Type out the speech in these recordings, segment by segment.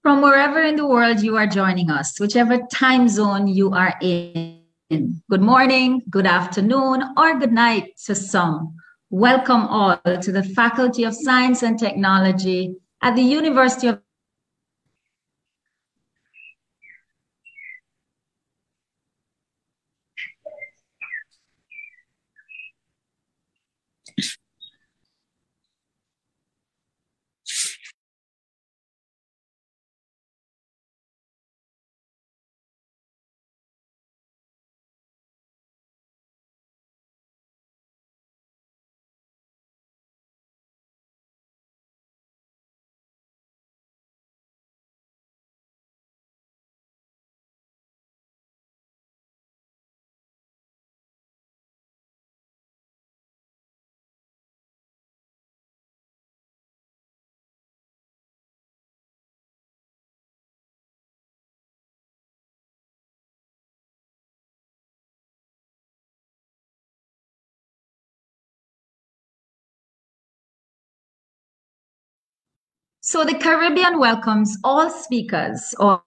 From wherever in the world you are joining us, whichever time zone you are in, good morning, good afternoon, or good night to some. Welcome all to the Faculty of Science and Technology at the University of So the Caribbean welcomes all speakers, all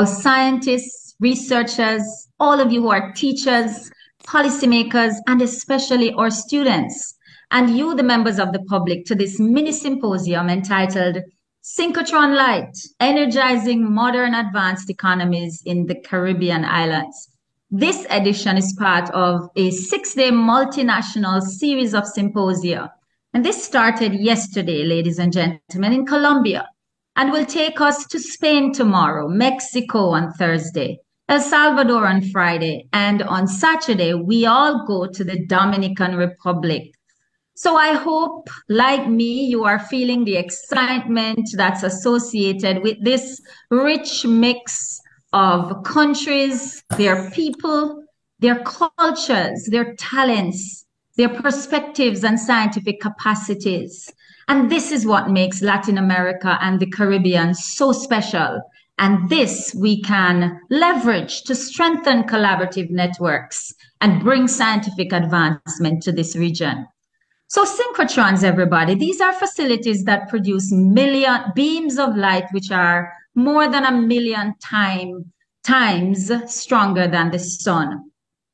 scientists, researchers, all of you who are teachers, policymakers, and especially our students, and you, the members of the public, to this mini symposium entitled Synchrotron Light, Energizing Modern Advanced Economies in the Caribbean Islands. This edition is part of a 6-day multinational series of symposia, and this started yesterday, ladies and gentlemen, in Colombia, and will take us to Spain tomorrow, Mexico on Thursday, El Salvador on Friday, and on Saturday, we all go to the Dominican Republic. So I hope, like me, you are feeling the excitement that's associated with this rich mix of countries, their people, their cultures, their talents, their perspectives and scientific capacities. And this is what makes Latin America and the Caribbean so special. And this we can leverage to strengthen collaborative networks and bring scientific advancement to this region. So synchrotrons, everybody, these are facilities that produce million beams of light, which are more than a million times stronger than the sun.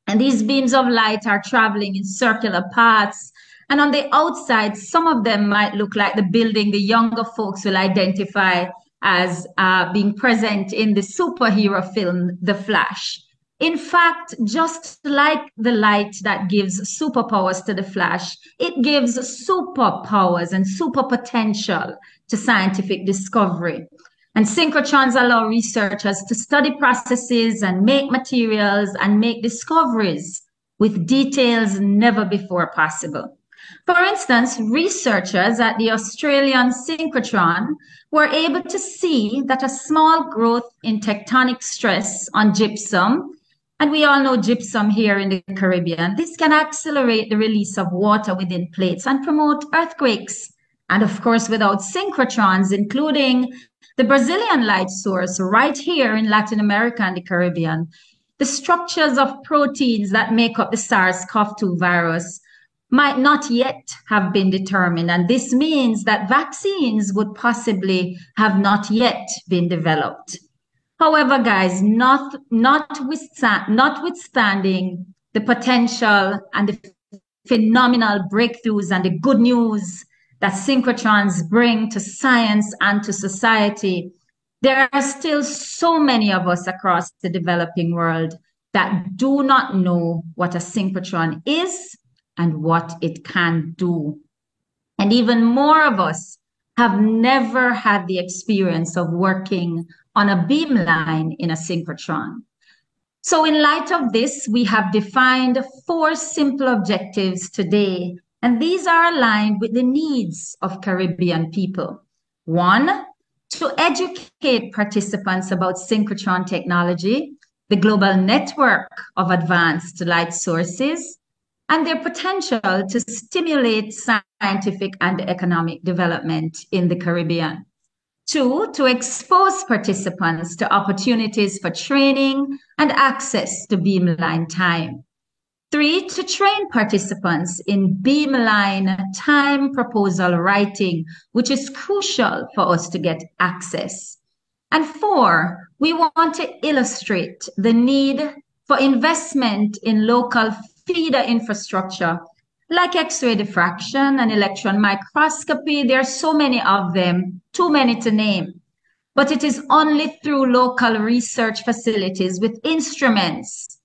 And these beams of light are traveling in circular paths. And on the outside, some of them might look like the building the younger folks will identify as being present in the superhero film, The Flash. In fact, just like the light that gives superpowers to the Flash, it gives superpowers and super potential to scientific discovery. And synchrotrons allow researchers to study processes and make materials and make discoveries with details never before possible. For instance, researchers at the Australian synchrotron were able to see that a small growth in tectonic stress on gypsum, and we all know gypsum here in the Caribbean, this can accelerate the release of water within plates and promote earthquakes. And of course, without synchrotrons, including the Brazilian light source right here in Latin America and the Caribbean, the structures of proteins that make up the SARS-CoV-2 virus might not yet have been determined. And this means that vaccines would possibly have not yet been developed. However, guys, notwithstanding the potential and the phenomenal breakthroughs and the good news that synchrotrons bring to science and to society, there are still so many of us across the developing world that do not know what a synchrotron is and what it can do. And even more of us have never had the experience of working on a beamline in a synchrotron. So in light of this, we have defined 4 simple objectives today, and these are aligned with the needs of Caribbean people. 1, to educate participants about synchrotron technology, the global network of advanced light sources, and their potential to stimulate scientific and economic development in the Caribbean. 2, to expose participants to opportunities for training and access to beamline time. 3, to train participants in beamline time proposal writing, which is crucial for us to get access. And four, we want to illustrate the need for investment in local feeder infrastructure like X-ray diffraction and electron microscopy. There are so many of them, too many to name. But it is only through local research facilities with instruments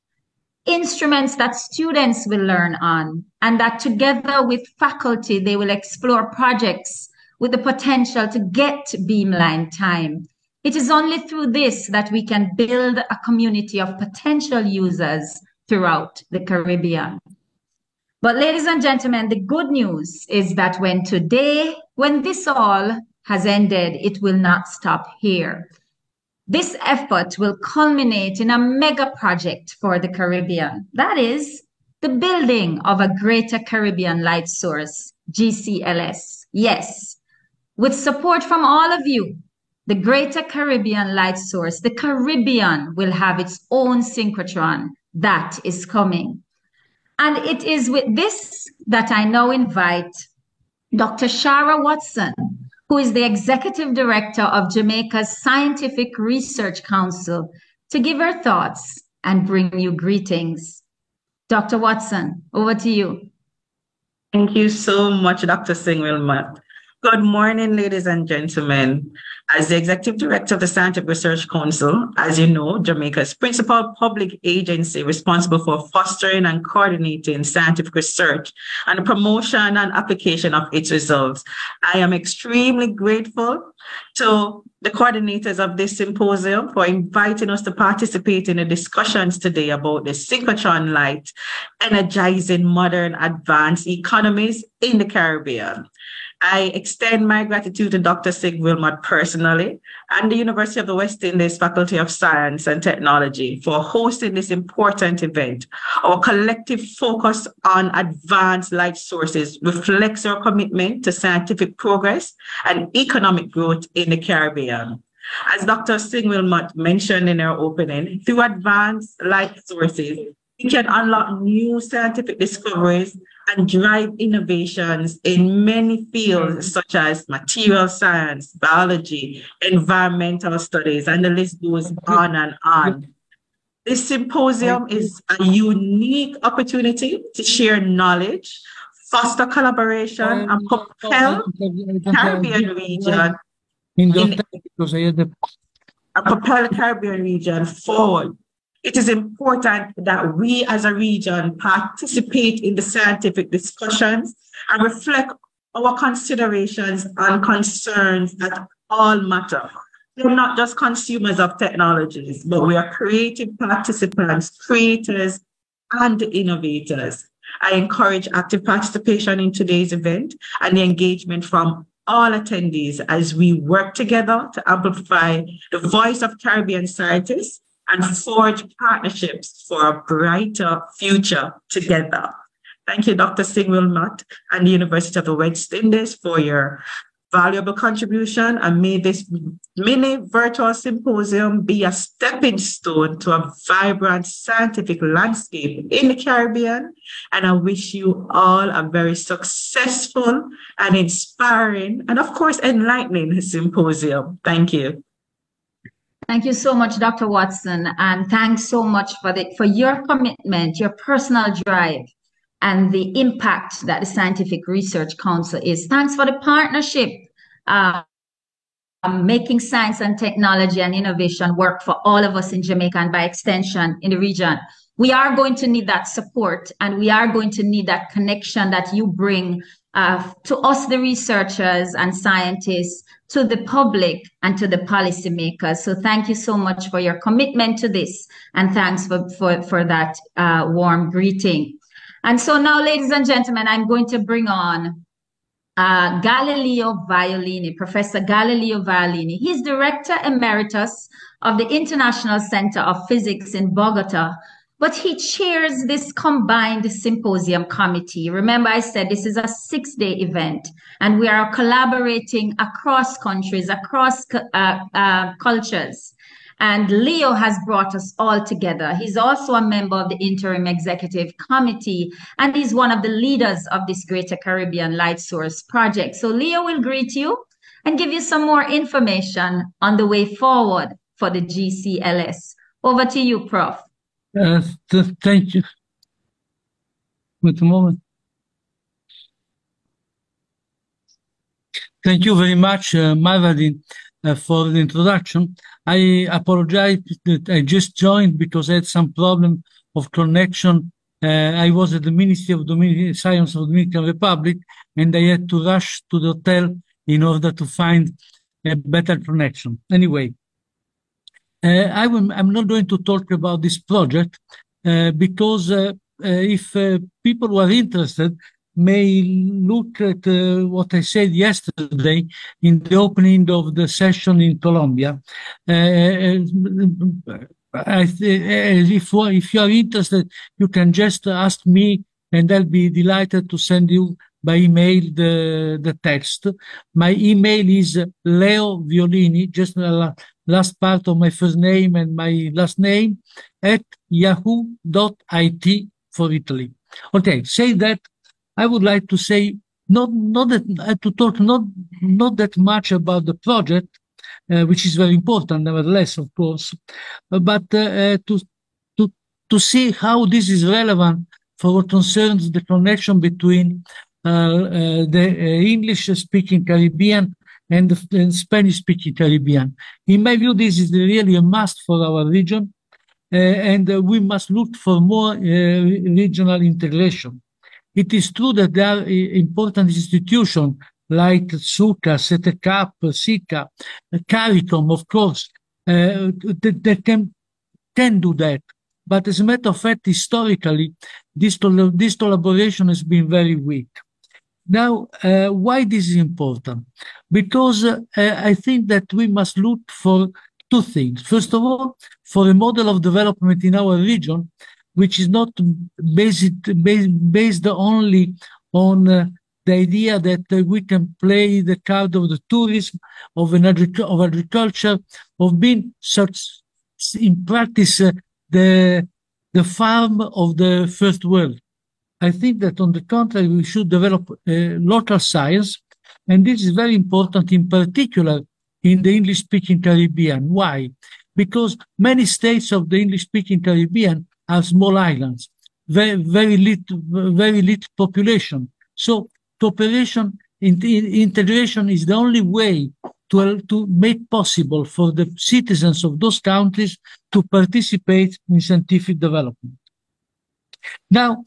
that students will learn on, and that together with faculty, they will explore projects with the potential to get beamline time. It is only through this that we can build a community of potential users throughout the Caribbean. But ladies and gentlemen, the good news is that when this all has ended, it will not stop here. This effort will culminate in a mega project for the Caribbean. That is the building of a Greater Caribbean Light Source, GCLS. Yes, with support from all of you, the Greater Caribbean Light Source, the Caribbean will have its own synchrotron that is coming. And it is with this that I now invite Dr. Shara Watson, who is the Executive Director of Jamaica's Scientific Research Council, to give her thoughts and bring you greetings. Dr. Watson, over to you. Thank you so much, Dr. Singh-Wilmot. Good morning, ladies and gentlemen. As the Executive Director of the Scientific Research Council, as you know, Jamaica's principal public agency responsible for fostering and coordinating scientific research and the promotion and application of its results, I am extremely grateful to the coordinators of this symposium for inviting us to participate in the discussions today about the synchrotron light energizing modern advanced economies in the Caribbean. I extend my gratitude to Dr. Singh-Wilmot personally and the University of the West Indies Faculty of Science and Technology for hosting this important event. Our collective focus on advanced light sources reflects our commitment to scientific progress and economic growth in the Caribbean. As Dr. Singh-Wilmot mentioned in her opening, through advanced light sources, we can unlock new scientific discoveries and drive innovations in many fields such as material science, biology, environmental studies, and the list goes on and on. This symposium is a unique opportunity to share knowledge, foster collaboration, and propel Caribbean region forward. It is important that we as a region participate in the scientific discussions and reflect our considerations and concerns that all matter. We're not just consumers of technologies, but we are creative participants, creators, and innovators. I encourage active participation in today's event and the engagement from all attendees as we work together to amplify the voice of Caribbean scientists and forge partnerships for a brighter future together. Thank you, Dr. Singh-Wilmot and the University of the West Indies for your valuable contribution, and may this mini virtual symposium be a stepping stone to a vibrant scientific landscape in the Caribbean. And I wish you all a very successful and inspiring and, of course, enlightening symposium. Thank you. Thank you so much, Dr. Watson, and thanks so much for your commitment, your personal drive, and the impact that the Scientific Research Council is. Thanks for the partnership, making science and technology and innovation work for all of us in Jamaica and by extension in the region. We are going to need that support, and we are going to need that connection that you bring to us, the researchers and scientists, to the public and to the policymakers. So thank you so much for your commitment to this, and thanks for that warm greeting. And so now, ladies and gentlemen, I'm going to bring on Galileo Violini, Professor Galileo Violini. He's Director Emeritus of the International Center of Physics in Bogota, but he chairs this combined symposium committee. Remember, I said this is a 6-day event, and we are collaborating across countries, across cultures. And Leo has brought us all together. He's also a member of the Interim Executive Committee, and he's one of the leaders of this Greater Caribbean Light Source project. So Leo will greet you, and give you some more information on the way forward for the GCLS. Over to you, Prof. Thank you. Wait a moment. Thank you very much, Marvadin, for the introduction. I apologize that I just joined because I had some problem of connection. I was at the Ministry of Science of the Dominican Republic, and I had to rush to the hotel in order to find a better connection. Anyway, I'm not going to talk about this project because if people who are interested may look at what I said yesterday in the opening of the session in Colombia. If you are interested, you can just ask me, and I'll be delighted to send you by email the text. My email is Leo Violini, just the last part of my first name and my last name, at yahoo.it for Italy. Okay, say that. I would like to say not that much about the project, which is very important, nevertheless, of course, but to see how this is relevant for what concerns the connection between the English-speaking Caribbean and the Spanish-speaking Caribbean. In my view, this is really a must for our region, and we must look for more regional integration. It is true that there are important institutions like SUCA, SETECAP, SICA, CARICOM, of course, that can do that. But as a matter of fact, historically, this collaboration has been very weak. Now, why this is important? Because I think that we must look for two things. First of all, for a model of development in our region, which is not based only on the idea that we can play the card of the tourism, of agriculture, of being such, in practice, the farm of the first world. I think that on the contrary, we should develop local science, and this is very important in particular in the English-speaking Caribbean. Why? Because many states of the English-speaking Caribbean are small islands, very little population. So cooperation, integration is the only way to make possible for the citizens of those countries to participate in scientific development. Now,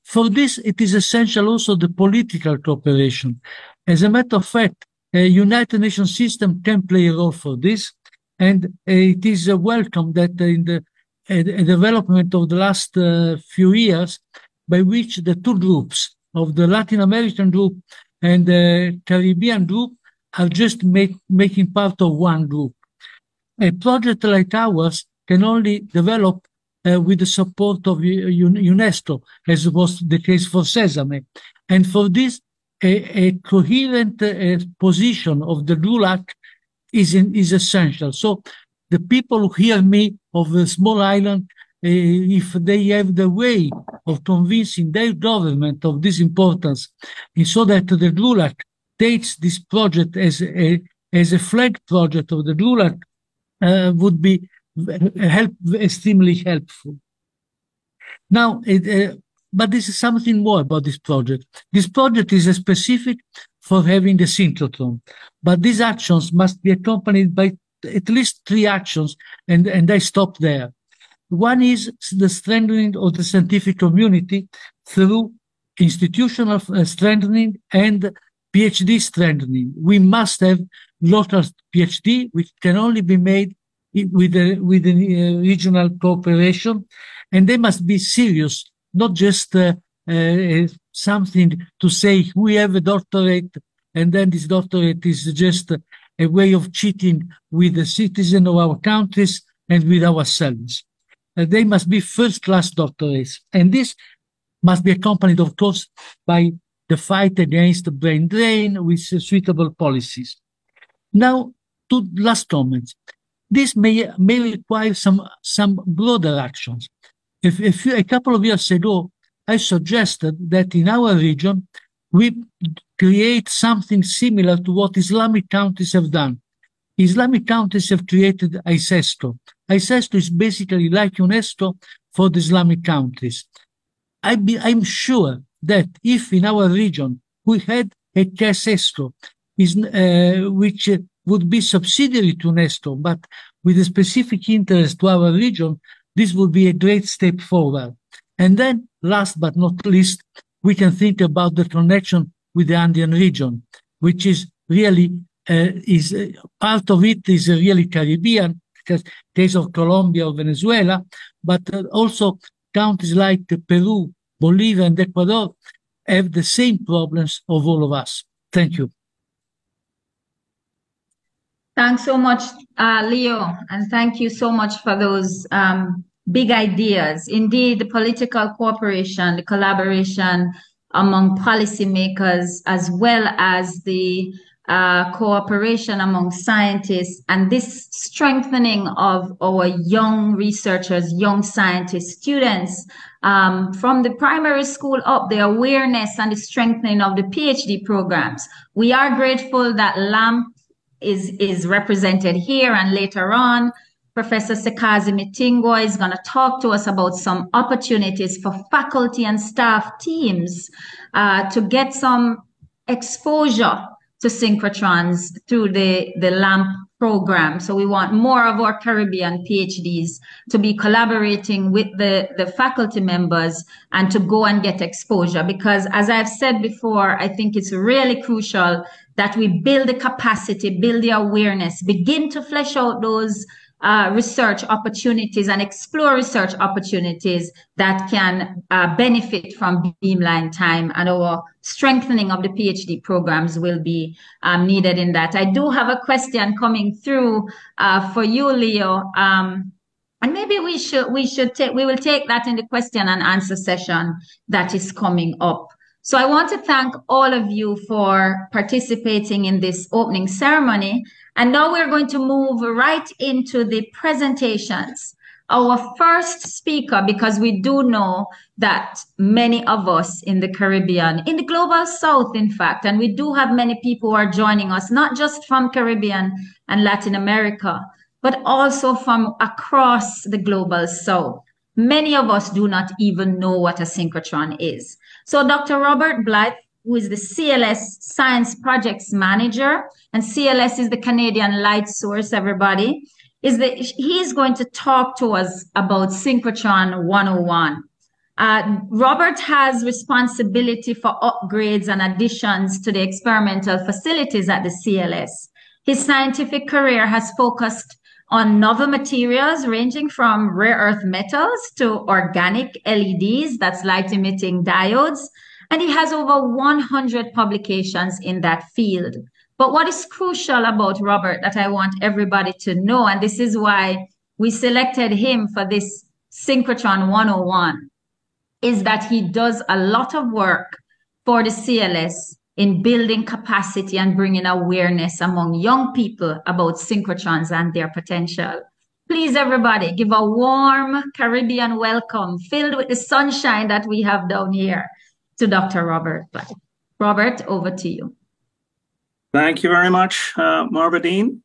for this, it is essential also the political cooperation. As a matter of fact, a United Nations system can play a role for this, and it is welcome that in the development of the last few years, by which the two groups of the Latin American group and the Caribbean group are just making part of one group. A project like ours can only develop with the support of UNESCO, as was the case for Sesame. And for this, a coherent position of the GLULAC is essential. So the people who hear me of a small island, if they have the way of convincing their government of this importance, and so that the GLULAC takes this project as a flag project of the GLULAC, would be extremely helpful. Now, but this is something more about this project. This project is specific for having the synchrotron, but these actions must be accompanied by at least 3 actions, and I stop there. One is the strengthening of the scientific community through institutional strengthening and PhD strengthening. We must have local PhD, which can only be made with the regional cooperation, and they must be serious, not just something to say we have a doctorate and then this doctorate is just a way of cheating with the citizens of our countries and with ourselves. They must be first-class doctorates, and this must be accompanied, of course, by the fight against the brain drain with suitable policies. Now, 2 last comments. This may require some broader actions. A couple of years ago, I suggested that in our region, we create something similar to what Islamic countries have done. Islamic countries have created ISESTO. ISESTO is basically like UNESCO for the Islamic countries. I'm sure that if in our region we had a CASESTO, which would be subsidiary to UNESCO, but with a specific interest to our region, this would be a great step forward. And then, last but not least, we can think about the connection with the Andean region, which is really part of it is really Caribbean, because case of Colombia or Venezuela, but also countries like Peru, Bolivia, and Ecuador have the same problems of all of us. Thank you. Thanks so much, Leo, and thank you so much for those big ideas. Indeed, the political cooperation, the collaboration among policymakers, as well as the cooperation among scientists, and this strengthening of our young researchers, young scientists, students, from the primary school up, the awareness and the strengthening of the PhD programs. We are grateful that LAMP is represented here, and later on, Professor Sekazi Mitingwa is going to talk to us about some opportunities for faculty and staff teams to get some exposure to synchrotrons through the LAMP program. So we want more of our Caribbean PhDs to be collaborating with the faculty members and to go and get exposure. Because as I've said before, I think it's really crucial that we build the capacity, build the awareness, begin to flesh out those research opportunities and explore research opportunities that can benefit from Beamline time, and our strengthening of the PhD programs will be needed in that. I do have a question coming through for you, Leo, and maybe we will take that in the question and answer session that is coming up. So I want to thank all of you for participating in this opening ceremony. And now we're going to move right into the presentations. Our first speaker, because we do know that many of us in the Caribbean, in the global South, in fact, and we do have many people who are joining us, not just from Caribbean and Latin America, but also from across the global South. Many of us do not even know what a synchrotron is. So Dr. Robert Blythe, who is the CLS Science Projects Manager, and CLS is the Canadian Light Source, everybody, he's going to talk to us about Synchrotron 101. Robert has responsibility for upgrades and additions to the experimental facilities at the CLS. His scientific career has focused on novel materials ranging from rare earth metals to organic LEDs, that's light-emitting diodes, and he has over 100 publications in that field. But what is crucial about Robert that I want everybody to know, and this is why we selected him for this Synchrotron 101, is that he does a lot of work for the CLS in building capacity and bringing awareness among young people about synchrotrons and their potential. Please, everybody, give a warm Caribbean welcome filled with the sunshine that we have down here to Dr. Robert Blythe. Robert, over to you. Thank you very much, Marvadine.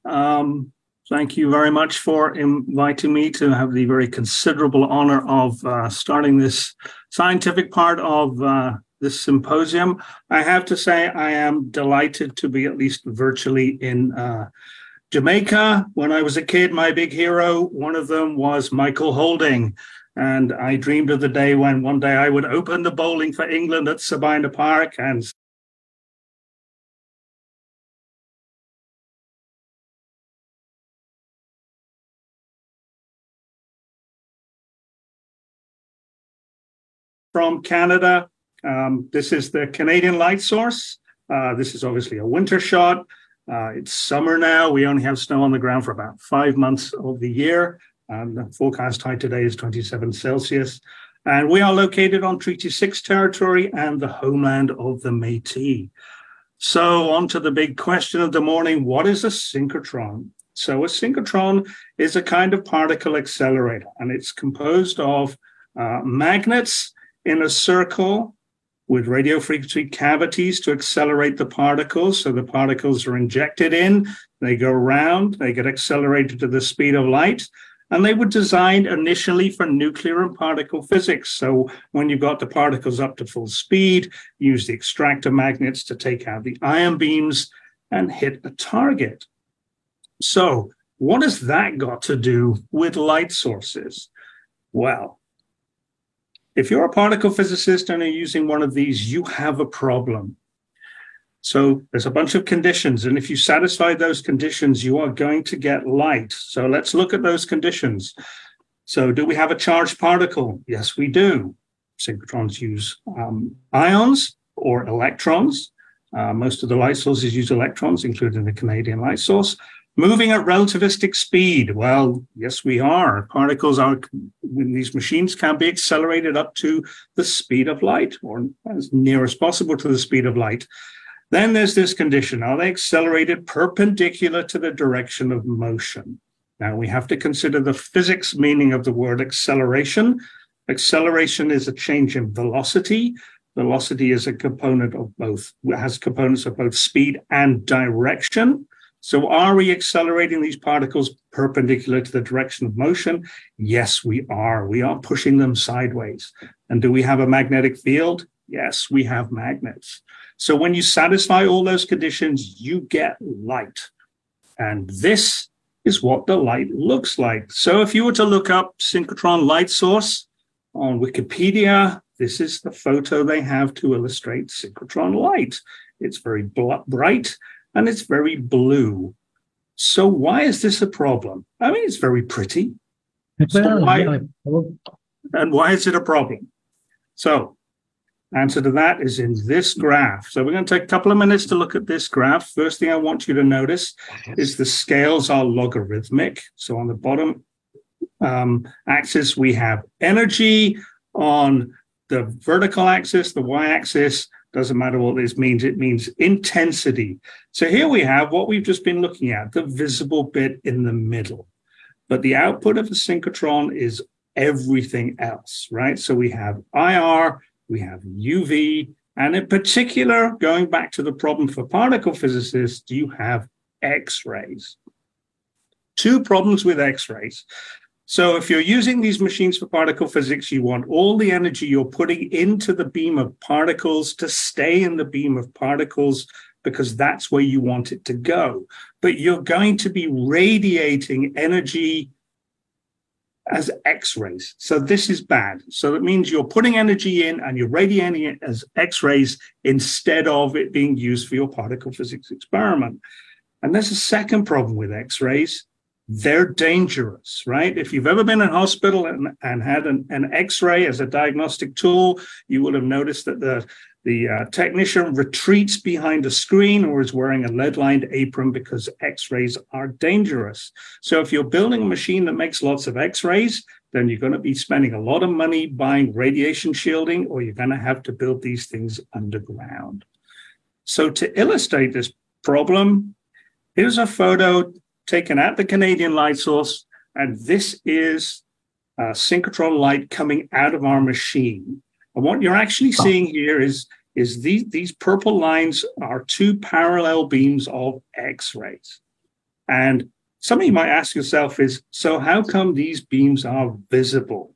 Thank you very much for inviting me to have the very considerable honor of starting this scientific part of this symposium. I have to say I am delighted to be at least virtually in Jamaica. When I was a kid, my big hero, one of them was Michael Holding. And I dreamed of the day when one day I would open the bowling for England at Sabina Park and from Canada. This is the Canadian Light Source. This is obviously a winter shot. It's summer now. We only have snow on the ground for about 5 months of the year. The forecast high today is 27 Celsius. And we are located on Treaty 6 territory and the homeland of the Métis. So on to the big question of the morning, what is a synchrotron? So a synchrotron is a kind of particle accelerator, and it's composed of magnets in a circle with radio frequency cavities to accelerate the particles. So the particles are injected in, they go around, they get accelerated to the speed of light. And they were designed initially for nuclear and particle physics. So when you got the particles up to full speed, use the extractor magnets to take out the ion beams and hit a target. So what has that got to do with light sources? Well, if you're a particle physicist and are using one of these, you have a problem. So there's a bunch of conditions, and if you satisfy those conditions, you are going to get light. So let's look at those conditions. So do we have a charged particle? Yes, we do. Synchrotrons use ions or electrons. Most of the light sources use electrons, including the Canadian light source. Moving at relativistic speed. Well, yes, we are. Particles are, when these machines can be accelerated up to the speed of light, or as near as possible to the speed of light. Then there's this condition. Are they accelerated perpendicular to the direction of motion? Now, we have to consider the physics meaning of the word acceleration. Acceleration is a change in velocity. Velocity is a component of both, has components of both speed and direction. So are we accelerating these particles perpendicular to the direction of motion? Yes, we are. We are pushing them sideways. And do we have a magnetic field? Yes, we have magnets. So when you satisfy all those conditions, you get light. And this is what the light looks like. So if you were to look up synchrotron light source on Wikipedia, this is the photo they have to illustrate synchrotron light. It's very bright and it's very blue. So why is this a problem? I mean, it's very pretty. So why is it a problem? So answer to that is in this graph. So we're going to take a couple of minutes to look at this graph. First thing I want you to notice is the scales are logarithmic. So on the bottom axis, we have energy. On the vertical axis, the y-axis, doesn't matter what this means, it means intensity. So here we have what we've just been looking at, the visible bit in the middle. But the output of a synchrotron is everything else, right? So we have IR, we have UV, and in particular, going back to the problem for particle physicists, you have X-rays. Two problems with X-rays. So if you're using these machines for particle physics, you want all the energy you're putting into the beam of particles to stay in the beam of particles because that's where you want it to go. But you're going to be radiating energy as X-rays. So this is bad. So that means you're putting energy in and you're radiating it as X-rays instead of it being used for your particle physics experiment. And there's a second problem with X-rays. They're dangerous, right? If you've ever been in hospital and had an X-ray as a diagnostic tool, you will have noticed that the technician retreats behind a screen or is wearing a lead-lined apron because X-rays are dangerous. So if you're building a machine that makes lots of X-rays, then you're going to be spending a lot of money buying radiation shielding, or you're going to have to build these things underground. So to illustrate this problem, here's a photo taken at the Canadian light source, and this is synchrotron light coming out of our machine. And what you're actually seeing here is these purple lines are two parallel beams of X-rays. And something you might ask yourself is, so how come these beams are visible?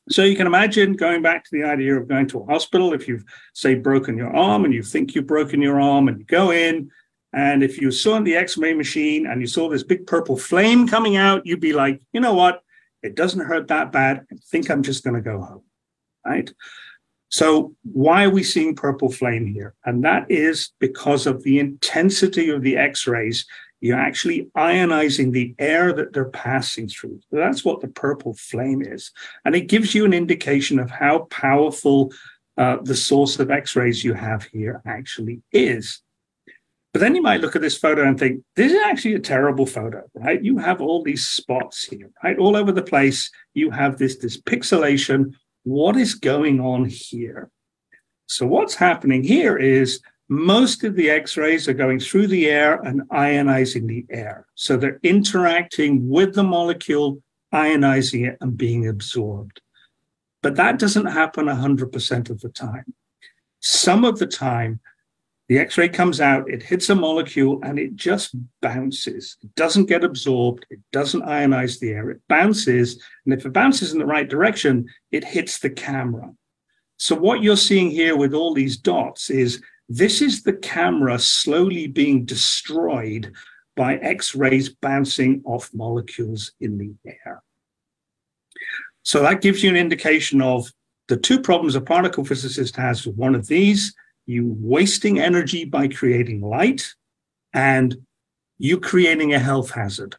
So you can imagine going back to the idea of going to a hospital. If you've, say, broken your arm and you think you've broken your arm and you go in, and if you saw the X-ray machine and you saw this big purple flame coming out, you'd be like, you know what? It doesn't hurt that bad. I think I'm just going to go home, right? So why are we seeing purple flame here? And that is because of the intensity of the X-rays. You're actually ionizing the air that they're passing through. So that's what the purple flame is. And it gives you an indication of how powerful the source of X-rays you have here actually is. But then you might look at this photo and think, this is actually a terrible photo, right? You have all these spots here, right? All over the place, you have this pixelation. What is going on here? So what's happening here is most of the X-rays are going through the air and ionizing the air. So they're interacting with the molecule, ionizing it and being absorbed. But that doesn't happen 100% of the time. Some of the time, the X-ray comes out, it hits a molecule, and it just bounces. It doesn't get absorbed. It doesn't ionize the air. It bounces, and if it bounces in the right direction, it hits the camera. So what you're seeing here with all these dots is this is the camera slowly being destroyed by X-rays bouncing off molecules in the air. So that gives you an indication of the two problems a particle physicist has with one of these: you wasting energy by creating light, and you creating a health hazard.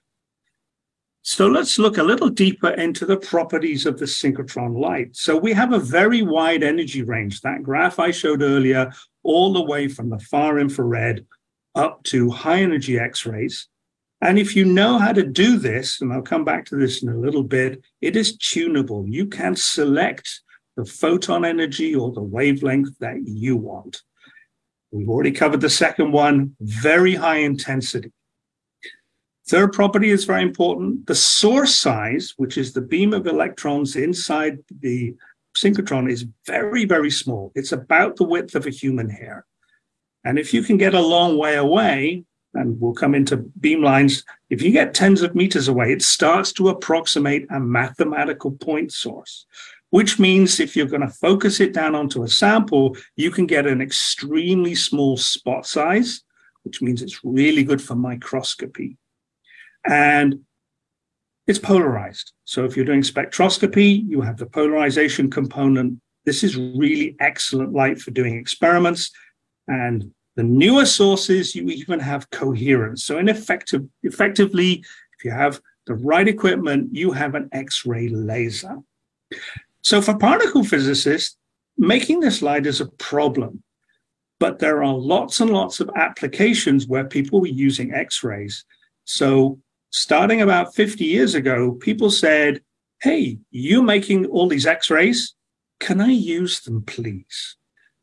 So let's look a little deeper into the properties of the synchrotron light. So we have a very wide energy range. That graph I showed earlier, all the way from the far infrared up to high energy X-rays. And if you know how to do this, and I'll come back to this in a little bit, it is tunable. You can select the photon energy or the wavelength that you want. We've already covered the second one, very high intensity. Third property is very important. The source size, which is the beam of electrons inside the synchrotron, is very, very small. It's about the width of a human hair. And if you can get a long way away, and we'll come into beam lines, if you get tens of meters away, it starts to approximate a mathematical point source, which means if you're going to focus it down onto a sample, you can get an extremely small spot size, which means it's really good for microscopy. And it's polarized. So if you're doing spectroscopy, you have the polarization component. This is really excellent light for doing experiments. And the newer sources, you even have coherence. So effectively, if you have the right equipment, you have an X-ray laser. So for particle physicists, making this light is a problem. But there are lots and lots of applications where people were using X-rays. So starting about 50 years ago, people said, hey, you're making all these X-rays. Can I use them, please?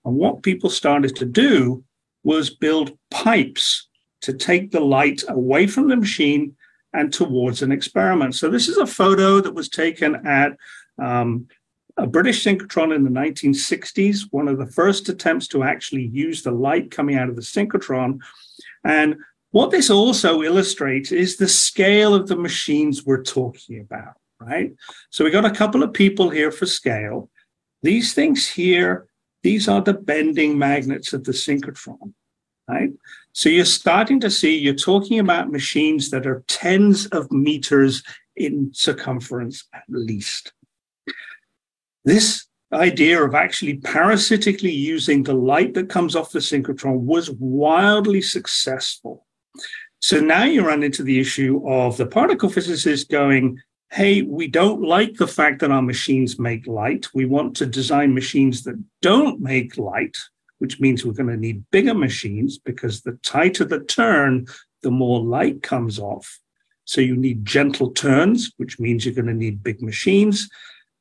And what people started to do was build pipes to take the light away from the machine and towards an experiment. So this is a photo that was taken at a British synchrotron in the 1960s, one of the first attempts to actually use the light coming out of the synchrotron. And what this also illustrates is the scale of the machines we're talking about, right? So we got a couple of people here for scale. These things here, these are the bending magnets of the synchrotron, right? So you're starting to see, you're talking about machines that are tens of meters in circumference at least. This idea of actually parasitically using the light that comes off the synchrotron was wildly successful. So now you run into the issue of the particle physicists going, hey, we don't like the fact that our machines make light. We want to design machines that don't make light, which means we're going to need bigger machines because the tighter the turn, the more light comes off. So you need gentle turns, which means you're going to need big machines.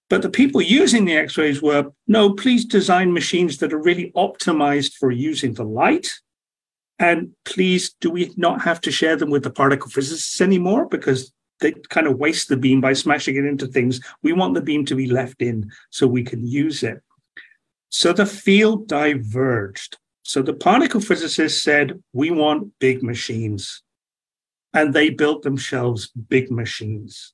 But the people using the X-rays were, no, please design machines that are really optimized for using the light. And please, do we not have to share them with the particle physicists anymore? Because they kind of waste the beam by smashing it into things. We want the beam to be left in so we can use it. So the field diverged. So the particle physicists said, we want big machines. And they built themselves big machines.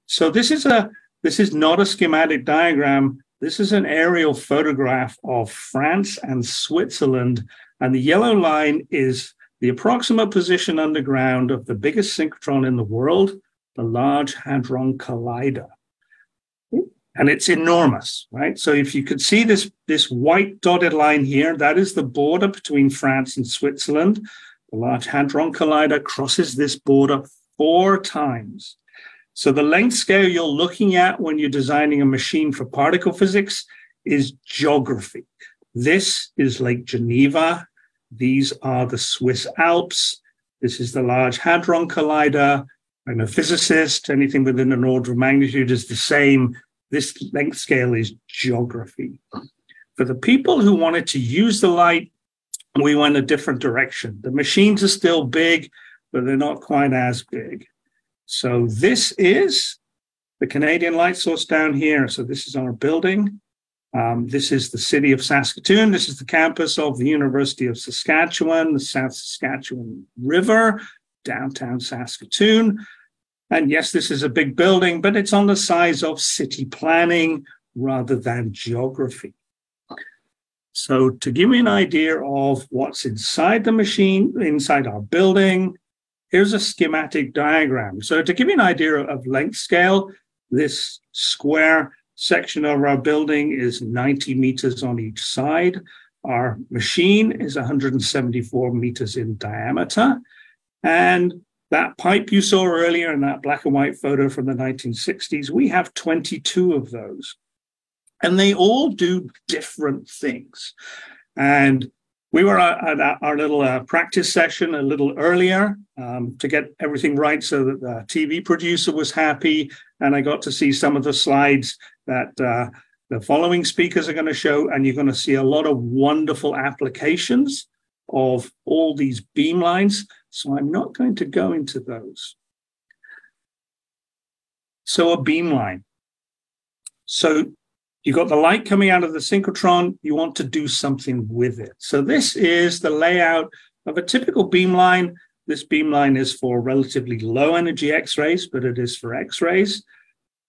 So this is not a schematic diagram. This is an aerial photograph of France and Switzerland. And the yellow line is the approximate position underground of the biggest synchrotron in the world, the Large Hadron Collider. And it's enormous, right? So if you could see this white dotted line here, that is the border between France and Switzerland. The Large Hadron Collider crosses this border 4 times. So the length scale you're looking at when you're designing a machine for particle physics is geography. This is Lake Geneva. These are the Swiss Alps. This is the Large Hadron Collider. I'm a physicist. Anything within an order of magnitude is the same. This length scale is geography. For the people who wanted to use the light, we went a different direction. The machines are still big, but they're not quite as big. So this is the Canadian light source down here. So this is our building. This is the city of Saskatoon. This is the campus of the University of Saskatchewan, the South Saskatchewan River, downtown Saskatoon. And yes, this is a big building, but it's on the size of city planning rather than geography. So to give you an idea of what's inside the machine, inside our building, here's a schematic diagram. So to give you an idea of length scale, this square section of our building is 90 meters on each side. Our machine is 174 meters in diameter. And that pipe you saw earlier in that black and white photo from the 1960s, we have 22 of those. And they all do different things. And we were at our little practice session a little earlier to get everything right so that the TV producer was happy. And I got to see some of the slides that the following speakers are going to show. And you're going to see a lot of wonderful applications of all these beamlines. So I'm not going to go into those. So a beamline. So you got the light coming out of the synchrotron, you want to do something with it. So this is the layout of a typical beamline. This beamline is for relatively low energy X-rays, but it is for X-rays.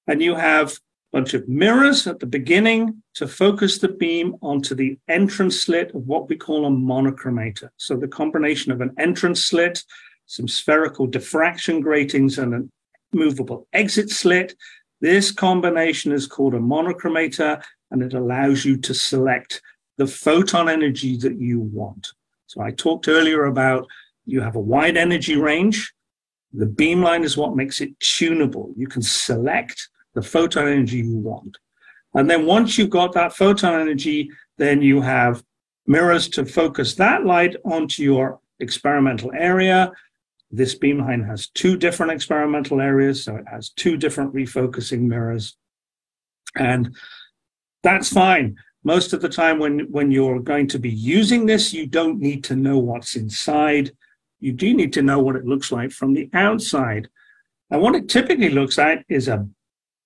And you have a bunch of mirrors at the beginning to focus the beam onto the entrance slit of what we call a monochromator. So the combination of an entrance slit, some spherical diffraction gratings, and a movable exit slit. This combination is called a monochromator, and it allows you to select the photon energy that you want. So I talked earlier about you have a wide energy range. The beamline is what makes it tunable. You can select the photon energy you want. And then once you've got that photon energy, then you have mirrors to focus that light onto your experimental area. This beamline has two different experimental areas, so it has two different refocusing mirrors. And that's fine. Most of the time when you're going to be using this, you don't need to know what's inside. You do need to know what it looks like from the outside. And what it typically looks like is a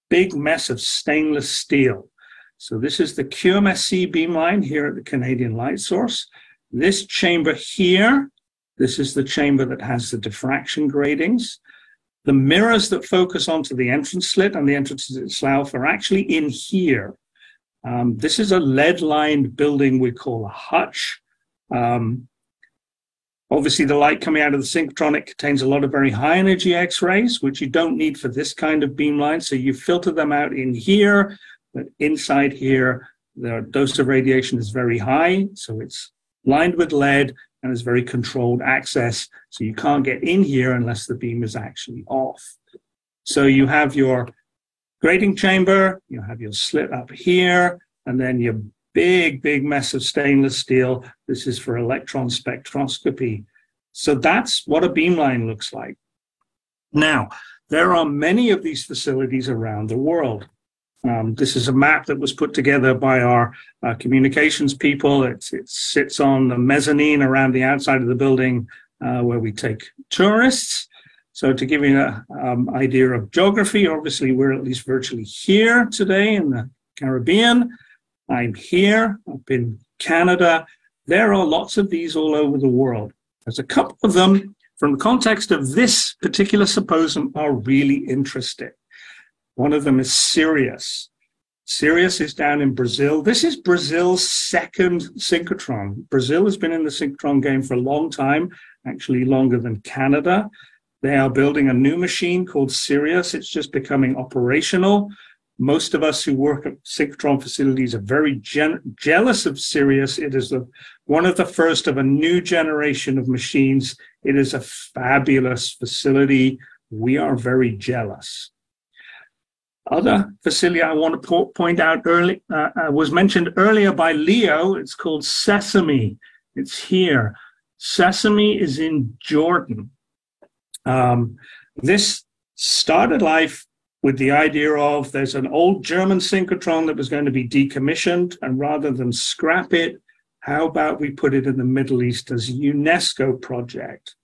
big mess of stainless steel. So this is the QMSC beamline here at the Canadian Light Source. This chamber here, this is the chamber that has the diffraction gratings. The mirrors that focus onto the entrance slit and the entrance itself are actually in here. This is a lead-lined building we call a hutch. Obviously, the light coming out of the synchrotron contains a lot of very high energy X-rays, which you don't need for this kind of beamline. So you filter them out in here, but inside here, the dose of radiation is very high. So it's lined with lead and is very controlled access. So you can't get in here unless the beam is actually off. So you have your grating chamber, you have your slit up here, and then your big mess of stainless steel. This is for electron spectroscopy. So that's what a beamline looks like. Now, there are many of these facilities around the world. This is a map that was put together by our communications people. It sits on the mezzanine around the outside of the building where we take tourists. So to give you an idea of geography, obviously we're at least virtually here today in the Caribbean. I'm here up in Canada. There are lots of these all over the world. There's a couple of them from the context of this particular symposium are really interesting. One of them is Sirius. Sirius is down in Brazil. This is Brazil's second synchrotron. Brazil has been in the synchrotron game for a long time, actually longer than Canada. They are building a new machine called Sirius. It's just becoming operational. Most of us who work at synchrotron facilities are very jealous of Sirius. It is one of the first of a new generation of machines. It is a fabulous facility. We are very jealous. Other facility I want to point out early was mentioned earlier by Leo. It's called Sesame. It's here. Sesame is in Jordan. This started life with the idea of there's an old German synchrotron that was going to be decommissioned, and rather than scrap it, how about we put it in the Middle East as a UNESCO project?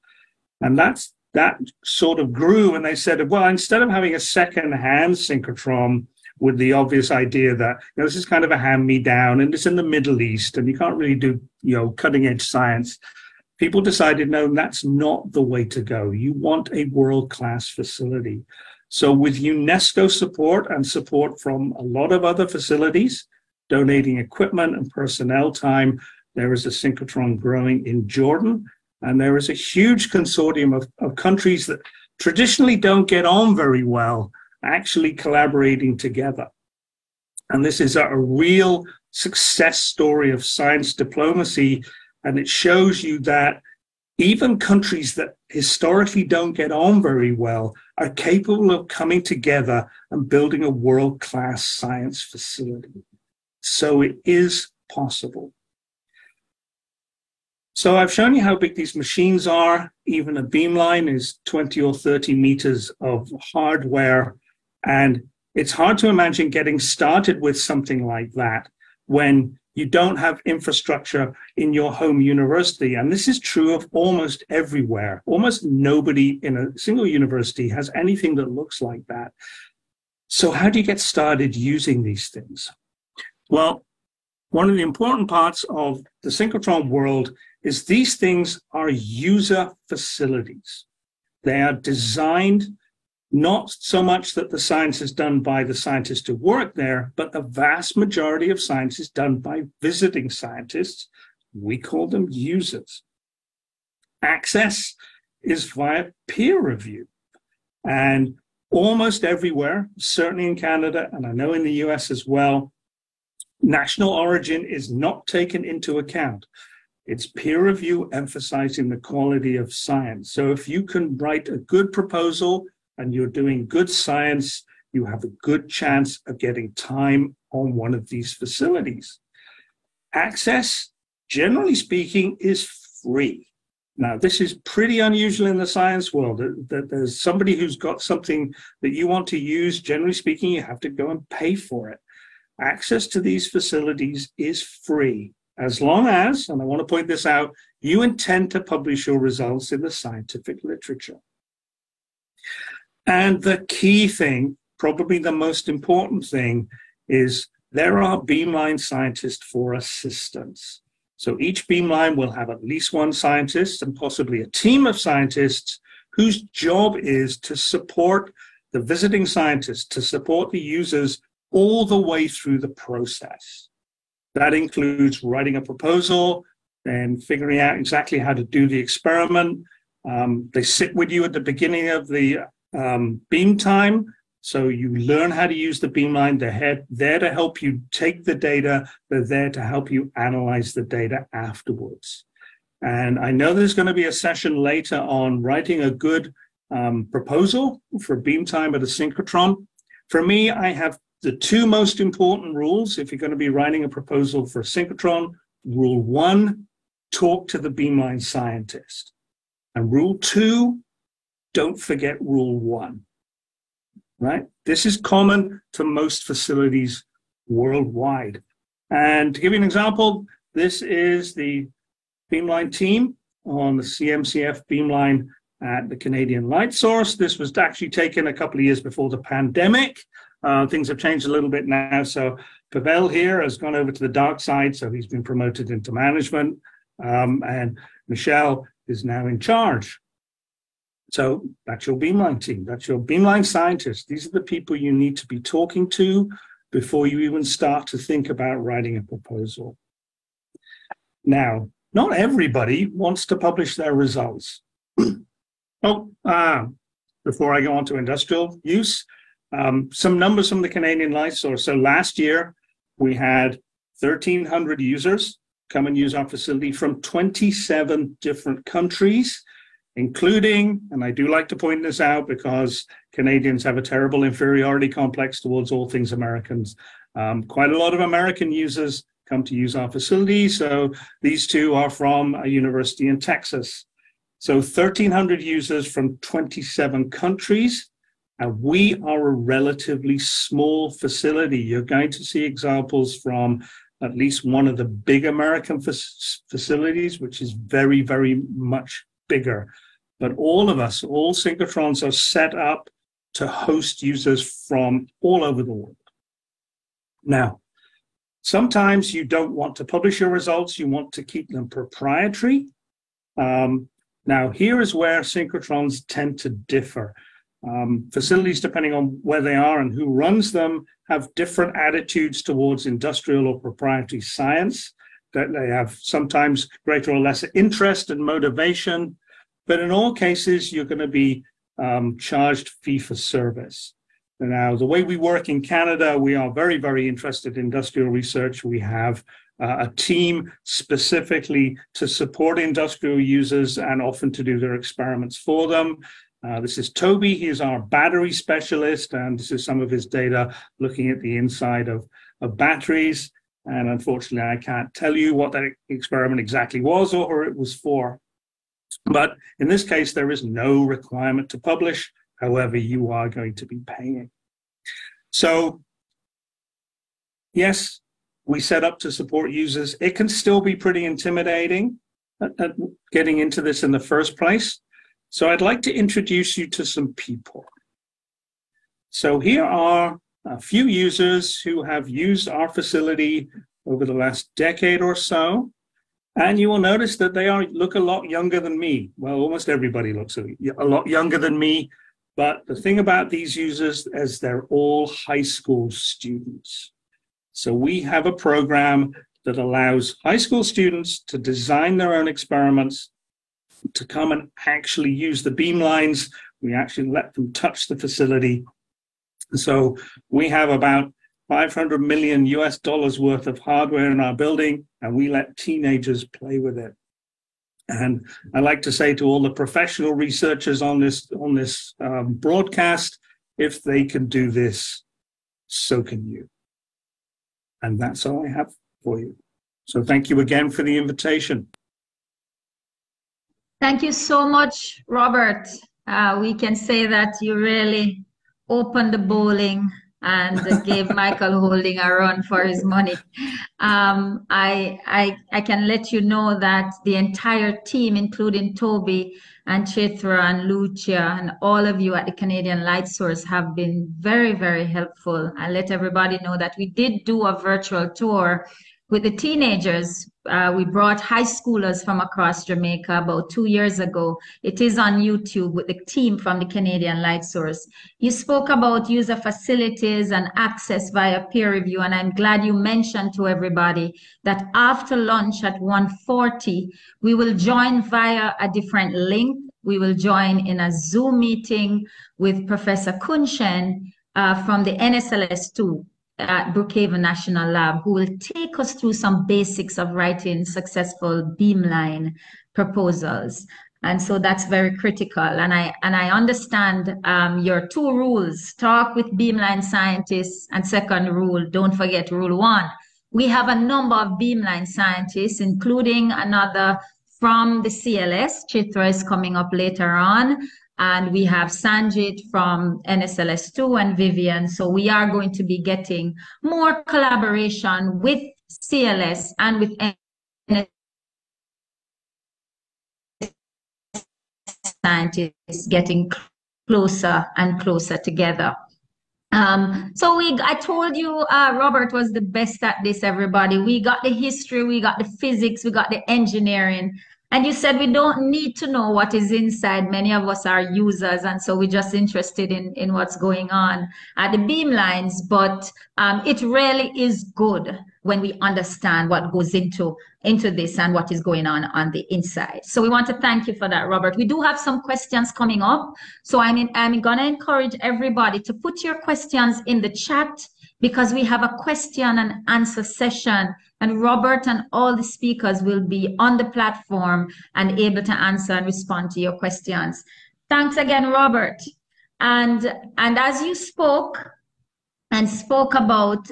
And that sort of grew, and they said, well, instead of having a second-hand synchrotron, with the obvious idea that, this is kind of a hand-me-down and it's in the Middle East and you can't really do, cutting-edge science. People decided, no, that's not the way to go. You want a world-class facility. So with UNESCO support and support from a lot of other facilities, donating equipment and personnel time, there is a synchrotron growing in Jordan. And there is a huge consortium of countries that traditionally don't get on very well, actually collaborating together. And this is a real success story of science diplomacy. And it shows you that even countries that historically don't get on very well are capable of coming together and building a world-class science facility. So it is possible. So I've shown you how big these machines are. Even a beamline is 20 or 30 meters of hardware. And it's hard to imagine getting started with something like that when you don't have infrastructure in your home university. And this is true of almost everywhere. Almost nobody in a single university has anything that looks like that. So how do you get started using these things? Well, one of the important parts of the synchrotron world is these things are user facilities. They are designed not so much that the science is done by the scientists who work there, but the vast majority of science is done by visiting scientists. We call them users. Access is via peer review. And almost everywhere, certainly in Canada, and I know in the US as well, national origin is not taken into account. It's peer review emphasizing the quality of science. So if you can write a good proposal and you're doing good science, you have a good chance of getting time on one of these facilities. Access, generally speaking, is free. Now, this is pretty unusual in the science world, that there's somebody who's got something that you want to use. Generally speaking, you have to go and pay for it. Access to these facilities is free, as long as, and I want to point this out, you intend to publish your results in the scientific literature. And the key thing, probably the most important thing, is there are beamline scientists for assistance. So each beamline will have at least one scientist and possibly a team of scientists whose job is to support the visiting scientists, to support the users all the way through the process. That includes writing a proposal and figuring out exactly how to do the experiment. They sit with you at the beginning of the beam time, so you learn how to use the beamline. They're there to help you take the data. They're there to help you analyze the data afterwards. And I know there's going to be a session later on writing a good proposal for beam time at a synchrotron. For me, I have the two most important rules if you're going to be writing a proposal for a synchrotron. Rule 1, talk to the beamline scientist. And rule 2, don't forget rule 1, right? This is common to most facilities worldwide. And to give you an example, this is the beamline team on the CMCF beamline at the Canadian Light Source. This was actually taken a couple of years before the pandemic. Things have changed a little bit now. So Pavel here has gone over to the dark side, so he's been promoted into management. And Michelle is now in charge. So that's your beamline team. That's your beamline scientists. These are the people you need to be talking to before you even start to think about writing a proposal. Now, not everybody wants to publish their results. Before I go on to industrial use, some numbers from the Canadian Light Source. So last year, we had 1,300 users come and use our facility from 27 different countries, including, and I do like to point this out because Canadians have a terrible inferiority complex towards all things Americans. Quite a lot of American users come to use our facility. So these two are from a university in Texas. So 1,300 users from 27 countries. And we are a relatively small facility. You're going to see examples from at least one of the big American facilities, which is very, very much bigger. But all of us, all synchrotrons are set up to host users from all over the world. Now, sometimes you don't want to publish your results. You want to keep them proprietary. Now, here is where synchrotrons tend to differ. Facilities, depending on where they are and who runs them, have different attitudes towards industrial or proprietary science. That they have sometimes greater or lesser interest and motivation. But in all cases, you're going to be charged fee for service. Now, the way we work in Canada, we are very, very interested in industrial research. We have a team specifically to support industrial users and often to do their experiments for them. This is Toby. He is our battery specialist, and this is some of his data looking at the inside of batteries. And unfortunately, I can't tell you what that experiment exactly was or it was for. But in this case, there is no requirement to publish. However, you are going to be paying. So, yes, we set up to support users. It can still be pretty intimidating at getting into this in the first place. So I'd like to introduce you to some people. So here are a few users who have used our facility over the last decade or so. And you will notice that they look a lot younger than me. Well, almost everybody looks a lot younger than me. But the thing about these users is they're all high school students. So we have a program that allows high school students to design their own experiments, to come and actually use the beamlines. We actually let them touch the facility. So we have about $500 million worth of hardware in our building, and we let teenagers play with it. And I like to say to all the professional researchers on this broadcast, if they can do this, so can you. And that's all I have for you. So thank you again for the invitation. Thank you so much, Robert. We can say that you really opened the bowling and gave Michael Holding a run for his money. I can let you know that the entire team, including Toby and Chitra and Lucia and all of you at the Canadian Light Source, have been very, very helpful. I let everybody know that we did do a virtual tour with the teenagers. We brought high schoolers from across Jamaica about 2 years ago. It is on YouTube with the team from the Canadian Light Source. You spoke about user facilities and access via peer review, and I'm glad you mentioned to everybody that after lunch at 1:40, we will join via a different link. We will join in a Zoom meeting with Professor Kunshen from the NSLS2 at Brookhaven National Lab, who will take us through some basics of writing successful beamline proposals. And so that's very critical. And I understand your two rules: talk with beamline scientists, and second rule, don't forget rule 1. We have a number of beamline scientists, including another from the CLS. Chitra is coming up later on. And we have Sanjit from NSLS2 and Vivian. So we are going to be getting more collaboration with CLS and with NSLS scientists, getting closer and closer together. So I told you Robert was the best at this, everybody. We got the history, we got the physics, we got the engineering. And you said we don't need to know what is inside. Many of us are users, and so we're just interested in what's going on at the beamlines. But it really is good when we understand what goes into this and what is going on the inside. So we want to thank you for that, Robert. We do have some questions coming up. So I'm going to encourage everybody to put your questions in the chat, because we have a question and answer session, and Robert and all the speakers will be on the platform and able to answer and respond to your questions. Thanks again, Robert. And as you spoke about,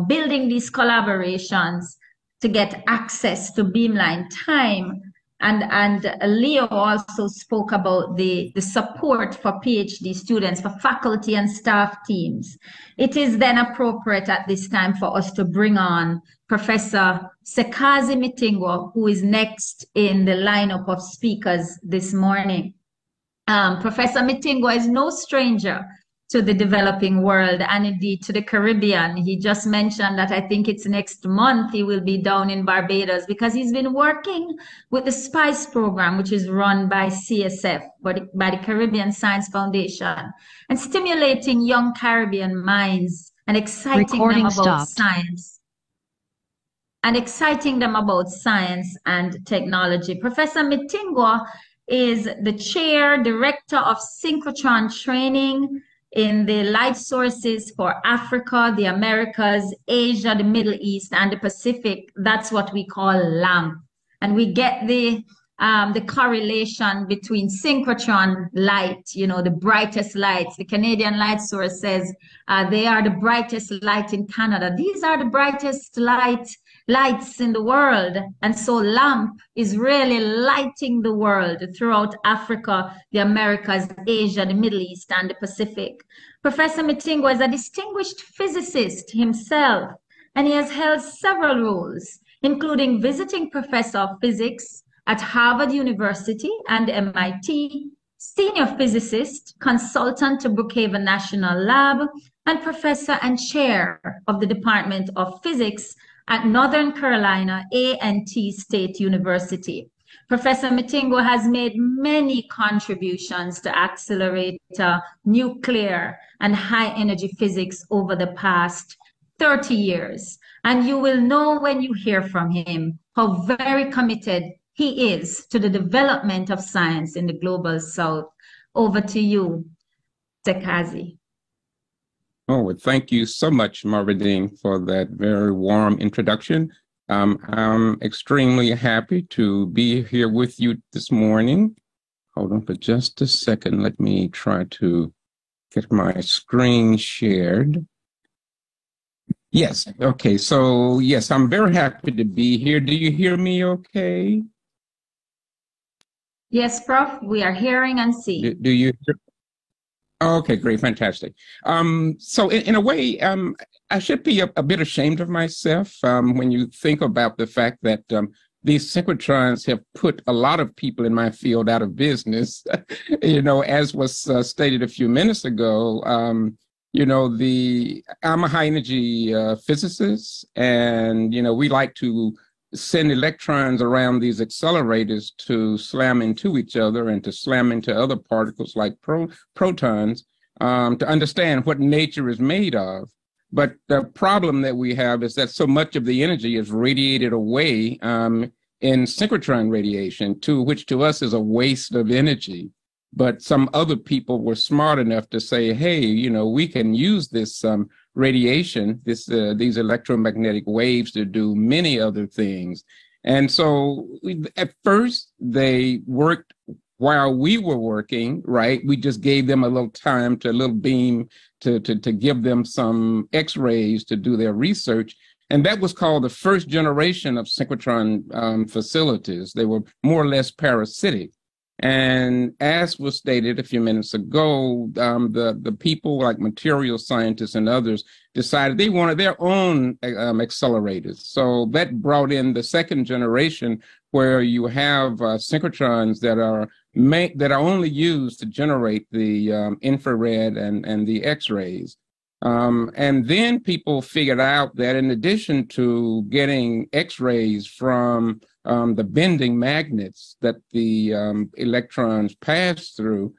building these collaborations to get access to beamline time, and Leo also spoke about the support for PhD students, for faculty and staff teams. It is then appropriate at this time for us to bring on Professor Sekazi Mitingwa, who is next in the lineup of speakers this morning. Professor Mitingwa is no stranger to the developing world and indeed to the Caribbean. He just mentioned that I think it's next month he will be down in Barbados because he's been working with the SPICE program, which is run by CSF, by the Caribbean Science Foundation, and stimulating young Caribbean minds and exciting them about science. And exciting them about science and technology. Professor Mitingwa is the chair, director of synchrotron training in the light sources for Africa, the Americas, Asia, the Middle East, and the Pacific. That's what we call LAMP. And we get the correlation between synchrotron light, you know, the brightest lights. The Canadian Light Source says they are the brightest light in Canada. These are the brightest lights in the world. And so LAMP is really lighting the world throughout Africa, the Americas, Asia, the Middle East, and the Pacific. Professor Mitingwa is a distinguished physicist himself, and he has held several roles, including visiting professor of physics at Harvard University and MIT, senior physicist, consultant to Brookhaven National Lab, and professor and chair of the Department of Physics at Northern Carolina A&T State University. Professor Mitingwa has made many contributions to accelerator, nuclear, and high-energy physics over the past 30 years. And you will know when you hear from him how very committed he is to the development of science in the Global South. Over to you, Tekazi. Oh, well, thank you so much, Marvadine, for that very warm introduction. I'm extremely happy to be here with you this morning. Hold on for just a second. Let me try to get my screen shared. Yes, okay. So, yes, I'm very happy to be here. Do you hear me okay? Yes, Prof, we are hearing and seeing. Do you hear? Okay, great, fantastic. So in a way, I should be a bit ashamed of myself when you think about the fact that these synchrotrons have put a lot of people in my field out of business. You know, as was stated a few minutes ago, you know, I'm a high energy physicist, and, you know, we like to send electrons around these accelerators to slam into each other and to slam into other particles like protons to understand what nature is made of. But the problem that we have is that so much of the energy is radiated away in synchrotron radiation, which to us is a waste of energy. But some other people were smart enough to say, hey, you know, we can use this radiation, these electromagnetic waves to do many other things. And so at first they worked while we were working, right? We just gave them a little time a little beam to give them some X-rays to do their research. And that was called the first generation of synchrotron facilities. They were more or less parasitic. And as was stated a few minutes ago, the people like material scientists and others decided they wanted their own accelerators. So that brought in the second generation, where you have synchrotrons that are only used to generate the infrared and the X-rays. And then people figured out that in addition to getting X-rays from the bending magnets that the electrons pass through,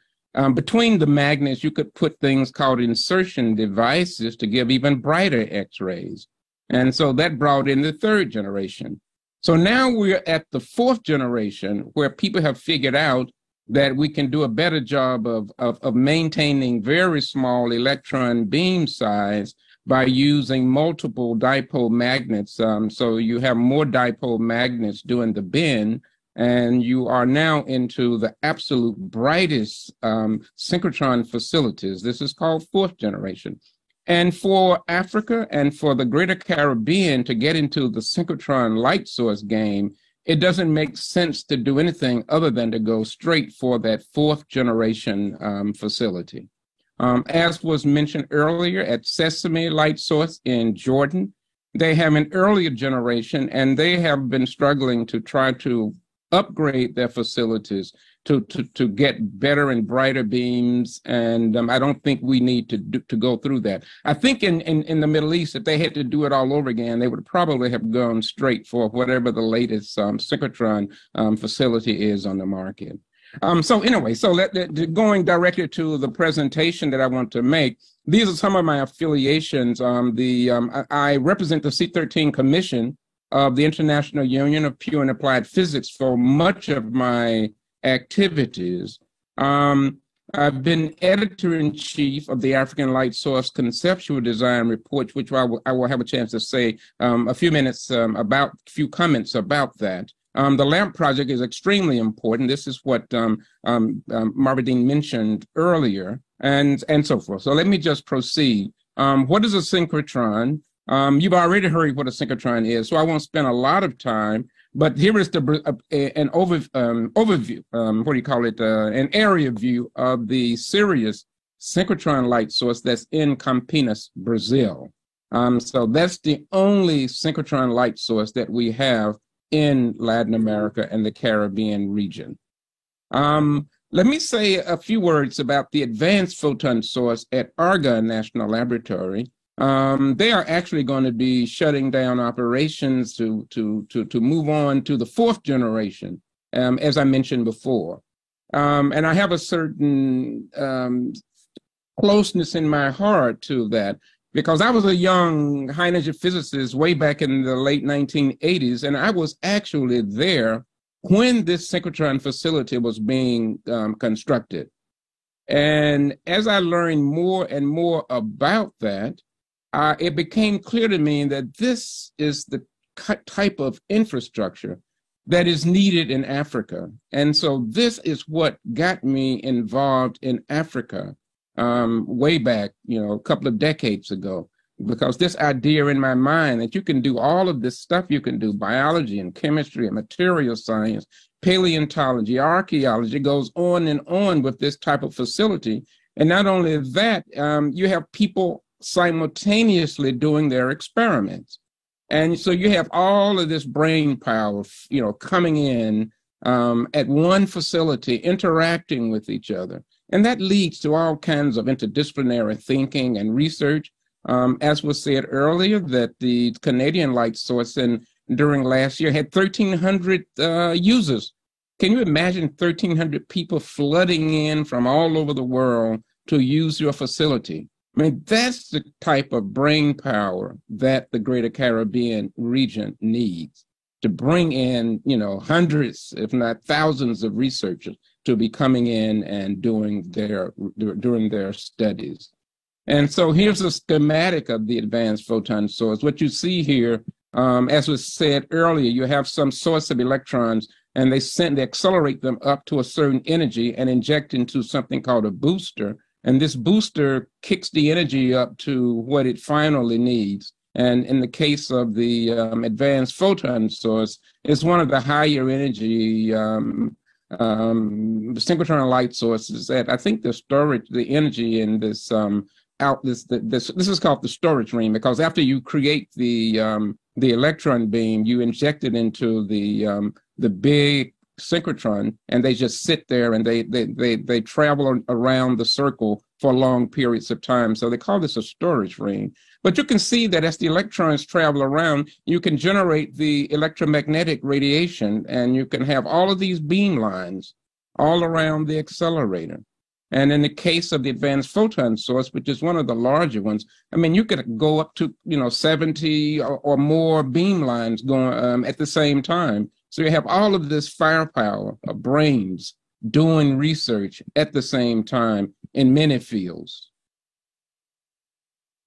between the magnets, you could put things called insertion devices to give even brighter X-rays. And so that brought in the third generation. So now we're at the fourth generation, where people have figured out that we can do a better job of maintaining very small electron beam size by using multiple dipole magnets. So you have more dipole magnets doing the bend, and you are now into the absolute brightest synchrotron facilities. This is called fourth generation. And for Africa and for the greater Caribbean to get into the synchrotron light source game, it doesn't make sense to do anything other than to go straight for that fourth generation facility. As was mentioned earlier, at Sesame Light Source in Jordan, they have an earlier generation, and they have been struggling to try to upgrade their facilities to get better and brighter beams. And I don't think we need to go through that. I think in the Middle East, if they had to do it all over again, they would probably have gone straight for whatever the latest synchrotron facility is on the market. So anyway, going directly to the presentation that I want to make, these are some of my affiliations. I represent the C13 Commission of the International Union of Pure and Applied Physics for much of my activities. I've been editor-in-chief of the African Light Source Conceptual Design Report, which I will have a chance to say a few comments about that. The LAMP project is extremely important. This is what Marvadine mentioned earlier, and so forth. So let me just proceed. What is a synchrotron? You've already heard what a synchrotron is, so I won't spend a lot of time. But here is an overview. What do you call it? An area view of the Sirius synchrotron light source that's in Campinas, Brazil. So that's the only synchrotron light source that we have in Latin America and the Caribbean region. Let me say a few words about the advanced photon source at Argonne National Laboratory. They are actually going to be shutting down operations to move on to the fourth generation, as I mentioned before. And I have a certain closeness in my heart to that, because I was a young high energy physicist way back in the late 1980s, and I was actually there when this synchrotron facility was being constructed. And as I learned more and more about that, it became clear to me that this is the type of infrastructure that is needed in Africa. And so this is what got me involved in Africa way back, a couple of decades ago, because this idea in my mind that you can do all of this stuff, you can do biology and chemistry and material science, paleontology, archaeology, goes on and on with this type of facility. And not only that, you have people simultaneously doing their experiments. And so you have all of this brain power, coming in at one facility, interacting with each other. And that leads to all kinds of interdisciplinary thinking and research. As was said earlier, that the Canadian light source during last year had 1,300 users. Can you imagine 1,300 people flooding in from all over the world to use your facility? I mean, that's the type of brain power that the Greater Caribbean region needs to bring in, hundreds, if not thousands of researchers to be coming in and doing their studies. And so here's a schematic of the advanced photon source. What you see here, as was said earlier, you have some source of electrons, and they accelerate them up to a certain energy and inject into something called a booster. And this booster kicks the energy up to what it finally needs. And in the case of the advanced photon source, it's one of the higher energy synchrotron light sources that I think the energy in this this is called the storage ring, because after you create the electron beam, you inject it into the big synchrotron, and they just sit there and they travel around the circle for long periods of time. So they call this a storage ring. But you can see that as the electrons travel around, you can generate the electromagnetic radiation, and you can have all of these beam lines all around the accelerator. And in the case of the advanced photon source, which is one of the larger ones, I mean, you could go up to 70 or more beam lines going at the same time. So you have all of this firepower of brains doing research at the same time in many fields.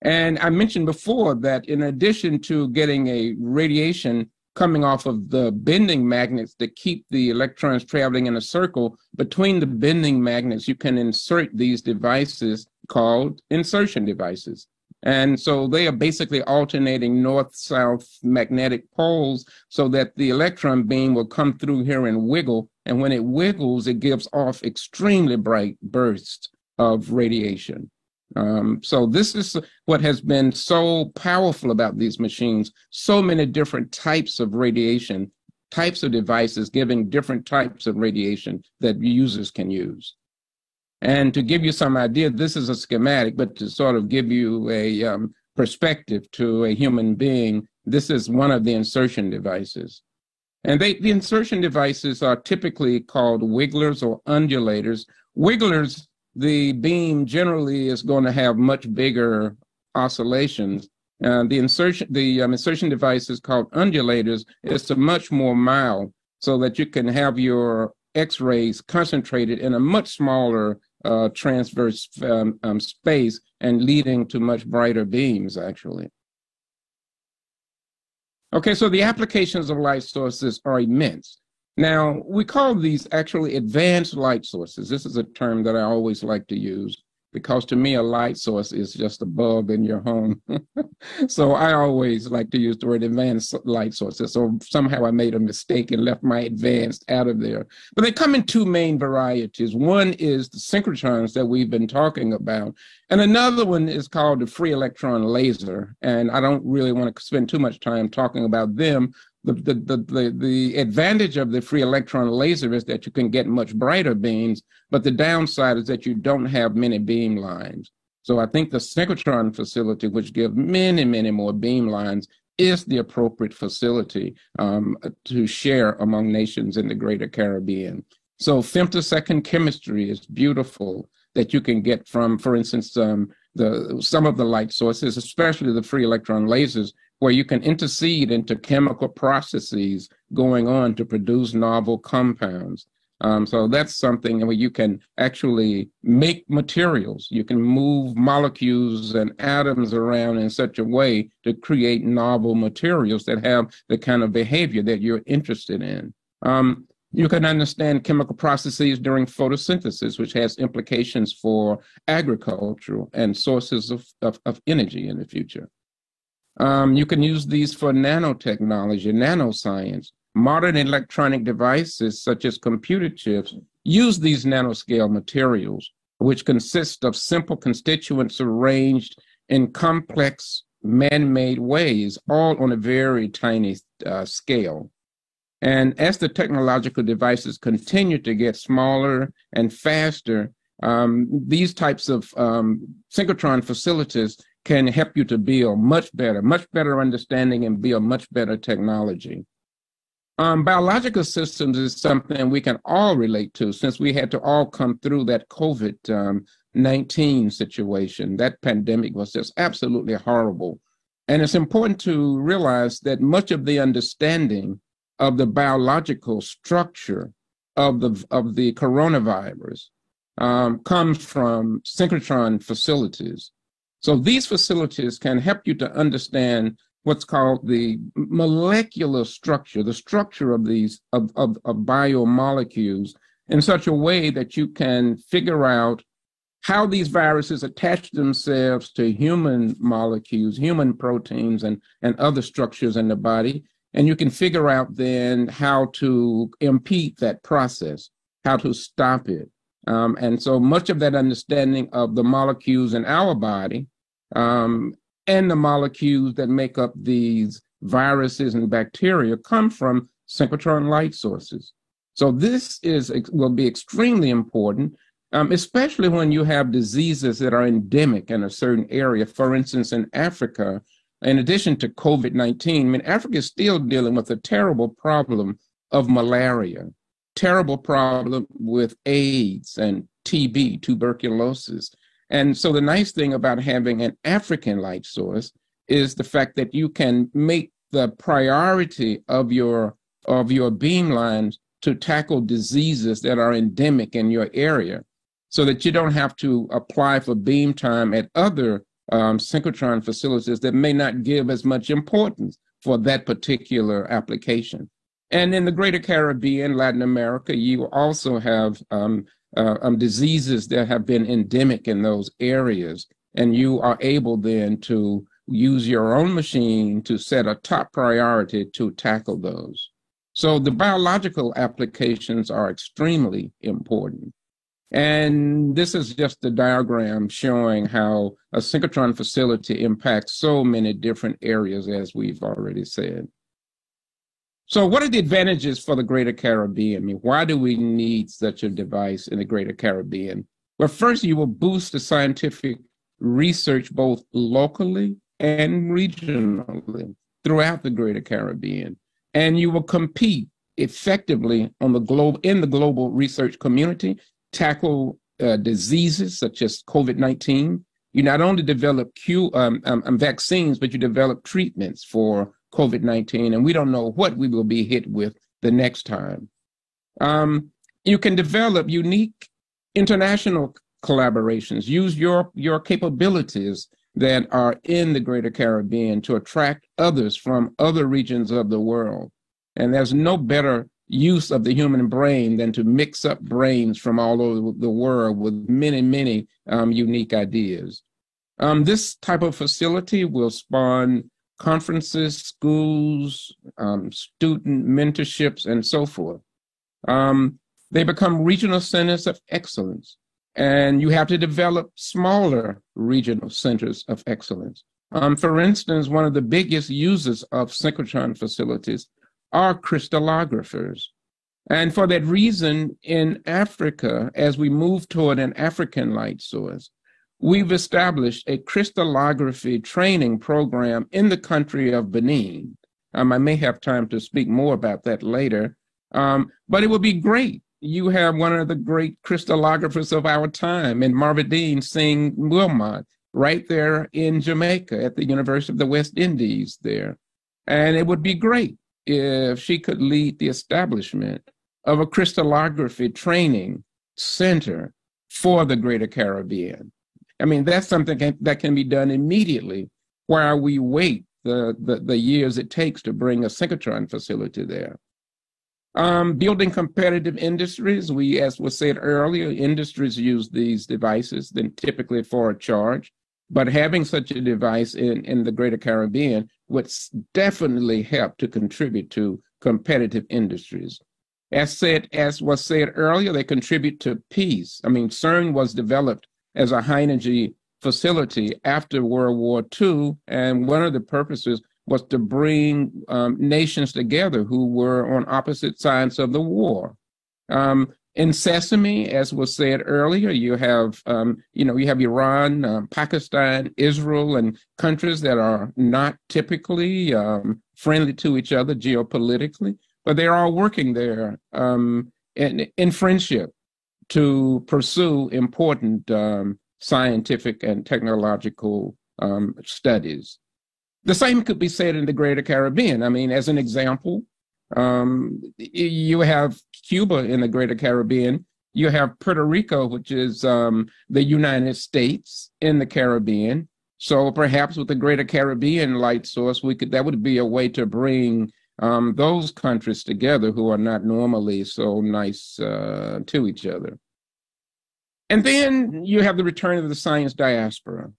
And I mentioned before that in addition to getting a radiation coming off of the bending magnets that keep the electrons traveling in a circle, between the bending magnets, you can insert these devices called insertion devices. And so they are basically alternating north-south magnetic poles so that the electron beam will come through here and wiggle. And when it wiggles, it gives off extremely bright bursts of radiation. So this is what has been so powerful about these machines, so many different types of radiation types of devices giving different types of radiation that users can use. And to give you some idea, this is a schematic, but to sort of give you a perspective to a human being, this is one of the insertion devices. And the insertion devices are typically called wigglers or undulators. Wigglers, the beam generally is going to have much bigger oscillations. The insertion device is called undulators. It's a much more mild, so that you can have your X-rays concentrated in a much smaller transverse space and leading to much brighter beams, actually. Okay, so the applications of light sources are immense. Now, we call these actually advanced light sources. This is a term that I always like to use, because to me, a light source is just a bulb in your home. So I always like to use the word advanced light sources. So somehow I made a mistake and left my advanced out of there. But they come in two main varieties. One is the synchrotrons that we've been talking about, and another one is called the free electron laser. And I don't really want to spend too much time talking about them. The advantage of the free electron laser is that you can get much brighter beams, but the downside is that you don't have many beam lines. So I think the synchrotron facility, which gives many, many more beam lines, is the appropriate facility to share among nations in the greater Caribbean. So femtosecond chemistry is beautiful that you can get from, for instance, some of the light sources, especially the free electron lasers, where you can intercede into chemical processes going on to produce novel compounds. So that's something where you can actually make materials. You can move molecules and atoms around in such a way to create novel materials that have the kind of behavior that you're interested in. You can understand chemical processes during photosynthesis, which has implications for agriculture and sources of energy in the future. You can use these for nanotechnology, nanoscience. Modern electronic devices, such as computer chips, use these nanoscale materials, which consist of simple constituents arranged in complex man-made ways, all on a very tiny scale. And as the technological devices continue to get smaller and faster, these types of synchrotron facilities can help you to build much better understanding and build much better technology. Biological systems is something we can all relate to, since we had to all come through that COVID-19 situation. That pandemic was just absolutely horrible. And it's important to realize that much of the understanding of the biological structure of the coronavirus comes from synchrotron facilities. So these facilities can help you to understand what's called the molecular structure, the structure of these of biomolecules, in such a way that you can figure out how these viruses attach themselves to human molecules, human proteins, and other structures in the body. And you can figure out then how to impede that process, how to stop it. And so much of that understanding of the molecules in our body and the molecules that make up these viruses and bacteria come from synchrotron light sources. So this will be extremely important, especially when you have diseases that are endemic in a certain area. For instance, in Africa, in addition to COVID-19, I mean, Africa is still dealing with a terrible problem of malaria, terrible problem with AIDS and TB, tuberculosis. And so the nice thing about having an African light source is the fact that you can make the priority of your beam lines to tackle diseases that are endemic in your area, so that you don't have to apply for beam time at other synchrotron facilities that may not give as much importance for that particular application. And in the greater Caribbean, Latin America, you also have diseases that have been endemic in those areas. And you are able then to use your own machine to set a top priority to tackle those. So the biological applications are extremely important. And this is just a diagram showing how a synchrotron facility impacts so many different areas, as we've already said. So what are the advantages for the Greater Caribbean? I mean, why do we need such a device in the Greater Caribbean? Well, first, you will boost the scientific research both locally and regionally throughout the Greater Caribbean. And you will compete effectively on in the global research community, tackle diseases such as COVID-19. You not only develop vaccines, but you develop treatments for COVID-19, and we don't know what we will be hit with the next time. You can develop unique international collaborations, use your capabilities that are in the Greater Caribbean to attract others from other regions of the world. And there's no better use of the human brain than to mix up brains from all over the world with many, many unique ideas. This type of facility will spawn conferences, schools, student mentorships, and so forth. They become regional centers of excellence, and you have to develop smaller regional centers of excellence. For instance, one of the biggest users of synchrotron facilities are crystallographers. And for that reason, in Africa, as we move toward an African light source, we've established a crystallography training program in the country of Benin. I may have time to speak more about that later, but it would be great. You have one of the great crystallographers of our time, and Marvadine Singh Wilmot, right there in Jamaica at the University of the West Indies there. And it would be great if she could lead the establishment of a crystallography training center for the Greater Caribbean. I mean, that's something that can be done immediately while we wait the years it takes to bring a synchrotron facility there. Building competitive industries, as was said earlier, industries use these devices then typically for a charge, but having such a device in the Greater Caribbean would definitely help to contribute to competitive industries. As was said earlier, they contribute to peace. I mean, CERN was developed as a high energy facility after World War II, and one of the purposes was to bring nations together who were on opposite sides of the war. In Sesame, as was said earlier, you have Iran, Pakistan, Israel, and countries that are not typically friendly to each other geopolitically, but they're all working there in friendship to pursue important scientific and technological studies. The same could be said in the Greater Caribbean. I mean, as an example, you have Cuba in the Greater Caribbean. You have Puerto Rico, which is the United States in the Caribbean. So perhaps with the Greater Caribbean light source, that would be a way to bring those countries together who are not normally so nice to each other. And then you have the return of the science diaspora.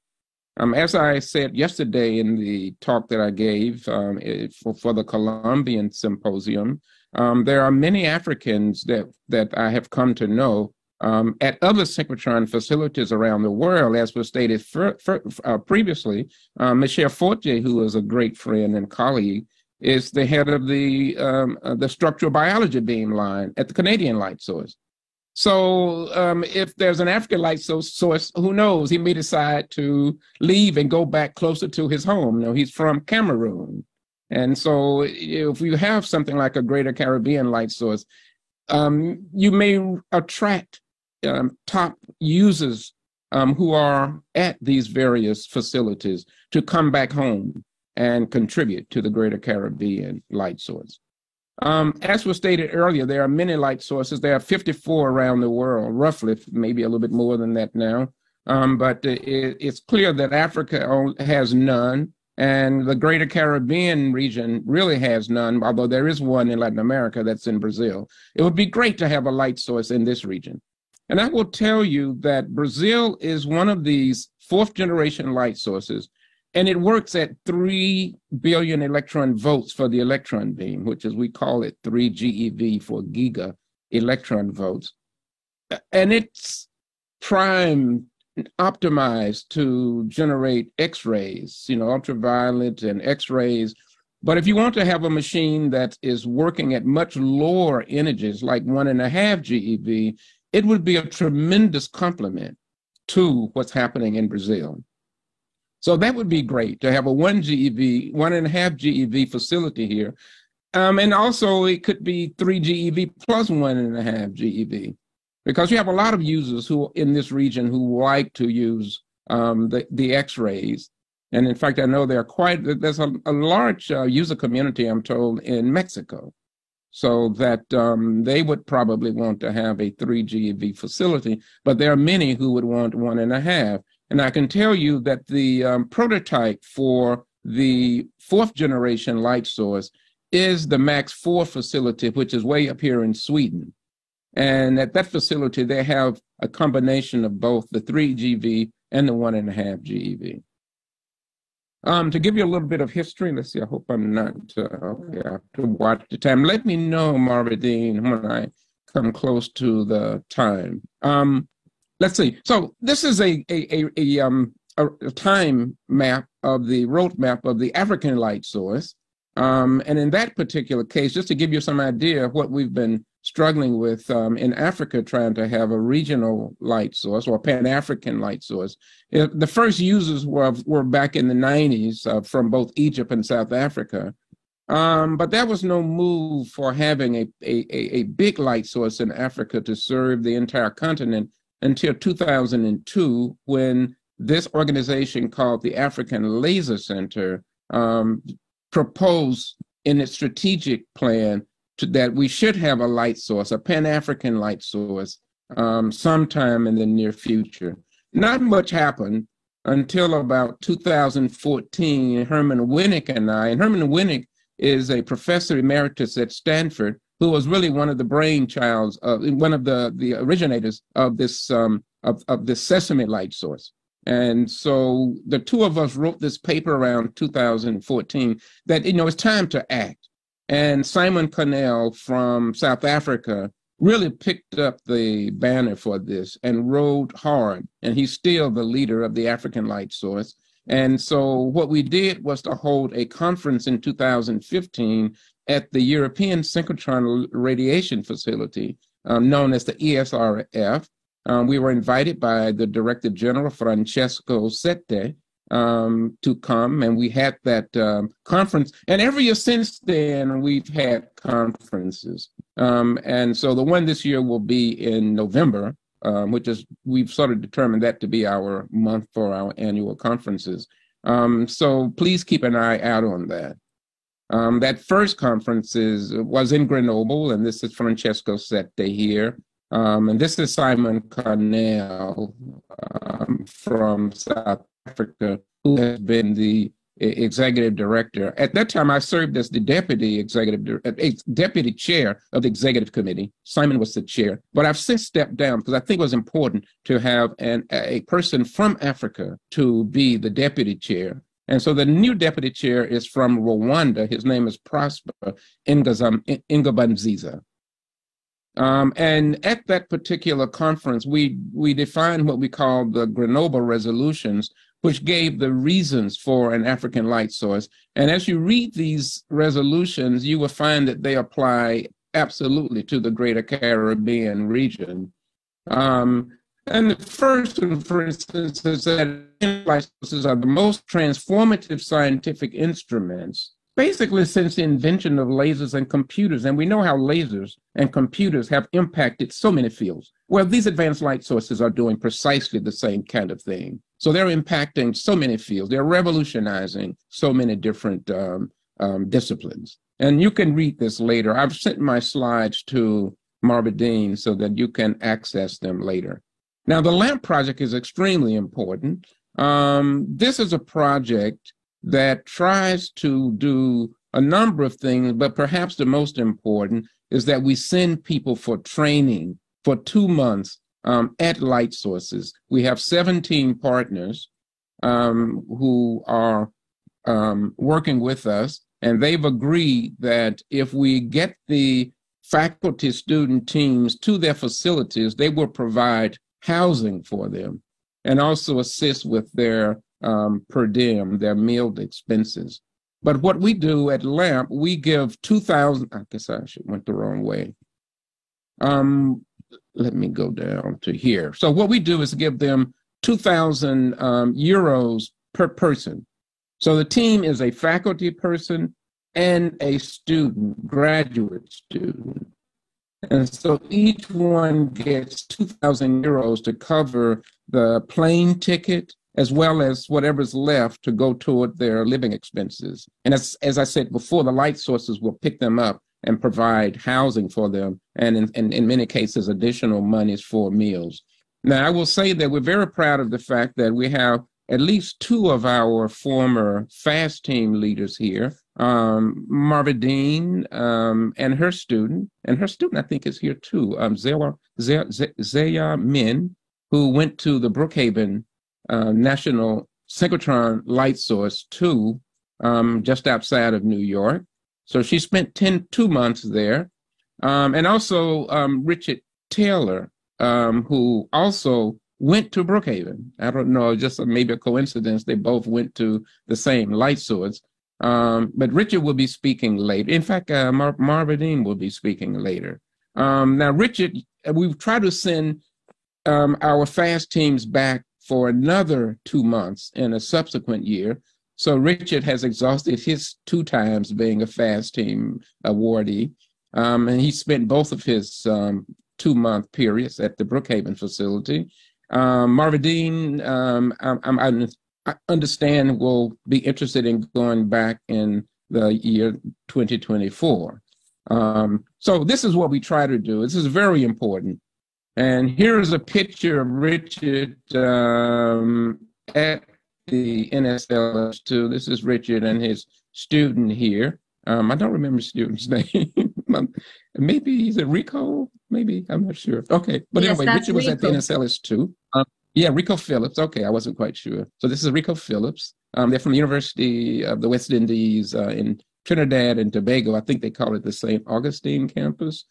As I said yesterday in the talk that I gave for the Colombian Symposium, there are many Africans that I have come to know at other synchrotron facilities around the world, as was stated previously. Michel Fortier, who is a great friend and colleague, is the head of the structural biology beamline at the Canadian Light Source. So if there's an African light source, who knows? He may decide to leave and go back closer to his home. You know, he's from Cameroon. And so if you have something like a Greater Caribbean light source, you may attract top users who are at these various facilities to come back home and contribute to the Greater Caribbean light source. As was stated earlier, there are many light sources. There are 54 around the world, roughly, maybe a little bit more than that now. But it's clear that Africa has none, and the Greater Caribbean region really has none, although there is one in Latin America that's in Brazil. It would be great to have a light source in this region. And I will tell you that Brazil is one of these fourth generation light sources, and it works at 3 billion electron volts for the electron beam, which is, we call it 3 GeV for giga electron volts. And it's primed, optimized to generate X-rays, ultraviolet and X-rays But if you want to have a machine that is working at much lower energies, like 1.5 GeV, it would be a tremendous complement to what's happening in Brazil. So that would be great to have a 1.5 GeV facility here. And also it could be 3 GeV plus 1.5 GeV, because you have a lot of users who in this region who like to use the X-rays. And in fact, I know there's a large user community, I'm told, in Mexico. So that they would probably want to have a 3 GeV facility, but there are many who would want 1.5. And I can tell you that the prototype for the 4th generation light source is the Max 4 facility, which is way up here in Sweden. And at that facility, they have a combination of both the 3 GeV and the 1.5 GeV. To give you a little bit of history, let's see, I hope I'm not, okay, I have to watch the time. Let me know, Marvadine, when I come close to the time. Let's see. So this is a time map of the roadmap of the African light source. And in that particular case, just to give you some idea of what we've been struggling with in Africa, trying to have a regional light source or Pan-African light source. The first users were back in the 90s from both Egypt and South Africa. But there was no move for having a big light source in Africa to serve the entire continent until 2002, when this organization called the African Laser Center proposed in its strategic plan that we should have a light source, a Pan-African light source, sometime in the near future. Not much happened until about 2014. Herman Winnick and Herman Winnick is a professor emeritus at Stanford, who was really one of the brainchilds, one of the originators of this of this Sesame light source. And so the two of us wrote this paper around 2014 that, it's time to act. And Simon Connell from South Africa really picked up the banner for this and rode hard. And he's still the leader of the African light source. And so what we did was to hold a conference in 2015 at the European Synchrotron Radiation Facility, known as the ESRF. We were invited by the Director General, Francesco Sette, to come, and we had that conference. And every year since then, we've had conferences. And so the one this year will be in November, which is, we've sort of determined that to be our month for our annual conferences. So please keep an eye out on that. That first conference was in Grenoble, and this is Francesco Sette here. And this is Simon Connell from South Africa, who has been the executive director. At that time, I served as the deputy chair of the executive committee. Simon was the chair, but I've since stepped down because I think it was important to have a person from Africa to be the deputy chair. And so the new deputy chair is from Rwanda. His name is Prosper Ingabanziza. And at that particular conference, we defined what we call the Grenoble resolutions, which gave the reasons for an African light source. And as you read these resolutions, you will find that they apply absolutely to the Greater Caribbean region. And the first one, for instance, is that light sources are the most transformative scientific instruments, basically since the invention of lasers and computers. And we know how lasers and computers have impacted so many fields. Well, these advanced light sources are doing precisely the same kind of thing. So they're impacting so many fields. They're revolutionizing so many different disciplines. And you can read this later. I've sent my slides to Marvadine so that you can access them later. Now, the LAMP project is extremely important. This is a project that tries to do a number of things, but perhaps the most important is that we send people for training for 2 months at light sources. We have 17 partners who are working with us, and they've agreed that if we get the faculty student teams to their facilities, they will provide housing for them and also assist with their per diem, their meal expenses. But what we do at LAMP, we give 2,000, I guess I went the wrong way. Let me go down to here. So what we do is give them 2,000 euros per person. So the team is a faculty person and a student, graduate student. And so each one gets 2,000 euros to cover the plane ticket, as well as whatever's left to go toward their living expenses. And as I said before, the light sources will pick them up and provide housing for them, and in many cases, additional monies for meals. Now, I will say that we're very proud of the fact that we have at least two of our former FAST team leaders here, Marva Dean and her student I think is here too, Zaya Min, who went to the Brookhaven National Synchrotron Light Source 2, just outside of New York. So she spent 2 months there. And also Richard Taylor, who also went to Brookhaven. I don't know, just maybe a coincidence. They both went to the same light source. But Richard will be speaking later. In fact, Marva Dean will be speaking later. Now, Richard, we've tried to send our FAST teams back for another 2 months in a subsequent year. So Richard has exhausted his 2 times being a FAST team awardee. And he spent both of his 2-month periods at the Brookhaven facility. Marva Dean, I understand, will be interested in going back in the year 2024. So this is what we try to do. This is very important. And here is a picture of Richard at the NSLS2. This is Richard and his student here. I don't remember the student's name. Maybe he's at Rico, maybe, I'm not sure. Okay, but yes, anyway, Richard was Rico. At the NSLS2. Yeah, Rico Phillips. Okay, I wasn't quite sure. So this is Rico Phillips. They're from the University of the West Indies in Trinidad and Tobago. I think they call it the St. Augustine campus.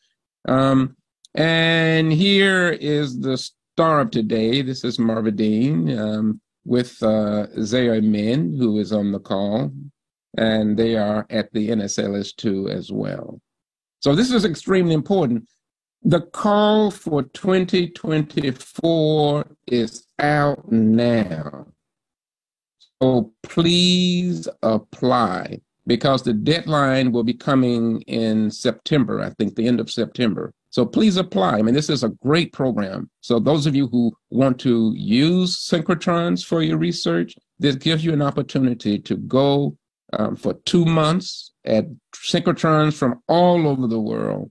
And here is the star of today. This is Marva Dean with Zaya Min, who is on the call. And they are at the NSLS2 as well. So this is extremely important. The call for 2024 is out now. So please apply, because the deadline will be coming in September, I think the end of September. So please apply. I mean, this is a great program. So those of you who want to use synchrotrons for your research, this gives you an opportunity to go for 2 months at synchrotrons from all over the world.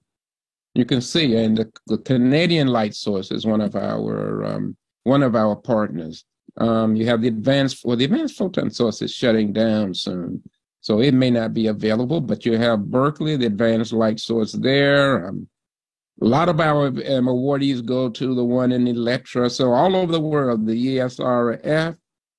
You can see, and the Canadian Light Source is one of our partners. You have the advanced photon source is shutting down soon, so it may not be available. But you have Berkeley, the advanced light source there. A lot of our awardees go to the one in Electra. So all over the world, the ESRF.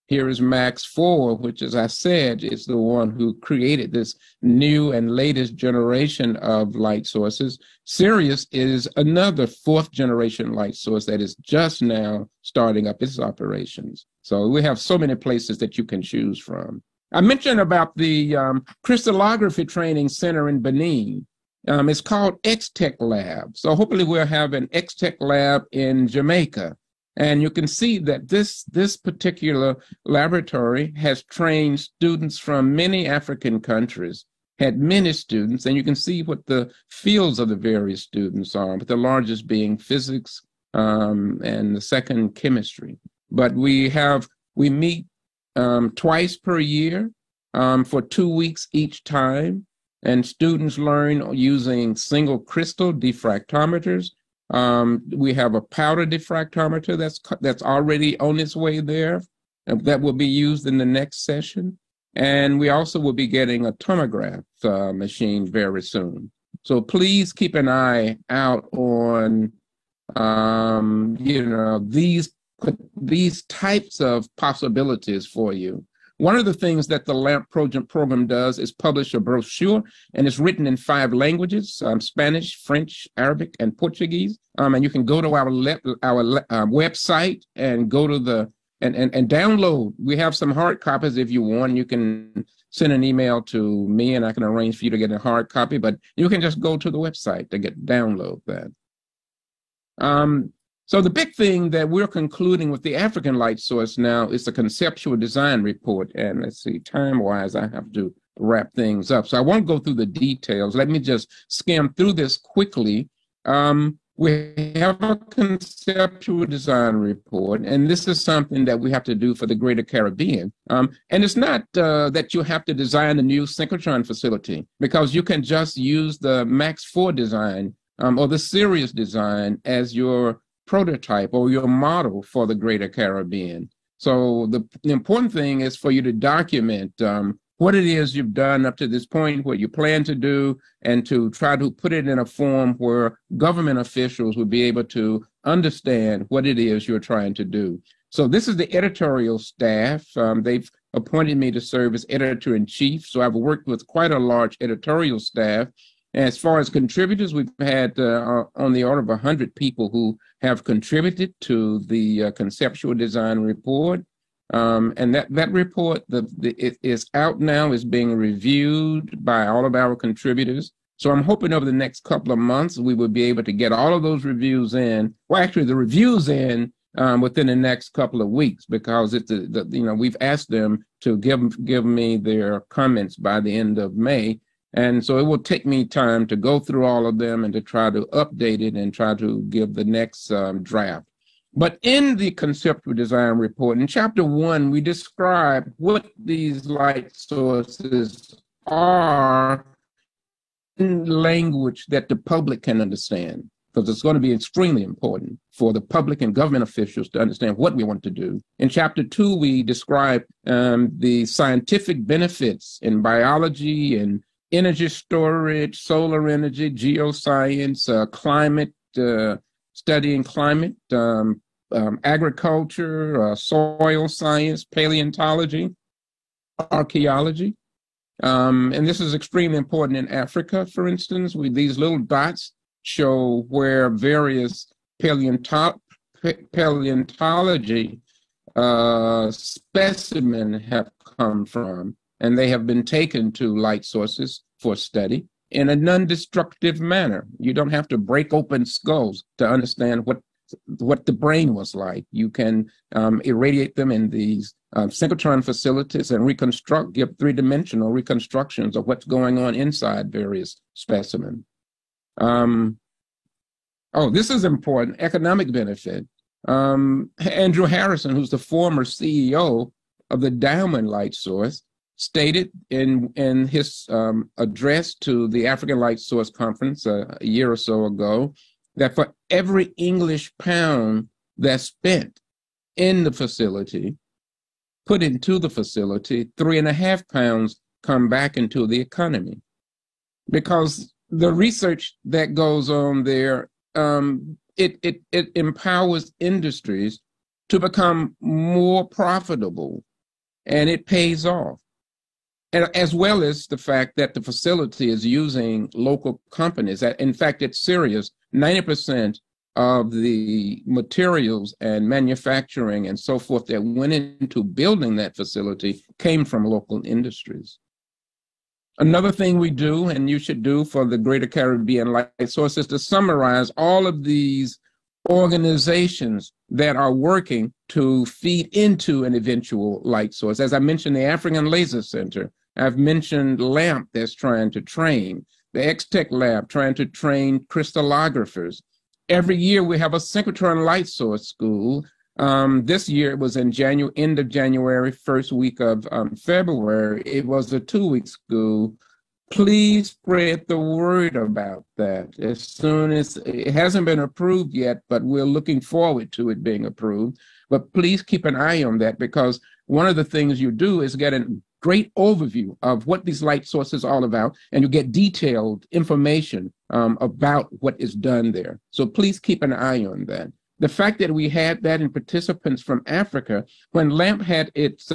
Here is Max 4, which, as I said, is the one who created this new and latest generation of light sources. Sirius is another 4th generation light source that is just now starting up its operations. So we have so many places that you can choose from. I mentioned about the crystallography training center in Benin. It's called X-Tech Lab. So hopefully we'll have an X-Tech Lab in Jamaica. And you can see that this particular laboratory has trained students from many African countries, had many students, and you can see what the fields of the various students are, with the largest being physics and the second chemistry. But we meet twice per year for 2 weeks each time, and students learn using single crystal diffractometers. We have a powder diffractometer that's already on its way there, and that will be used in the next session. And we also will be getting a tomograph machine very soon. So please keep an eye out on these types of possibilities for you. One of the things that the LAMP program does is publish a brochure, and it's written in 5 languages, Spanish, French, Arabic, and Portuguese. And you can go to our website and go to and download. We have some hard copies if you want. You can send an email to me and I can arrange for you to get a hard copy, but you can just go to the website to download that. So the big thing that we're concluding with the African light source now is the conceptual design report. And let's see, time-wise, I have to wrap things up. So I won't go through the details. Let me just skim through this quickly. We have a conceptual design report, and this is something that we have to do for the Greater Caribbean. And it's not that you have to design a new synchrotron facility, because you can just use the MAX 4 design or the Sirius design as your prototype or your model for the Greater Caribbean. So the important thing is for you to document what it is you've done up to this point, what you plan to do, and to try to put it in a form where government officials will be able to understand what it is you're trying to do. So this is the editorial staff. They've appointed me to serve as editor-in-chief. So I've worked with quite a large editorial staff. As far as contributors, we've had on the order of 100 people who have contributed to the conceptual design report. And that report it is out now, is being reviewed by all of our contributors. So I'm hoping over the next couple of months, we will be able to get all of those reviews in. Well, actually, the reviews in within the next couple of weeks, because it's we've asked them to give me their comments by the end of May. And so it will take me time to go through all of them and to try to update it and try to give the next draft. But in the conceptual design report, in chapter 1, we describe what these light sources are in language that the public can understand, because it's going to be extremely important for the public and government officials to understand what we want to do. In chapter 2, we describe the scientific benefits in biology and energy storage, solar energy, geoscience, climate, studying climate, agriculture, soil science, paleontology, archaeology. And this is extremely important in Africa, for instance. These little dots show where various paleontology specimens have come from, and they have been taken to light sources for study in a non-destructive manner. You don't have to break open skulls to understand what the brain was like. You can irradiate them in these synchrotron facilities and give three-dimensional reconstructions of what's going on inside various specimens. This is important, economic benefit. Andrew Harrison, who's the former CEO of the Diamond Light Source, stated in his address to the African Light Source Conference a year or so ago that for every English pound that's spent in the facility, put into the facility, 3.5 pounds come back into the economy. Because the research that goes on there, it empowers industries to become more profitable, and it pays off. And as well as the fact that the facility is using local companies. In fact, at Sirius, 90% of the materials and manufacturing and so forth that went into building that facility came from local industries. Another thing we do, and you should do for the Greater Caribbean Light Source, is to summarize all of these organizations that are working to feed into an eventual light source. As I mentioned, the African Laser Center. I've mentioned LAMP that's trying to train, the X-Tech Lab trying to train crystallographers. Every year we have a synchrotron light source school. This year it was in end of January, first week of February. It was a 2-week school. Please spread the word about that. As soon as it hasn't been approved yet, but we're looking forward to it being approved. But please keep an eye on that, because one of the things you do is get a great overview of what these light sources are all about, and you get detailed information about what is done there. So please keep an eye on that. The fact that we had that in participants from Africa, when LAMP had its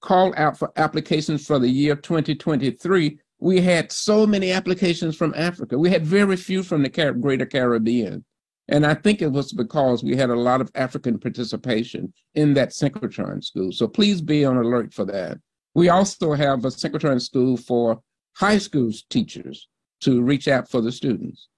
call out for applications for the year 2023, we had so many applications from Africa. We had very few from the Greater Caribbean. And I think it was because we had a lot of African participation in that synchrotron school. So please be on alert for that. We also have a synchrotron school for high school teachers to reach out for the students.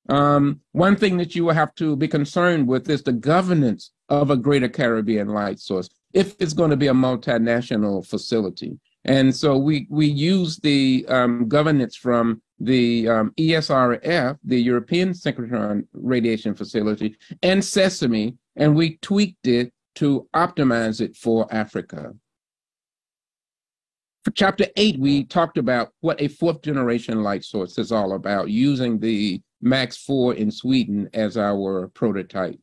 One thing that you will have to be concerned with is the governance of a Greater Caribbean Light Source, if it's going to be a multinational facility. And so we use the governance from the ESRF, the European Synchrotron Radiation Facility, and SESAME, and we tweaked it to optimize it for Africa. For Chapter 8, we talked about what a fourth generation light source is all about, using the MAX 4 in Sweden as our prototype.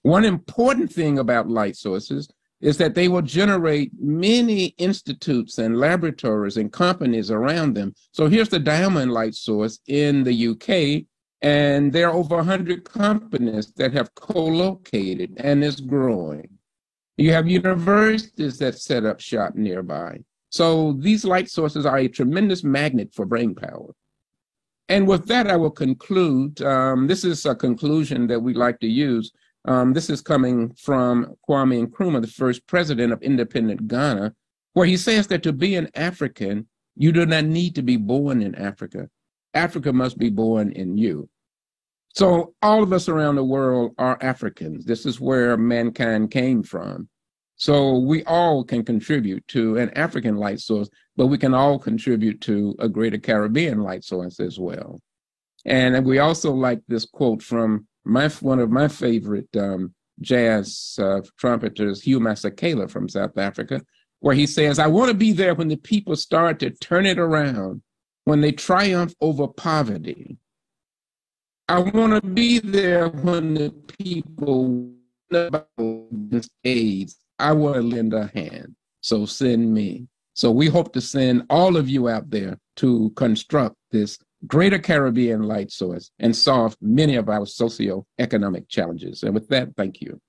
One important thing about light sources is that they will generate many institutes and laboratories and companies around them. So here's the Diamond Light Source in the UK, and there are over 100 companies that have co-located, and it's growing. You have universities that set up shop nearby. So these light sources are a tremendous magnet for brain power. And with that, I will conclude. This is a conclusion that we like to use. This is coming from Kwame Nkrumah, the first president of independent Ghana, where he says that to be an African, you do not need to be born in Africa. Africa must be born in you. So all of us around the world are Africans. This is where mankind came from. So we all can contribute to an African light source, but we can all contribute to a Greater Caribbean light source as well. And we also like this quote from one of my favorite jazz trumpeters, Hugh Masekela from South Africa, where he says, "I want to be there when the people start to turn it around, when they triumph over poverty. I want to be there when the people against AIDS. I want to lend a hand, so send me." So we hope to send all of you out there to construct this Greater Caribbean light source and solve many of our socio-economic challenges. And with that, thank you.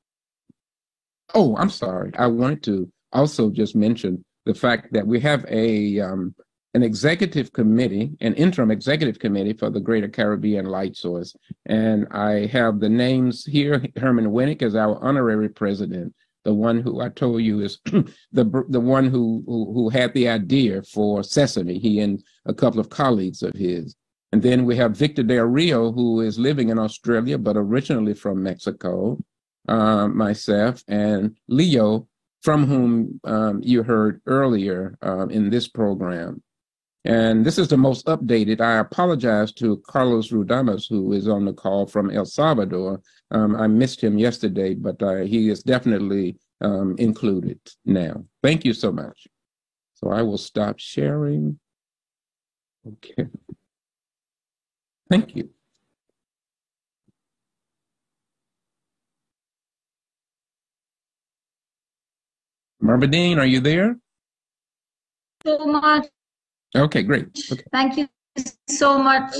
Oh, I'm sorry. I wanted to also just mention the fact that we have an executive committee, an interim executive committee for the Greater Caribbean Light Source. And I have the names here. Herman Winnick is our honorary president. The one who I told you is the one who had the idea for Sesame, he and a couple of colleagues of his. And then we have Victor Del Rio, who is living in Australia, but originally from Mexico, myself, and Leo, from whom you heard earlier in this program. And this is the most updated. I apologize to Carlos Rudamas, who is on the call from El Salvador. I missed him yesterday, but he is definitely included now. Thank you so much. So I will stop sharing. Okay. Thank you. Marbadine, are you there? So much. Okay, great. Okay. Thank you so much,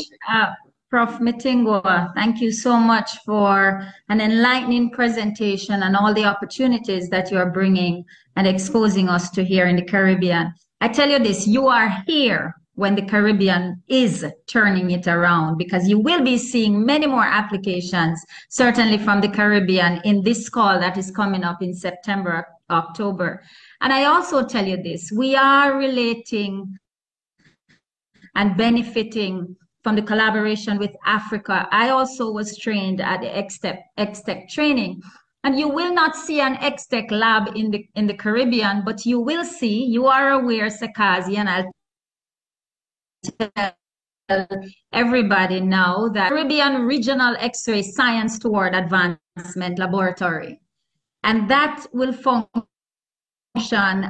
Prof. Mitingwa. Thank you so much for an enlightening presentation and all the opportunities that you are bringing and exposing us to here in the Caribbean. I tell you this, you are here when the Caribbean is turning it around, because you will be seeing many more applications, certainly from the Caribbean, in this call that is coming up in September, October. And I also tell you this, we are relating and benefiting from the collaboration with Africa. I also was trained at the Extech training. And you will not see an Extech lab in the Caribbean, but you will see, you are aware, Sakazi, and I'll tell everybody now, that Caribbean Regional X-ray Science Toward Advancement Laboratory. And that will function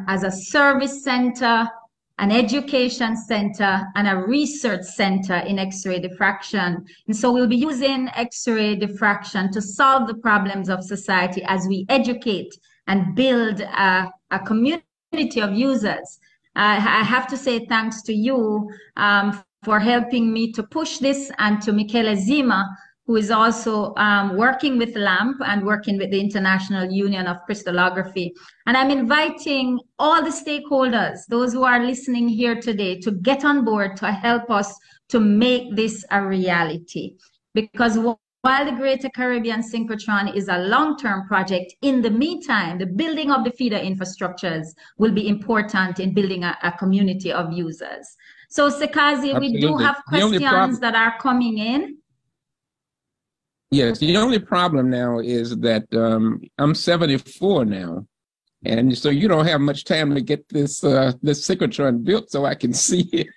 as a service center, an education center, and a research center in X-ray diffraction. And so we'll be using X-ray diffraction to solve the problems of society as we educate and build a community of users. I have to say thanks to you for helping me to push this, and to Michele Zima, who is also working with LAMP and working with the International Union of Crystallography. And I'm inviting all the stakeholders, those who are listening here today, to get on board to help us to make this a reality. Because While the Greater Caribbean Synchrotron is a long-term project, in the meantime, the building of the feeder infrastructures will be important in building a community of users. So, Sekazi, we do have questions that are coming in. Yes, the only problem now is that I'm 74 now. And so you don't have much time to get this synchrotron built so I can see it.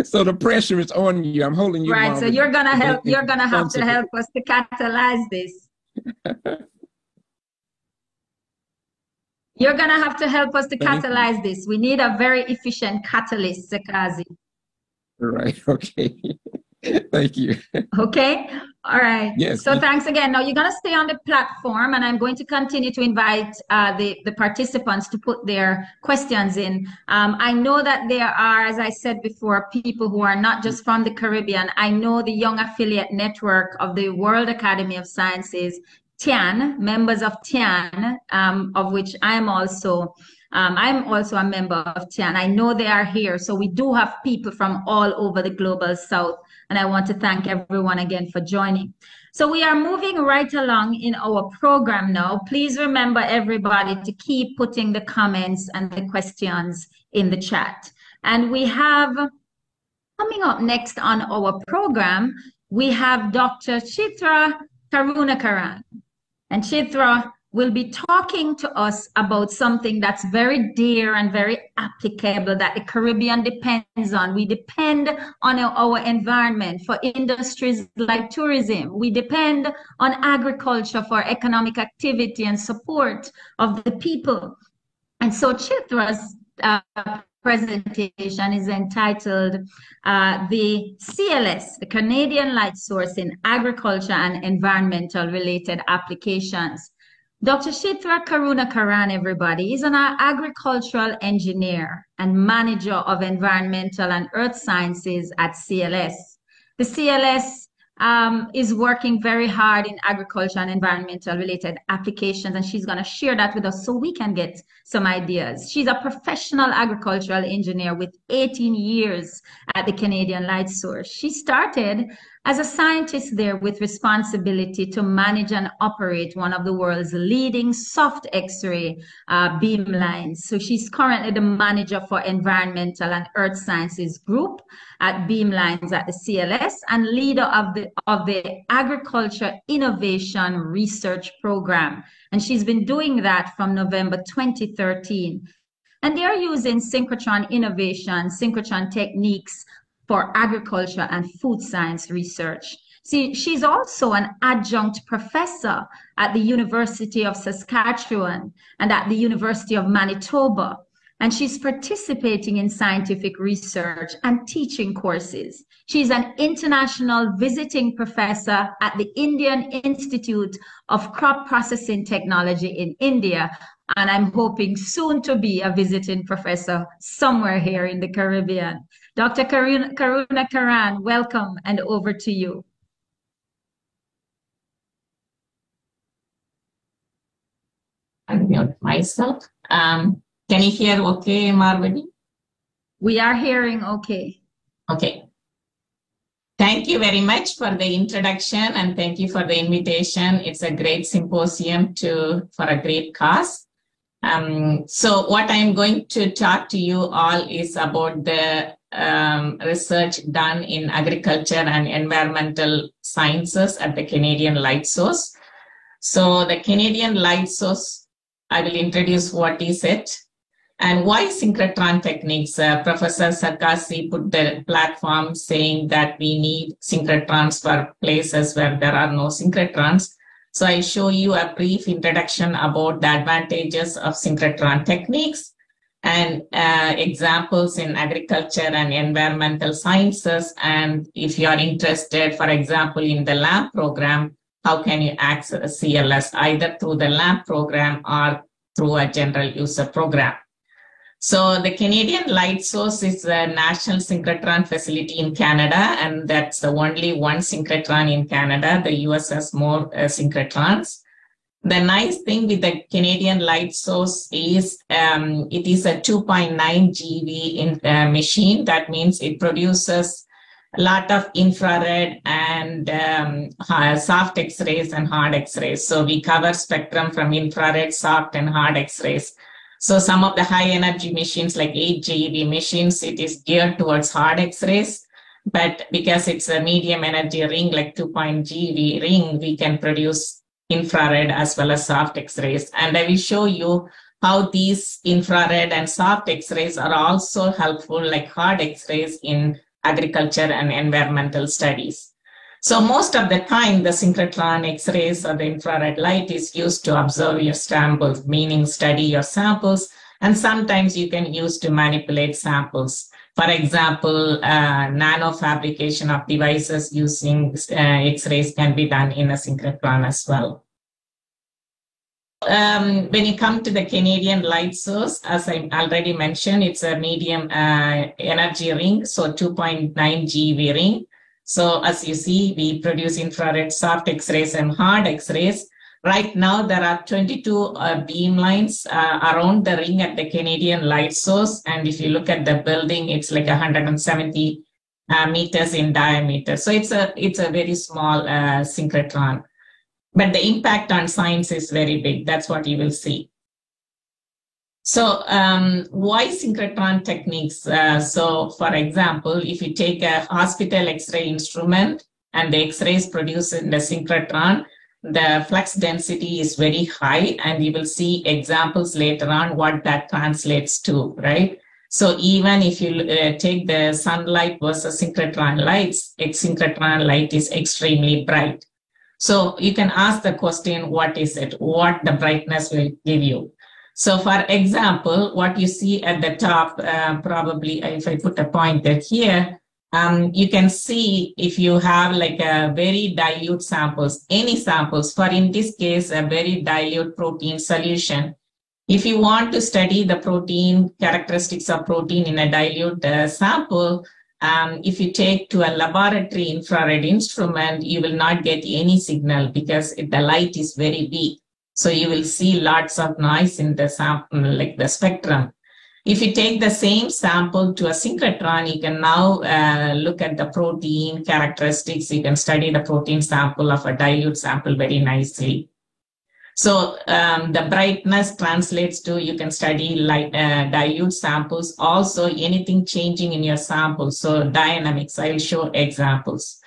So the pressure is on you. I'm holding you. Right. So you're gonna help. You're gonna have to help us to catalyze this. You're gonna have to help us to catalyze this. We need a very efficient catalyst, Sekazi. Right. Okay. Thank you. Okay. All right. Yes. So thanks again. Now you're going to stay on the platform, and I'm going to continue to invite the participants to put their questions in. I know that there are, as I said before, people who are not just from the Caribbean. I know the Young Affiliate Network of the World Academy of Sciences, TIAN, members of TIAN, of which I'm also a member of TIAN. I know they are here. So we do have people from all over the global south. And I want to thank everyone again for joining. So we are moving right along in our program now. Please remember, everybody, to keep putting the comments and the questions in the chat. And we have, coming up next on our program, we have Dr. Chitra Karunakaran. And Chitra will be talking to us about something that's very dear and very applicable that the Caribbean depends on. We depend on our environment for industries like tourism. We depend on agriculture for economic activity and support of the people. And so Chitra's presentation is entitled the CLS, the Canadian Light Source in Agriculture and Environmental Related Applications. Dr. Chitra Karunakaran, everybody, is an agricultural engineer and manager of environmental and earth sciences at CLS. The CLS is working very hard in agriculture and environmental related applications, and she's going to share that with us so we can get some ideas. She's a professional agricultural engineer with 18 years at the Canadian Light Source. She started as a scientist there with responsibility to manage and operate one of the world's leading soft X-ray beam lines. So she's currently the manager for environmental and earth sciences group at Beamlines at the CLS and leader of the Agriculture Innovation Research Program. And she's been doing that from November 2013. And they're using synchrotron innovation, synchrotron techniques for agriculture and food science research. See, she's also an adjunct professor at the University of Saskatchewan and at the University of Manitoba. And she's participating in scientific research and teaching courses. She's an international visiting professor at the Indian Institute of Crop Processing Technology in India. And I'm hoping soon to be a visiting professor somewhere here in the Caribbean. Dr. Karunakaran, welcome, and over to you. Unmute myself. Can you hear okay, Marvini? We are hearing okay. Okay. Thank you very much for the introduction and thank you for the invitation. It's a great symposium for a great cause. So what I'm going to talk to you all is about the research done in agriculture and environmental sciences at the Canadian Light Source. So the Canadian Light Source, I will introduce what is it and why synchrotron techniques. Professor Sarkasi put the platform saying that we need synchrotrons for places where there are no synchrotrons. So I'll show you a brief introduction about the advantages of synchrotron techniques and examples in agriculture and environmental sciences. And if you are interested, for example, in the LAMP program, how can you access CLS either through the LAMP program or through a general user program? So the Canadian Light Source is a national synchrotron facility in Canada, and that's only one synchrotron in Canada. The US has more synchrotrons. The nice thing with the Canadian Light Source is it is a 2.9 GeV machine. That means it produces a lot of infrared and soft X-rays and hard X-rays. So we cover spectrum from infrared, soft, and hard X-rays. So some of the high energy machines like 8 GeV machines, it is geared towards hard X-rays. But because it's a medium energy ring like 2.0 GeV ring, we can produce infrared as well as soft X-rays. And I will show you how these infrared and soft X-rays are also helpful like hard X-rays in agriculture and environmental studies. So most of the time, the synchrotron X-rays or the infrared light is used to observe your samples, meaning study your samples, and sometimes you can use to manipulate samples. For example, nano fabrication of devices using X-rays can be done in a synchrotron as well. When you come to the Canadian light source, as I already mentioned, it's a medium energy ring, so 2.9 GeV ring. So as you see, we produce infrared, soft X-rays and hard X-rays. Right now, there are 22 beam lines around the ring at the Canadian light source. And if you look at the building, it's like 170 meters in diameter. So it's a very small synchrotron. But the impact on science is very big. That's what you will see. So why synchrotron techniques? So for example, if you take a hospital X-ray instrument and the X-rays produced in the synchrotron, the flux density is very high, and you will see examples later on what that translates to, right? So even if you take the sunlight versus synchrotron lights, synchrotron light is extremely bright. So you can ask the question, what is it? What the brightness will give you? So for example, what you see at the top, probably if I put a pointer here, you can see if you have like a very dilute samples, any samples, for in this case, a very dilute protein solution. If you want to study the protein, characteristics of protein in a dilute sample, if you take to a laboratory infrared instrument, you will not get any signal because the light is very weak. So you will see lots of noise in the sample, like the spectrum. If you take the same sample to a synchrotron, you can now look at the protein characteristics. You can study the protein sample of a dilute sample very nicely. So the brightness translates to, you can study light, dilute samples, also anything changing in your sample. So dynamics, I will show examples.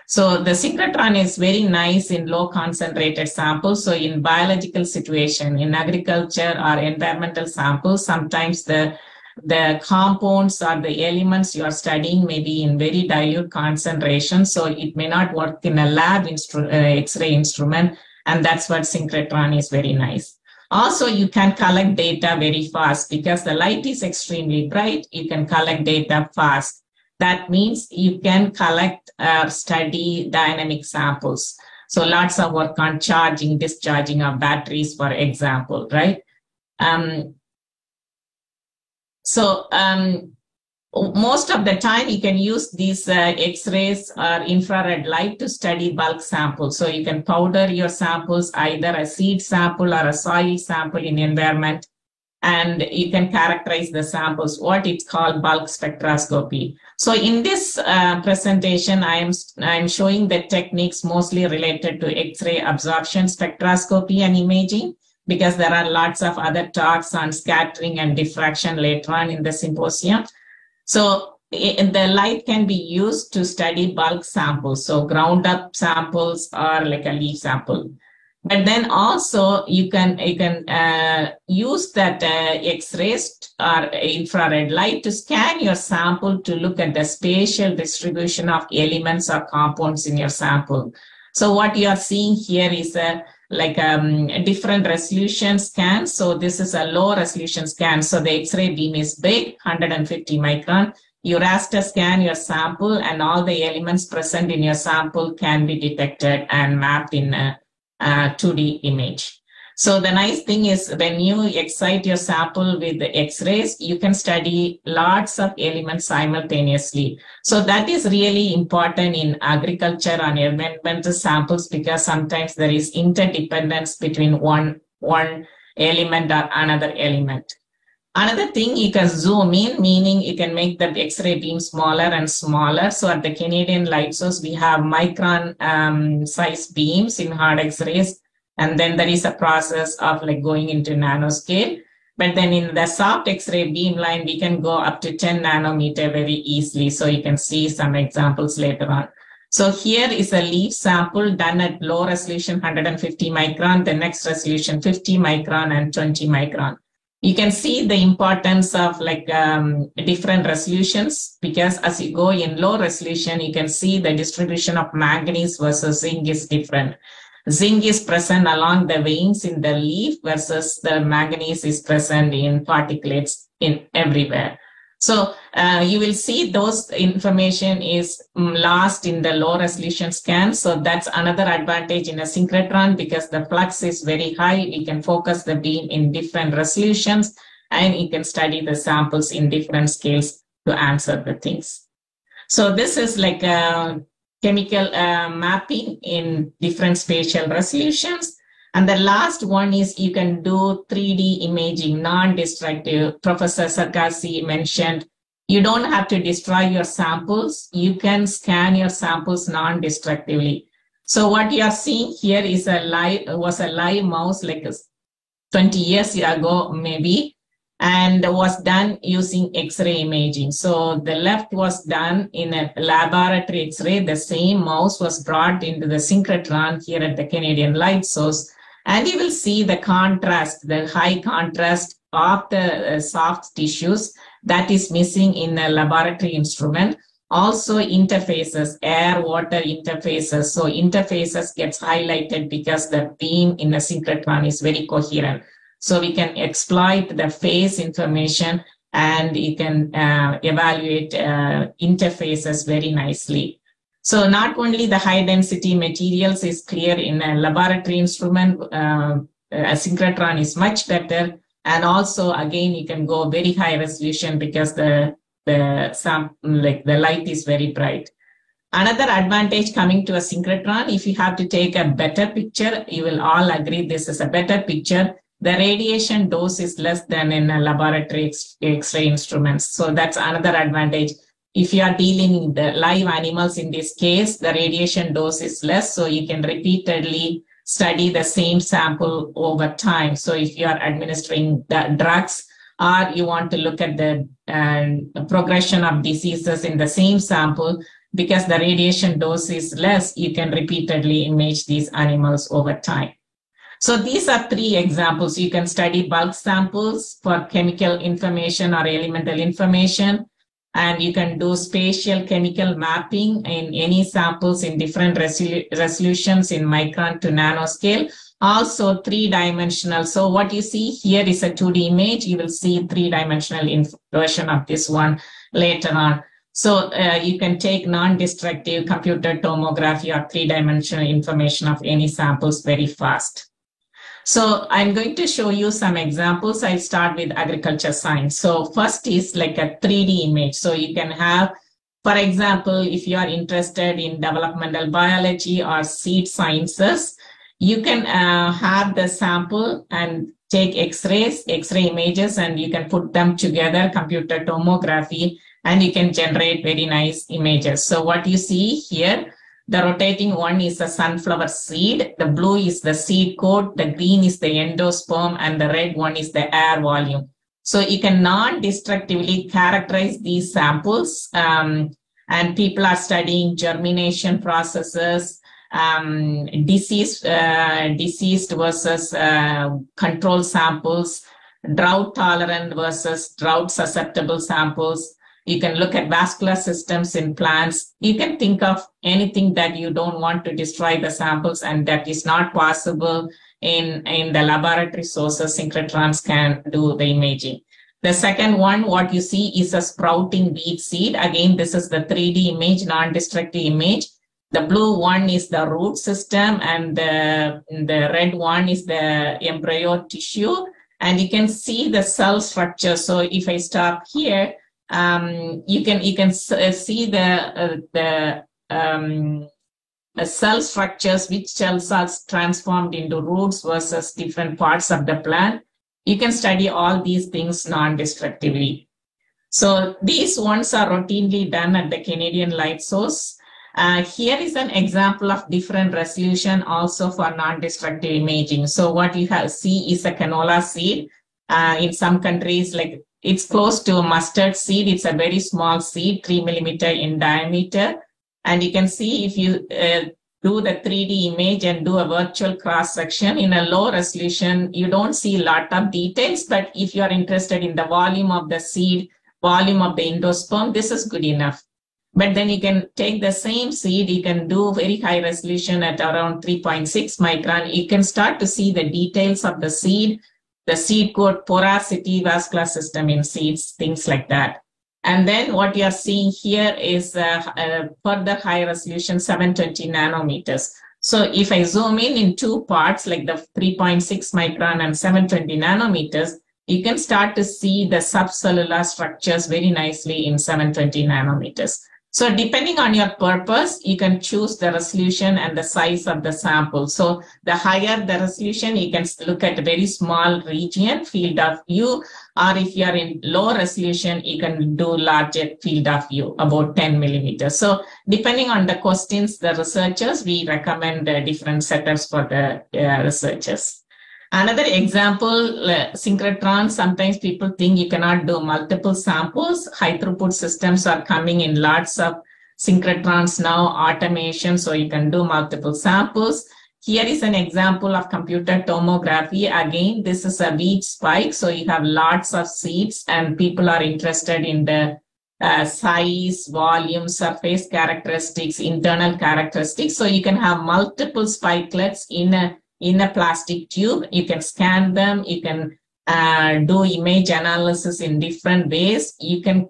So the synchrotron is very nice in low concentrated samples. So in biological situation, in agriculture or environmental samples, sometimes the compounds or the elements you are studying may be in very dilute concentration. So it may not work in a lab X-ray instrument. And that's what synchrotron is very nice. Also, you can collect data very fast because the light is extremely bright. You can collect data fast. That means you can collect or study dynamic samples. So lots of work on charging, discharging of batteries, for example, right? Most of the time you can use these X-rays or infrared light to study bulk samples. So you can powder your samples, either a seed sample or a soil sample in environment, and you can characterize the samples, what it's called bulk spectroscopy. So in this presentation, I'm showing the techniques mostly related to X-ray absorption spectroscopy and imaging, because there are lots of other talks on scattering and diffraction later on in the symposium. So the light can be used to study bulk samples, so ground up samples or like a leaf sample. But then also you can use that X-rays or infrared light to scan your sample to look at the spatial distribution of elements or compounds in your sample. So what you are seeing here is a different resolution scan. So this is a low resolution scan. So the X-ray beam is big, 150 micron. You raster scan your sample and all the elements present in your sample can be detected and mapped in a 2D image. So the nice thing is when you excite your sample with the X-rays, you can study lots of elements simultaneously. So that is really important in agriculture and environmental samples, because sometimes there is interdependence between one element or another element. Another thing, you can zoom in, meaning you can make the X-ray beam smaller and smaller. So at the Canadian Light Source, we have micron size beams in hard X-rays. And then there is a process of like going into nanoscale. But then in the soft X-ray beam line, we can go up to 10 nanometer very easily. So you can see some examples later on. So here is a leaf sample done at low resolution 150 micron, the next resolution 50 micron and 20 micron. You can see the importance of like different resolutions, because as you go in low resolution, you can see the distribution of manganese versus zinc is different. Zinc is present along the veins in the leaf versus the manganese is present in particulates in everywhere. So you will see those information is lost in the low resolution scan. So that's another advantage in a synchrotron, because the flux is very high. We can focus the beam in different resolutions and you can study the samples in different scales to answer the things. So this is like a chemical mapping in different spatial resolutions. And the last one is you can do 3D imaging, non-destructive. Professor Sargassy mentioned you don't have to destroy your samples. You can scan your samples non-destructively. So what you are seeing here is a live mouse like 20 years ago maybe, and was done using X-ray imaging. So the left was done in a laboratory X-ray. The same mouse was brought into the synchrotron here at the Canadian Light Source. And you will see the contrast, the high contrast of the soft tissues that is missing in a laboratory instrument. Also interfaces, air-water interfaces. So interfaces gets highlighted because the beam in a synchrotron is very coherent. So we can exploit the phase information and you can evaluate interfaces very nicely. So not only the high density materials is clear in a laboratory instrument, a synchrotron is much better. And also again, you can go very high resolution because the light is very bright. Another advantage coming to a synchrotron, if you have to take a better picture, you will all agree this is a better picture. The radiation dose is less than in a laboratory X-ray instruments. So that's another advantage. If you are dealing with the live animals in this case, the radiation dose is less, so you can repeatedly study the same sample over time. So if you are administering the drugs or you want to look at the progression of diseases in the same sample, because the radiation dose is less, you can repeatedly image these animals over time. So these are 3 examples. You can study bulk samples for chemical information or elemental information. And you can do spatial chemical mapping in any samples in different resolutions in micron to nanoscale. Also 3-dimensional. So what you see here is a 2D image. You will see 3-dimensional version of this one later on. So you can take non-destructive computer tomography or 3-dimensional information of any samples very fast. So I'm going to show you some examples. I'll start with agriculture science. So first is like a 3D image. So you can have, for example, if you are interested in developmental biology or seed sciences, you can have the sample and take X-rays, X-ray images, and you can put them together, computer tomography, and you can generate very nice images. So what you see here, the rotating one is a sunflower seed. The blue is the seed coat. The green is the endosperm. And the red one is the air volume. So you can non-destructively characterize these samples. And people are studying germination processes, diseased versus control samples, drought tolerant versus drought susceptible samples. You can look at vascular systems in plants. You can think of anything that you don't want to destroy the samples, and that is not possible in the laboratory sources. Synchrotrons can do the imaging. The second one, what you see is a sprouting wheat seed. Again, this is the 3D image, non-destructive image. The blue one is the root system, and the red one is the embryo tissue. And you can see the cell structure. So if I stop here, you can see the cell structures, which cells are transformed into roots versus different parts of the plant. you can study all these things non-destructively. So these ones are routinely done at the Canadian Light Source. Here is an example of different resolution also for non-destructive imaging. So what you see is a canola seed. In some countries, like it's close to a mustard seed. It's a very small seed, 3 millimeter in diameter. And you can see if you do the 3D image and do a virtual cross section in a low resolution, you don't see a lot of details. But if you are interested in the volume of the seed, volume of the endosperm, this is good enough. But then you can take the same seed, you can do very high resolution at around 3.6 micron. You can start to see the details of the seed coat, porosity, vascular system in seeds, things like that. And then what you are seeing here is further high resolution, 720 nanometers. So if I zoom in two parts, like the 3.6 micron and 720 nanometers, you can start to see the subcellular structures very nicely in 720 nanometers. So depending on your purpose, you can choose the resolution and the size of the sample. So the higher the resolution, you can look at a very small region, field of view, or if you are in low resolution, you can do larger field of view, about 10 millimeters. So depending on the questions, the researchers, we recommend different setups for the researchers. Another example, synchrotron, sometimes people think you cannot do multiple samples. High throughput systems are coming in lots of synchrotrons now, automation, so you can do multiple samples. Here is an example of computer tomography. Again, this is a weed spike, so you have lots of seeds and people are interested in the size, volume, surface characteristics, internal characteristics. So you can have multiple spikelets in a plastic tube. You can scan them. You can do image analysis in different ways. You can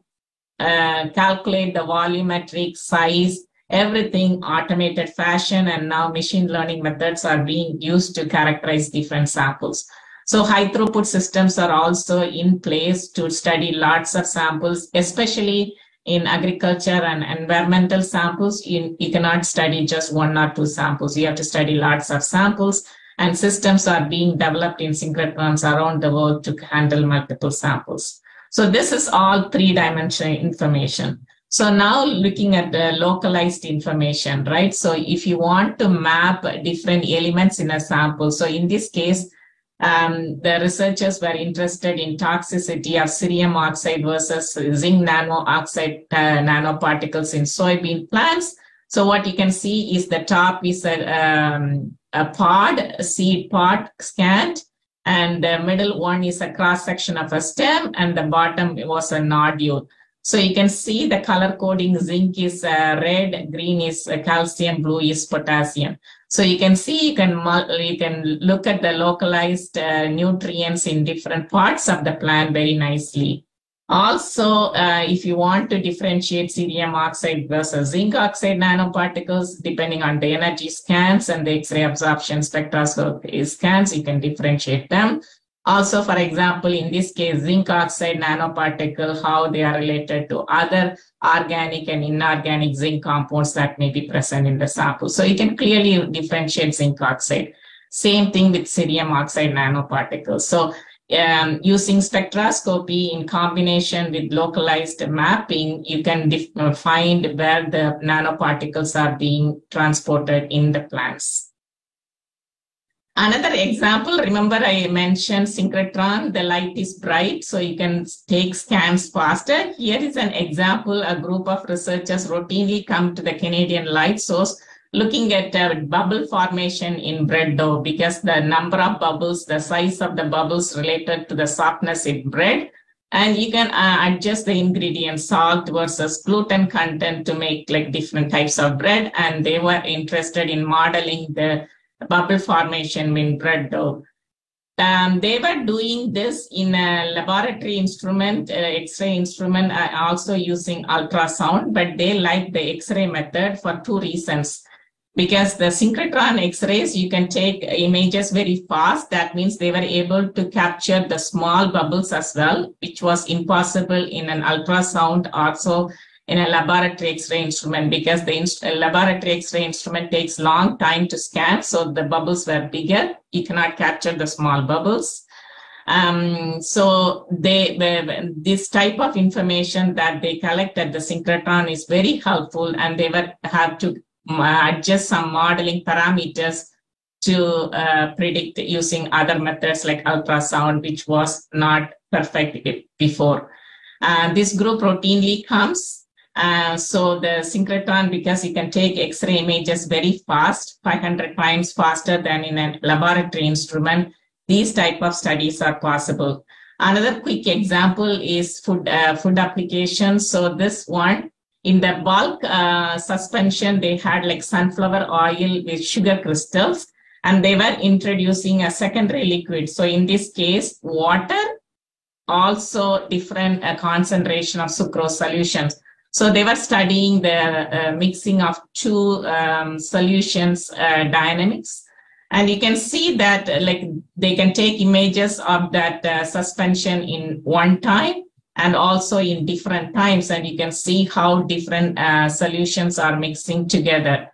calculate the volumetric size, everything automated fashion. And now machine learning methods are being used to characterize different samples. So high throughput systems are also in place to study lots of samples, especially in agriculture and environmental samples. You cannot study just 1 or 2 samples. You have to study lots of samples. And systems are being developed in synchrotrons around the world to handle multiple samples. So this is all 3-dimensional information. So now looking at the localized information, right? So if you want to map different elements in a sample, so in this case, the researchers were interested in toxicity of cerium oxide versus zinc nano-oxide nanoparticles in soybean plants. So what you can see is the top is a seed pod scanned, and the middle one is a cross-section of a stem, and the bottom was a nodule. So you can see the color coding: zinc is red, green is calcium, blue is potassium. So you can see, you can look at the localized nutrients in different parts of the plant very nicely. Also, if you want to differentiate cerium oxide versus zinc oxide nanoparticles, depending on the energy scans and the X-ray absorption spectroscopy scans, you can differentiate them. Also, for example, in this case, zinc oxide nanoparticle, how they are related to other organic and inorganic zinc compounds that may be present in the sample. So you can clearly differentiate zinc oxide. Same thing with cerium oxide nanoparticles. So using spectroscopy in combination with localized mapping, you can find where the nanoparticles are being transported in the plants. Another example, remember I mentioned synchrotron, the light is bright, so you can take scans faster. Here is an example, a group of researchers routinely come to the Canadian Light Source looking at bubble formation in bread dough, because the number of bubbles, the size of the bubbles related to the softness in bread. And you can adjust the ingredients, salt versus gluten content, to make like different types of bread. And they were interested in modeling the bubble formation in bread dough. They were doing this in a laboratory instrument, X-ray instrument, also using ultrasound, but they liked the X-ray method for 2 reasons. Because the synchrotron X-rays, you can take images very fast. That means they were able to capture the small bubbles as well, which was impossible in an ultrasound, also in a laboratory X-ray instrument, because the laboratory X-ray instrument takes long time to scan. So the bubbles were bigger. You cannot capture the small bubbles. So this type of information that they collect at the synchrotron is very helpful, and they have to adjust some modeling parameters to predict using other methods like ultrasound, which was not perfect before. This group routinely comes. So the synchrotron, because you can take X-ray images very fast, 500 times faster than in a laboratory instrument, these type of studies are possible. Another quick example is food applications. So this one, in the bulk suspension, they had like sunflower oil with sugar crystals, and they were introducing a secondary liquid. So in this case, water, also different concentration of sucrose solutions. So they were studying the mixing of two solutions dynamics. And you can see that like they can take images of that suspension in one time and also in different times. And you can see how different solutions are mixing together.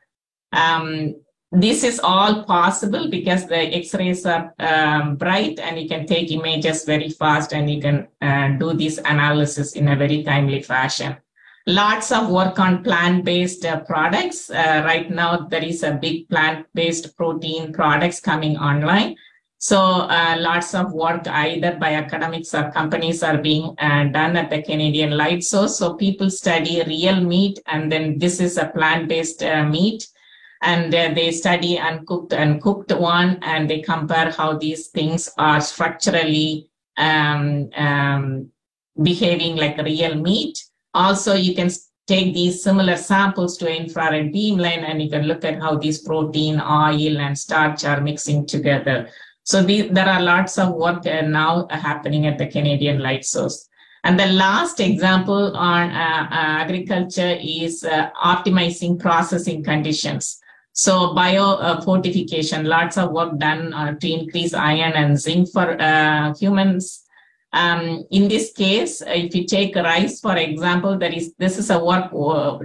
This is all possible because the X-rays are bright, and you can take images very fast, and you can do this analysis in a very timely fashion. Lots of work on plant-based products. Right now, there is a big plant-based protein products coming online. So lots of work either by academics or companies are being done at the Canadian Light Source. So people study real meat, and then this is a plant-based meat. And they study uncooked and cooked one, and they compare how these things are structurally behaving like real meat. Also, you can take these similar samples to infrared beamline, and you can look at how these protein, oil, and starch are mixing together. So there are lots of work now happening at the Canadian Light Source. And the last example on agriculture is optimizing processing conditions. So biofortification, lots of work done to increase iron and zinc for humans. In this case, if you take rice, for example, this is a work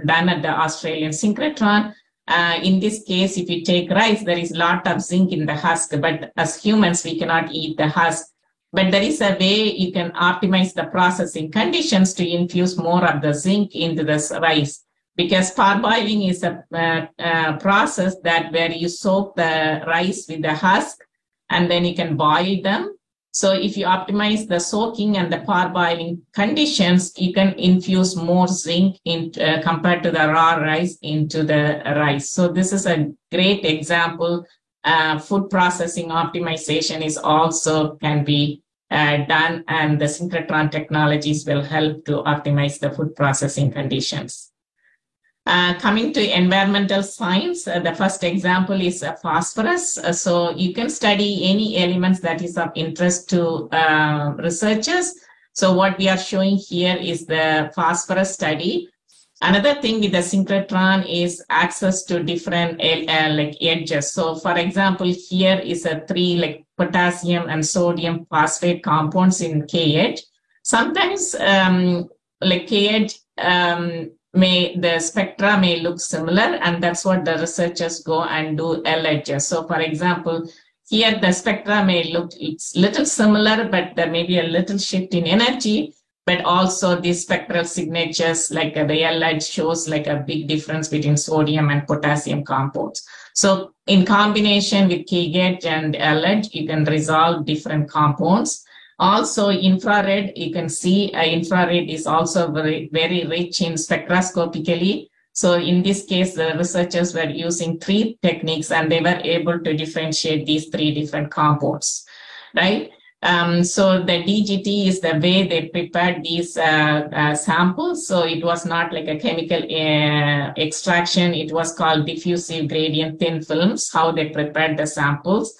done at the Australian synchrotron. In this case, if you take rice, there is a lot of zinc in the husk, but as humans, we cannot eat the husk. But there is a way you can optimize the processing conditions to infuse more of the zinc into this rice. Because parboiling is a process where you soak the rice with the husk, and then you can boil them. So if you optimize the soaking and the parboiling conditions, you can infuse more zinc compared to the raw rice into the rice. So this is a great example. Food processing optimization is also can be done, and the synchrotron technologies will help to optimize the food processing conditions. Coming to environmental science, the first example is phosphorus. So you can study any elements that is of interest to researchers. So what we are showing here is the phosphorus study. Another thing with the synchrotron is access to different like edges. So for example, here is a 3 like potassium and sodium phosphate compounds in K edge. Sometimes like K edge, the spectra may look similar, and that's what the researchers go and do L edges. So for example, here the spectra may look it's little similar, but there may be a little shift in energy, but also these spectral signatures like the L edge shows like a big difference between sodium and potassium compounds. So in combination with K edge and L edge, you can resolve different compounds. Also, infrared, you can see infrared is also very, very rich in spectroscopically. So in this case, the researchers were using 3 techniques, and they were able to differentiate these 3 different compounds, right? So the DGT is the way they prepared these samples. So it was not like a chemical extraction. It was called diffusive gradient thin films, how they prepared the samples.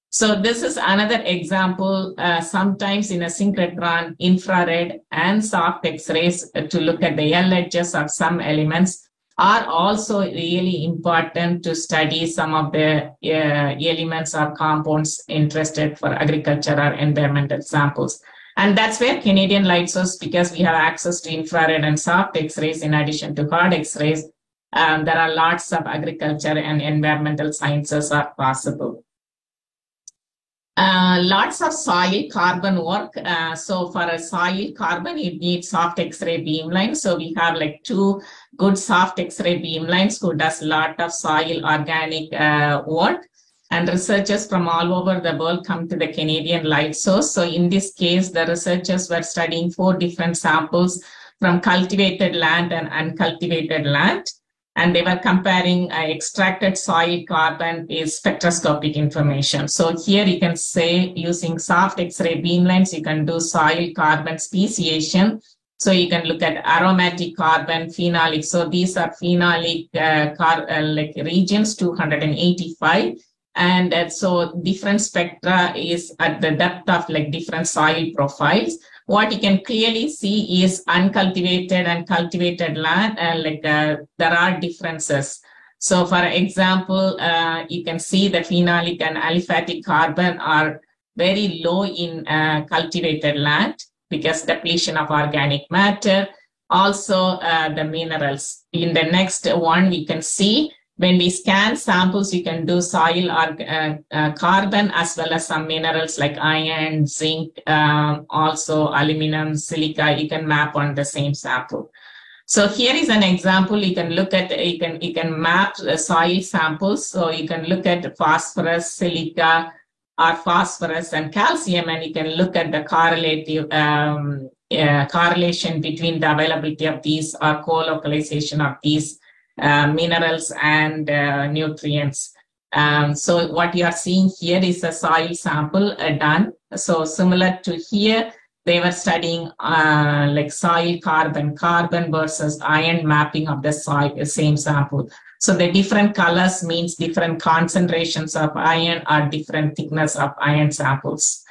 So this is another example, sometimes in a synchrotron, infrared and soft X-rays to look at the L edges of some elements are also really important to study some of the elements or compounds interested for agriculture or environmental samples. And that's where Canadian Light Source, because we have access to infrared and soft X-rays in addition to hard X-rays, there are lots of agriculture and environmental sciences are possible. Lots of soil carbon work. So for a soil carbon, you need soft X-ray beamline. So we have like 2 good soft X-ray beamlines who does a lot of soil organic work. And researchers from all over the world come to the Canadian light source. So in this case, the researchers were studying 4 different samples from cultivated land and uncultivated land. And they were comparing extracted soil carbon with spectroscopic information. So here you can say using soft X-ray beamlines, you can do soil carbon speciation. So you can look at aromatic carbon, phenolic. So these are phenolic like regions, 285. And so different spectra is at the depth of like different soil profiles. What you can clearly see is uncultivated and cultivated land, there are differences. So for example, you can see the phenolic and aliphatic carbon are very low in cultivated land because depletion of organic matter. Also the minerals. In the next one, we can see when we scan samples, you can do soil or carbon as well as some minerals like iron, zinc, also aluminum, silica. You can map on the same sample. So here is an example. You can look at you can map the soil samples. So you can look at phosphorus, silica, or phosphorus and calcium, and you can look at the correlative correlation between the availability of these or co-localization of these minerals and nutrients. So what you are seeing here is a soil sample done. So similar to here, they were studying like soil carbon versus iron mapping of the soil, same sample. So the different colors means different concentrations of iron or different thickness of iron samples.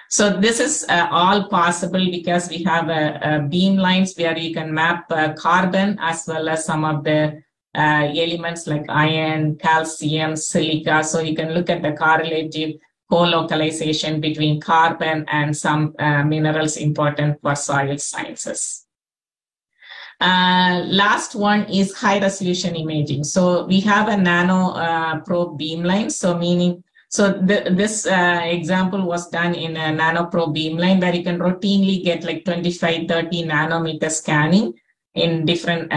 So this is all possible because we have beam lines where you can map carbon as well as some of the elements like iron, calcium, silica. So you can look at the correlative co-localization between carbon and some minerals important for soil sciences. Last one is high resolution imaging. So we have a nano probe beamline. So meaning, this example was done in a nano probe beamline where you can routinely get like 25, 30 nanometer scanning in different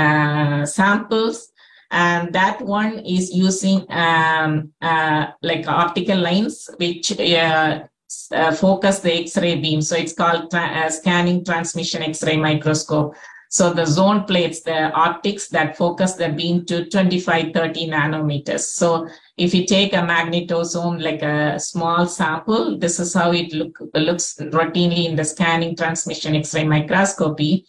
samples. And that one is using like optical lines which focus the X-ray beam. So it's called scanning transmission X-ray microscope. So the zone plates, the optics that focus the beam to 25, 30 nanometers. So if you take a magnetosome, like a small sample, this is how it looks routinely in the scanning transmission X-ray microscopy.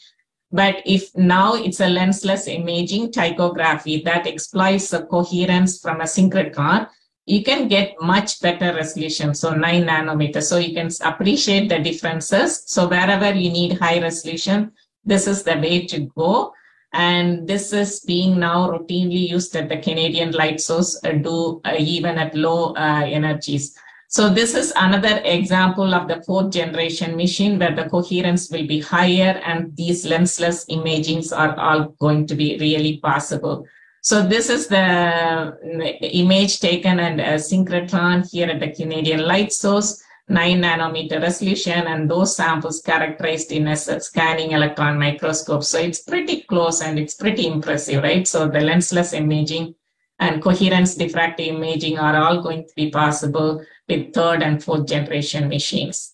But if now it's a lensless imaging tychography that exploits the coherence from a synchrotron, you can get much better resolution, so 9 nanometers. So you can appreciate the differences. So wherever you need high resolution, this is the way to go. And this is being now routinely used at the Canadian light source, even at low energies. So this is another example of the 4th generation machine where the coherence will be higher and these lensless imagings are all going to be really possible. So this is the image taken and a synchrotron here at the Canadian light source, 9 nanometer resolution, and those samples characterized in a scanning electron microscope. So it's pretty close and it's pretty impressive, right? So the lensless imaging and coherence diffractive imaging are all going to be possible with 3rd and 4th generation machines.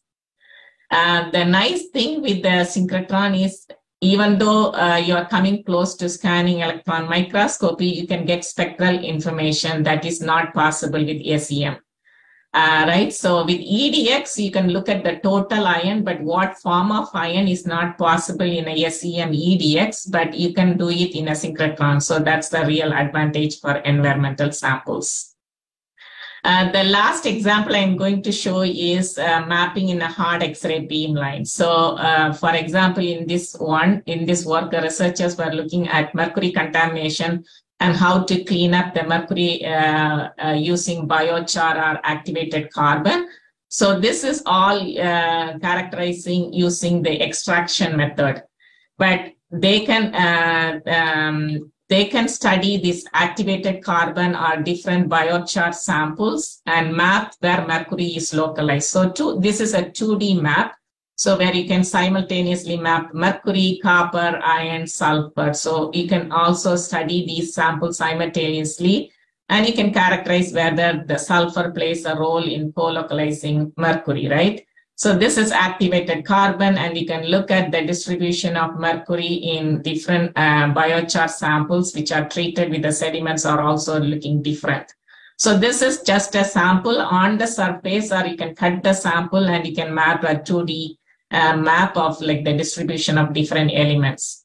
The nice thing with the synchrotron is even though you are coming close to scanning electron microscopy, you can get spectral information that is not possible with SEM. Right? So with EDX, you can look at the total ion, but what form of ion is not possible in a SEM EDX, but you can do it in a synchrotron. So that's the real advantage for environmental samples. The last example I'm going to show is mapping in a hard X-ray beamline. So for example, in this work, the researchers were looking at mercury contamination and how to clean up the mercury using biochar or activated carbon. So this is all characterizing using the extraction method. But they can they can study this activated carbon or different biochar samples and map where mercury is localized. So this is a 2D map. So where you can simultaneously map mercury, copper, iron, sulfur. So you can also study these samples simultaneously, and you can characterize whether the sulfur plays a role in co-localizing mercury, right? So this is activated carbon, and you can look at the distribution of mercury in different biochar samples, which are treated with the sediments are also looking different. So this is just a sample on the surface, or you can cut the sample and you can map a 2D map of like the distribution of different elements.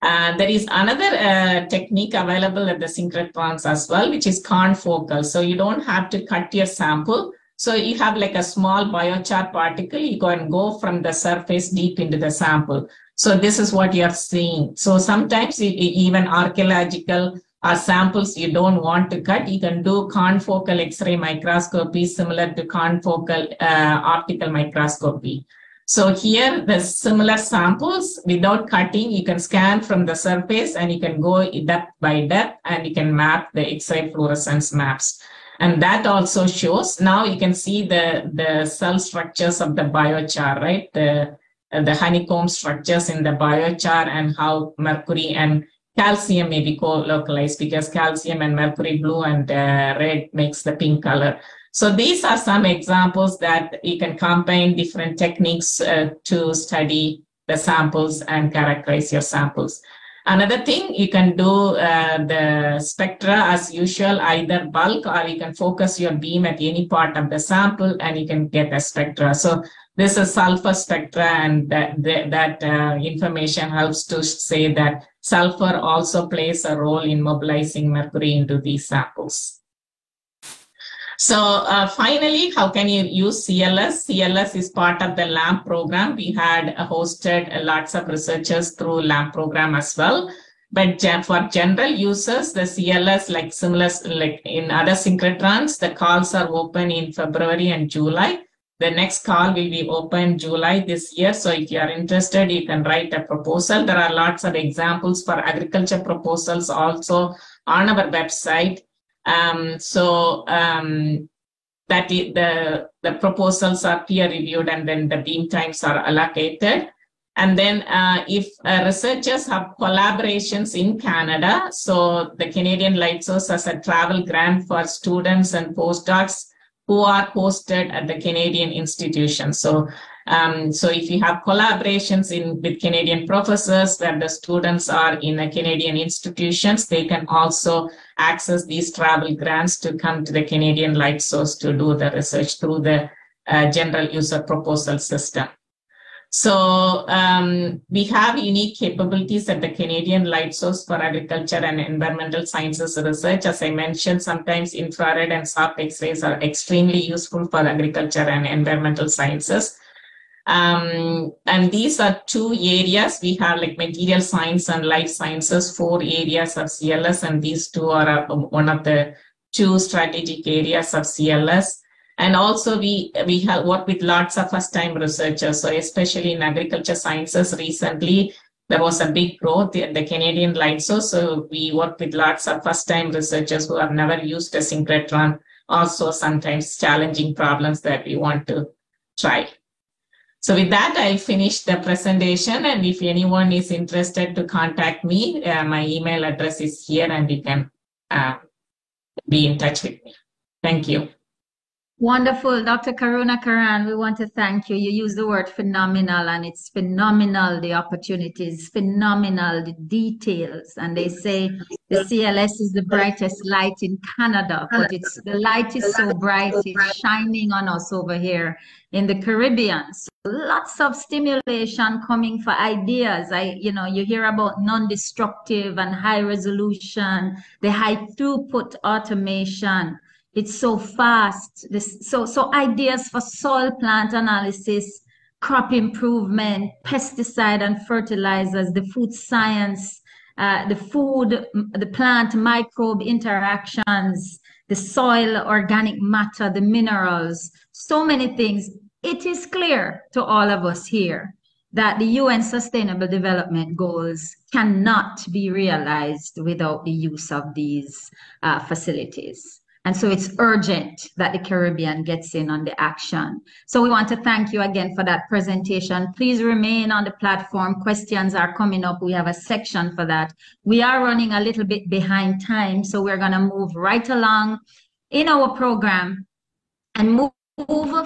There is another technique available at the synchrotrons as well, which is confocal. So you don't have to cut your sample. So you have like a small biochar particle, you can go from the surface deep into the sample. So this is what you're seeing. So sometimes even archaeological samples you don't want to cut, you can do confocal X-ray microscopy similar to confocal optical microscopy. So here the similar samples without cutting, you can scan from the surface and you can go depth by depth and you can map the X-ray fluorescence maps. And that also shows, now you can see the cell structures of the biochar, right? The honeycomb structures in the biochar and how mercury and calcium may be co-localized, because calcium and mercury blue and red makes the pink color. So these are some examples that you can combine different techniques to study the samples and characterize your samples. Another thing, you can do the spectra as usual, either bulk or you can focus your beam at any part of the sample and you can get a spectra. So this is sulfur spectra, and that information helps to say that sulfur also plays a role in mobilizing mercury into these samples. So finally, how can you use CLS? CLS is part of the LAMP program. We had hosted lots of researchers through LAMP program as well. But for general users, the CLS, like similar like in other synchrotrons, the calls are open in February and July. The next call will be open July this year. So if you are interested, you can write a proposal. There are lots of examples for agriculture proposals also on our website. That the proposals are peer reviewed and then the beam times are allocated. And then if researchers have collaborations in Canada, so the Canadian Light Source has a travel grant for students and postdocs who are hosted at the Canadian institutions. So if you have collaborations with Canadian professors where the students are in a Canadian institutions, they can also access these travel grants to come to the Canadian Light Source to do the research through the general user proposal system. So we have unique capabilities at the Canadian Light Source for agriculture and environmental sciences research. As I mentioned, sometimes infrared and soft X-rays are extremely useful for agriculture and environmental sciences. And these are two areas. We have like material science and life sciences, 4 areas of CLS, and these two are one of the 2 strategic areas of CLS. And also we have worked with lots of first-time researchers. So especially in agriculture sciences, recently there was a big growth at the Canadian Light Source. So we work with lots of first-time researchers who have never used a synchrotron, also sometimes challenging problems that we want to try. So with that, I'll finish the presentation. And if anyone is interested to contact me, my email address is here and you can be in touch with me. Thank you. Wonderful. Dr. Karuna Karan, we want to thank you. You use the word phenomenal, and it's phenomenal, the opportunities, phenomenal, the details. And they say the CLS is the brightest light in Canada, but the light is so bright, it's shining on us over here in the Caribbean. So lots of stimulation coming for ideas. You hear about non-destructive and high resolution, the high throughput automation. It's so fast. So ideas for soil plant analysis, crop improvement, pesticide and fertilizers, the food science, the plant microbe interactions, the soil organic matter, the minerals, so many things. It is clear to all of us here that the UN Sustainable Development Goals cannot be realized without the use of these facilities. And so it's urgent that the Caribbean gets in on the action. So we want to thank you again for that presentation. Please remain on the platform. Questions are coming up. We have a section for that. We are running a little bit behind time, so we're going to move right along in our program and move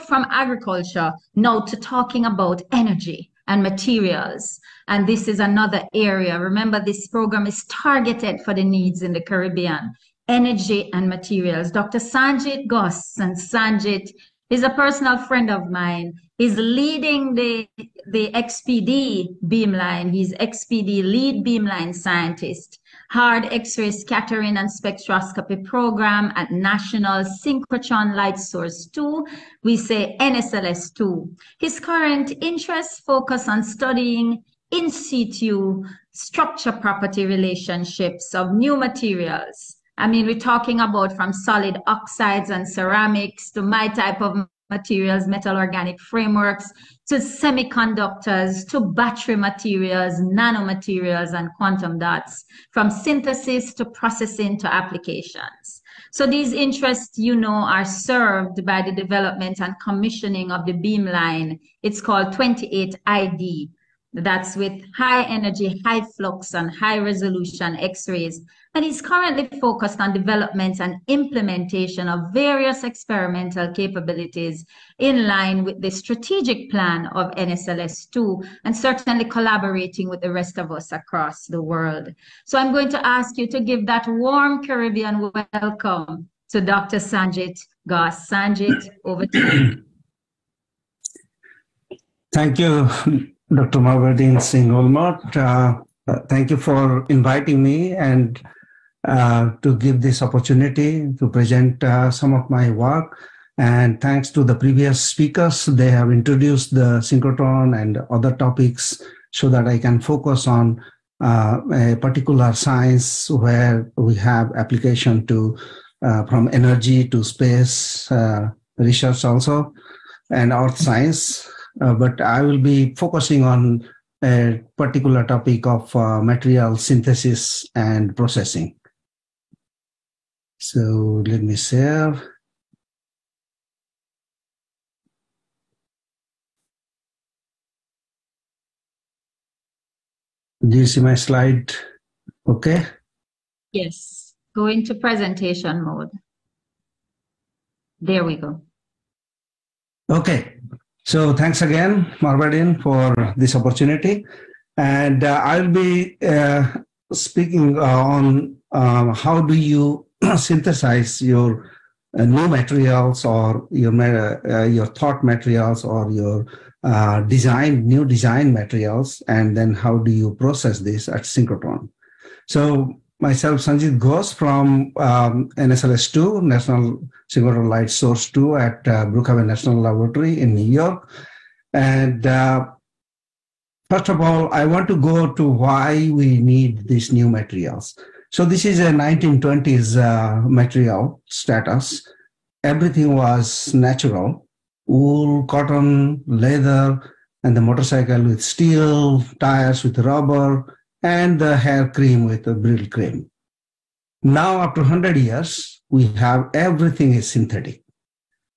from agriculture now to talking about energy and materials. And this is another area. Remember, this program is targeted for the needs in the Caribbean. Energy and materials. Dr. Sanjit Ghose, and Sanjit is a personal friend of mine. He's leading the XPD beamline. He's XPD lead beamline scientist, hard X-ray scattering and spectroscopy program at National Synchrotron Light Source 2. We say NSLS 2. His current interests focus on studying in situ structure property relationships of new materials. I mean, we're talking about from solid oxides and ceramics to my type of materials, metal organic frameworks, to semiconductors, to battery materials, nanomaterials, and quantum dots, from synthesis to processing to applications. So these interests, you know, are served by the development and commissioning of the beamline. It's called 28ID. That's with high energy, high flux, and high resolution X-rays. And he's currently focused on development and implementation of various experimental capabilities in line with the strategic plan of NSLS2, and certainly collaborating with the rest of us across the world. So I'm going to ask you to give that warm Caribbean welcome to Dr. Sanjit Ghose. Sanjit, over to you. Thank you, Dr. Marbadeen Singh Wilmot. Thank you for inviting me and to give this opportunity to present some of my work. And thanks to the previous speakers, they have introduced the synchrotron and other topics so that I can focus on a particular science where we have application to from energy to space research also, and earth science. But I will be focusing on a particular topic of material synthesis and processing. So let me share. Do you see my slide? Okay. Yes. Go into presentation mode. There we go. Okay. So thanks again, Marbadeen, for this opportunity. And I'll be speaking on how do you synthesize your new materials or your thought materials or your new design materials, and then how do you process this at synchrotron. So myself, Sanjit Ghose from NSLS2, National Synchrotron Light Source 2 at Brookhaven National Laboratory in New York. And first of all, I want to go to why we need these new materials. So this is a 1920s material status. Everything was natural: wool, cotton, leather, and the motorcycle with steel, tires with rubber, and the hair cream with a brittle cream. Now, after 100 years, we have everything is synthetic.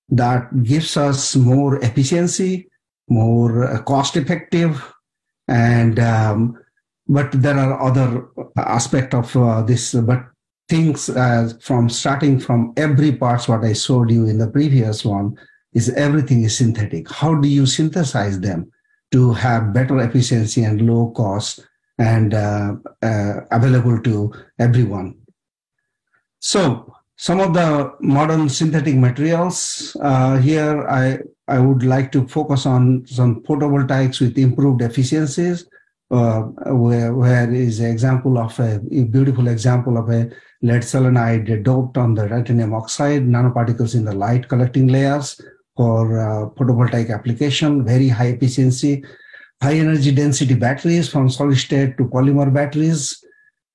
That gives us more efficiency, more cost effective, and but there are other aspects of this. But things from starting from every parts what I showed you in the previous one is everything is synthetic. How do you synthesize them to have better efficiency and low cost and available to everyone? So some of the modern synthetic materials here, I would like to focus on some photovoltaics with improved efficiencies, where is an example of a beautiful example of a lead selenide doped on the titanium oxide, nanoparticles in the light collecting layers for photovoltaic application, very high efficiency, high energy density batteries from solid state to polymer batteries,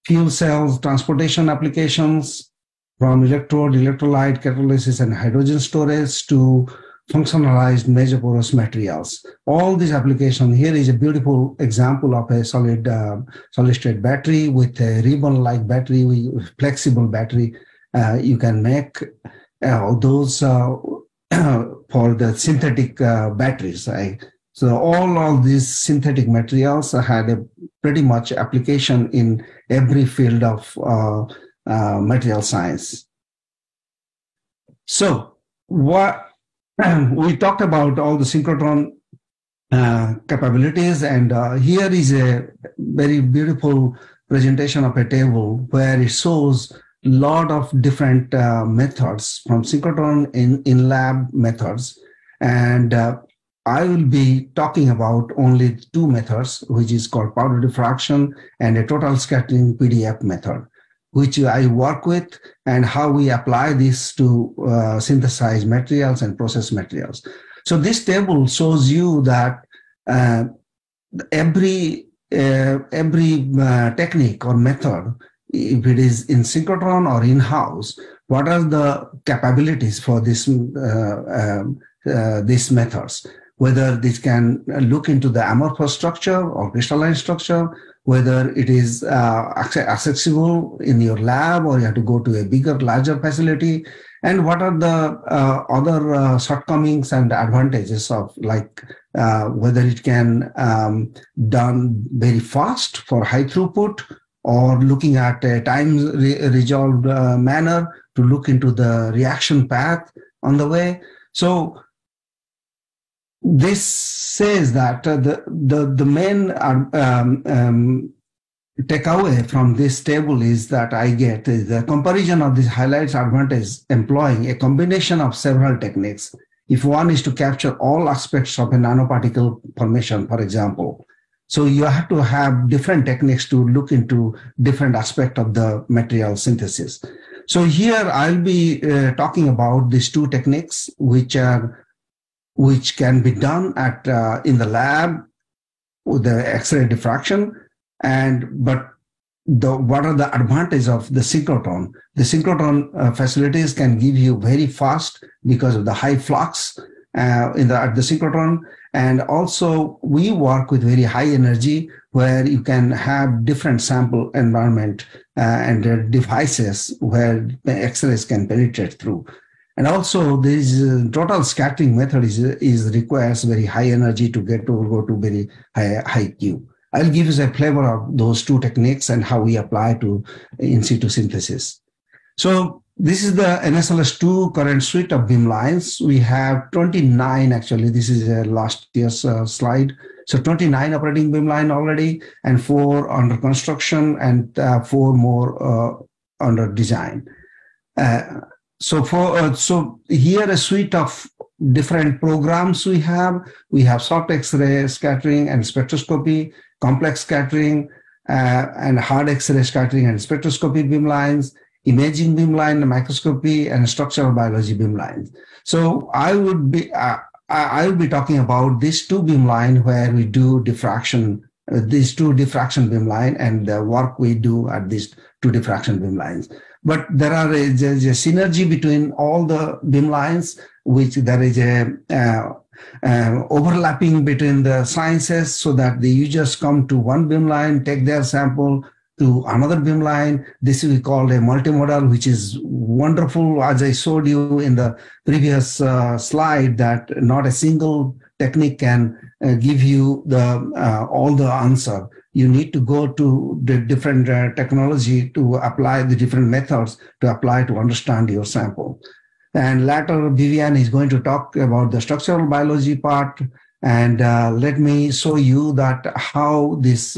fuel cells, transportation applications, from electrode, electrolyte, catalysis, and hydrogen storage to functionalized mesoporous materials. All these applications, here is a beautiful example of a solid state battery with a ribbon-like battery, flexible battery. You can make those for the synthetic batteries. So all these synthetic materials had a pretty much application in every field of material science. So what we talked about all the synchrotron capabilities, and here is a very beautiful presentation of a table where it shows a lot of different methods from synchrotron in lab methods. And I will be talking about only two methods, which is called powder diffraction and a total scattering PDF method, which I work with, and how we apply this to synthesize materials and process materials. So this table shows you that every technique or method, if it is in synchrotron or in-house, what are the capabilities for this these methods? Whether this can look into the amorphous structure or crystalline structure, whether it is accessible in your lab or you have to go to a bigger, larger facility, and what are the other shortcomings and advantages of, like whether it can done very fast for high throughput, or looking at a time resolved manner to look into the reaction path on the way. So this says that the main takeaway from this table is that I get is the comparison of this highlights advantage employing a combination of several techniques. If one is to capture all aspects of a nanoparticle formation, for example, so you have to have different techniques to look into different aspects of the material synthesis. So here I'll be talking about these two techniques, which can be done at in the lab with the X-ray diffraction, but what are the advantages of the synchrotron? The synchrotron facilities can give you very fast because of the high flux at the synchrotron, and also we work with very high energy where you can have different sample environment and devices where the X-rays can penetrate through. And also this total scattering method requires very high energy to go to very high Q. I'll give you a flavor of those two techniques and how we apply to in situ synthesis. So this is the NSLS2 current suite of beamlines. We have 29, actually, this is last year's slide. So 29 operating beamline already, and 4 under construction, and 4 more under design. So here a suite of different programs we have. We have soft X-ray scattering and spectroscopy, complex scattering, and hard X-ray scattering and spectroscopy beamlines, imaging beamline, microscopy, and structural biology beamlines. So I will be talking about these two beamline where we do diffraction, these two diffraction beamline, and the work we do at these two diffraction beamlines. But there's a synergy between all the beamlines, which there is a overlapping between the sciences, so that the users come to one beamline, take their sample to another beamline. This we call a multimodal, which is wonderful. As I showed you in the previous slide, that not a single technique can give you all the answer. You need to go to the different technology to apply the different methods to apply to understand your sample. And later, Vivian is going to talk about the structural biology part. And let me show you that how this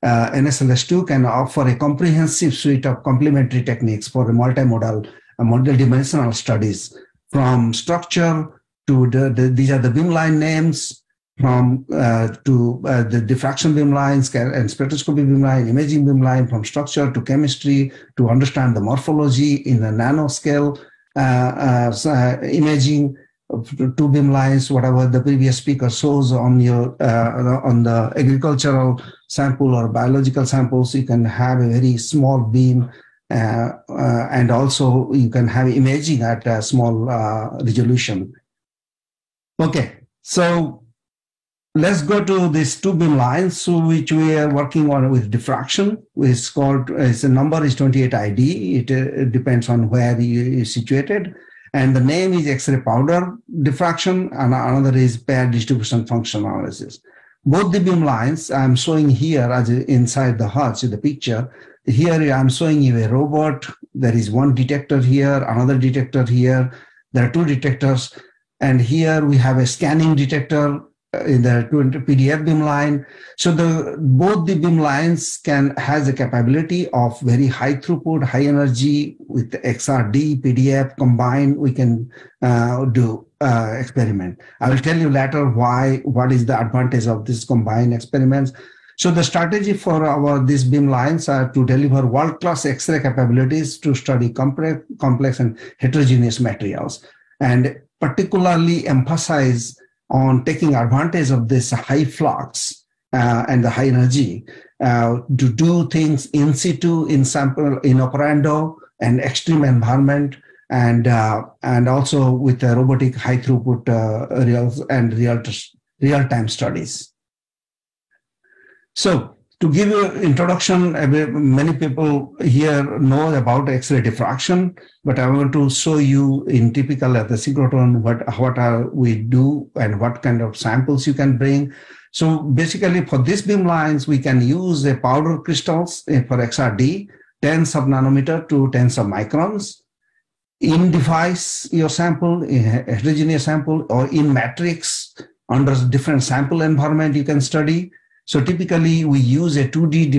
NSLS2 can offer a comprehensive suite of complementary techniques for a multimodal, multidimensional studies, from structure to these are the beamline names, from the diffraction beamlines and spectroscopy beamline, imaging beamline, from structure to chemistry to understand the morphology in the nanoscale, imaging two beamlines, whatever the previous speaker shows on your on the agricultural sample or biological samples. You can have a very small beam, and also you can have imaging at a small resolution. Okay, so let's go to these two beam lines, so which we are working on with diffraction. It's called, the number is 28 ID. It depends on where you are situated. And the name is X-ray powder diffraction, and another is pair distribution function analysis. Both the beam lines I'm showing here as inside the huts in the picture. Here I'm showing you a robot. There is one detector here, another detector here. There are two detectors. And here we have a scanning detector in the PDF beam line. So both the beam lines has the capability of very high throughput, high energy with the XRD, PDF combined. We can do experiment. I will tell you later what is the advantage of this combined experiments. So the strategy for these beam lines are to deliver world-class X-ray capabilities to study complex and heterogeneous materials, and particularly emphasize on taking advantage of this high flux and the high energy to do things in situ, in sample, in operando, and extreme environment, and also with robotic high throughput real-time studies. So to give you an introduction, many people here know about X-ray diffraction, but I want to show you in typical at the synchrotron what we do and what kind of samples you can bring. So basically for these beam lines, we can use the powder crystals for XRD, 10 sub-nanometer to 10 sub-microns. In device your sample, in heterogeneous sample, or in matrix under different sample environment you can study. So typically we use a 2D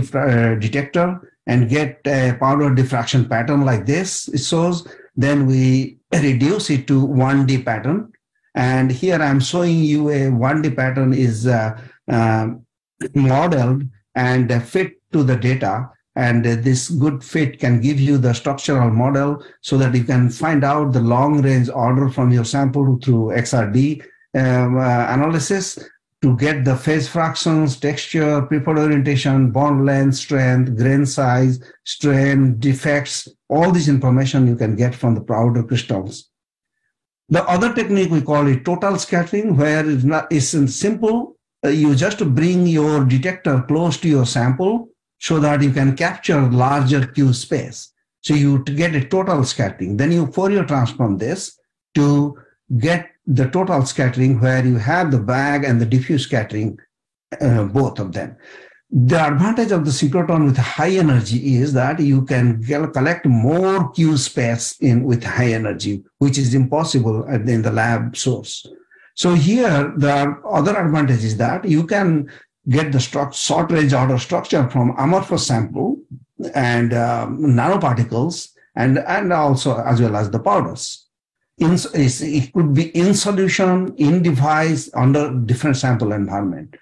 detector and get a powder diffraction pattern like this. It shows, then we reduce it to 1D pattern. And here I'm showing you a 1D pattern is modeled and fit to the data. And this good fit can give you the structural model so that you can find out the long range order from your sample through XRD analysis, to get the phase fractions, texture, preferred orientation, bond length, strength, grain size, strain, defects. All this information you can get from the powder crystals. The other technique, we call it total scattering, where it's simple. You just bring your detector close to your sample so that you can capture larger Q space. So you get a total scattering. Then you Fourier transform this to get the total scattering, where you have the bag and the diffuse scattering, both of them. The advantage of the synchrotron with high energy is that you can collect more Q space with high energy, which is impossible in the lab source. So here, the other advantage is that you can get the short range order structure from amorphous sample and nanoparticles, and also as well as the powders. It could be in solution, in device, under different sample environment.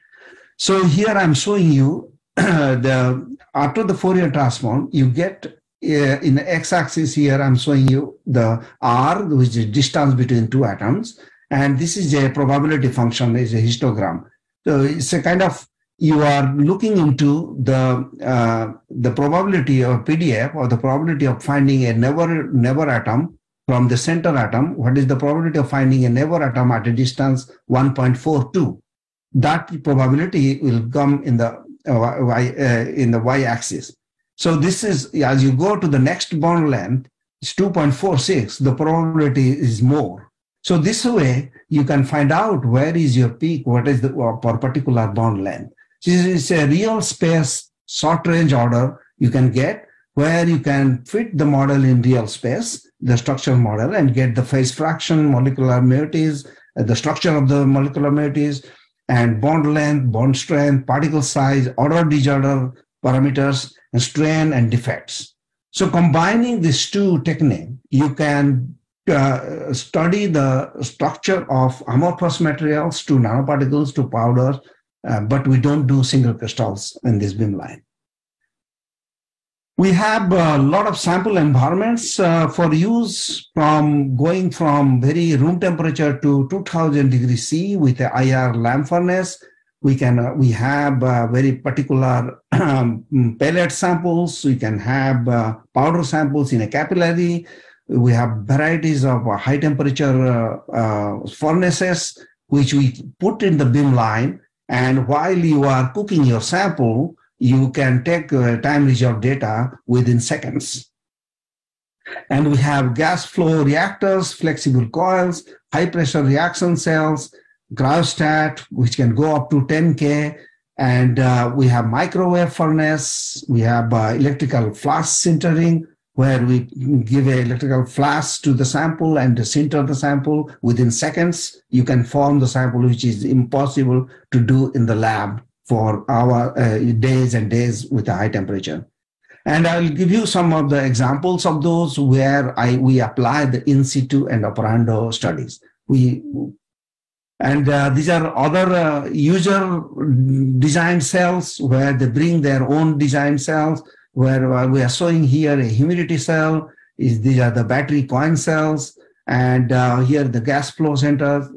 So here I'm showing you after the Fourier transform, you get in the x-axis here, I'm showing you the R, which is distance between two atoms. And this is a probability function, is a histogram. So it's a kind of, you are looking into the probability of PDF, or the probability of finding a never atom from the center atom. What is the probability of finding a never atom at a distance 1.42? That probability will come in the y-axis. So this is, as you go to the next bond length, it's 2.46. The probability is more. So this way you can find out where is your peak, what is the for particular bond length. This is a real space short range order you can get, where you can fit the model in real space, the structural model, and get the phase fraction, molecular moieties, the structure of the molecular moieties, and bond length, bond strength, particle size, order disorder parameters, and strain and defects. So combining these two techniques, you can study the structure of amorphous materials to nanoparticles to powder, but we don't do single crystals in this beam line. We have a lot of sample environments for use, from going from very room temperature to 2000 degrees C with the IR lamp furnace. We have very particular pellet samples. We can have powder samples in a capillary. We have varieties of high temperature furnaces which we put in the beam line. And while you are cooking your sample, you can take time resolved data within seconds. And we have gas flow reactors, flexible coils, high pressure reaction cells, cryostat, which can go up to 10K. And we have microwave furnace. We have electrical flash sintering, where we give an electrical flash to the sample and sinter the sample within seconds. You can form the sample, which is impossible to do in the lab for our days and days with a high temperature. And I'll give you some of the examples of those where we apply the in situ and operando studies. These are other user designed cells where they bring their own design cells, where we are showing here a humidity cell. These are the battery coin cells, and here the gas flow center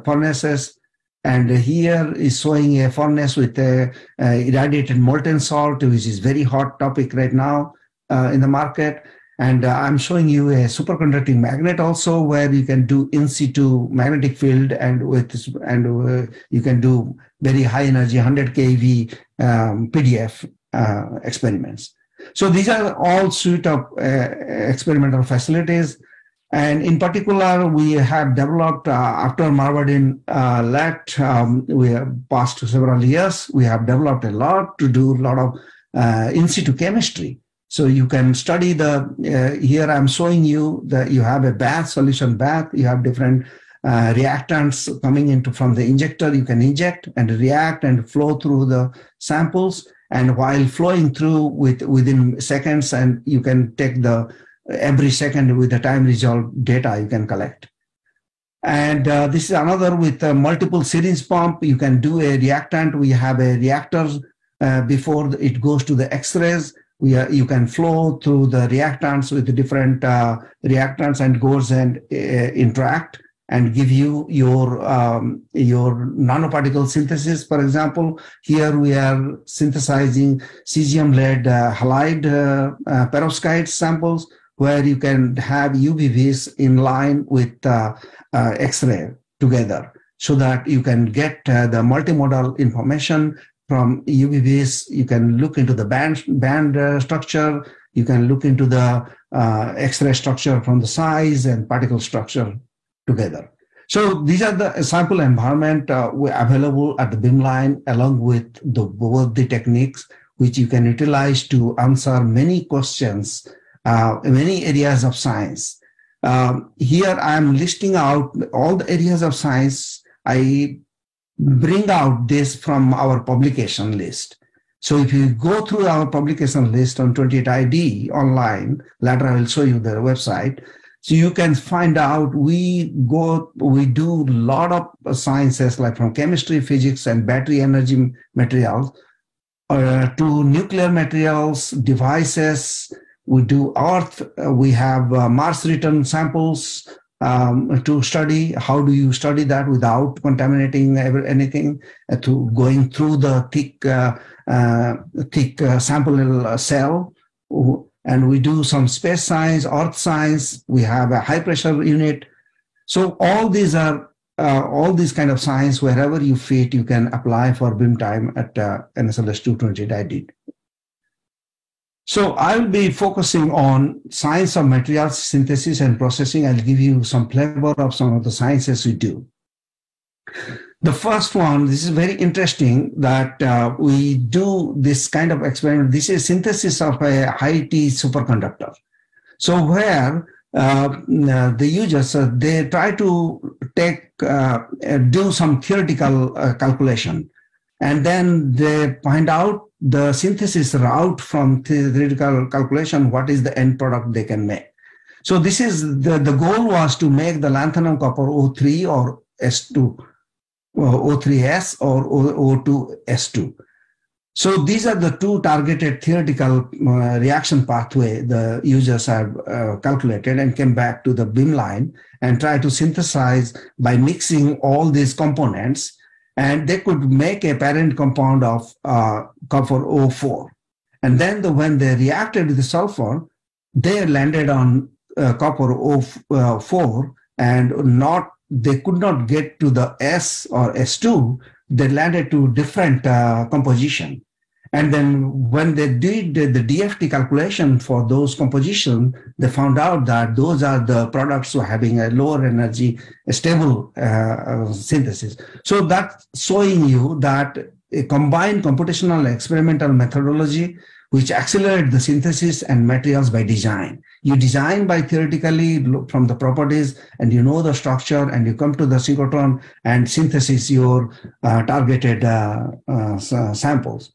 furnaces. And here is showing a furnace with irradiated molten salt, which is very hot topic right now in the market. And I'm showing you a superconducting magnet also, where you can do in situ magnetic field, and you can do very high energy 100 kV PDF experiments. So these are all suite of experimental facilities. And in particular, we have developed, after Marvardin left, we have passed several years, we have developed a lot to do a lot of in situ chemistry. So you can study here I'm showing you that you have a bath, solution bath, you have different reactants coming into from the injector, you can inject and react and flow through the samples. And while flowing through within seconds, and you can take every second with the time resolved data you can collect. And this is another with multiple syringe pump. You can do a reactant. We have a reactor before it goes to the X-rays. You can flow through the reactants with the different reactants and goes and interact and give you your nanoparticle synthesis. For example, here we are synthesizing cesium-lead halide perovskite samples, where you can have UV-Vis in line with X-ray together, so that you can get the multimodal information from UV-Vis. You can look into the band structure. You can look into the X-ray structure from the size and particle structure together. So these are the sample environment available at the beamline, along with both the techniques, which you can utilize to answer many questions, many areas of science. Here I'm listing out all the areas of science. I bring out this from our publication list. So if you go through our publication list on 28ID online, later I will show you the website. So you can find out we do a lot of sciences, like from chemistry, physics, and battery energy materials, to nuclear materials, devices. We do Earth. We have Mars return samples to study. How do you study that without contaminating anything? To going through the thick sample cell. And we do some space science, earth science. We have a high pressure unit. So all these are all these kind of science, wherever you fit, you can apply for beam time at NSLS 228ID. So I'll be focusing on science of materials synthesis and processing. I'll give you some flavor of some of the sciences we do. The first one, this is very interesting, that we do this kind of experiment. This is synthesis of a high-T superconductor. So where the users, they try to do some theoretical calculation, and then they find out the synthesis route from theoretical calculation, what is the end product they can make. So this is the goal was to make the lanthanum copper O3 or S2, O3S or O2S2. So these are the two targeted theoretical reaction pathway the users have calculated and came back to the beamline and try to synthesize by mixing all these components, and they could make a parent compound of copper O4. And then when they reacted with the sulfur, they landed on copper O4 and not they could not get to the S or S2, they landed to different composition. And then when they did the DFT calculation for those compositions, they found out that those are the products who are having a lower energy, a stable synthesis. So that's showing you that a combined computational experimental methodology which accelerate the synthesis and materials by design. You design by theoretically from the properties, and you know the structure, and you come to the synchrotron and synthesis your targeted samples.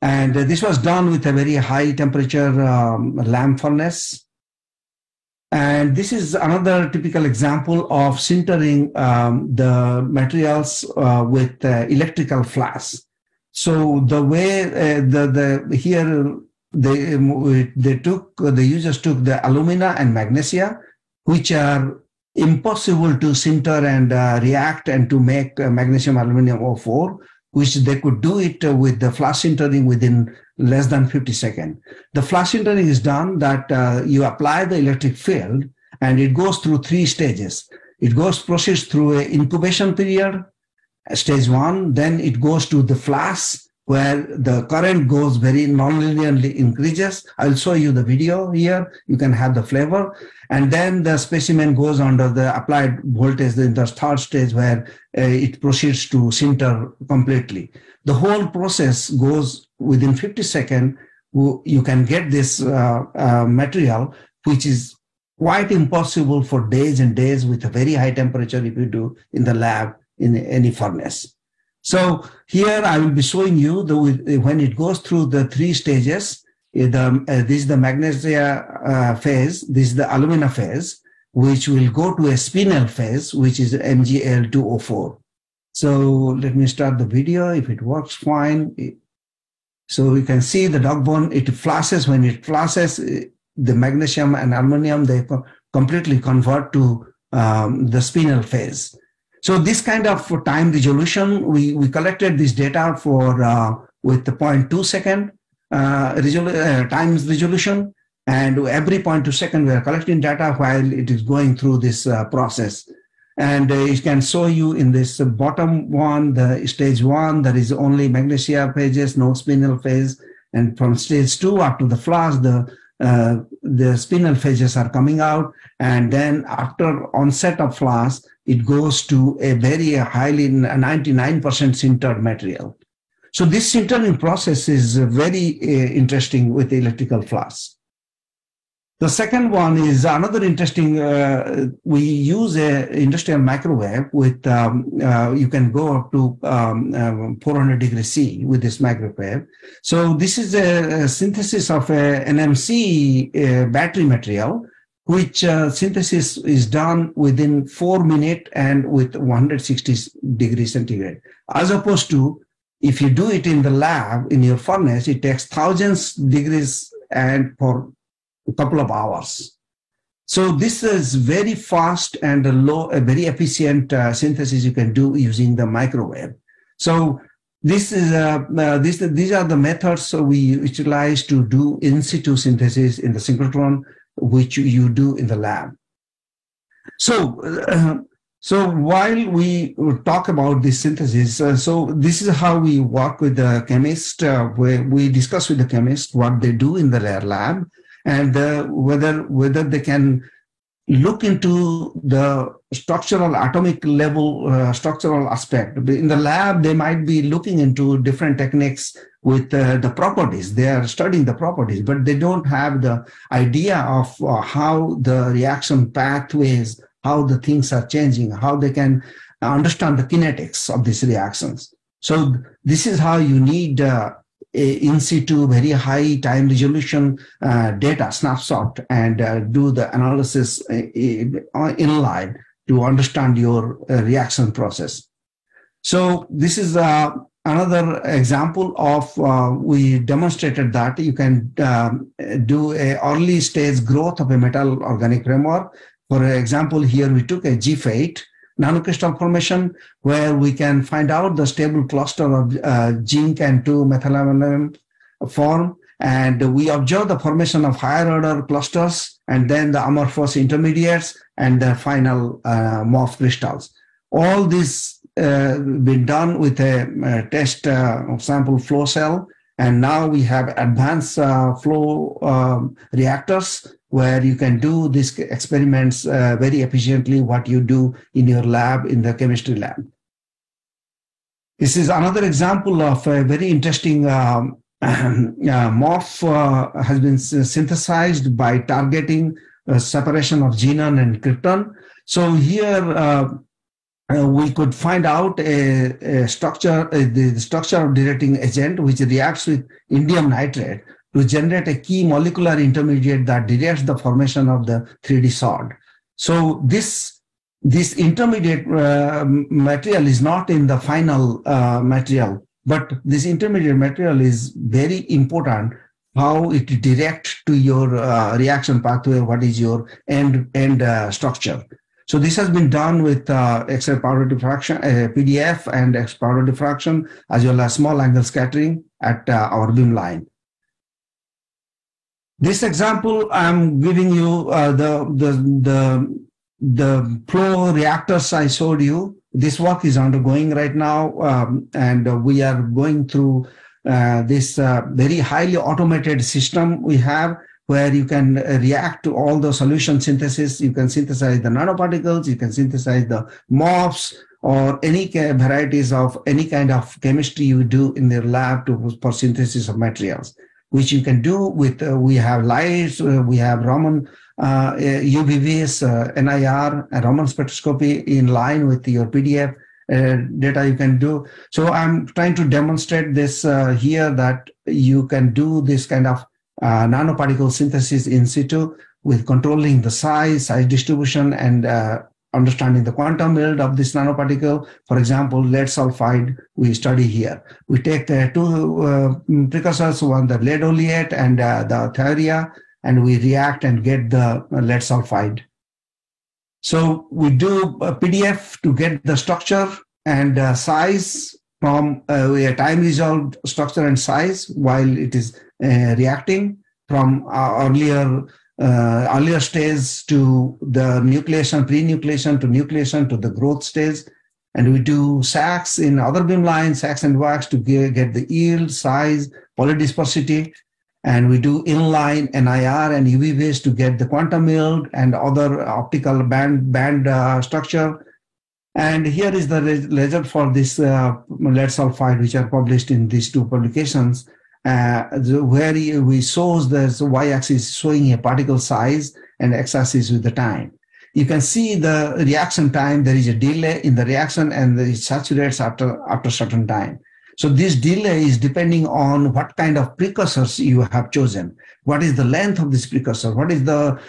And this was done with a very high temperature lamp furnace. And this is another typical example of sintering the materials with electrical flash. So the way the users took the alumina and magnesia, which are impossible to sinter and react and to make magnesium aluminum O4, which they could do it with the flash sintering within less than 50 seconds. The flash sintering is done that you apply the electric field, and it goes through 3 stages. It proceeds through an incubation period, stage 1, then it goes to the flash, where the current goes very nonlinearly increases. I'll show you the video here. You can have the flavor. And then the specimen goes under the applied voltage in the 3rd stage, where it proceeds to sinter completely. The whole process goes within 50 seconds. You can get this material, which is quite impossible for days and days with a very high temperature if you do in the lab in any furnace. So here I will be showing you when it goes through the 3 stages. This is the magnesia phase, this is the alumina phase, which will go to a spinel phase, which is MgAl2O4. So let me start the video if it works fine. So you can see the dog bone, it flashes. When it flashes, the magnesium and aluminum, they completely convert to the spinel phase. So this kind of time resolution, we collected this data for with the 0.2 second time resolution, and every 0.2 second we are collecting data while it is going through this process. And it can show you in this bottom one, the stage 1, there is only magnesia phases, no spinel phase, and from stage 2 up to the flash, the spinel phases are coming out, and then after onset of flash, it goes to a very highly 99% sintered material. So this sintering process is very interesting with the electrical flash. The second one is another interesting, we use an industrial microwave with, you can go up to 400 degrees C with this microwave. So this is a synthesis of a NMC battery material, which synthesis is done within 4 minutes and with 160 degrees centigrade. As opposed to, if you do it in the lab, in your furnace, it takes thousands degrees and for a couple of hours. So this is very fast and a very efficient synthesis you can do using the microwave. So this is these are the methods we utilize to do in situ synthesis in the synchrotron, which you do in the lab. So while we talk about this synthesis, so this is how we work with the chemist, where we discuss with the chemist what they do in their lab, and whether they can look into the structural atomic level structural aspect. In the lab, they might be looking into different techniques with the properties. They are studying the properties, but they don't have the idea of how the reaction pathways, how the things are changing, how they can understand the kinetics of these reactions. So this is how you need in situ, very high time resolution data snapshot, and do the analysis in line to understand your reaction process. So this is another example of, we demonstrated that you can do a early stage growth of a metal organic framework. For example, here we took a G8 nanocrystal formation, where we can find out the stable cluster of zinc and 2-methylaminum form. And we observe the formation of higher order clusters and then the amorphous intermediates and the final morph crystals. All this been done with a test sample flow cell. And now we have advanced flow reactors where you can do these experiments very efficiently, what you do in your lab, in the chemistry lab. This is another example of a very interesting morph has been synthesized by targeting separation of xenon and krypton. So here we could find out a structure, the structure of directing agent, which reacts with indium nitrate to generate a key molecular intermediate that directs the formation of the 3D solid. So this intermediate material is not in the final material, but this intermediate material is very important, how it directs to your reaction pathway, what is your end structure. So this has been done with X-ray powder diffraction, PDF and X powder diffraction, as well as small angle scattering at our beam line. This example, I'm giving you the flow reactors I showed you. This work is undergoing right now, and we are going through this very highly automated system we have, where you can react to all the solution synthesis. You can synthesize the nanoparticles, you can synthesize the morphs, or any varieties of any kind of chemistry you do in the lab for synthesis of materials, which you can do with, we have lights, we have Raman UV-Vis, NIR, and Raman spectroscopy in line with your PDF data you can do. So I'm trying to demonstrate this here, that you can do this kind of nanoparticle synthesis in situ with controlling the size distribution, and understanding the quantum yield of this nanoparticle. For example, lead sulfide we study here. We take two precursors, one the lead oleate and the thiourea, and we react and get the lead sulfide. So we do a PDF to get the structure and size from a time-resolved structure and size while it is reacting from earlier stage to the nucleation, pre-nucleation to nucleation to the growth stage. And we do SACs in other beam lines, SACs and WACs to get the yield, size, polydispersity. And we do inline NIR and UV-Vis to get the quantum yield and other optical band structure. And here is the result for this lead sulfide, which are published in these two publications, where we show the y-axis showing a particle size and x-axis with the time. You can see the reaction time. There is a delay in the reaction, and it saturates after a certain time. So this delay is depending on what kind of precursors you have chosen. What is the length of this precursor? What is the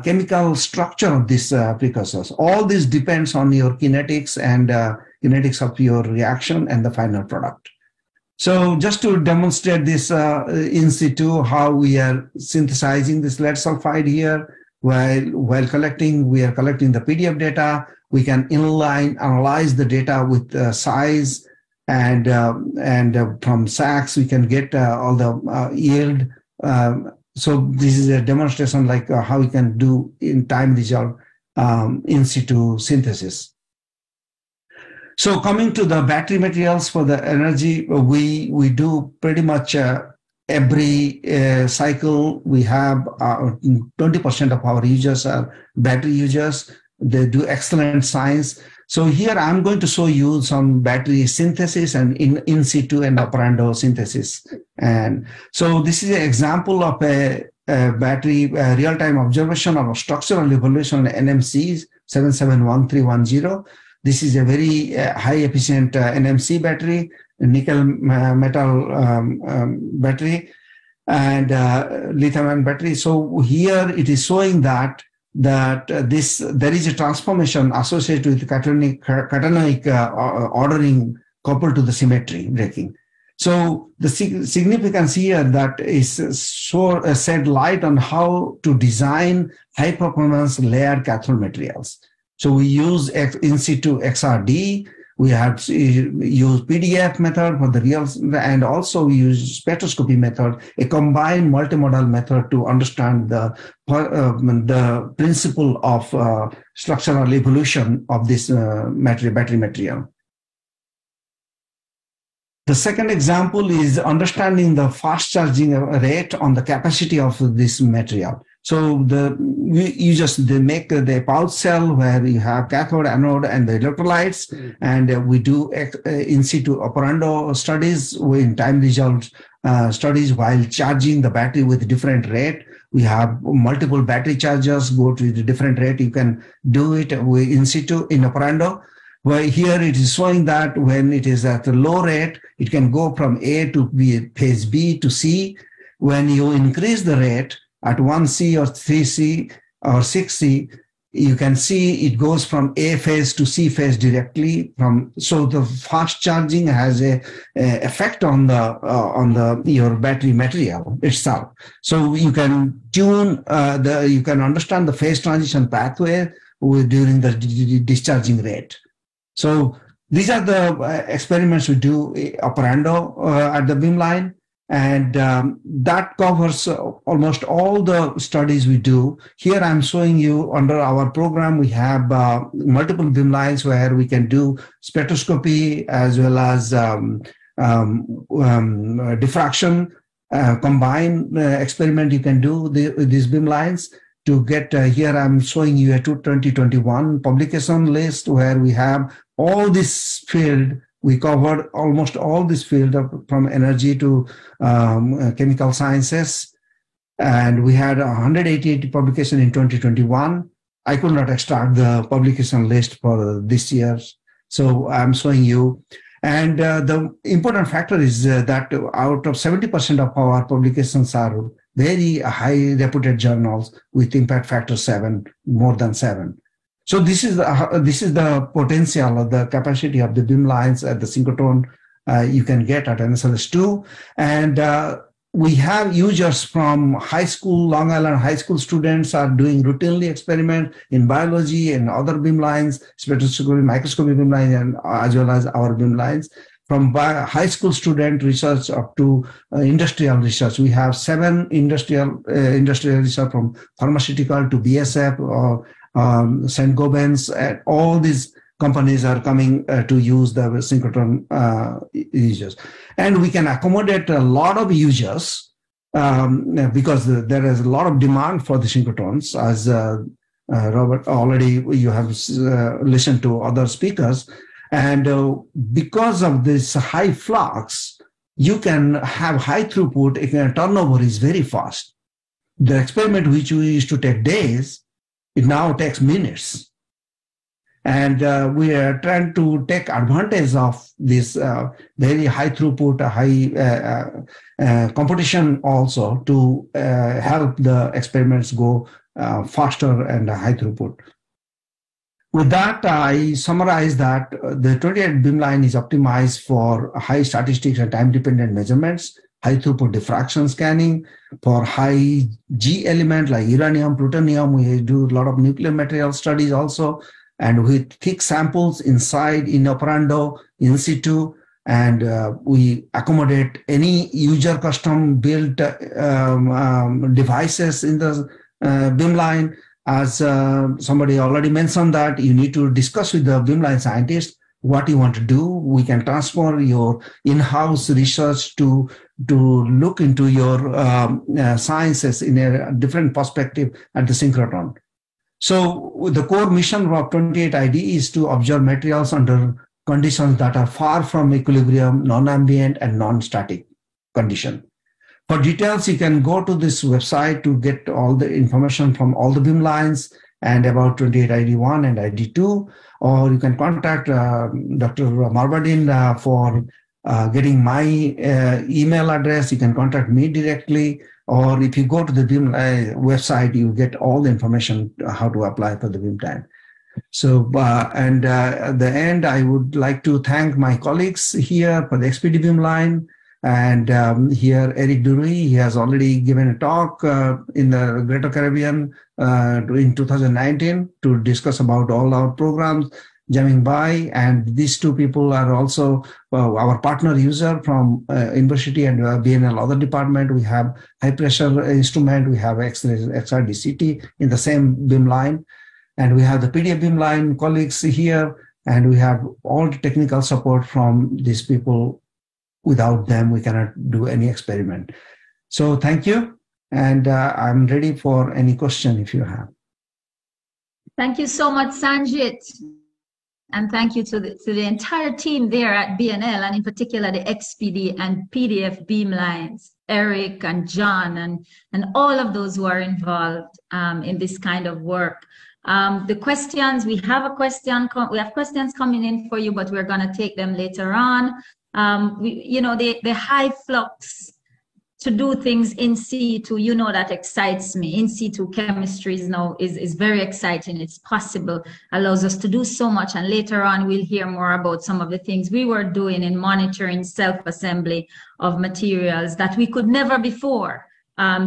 chemical structure of these precursors? All this depends on your kinetics and kinetics of your reaction and the final product. So just to demonstrate this in situ, how we are synthesizing this lead sulfide here, while collecting, we are collecting the PDF data. We can inline analyze the data with size, and from SACs we can get all the yield. So this is a demonstration like how we can do in time resolve in situ synthesis. So coming to the battery materials for the energy, we do pretty much every cycle. We have 20% of our users are battery users. They do excellent science. So here I'm going to show you some battery synthesis and in situ and operando synthesis. And so this is an example of a battery real-time observation of a structural evolution of NMC 771310. This is a very high efficient NMC battery, nickel metal battery, and lithium-ion battery. So here it is showing that there is a transformation associated with cationic ordering coupled to the symmetry breaking. So the significance here that is shed light on how to design high performance layered cathode materials. So we use in situ XRD. We have used PDF method for the real, and also we use spectroscopy method, a combined multimodal method to understand the principle of structural evolution of this battery material. The second example is understanding the fast charging rate on the capacity of this material. So you just make the pouch cell where you have cathode, anode, and the electrolytes, and we do in situ operando studies in time result studies while charging the battery with different rate. We have multiple battery chargers go to the different rate. You can do it in situ in operando. Where here it is showing that when it is at a low rate, it can go from A to B, phase B to C. When you increase the rate at 1C or 3C or 6C, you can see it goes from A phase to C phase directly. So the fast charging has a effect on your battery material itself. So you can tune you can understand the phase transition pathway during the discharging rate. So these are the experiments we do operando at the beamline, and that covers almost all the studies we do. Here I'm showing you under our program, we have multiple beamlines where we can do spectroscopy as well as diffraction, combined experiment you can do with these beamlines. To get here, I'm showing you a 2021 publication list where we have all this field. We covered almost all this field from energy to chemical sciences. And we had 188 publications in 2021. I could not extract the publication list for this year. So I'm showing you. And the important factor is that out of 70% of our publications are very high reputed journals with impact factor 7, more than 7. So this is the potential of the capacity of the beamlines at the synchrotron you can get at NSLS2. And we have users from high school, Long Island high school students are doing routinely experiment in biology and other beamlines, spectroscopy, microscopy beamlines, and as well as our beamlines. From high school student research up to industrial research. We have 7 industrial research from pharmaceutical to BSF or St. Gobain's, and all these companies are coming to use the synchrotron users. And we can accommodate a lot of users because there is a lot of demand for the synchrotrons. As Robert, already you have listened to other speakers. And because of this high flux, you can have high throughput, turnover is very fast. The experiment which we used to take days, it now takes minutes. And we are trying to take advantage of this very high throughput, high competition also to help the experiments go faster and high throughput. With that, I summarize that the 28 beamline is optimized for high statistics and time-dependent measurements, high throughput diffraction scanning, for high G element like uranium, plutonium. We do a lot of nuclear material studies also, and with thick samples inside in operando, in situ, and we accommodate any user custom built devices in the beamline. As somebody already mentioned that you need to discuss with the beamline scientist what you want to do. We can transfer your in-house research to look into your sciences in a different perspective at the synchrotron. So the core mission of 28ID is to observe materials under conditions that are far from equilibrium, non-ambient, and non-static condition. For details, you can go to this website to get all the information from all the beamlines and about 28ID1 and ID2, or you can contact Dr. Marbadin for getting my email address. You can contact me directly, or if you go to the Beam website, you get all the information how to apply for the Beamtime. So, and at the end, I would like to thank my colleagues here for the XPD Beamline. And here, Eric Duruy, he has already given a talk in the Greater Caribbean in 2019 to discuss about all our programs. Jaming Bai, and these two people are also our partner user from university and BNL other department. We have high pressure instrument, we have XRD-CT in the same beamline, and we have the PDF beamline colleagues here, and we have all the technical support from these people. Without them, we cannot do any experiment. So thank you, and I'm ready for any question if you have. Thank you so much, Sanjit. And thank you to the entire team there at BNL, and in particular the XPD and PDF beamlines, Eric and John, and all of those who are involved in this kind of work. The questions, we have questions coming in for you, but we're going to take them later on. The high flux to do things in situ, that excites me. In situ chemistry is very exciting. It's possible, allows us to do so much. And later on, we'll hear more about some of the things we were doing in monitoring self-assembly of materials that we could never before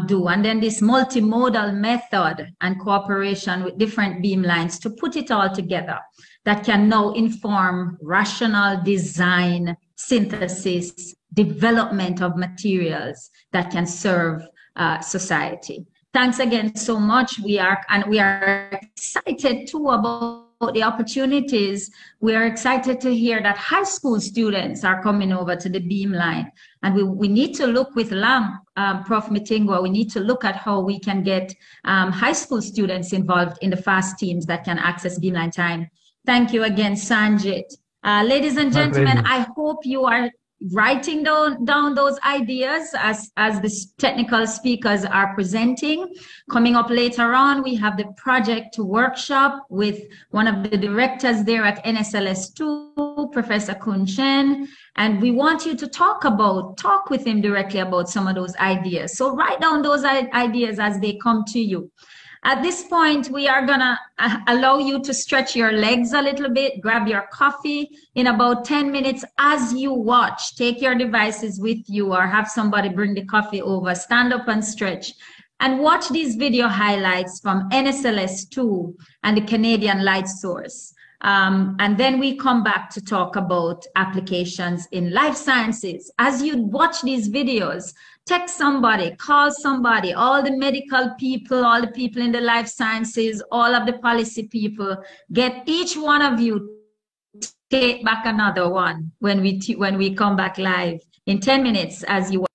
do. And then this multimodal method and cooperation with different beamlines to put it all together that can now inform rational design, synthesis, development of materials that can serve society. Thanks again so much. We are excited too about the opportunities. We are excited to hear that high school students are coming over to the beamline, and we need to look with LAM, Prof. Mitingwa, we need to look at how we can get high school students involved in the FAST teams that can access beamline time. Thank you again, Sanjit. Ladies and gentlemen, I hope you are writing down those ideas as the technical speakers are presenting. Coming up later on, we have the project workshop with one of the directors there at NSLS2, Professor Kun Chen, and we want you to talk with him directly about some of those ideas. So write down those ideas as they come to you. At this point, we are gonna allow you to stretch your legs a little bit, grab your coffee. In about 10 minutes as you watch, take your devices with you or have somebody bring the coffee over, stand up and stretch, and watch these video highlights from NSLS2 and the Canadian Light Source. And then we come back to talk about applications in life sciences. As you watch these videos, text somebody, call somebody, all the medical people, all the people in the life sciences, all of the policy people, get each one of you to take back another one when we come back live in 10 minutes as you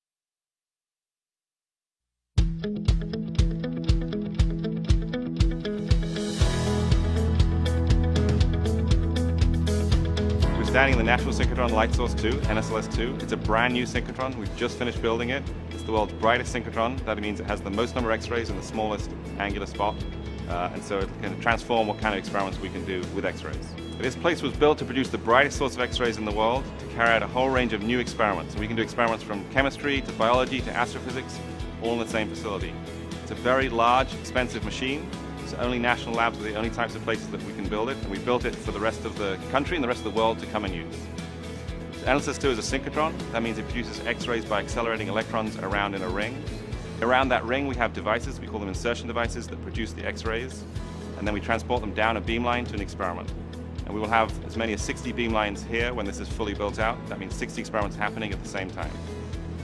standing in the National Synchrotron Light Source 2, NSLS2. It's a brand new synchrotron. We've just finished building it. It's the world's brightest synchrotron. That means it has the most number of X-rays in the smallest angular spot. And so it can transform what kind of experiments we can do with X-rays. This place was built to produce the brightest source of X-rays in the world, to carry out a whole range of new experiments. So we can do experiments from chemistry to biology to astrophysics, all in the same facility. It's a very large, expensive machine. So only national labs are the only types of places that we can build it, and we built it for the rest of the country and the rest of the world to come and use. So NSLS2 is a synchrotron. That means it produces X-rays by accelerating electrons around in a ring. Around that ring we have devices, we call them insertion devices, that produce the X-rays, and then we transport them down a beamline to an experiment. And we will have as many as 60 beamlines here when this is fully built out. That means 60 experiments happening at the same time.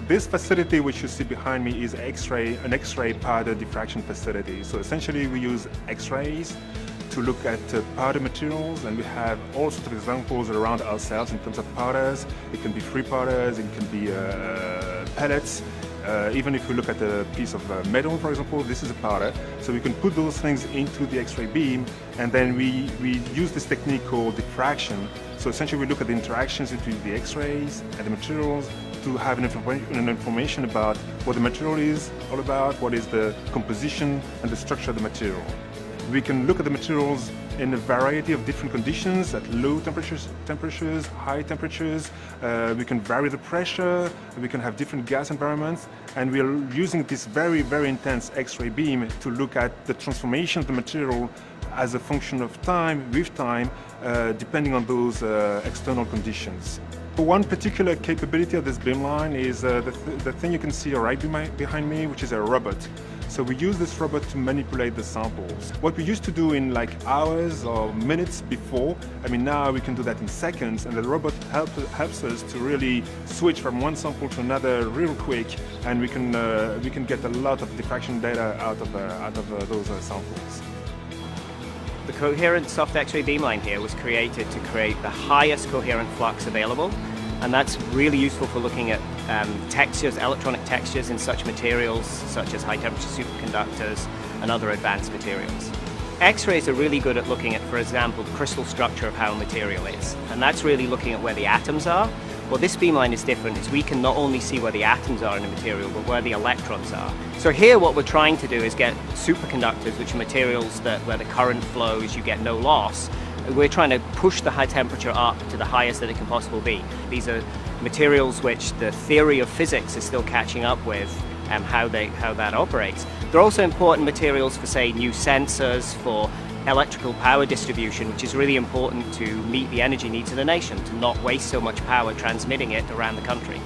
This facility which you see behind me is an X-ray powder diffraction facility. So essentially we use X-rays to look at powder materials, and we have all sorts of examples around ourselves in terms of powders. It can be free powders, it can be pellets. Even if you look at a piece of metal, for example, this is a powder. So we can put those things into the X-ray beam, and then we use this technique called diffraction. So essentially we look at the interactions between the X-rays and the materials to have an information about what the material is all about, what is the composition and the structure of the material. We can look at the materials in a variety of different conditions, at low temperatures, high temperatures. We can vary the pressure, we can have different gas environments, and we are using this very, very intense X-ray beam to look at the transformation of the material as a function of time, with time, depending on those external conditions. One particular capability of this beamline is the thing you can see right behind me, which is a robot. So we use this robot to manipulate the samples. What we used to do in like hours or minutes before, I mean now we can do that in seconds, and the robot helps us to really switch from one sample to another real quick, and we can get a lot of diffraction data out of those samples. The coherent soft X-ray beamline here was created to create the highest coherent flux available, and that's really useful for looking at textures, electronic textures in such materials such as high-temperature superconductors and other advanced materials. X-rays are really good at looking at, for example, the crystal structure of how a material is, and that's really looking at where the atoms are. Well, this beamline is different, is we can not only see where the atoms are in a material, but where the electrons are. So here what we're trying to do is get superconductors, which are materials where the current flows, you get no loss. We're trying to push the high temperature up to the highest that it can possibly be. These are materials which the theory of physics is still catching up with how that operates. They're also important materials for, say, new sensors, for electrical power distribution, which is really important to meet the energy needs of the nation, to not waste so much power transmitting it around the country.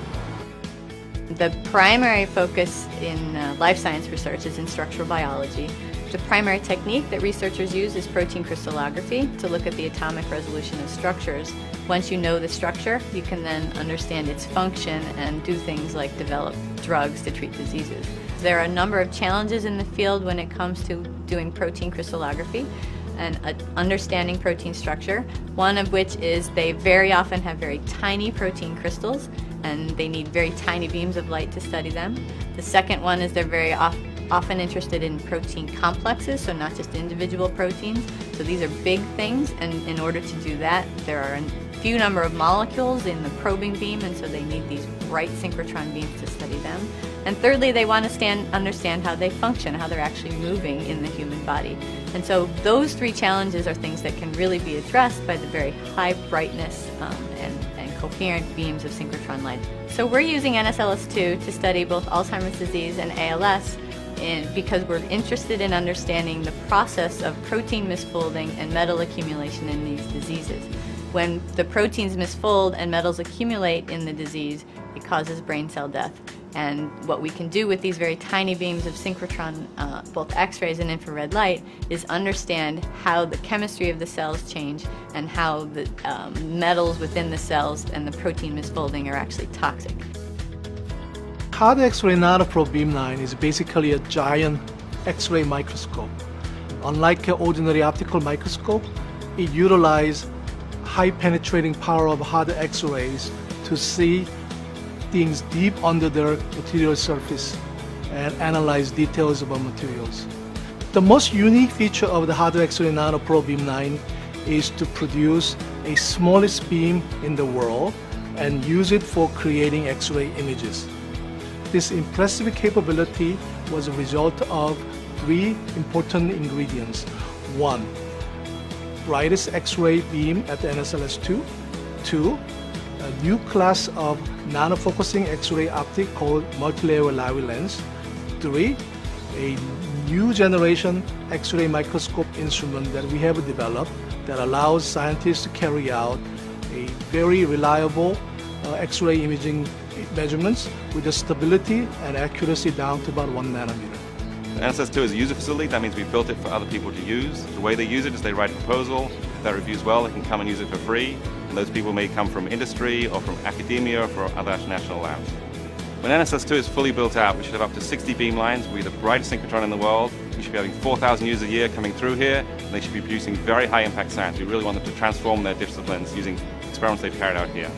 The primary focus in life science research is in structural biology. The primary technique that researchers use is protein crystallography to look at the atomic resolution of structures. Once you know the structure, you can then understand its function and do things like develop drugs to treat diseases. There are a number of challenges in the field when it comes to doing protein crystallography and understanding protein structure, one of which is they very often have very tiny protein crystals and they need very tiny beams of light to study them. The second one is they're very often interested in protein complexes, so not just individual proteins. So these are big things, and in order to do that, there are a few number of molecules in the probing beam, and so they need these bright synchrotron beams to study them. And thirdly, they want to understand how they function, how they're actually moving in the human body. And so those three challenges are things that can really be addressed by the very high brightness and coherent beams of synchrotron light. So we're using NSLS2 to study both Alzheimer's disease and ALS because we're interested in understanding the process of protein misfolding and metal accumulation in these diseases. When the proteins misfold and metals accumulate in the disease, it causes brain cell death. And what we can do with these very tiny beams of synchrotron, both X-rays and infrared light, is understand how the chemistry of the cells change and how the metals within the cells and the protein misfolding are actually toxic. Hard X-ray nanoprobe beamline is basically a giant X-ray microscope. Unlike an ordinary optical microscope, it utilizes high penetrating power of hard X-rays to see things deep under their material surface and analyze details about materials. The most unique feature of the hard X-ray nanoprobe beamline is to produce a smallest beam in the world and use it for creating X-ray images. This impressive capability was a result of three important ingredients. One, brightest X-ray beam at the NSLS2. Two, a new class of nanofocusing X-ray optic called multilayer Laue lens. Three, a new generation X-ray microscope instrument that we have developed that allows scientists to carry out a very reliable X-ray imaging measurements with the stability and accuracy down to about 1 nanometer. The NSLS2 is a user facility. That means we built it for other people to use. The way they use it is they write a proposal. If that reviews well, they can come and use it for free. And those people may come from industry or from academia or from other national labs. When NSLS2 is fully built out, we should have up to 60 beamlines. We'll be the brightest synchrotron in the world. We should be having 4,000 users a year coming through here, and they should be producing very high impact science. We really want them to transform their disciplines using experiments they've carried out here.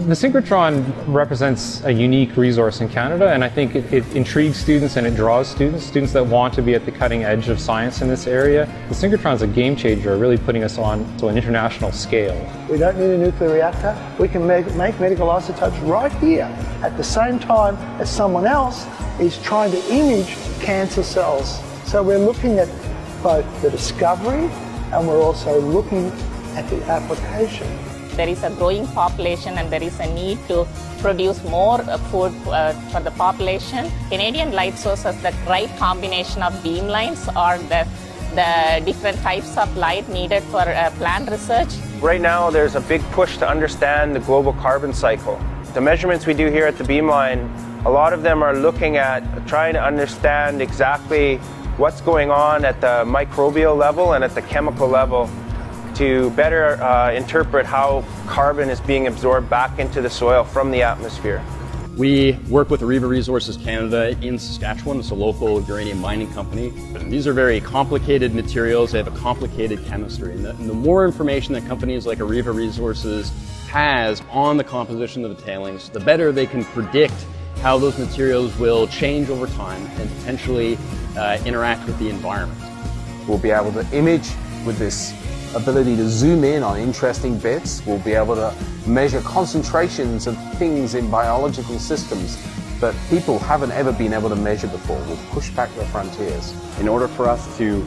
The synchrotron represents a unique resource in Canada, and I think it intrigues students and it draws students that want to be at the cutting edge of science in this area. The synchrotron is a game changer, really putting us on to an international scale. We don't need a nuclear reactor. We can make medical isotopes right here at the same time as someone else is trying to image cancer cells. So we're looking at both the discovery and we're also looking at the application. there is a growing population and there is a need to produce more food for the population. Canadian Light Source has the right combination of beamlines or the different types of light needed for plant research. Right now, there's a big push to understand the global carbon cycle. The measurements we do here at the Beamline, a lot of them are looking at trying to understand exactly what's going on at the microbial level and at the chemical level to better interpret how carbon is being absorbed back into the soil from the atmosphere. We work with Areva Resources Canada in Saskatchewan. It's a local uranium mining company. These are very complicated materials. They have a complicated chemistry. And the more information that companies like Areva Resources has on the composition of the tailings, the better they can predict how those materials will change over time and potentially interact with the environment. We'll be able to image with this ability to zoom in on interesting bits. We'll be able to measure concentrations of things in biological systems that people haven't ever been able to measure before. We'll push back the frontiers. In order for us to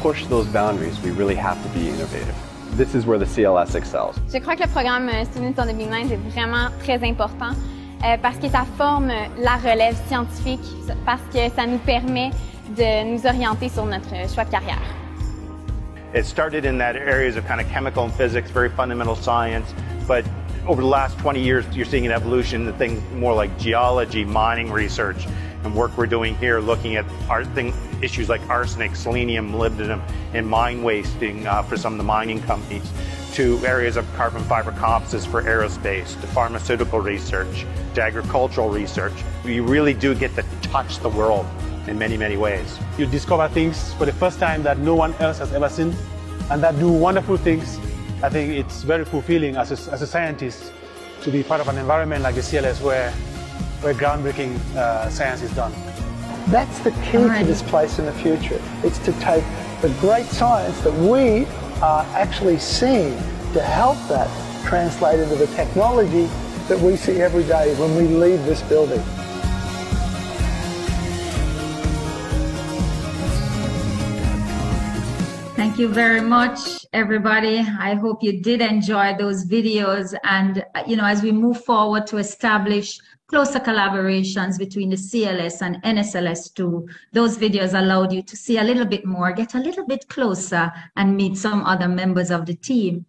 push those boundaries, we really have to be innovative. This is where the CLS excels. Je crois que le programme Students on the Beamlines est vraiment très important parce que ça forme la relève scientifique, parce que ça nous permet de nous orienter sur notre choix de carrière. It started in that areas of kind of chemical and physics, very fundamental science, but over the last 20 years, you're seeing an evolution of things more like geology, mining research, and work we're doing here looking at issues like arsenic, selenium, molybdenum, and mine wasting for some of the mining companies, to areas of carbon fiber composites for aerospace, to pharmaceutical research, to agricultural research. You really do get to touch the world in many, many ways. You discover things for the first time that no one else has ever seen and that do wonderful things. I think it's very fulfilling as a scientist to be part of an environment like the CLS where groundbreaking science is done. That's the key to this place in the future. It's to take the great science that we are actually seeing to help that translate into the technology that we see every day when we leave this building. Thank you very much, everybody. I hope you did enjoy those videos. And, as we move forward to establish closer collaborations between the CLS and NSLS2, those videos allowed you to see a little bit more, get a little bit closer, and meet some other members of the team.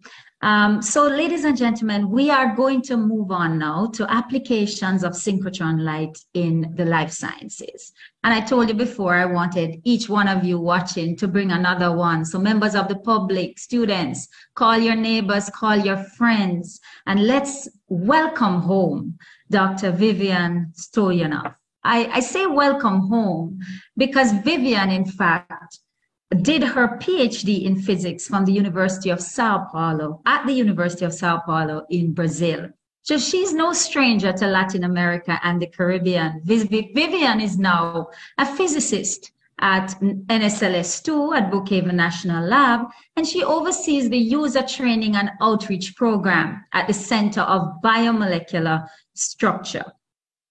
So, ladies and gentlemen, we are going to move on now to applications of synchrotron light in the life sciences. And I told you before, I wanted each one of you watching to bring another one. So members of the public, students, call your neighbors, call your friends, and let's welcome home Dr. Vivian Stoyanov. I say welcome home because Vivian, in fact, did her PhD in physics from the University of Sao Paulo, at the University of Sao Paulo in Brazil. So she's no stranger to Latin America and the Caribbean. Vivian is now a physicist at NSLS2 at Brookhaven National Lab, and she oversees the user training and outreach program at the Center of Biomolecular Structure.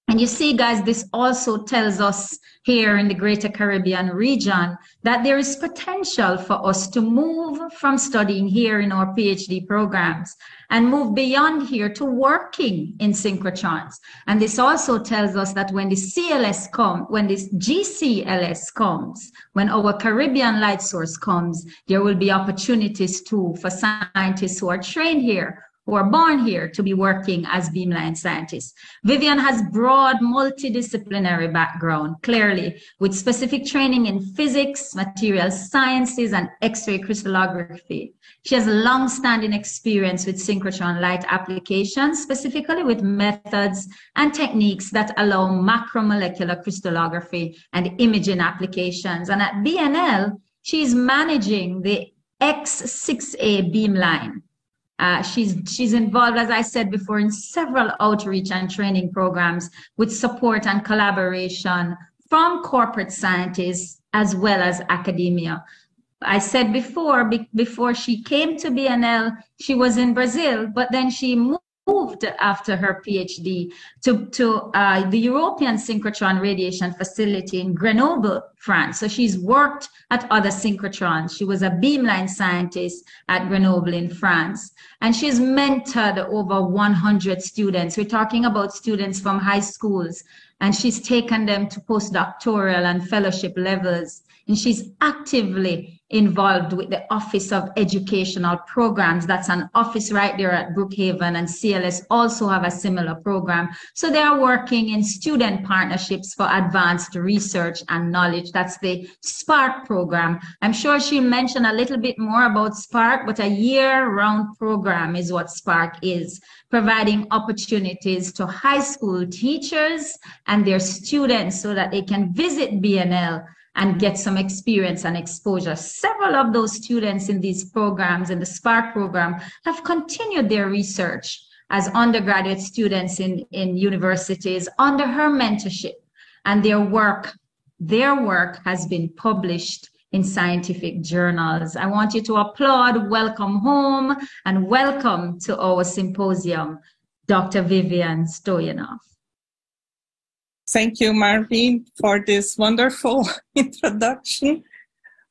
And you see, guys, this also tells us here in the Greater Caribbean region that there is potential for us to move from studying here in our PhD programs and move beyond here to working in synchrotrons. And this also tells us that when the CLS comes, when this GCLS comes, when our Caribbean light source comes, there will be opportunities too for scientists who are trained here, who are born here, to be working as beamline scientists. Vivian has broad multidisciplinary background, clearly, with specific training in physics, material sciences, and X-ray crystallography. She has long-standing experience with synchrotron light applications, specifically with methods and techniques that allow macromolecular crystallography and imaging applications. And at BNL, she's managing the X6A beamline. She's involved, as I said before, in several outreach and training programs with support and collaboration from corporate scientists as well as academia. I said before she came to BNL, she was in Brazil, but then she moved after her PhD to the European Synchrotron Radiation Facility in Grenoble, France. So she's worked at other synchrotrons. She was a beamline scientist at Grenoble in France. And she's mentored over 100 students. We're talking about students from high schools. And she's taken them to postdoctoral and fellowship levels. And she's actively involved with the Office of Educational Programs. That's an office right there at Brookhaven, and CLS also have a similar program. So they are working in student partnerships for advanced research and knowledge. That's the SPARK program. I'm sure she'll mention a little bit more about SPARK, but a year-round program is what SPARK is, providing opportunities to high school teachers and their students so that they can visit BNL and get some experience and exposure. Several of those students in these programs, in the SPARK program, have continued their research as undergraduate students in universities under her mentorship. And their work has been published in scientific journals. I want you to applaud, welcome home, and welcome to our symposium, Dr. Vivian Stoyanov. Thank you, Marvin, for this wonderful introduction.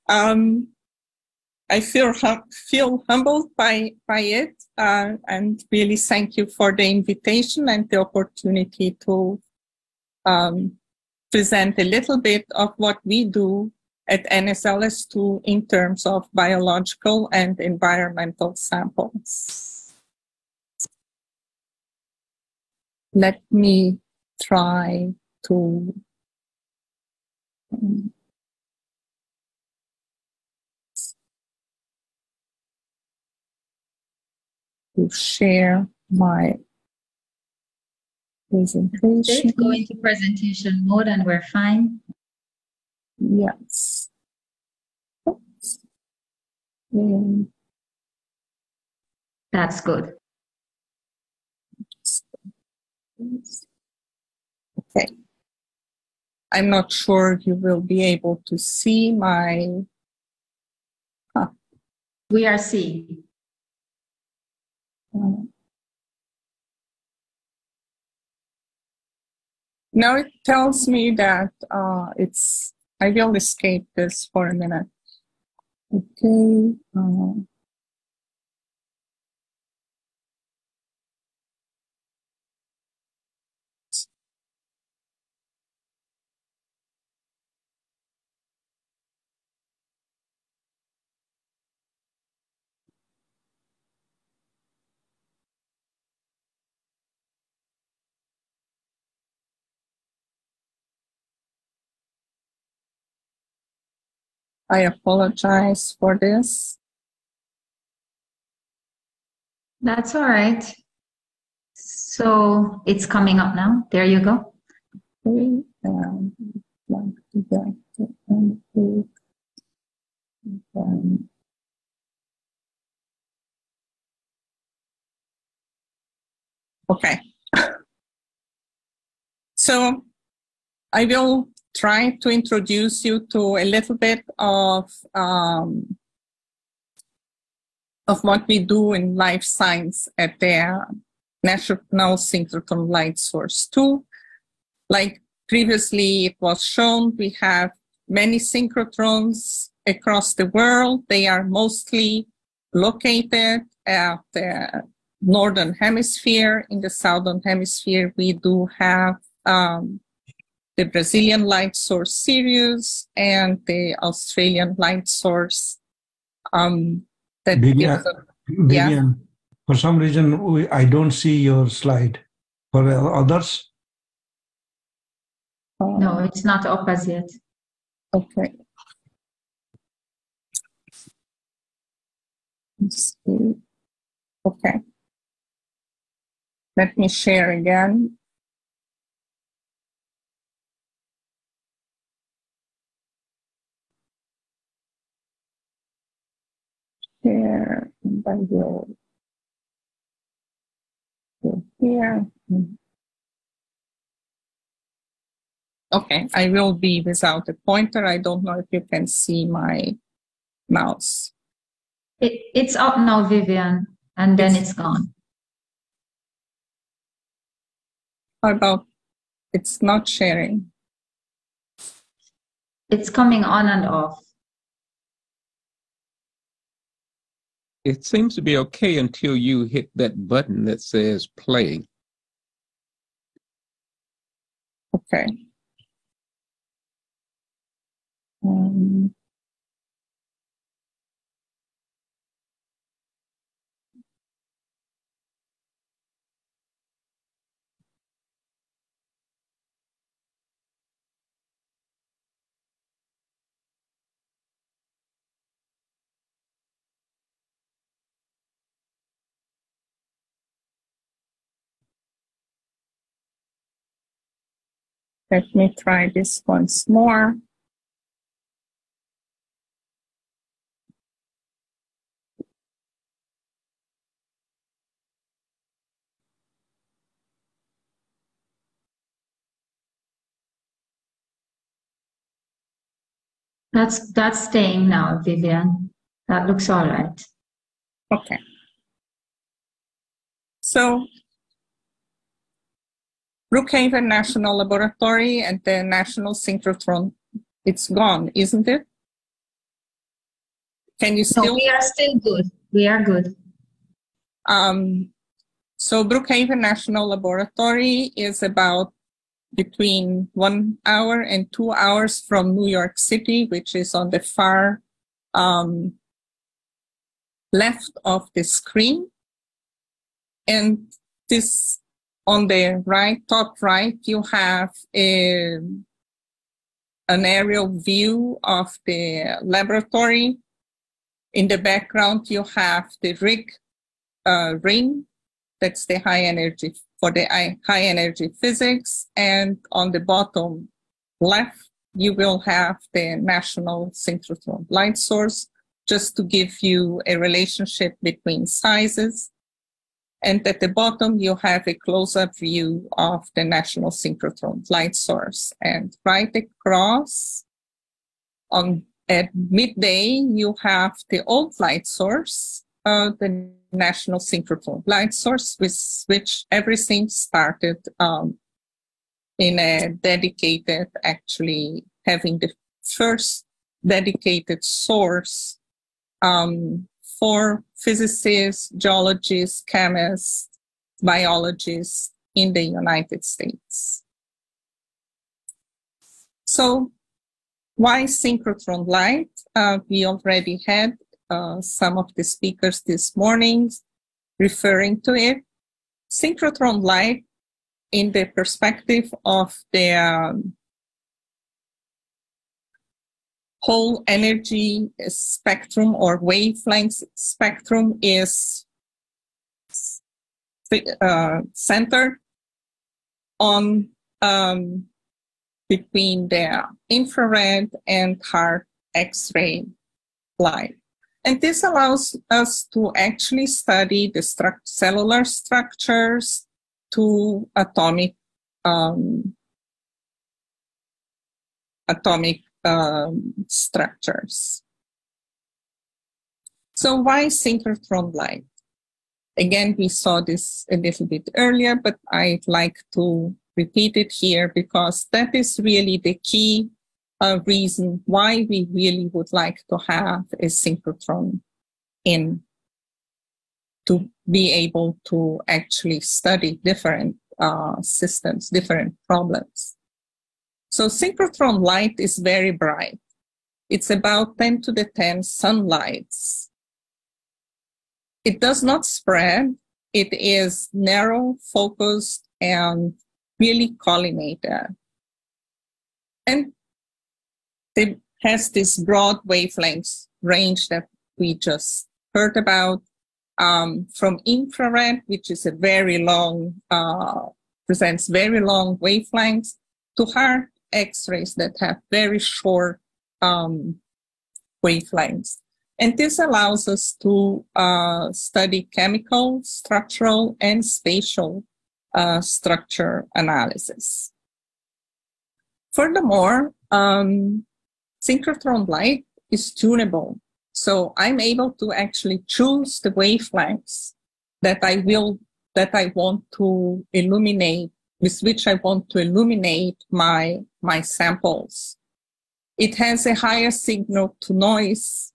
I feel humbled by it, and really thank you for the invitation and the opportunity to present a little bit of what we do at NSLS2 in terms of biological and environmental samples. Let me try to share my presentation. Go into presentation mode and we're fine. Yes. That's good. Okay. I'm not sure you will be able to see my... We are seeing. Now it tells me that I will escape this for a minute. Okay. I apologize for this. That's all right. So it's coming up now. There you go. Okay. So I will try to introduce you to a little bit of what we do in life science at the National Synchrotron Light Source 2. Like previously it was shown, we have many synchrotrons across the world. They are mostly located at the northern hemisphere. In the southern hemisphere, we do have the Brazilian light source Sirius and the Australian light source. Vivian, for some reason, I don't see your slide. For others? No, it's not up as yet. Okay. Let's see. Okay. Let me share again. Here, and I will go here. Okay, I will be without a pointer. I don't know if you can see my mouse. It's up now, Vivian, and then it's gone. How about it's not sharing? It's coming on and off. It seems to be okay until you hit that button that says play. Okay. Let me try this once more. That's staying now, Vivian. That looks all right. Okay. So Brookhaven National Laboratory and the National Synchrotron, it's gone, isn't it? Can you still? No, we are still good. We are good. So Brookhaven National Laboratory is about between 1 hour and 2 hours from New York City, which is on the far left of the screen. And this on the right, top right, you have an aerial view of the laboratory. In the background, you have the ring. That's the high energy for the high energy physics. And on the bottom left, you will have the National Synchrotron Light Source, just to give you a relationship between sizes. And at the bottom, you have a close-up view of the National Synchrotron Light Source. And right across, at midday, you have the old light source, the National Synchrotron Light Source, with which everything started in a dedicated, actually having the first dedicated source for physicists, geologists, chemists, biologists in the United States. So why synchrotron light? We already had some of the speakers this morning referring to it. Synchrotron light, in the perspective of the whole energy spectrum or wavelength spectrum, is centered on between the infrared and hard X-ray light. And this allows us to actually study the cellular structures to atomic structures. So why synchrotron light? Again, we saw this a little bit earlier, but I'd like to repeat it here because that is really the key reason why we really would like to have a synchrotron in, to be able to actually study different systems, different problems. So synchrotron light is very bright. It's about 10 to the 10 sunlights. It does not spread. It is narrow, focused, and really collimated. And it has this broad wavelengths range that we just heard about, from infrared, which is a very long, presents very long wavelengths, to hard X-rays that have very short wavelengths. And this allows us to study chemical, structural, and spatial structure analysis. Furthermore, synchrotron light is tunable. So I'm able to actually choose the wavelengths that I want to illuminate with which I want to illuminate my samples. It has a higher signal to noise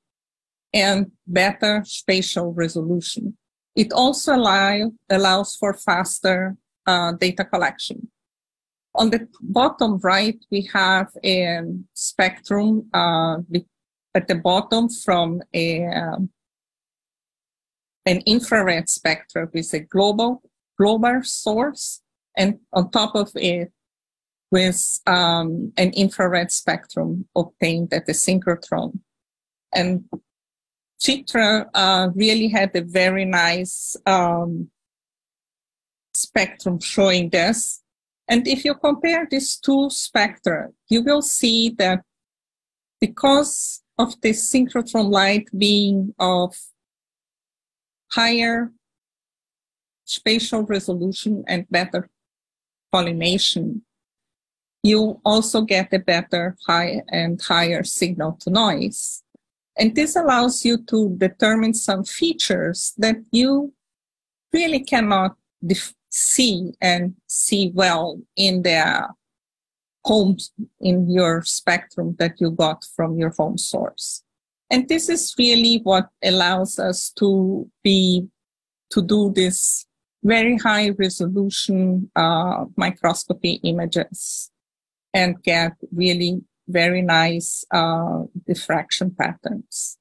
and better spatial resolution. It also allows for faster data collection. On the bottom right, we have a spectrum at the bottom from an infrared spectrum with a global source, and on top of it with an infrared spectrum obtained at the synchrotron. And Chitra really had a very nice spectrum showing this. And if you compare these two spectra, you will see that because of the synchrotron light being of higher spatial resolution and better collimation, you also get a better higher signal to noise. And this allows you to determine some features that you really cannot see well in their homes, in your spectrum that you got from your home source. And this is really what allows us to do this very high resolution microscopy images and get really very nice diffraction patterns.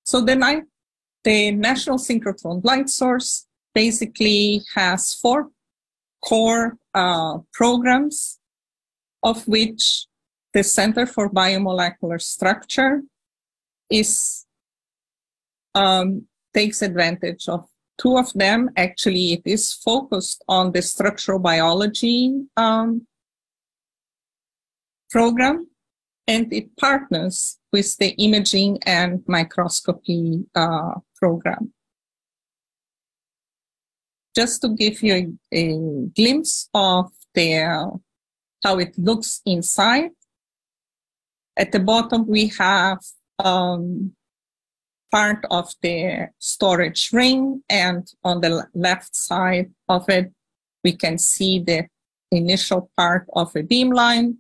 So the National Synchrotron Light Source basically has 4 core programs, of which the Center for Biomolecular Structure takes advantage of 2 of them. Actually, it is focused on the structural biology program, and it partners with the imaging and microscopy program. Just to give you a glimpse of how it looks inside, at the bottom we have part of the storage ring, and on the left side of it, we can see the initial part of a beamline.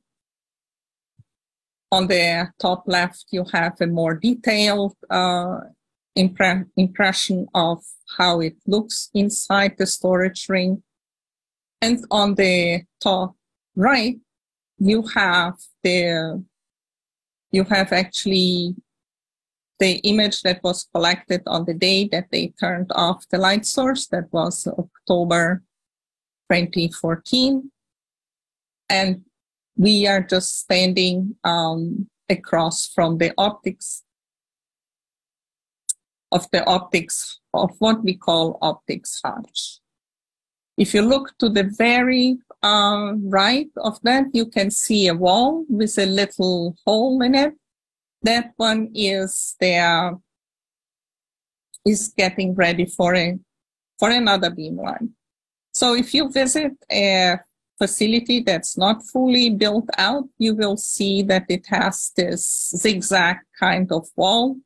On the top left, you have a more detailed impression of how it looks inside the storage ring. And on the top right, you have actually the image that was collected on the day that they turned off the light source. That was October 2014. And we are just standing across from the optics of what we call optics hatch. If you look to the very right of that, you can see a wall with a little hole in it. That one is getting ready for another beamline. So if you visit a facility that's not fully built out, you will see that it has this zigzag kind of wall.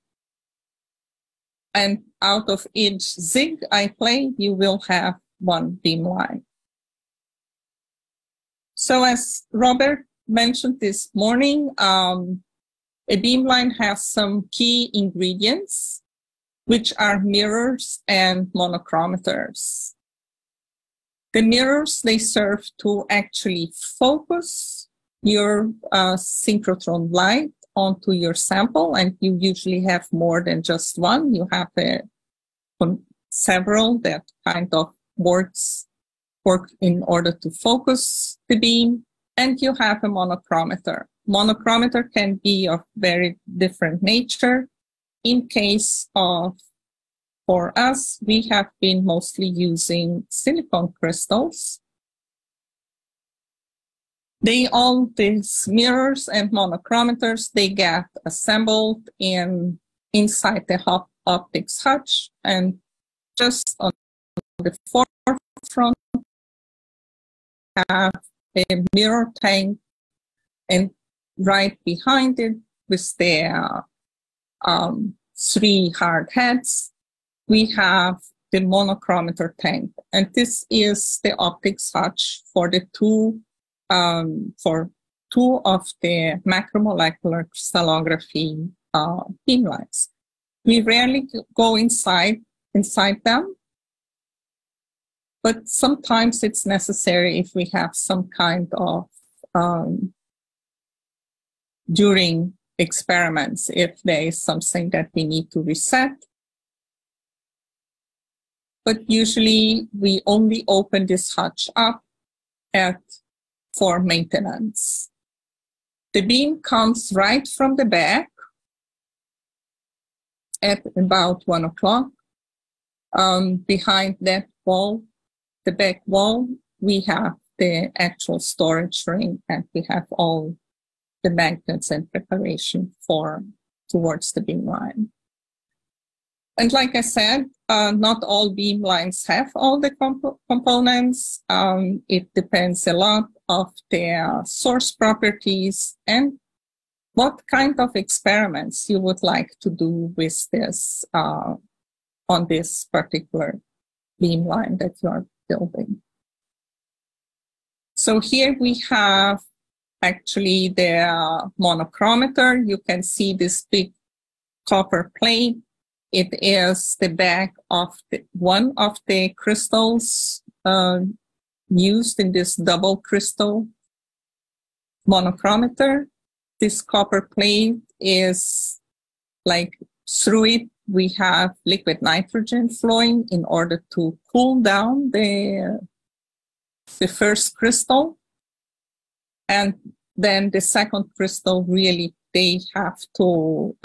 And out of each zig I play, you will have one beamline. So as Robert mentioned this morning, a beamline has some key ingredients, which are mirrors and monochromators. The mirrors, they serve to actually focus your synchrotron light onto your sample, and you usually have more than just one. You have several that kind of work in order to focus the beam, and you have a monochromator. Monochromator can be of very different nature. In case of, for us, we have been mostly using silicon crystals. These mirrors and monochromators, they get assembled inside the optics hutch, and just on the forefront have a mirror tank, and right behind it with their 3 hard heads, we have the monochromator tank. And this is the optics hutch for the two of the macromolecular crystallography beamlines. We rarely go inside them, but sometimes it's necessary if we have some kind of during experiments, if there is something that we need to reset. But usually we only open this hutch up for maintenance. The beam comes right from the back at about 1 o'clock. Behind that wall, the back wall, we have the actual storage ring, and we have all the magnets and preparation towards the beam line. And like I said, not all beam lines have all the components. It depends a lot of their source properties and what kind of experiments you would like to do with this on this particular beam line that you are building. So here we have actually the monochromator. You can see this big copper plate. It is the back of one of the crystals used in this double crystal monochromator. This copper plate is like, through it we have liquid nitrogen flowing in order to cool down the first crystal. And then the second crystal, really, they have to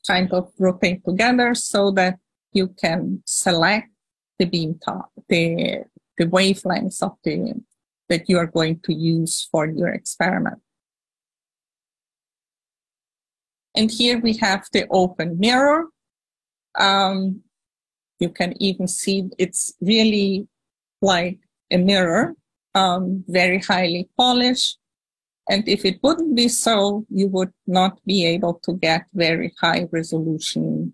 kind of rotate together so that you can select the beam top, the wavelengths of that you are going to use for your experiment. And here we have the open mirror. You can even see it's really like a mirror, very highly polished. And if it wouldn't be so, you would not be able to get very high resolution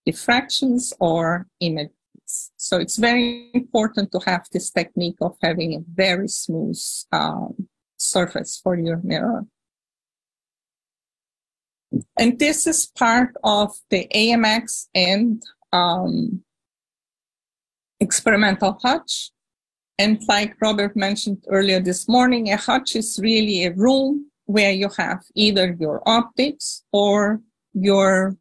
diffractions or images. So it's very important to have this technique of having a very smooth surface for your mirror. And this is part of the AMX and experimental hutch. And like Robert mentioned earlier this morning, a hutch is really a room where you have either your optics or your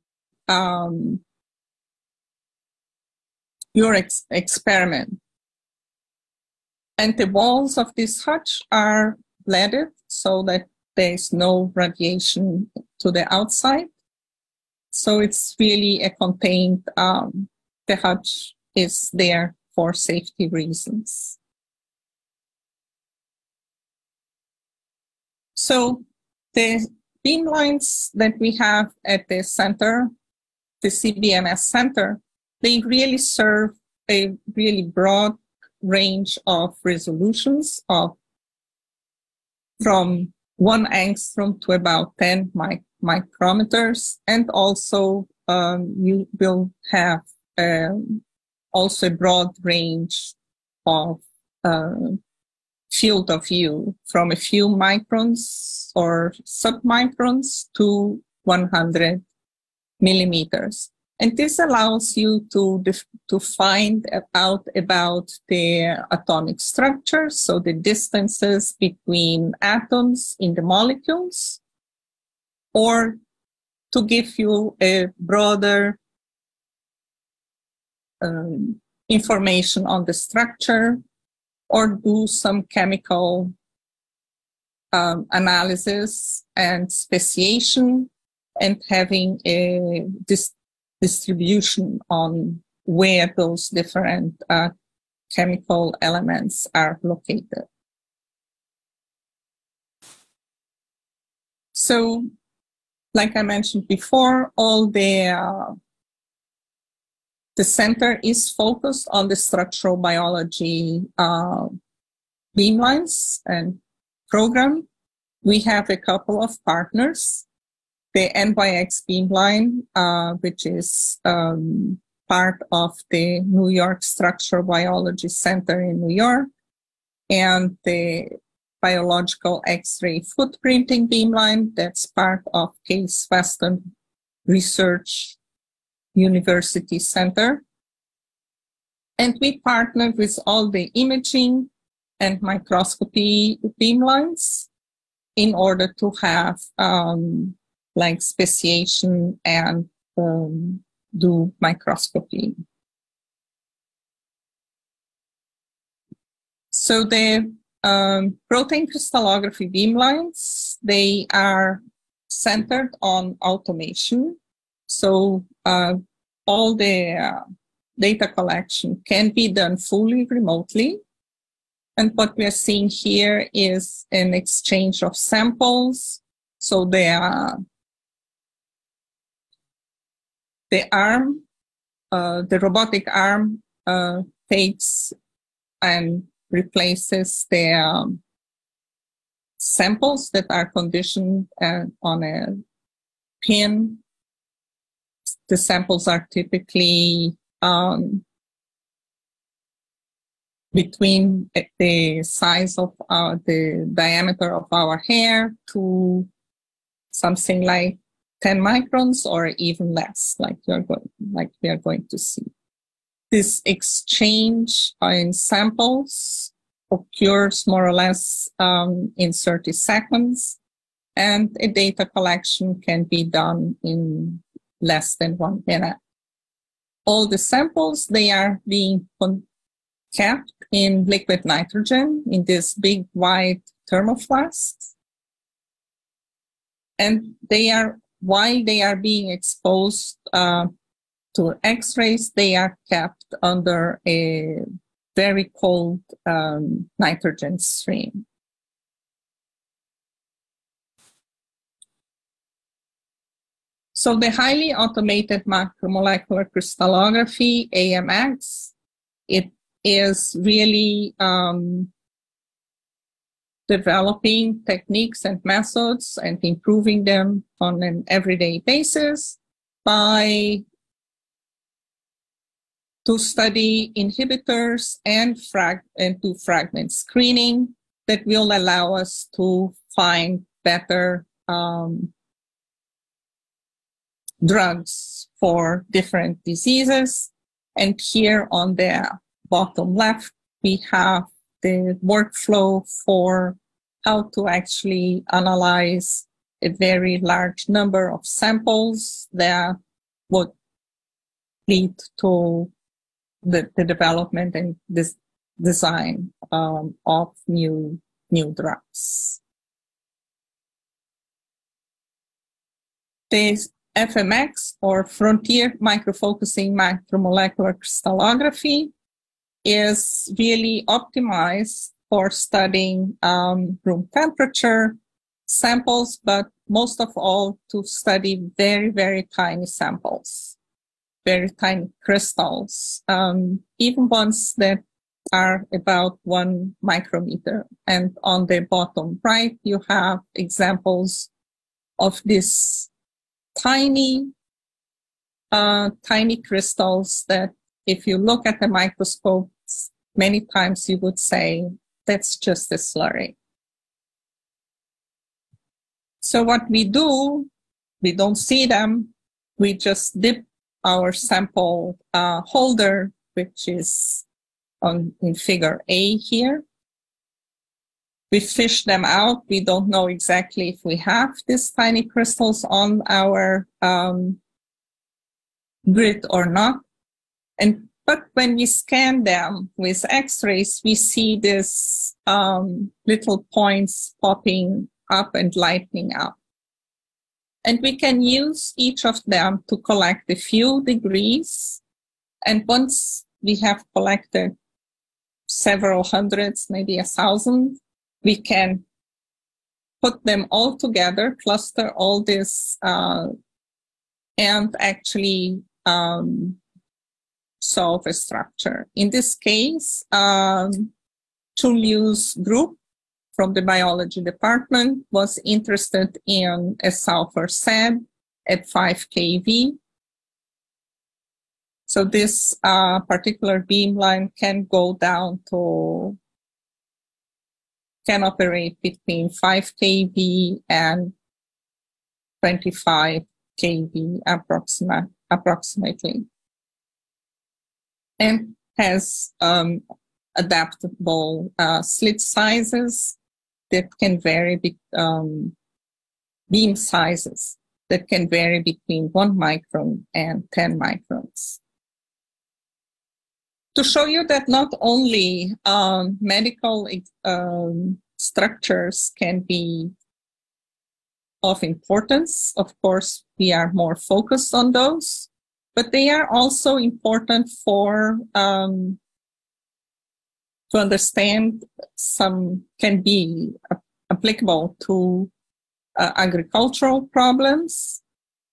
experiment. And the walls of this hutch are leaded so that there is no radiation to the outside. So it's really a contained, the hutch is there for safety reasons. So the beam lines that we have at the center, the CBMS center, they really serve a really broad range of resolutions from 1 angstrom to about 10 micrometers. And also you will have also a broad range of field of view from a few microns or submicrons to 100 millimeters. And this allows you to find out about the atomic structure, so the distances between atoms in the molecules, or to give you a broader information on the structure, or do some chemical analysis and speciation, and having a distribution on where those different chemical elements are located. So, like I mentioned before, all the center is focused on the structural biology beamlines and program. We have a couple of partners. the NYX beamline, which is part of the New York Structural Biology Center in New York, and the Biological X-ray Footprinting beamline, that's part of Case Western Research University Center. And we partnered with all the imaging and microscopy beamlines in order to have like speciation and do microscopy. So the protein crystallography beamlines, they are centered on automation. So all the data collection can be done fully remotely. And what we are seeing here is an exchange of samples. So the arm, the robotic arm takes and replaces the samples that are conditioned on a pin. The samples are typically between the size of the diameter of our hair to something like 10 microns or even less, like we are going to see. This exchange in samples occurs more or less in 30 seconds, and a data collection can be done in less than 1 minute. All the samples, they are being kept in liquid nitrogen in this big white thermoflasks. And while they are being exposed to X-rays, they are kept under a very cold nitrogen stream. So the highly automated macromolecular crystallography, AMX, it is really developing techniques and methods and improving them on an everyday basis to study inhibitors and do fragment screening that will allow us to find better drugs for different diseases. And here on the bottom left, we have the workflow for how to actually analyze a very large number of samples that would lead to the development and this design of new drugs. The FMX, or Frontier Microfocusing Macromolecular Crystallography, is really optimized for studying room temperature samples, but most of all to study very, very tiny samples, very tiny crystals, even ones that are about 1 micrometer. And on the bottom right, you have examples of these tiny crystals that if you look at the microscope, many times you would say, that's just a slurry. So what we do, we don't see them. We just dip our sample holder, which is in figure A here. We fish them out. We don't know exactly if we have these tiny crystals on our grid or not. But when we scan them with X-rays, we see these little points popping up and lighting up. And we can use each of them to collect a few degrees. And once we have collected several hundreds, maybe 1,000, we can put them all together, cluster all this, and actually solve a structure. In this case, Chuliu's group from the biology department was interested in a sulfur SAB at 5 keV. So this particular beamline can go down to, can operate between 5 keV and 25 keV approximately. And has adaptable slit sizes that can vary, beam sizes that can vary between 1 micron and 10 microns. To show you that not only medical structures can be of importance, of course, we are more focused on those, but they are also important for to understand some can be applicable to agricultural problems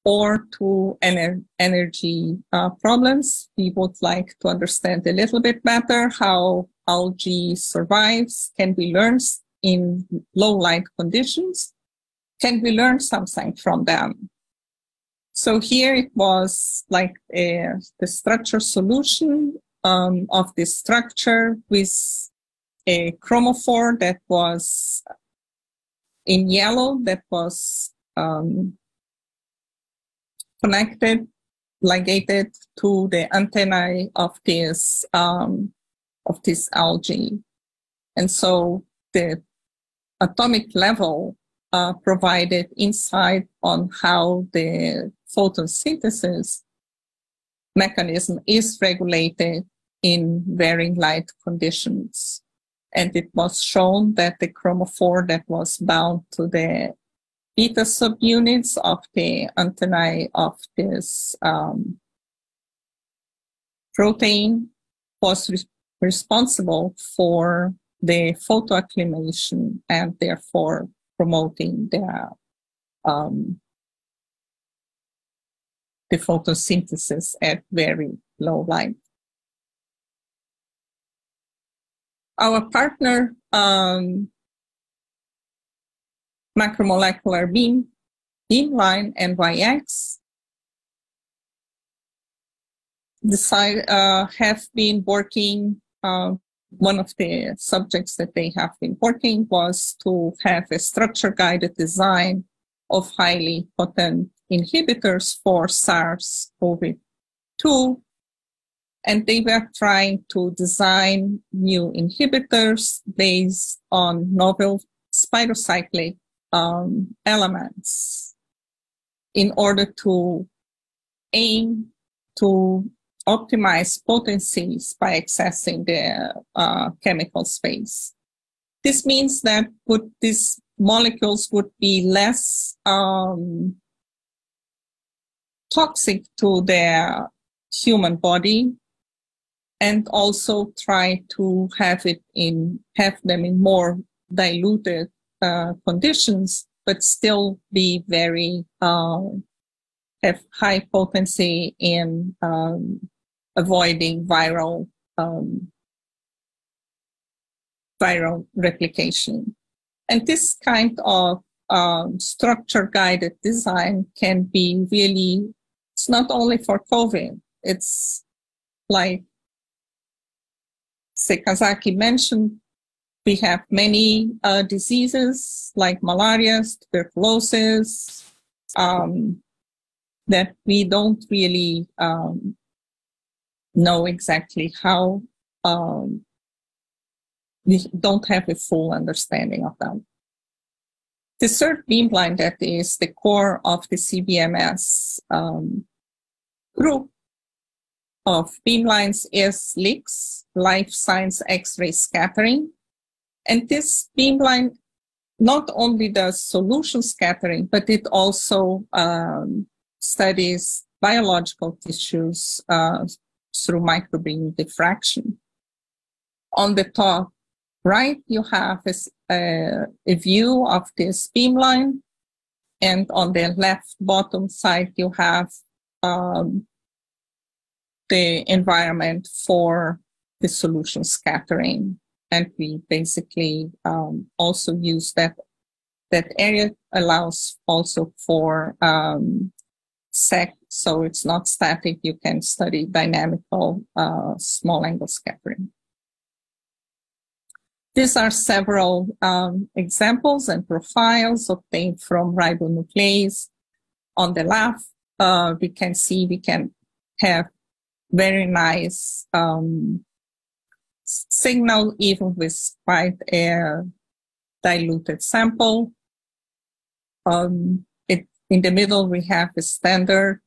or to energy problems. We would like to understand a little bit better how algae survives. Can we learn in low light conditions? Can we learn something from them? So here it was like the structure solution of this structure with a chromophore that was in yellow, that was connected, ligated to the antennae of this algae. And so the atomic level provided insight on how the photosynthesis mechanism is regulated in varying light conditions. And it was shown that the chromophore that was bound to the beta subunits of the antennae of this protein was responsible for the photoacclimation and therefore promoting the photosynthesis at very low light. Our partner, macromolecular beamline, NYX, have been working, one of the subjects that they have been working was to have a structure-guided design of highly potent inhibitors for SARS-CoV-2. And they were trying to design new inhibitors based on novel spirocyclic elements in order to aim to optimize potencies by accessing the chemical space. This means that these molecules would be less toxic to the human body, and also try to have them in more diluted conditions, but still be very have high potency in avoiding viral replication. And this kind of structure-guided design can be really, it's not only for COVID, it's like Sekazaki mentioned, we have many diseases like malaria, tuberculosis, that we don't really know exactly how, we don't have a full understanding of them. The third beamline that is the core of the CBMS group of beamlines is LIX, Life Science X-ray Scattering. And this beamline not only does solution scattering, but it also studies biological tissues through microbeam diffraction. On the top right, you have a view of this beamline, and on the left bottom side, you have the environment for the solution scattering. and we basically also use that area allows also for SEC, so it's not static. You can study dynamical small angle scattering. These are several examples and profiles obtained from ribonuclease. On the left, we can see we can have very nice signal even with quite a diluted sample. In the middle, we have a standard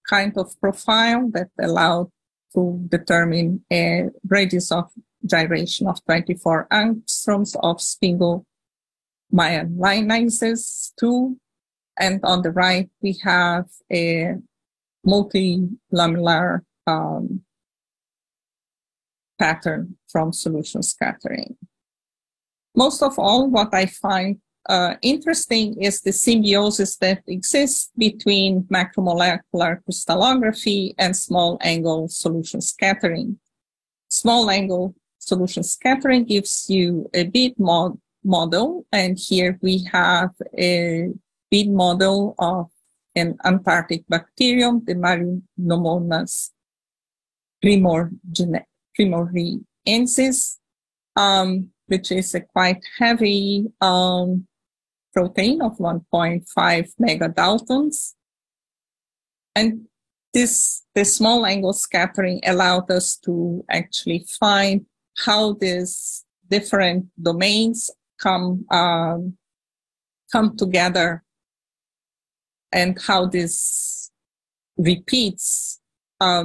kind of profile that allowed to determine a radius of gyration of 24 angstroms of spingle myelinizes 2. And on the right, we have a multilamellar pattern from solution scattering. Most of all, what I find interesting is the symbiosis that exists between macromolecular crystallography and small angle solution scattering. Small angle solution scattering gives you a bead model, and here we have a bead model of an Antarctic bacterium, the Marinomonas primoriensis, which is a quite heavy protein of 1.5 megadaltons. And the small angle scattering allowed us to actually find how these different domains come together and how this repeats are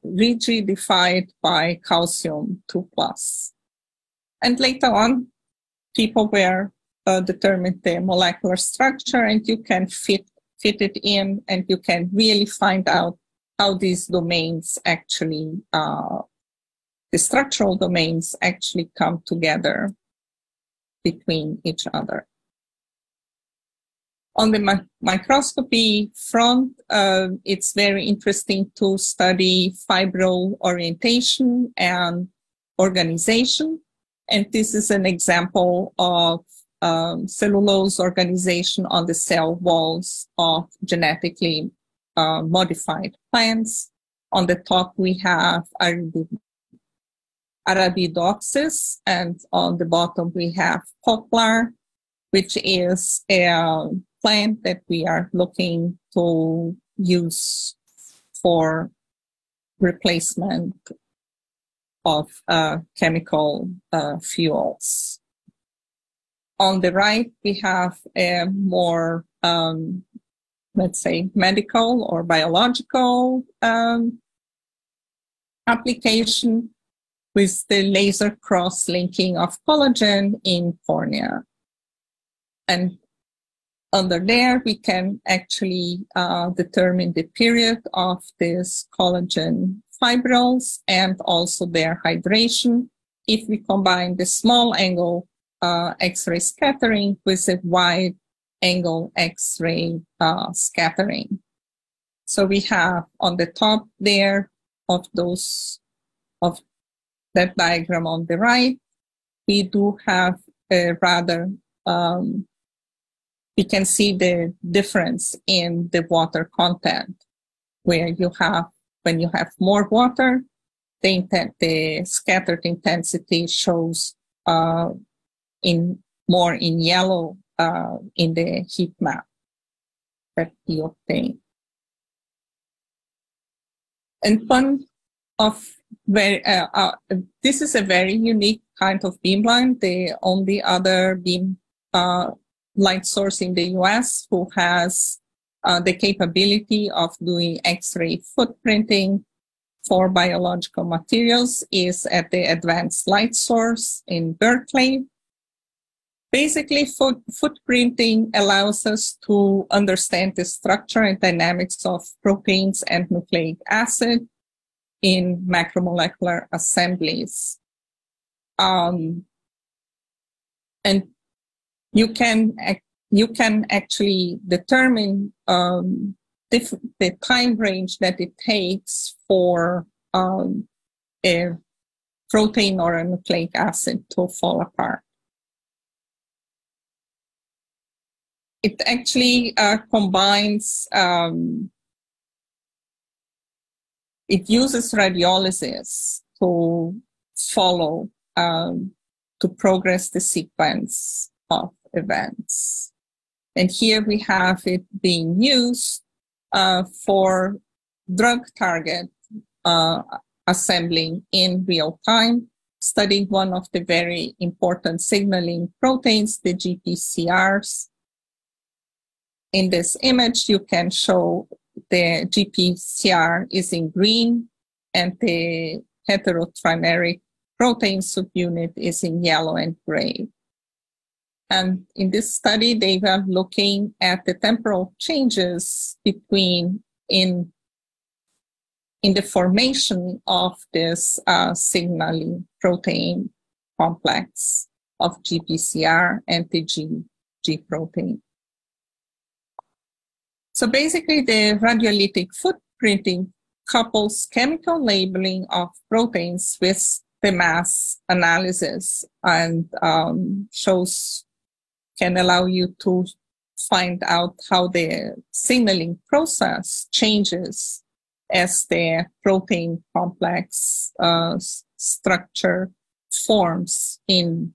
rigidified by calcium 2+. And later on, people were determined the molecular structure, and you can fit it in, and you can really find out how these domains actually, the structural domains actually come together between each other. On the microscopy front, it's very interesting to study fibril orientation and organization. And this is an example of cellulose organization on the cell walls of genetically modified plants. On the top, we have Arabidopsis, and on the bottom, we have poplar, which is a plant that we are looking to use for replacement of chemical fuels. On the right, we have a more, let's say, medical or biological application with the laser cross-linking of collagen in cornea. And under there, we can actually determine the period of this collagen fibrils and also their hydration if we combine the small angle X-ray scattering with a wide angle X-ray scattering. So we have on the top there of that diagram on the right, we do have a rather we can see the difference in the water content, where you have, when you have more water, the scattered intensity shows more in yellow in the heat map that we obtain. And one of this is a very unique kind of beamline, the only other beam light source in the US who has the capability of doing X-ray footprinting for biological materials is at the Advanced Light Source in Berkeley. Basically, footprinting allows us to understand the structure and dynamics of proteins and nucleic acid in macromolecular assemblies. And you can actually determine the time range that it takes for a protein or a nucleic acid to fall apart. It actually combines, it uses radiolysis to follow, to progress the sequence of events. And here we have it being used for drug target assembling in real time, studying one of the very important signaling proteins, the GPCRs. In this image, you can show the GPCR is in green and the heterotrimeric protein subunit is in yellow and gray. And in this study, they were looking at the temporal changes between in the formation of this signaling protein complex of GPCR and the G protein. So basically, the radiolytic footprinting couples chemical labeling of proteins with the mass analysis and can allow you to find out how the signaling process changes as the protein complex structure forms in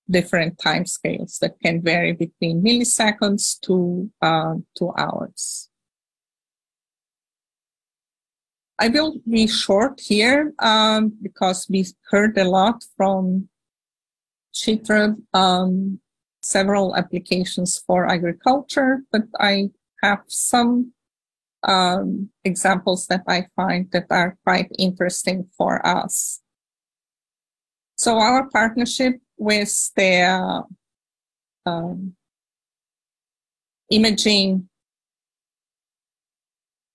different timescales that can vary between milliseconds to 2 hours. I will be short here because we heard a lot from Chitra, several applications for agriculture, but I have some examples that I find that are quite interesting for us. So our partnership with the imaging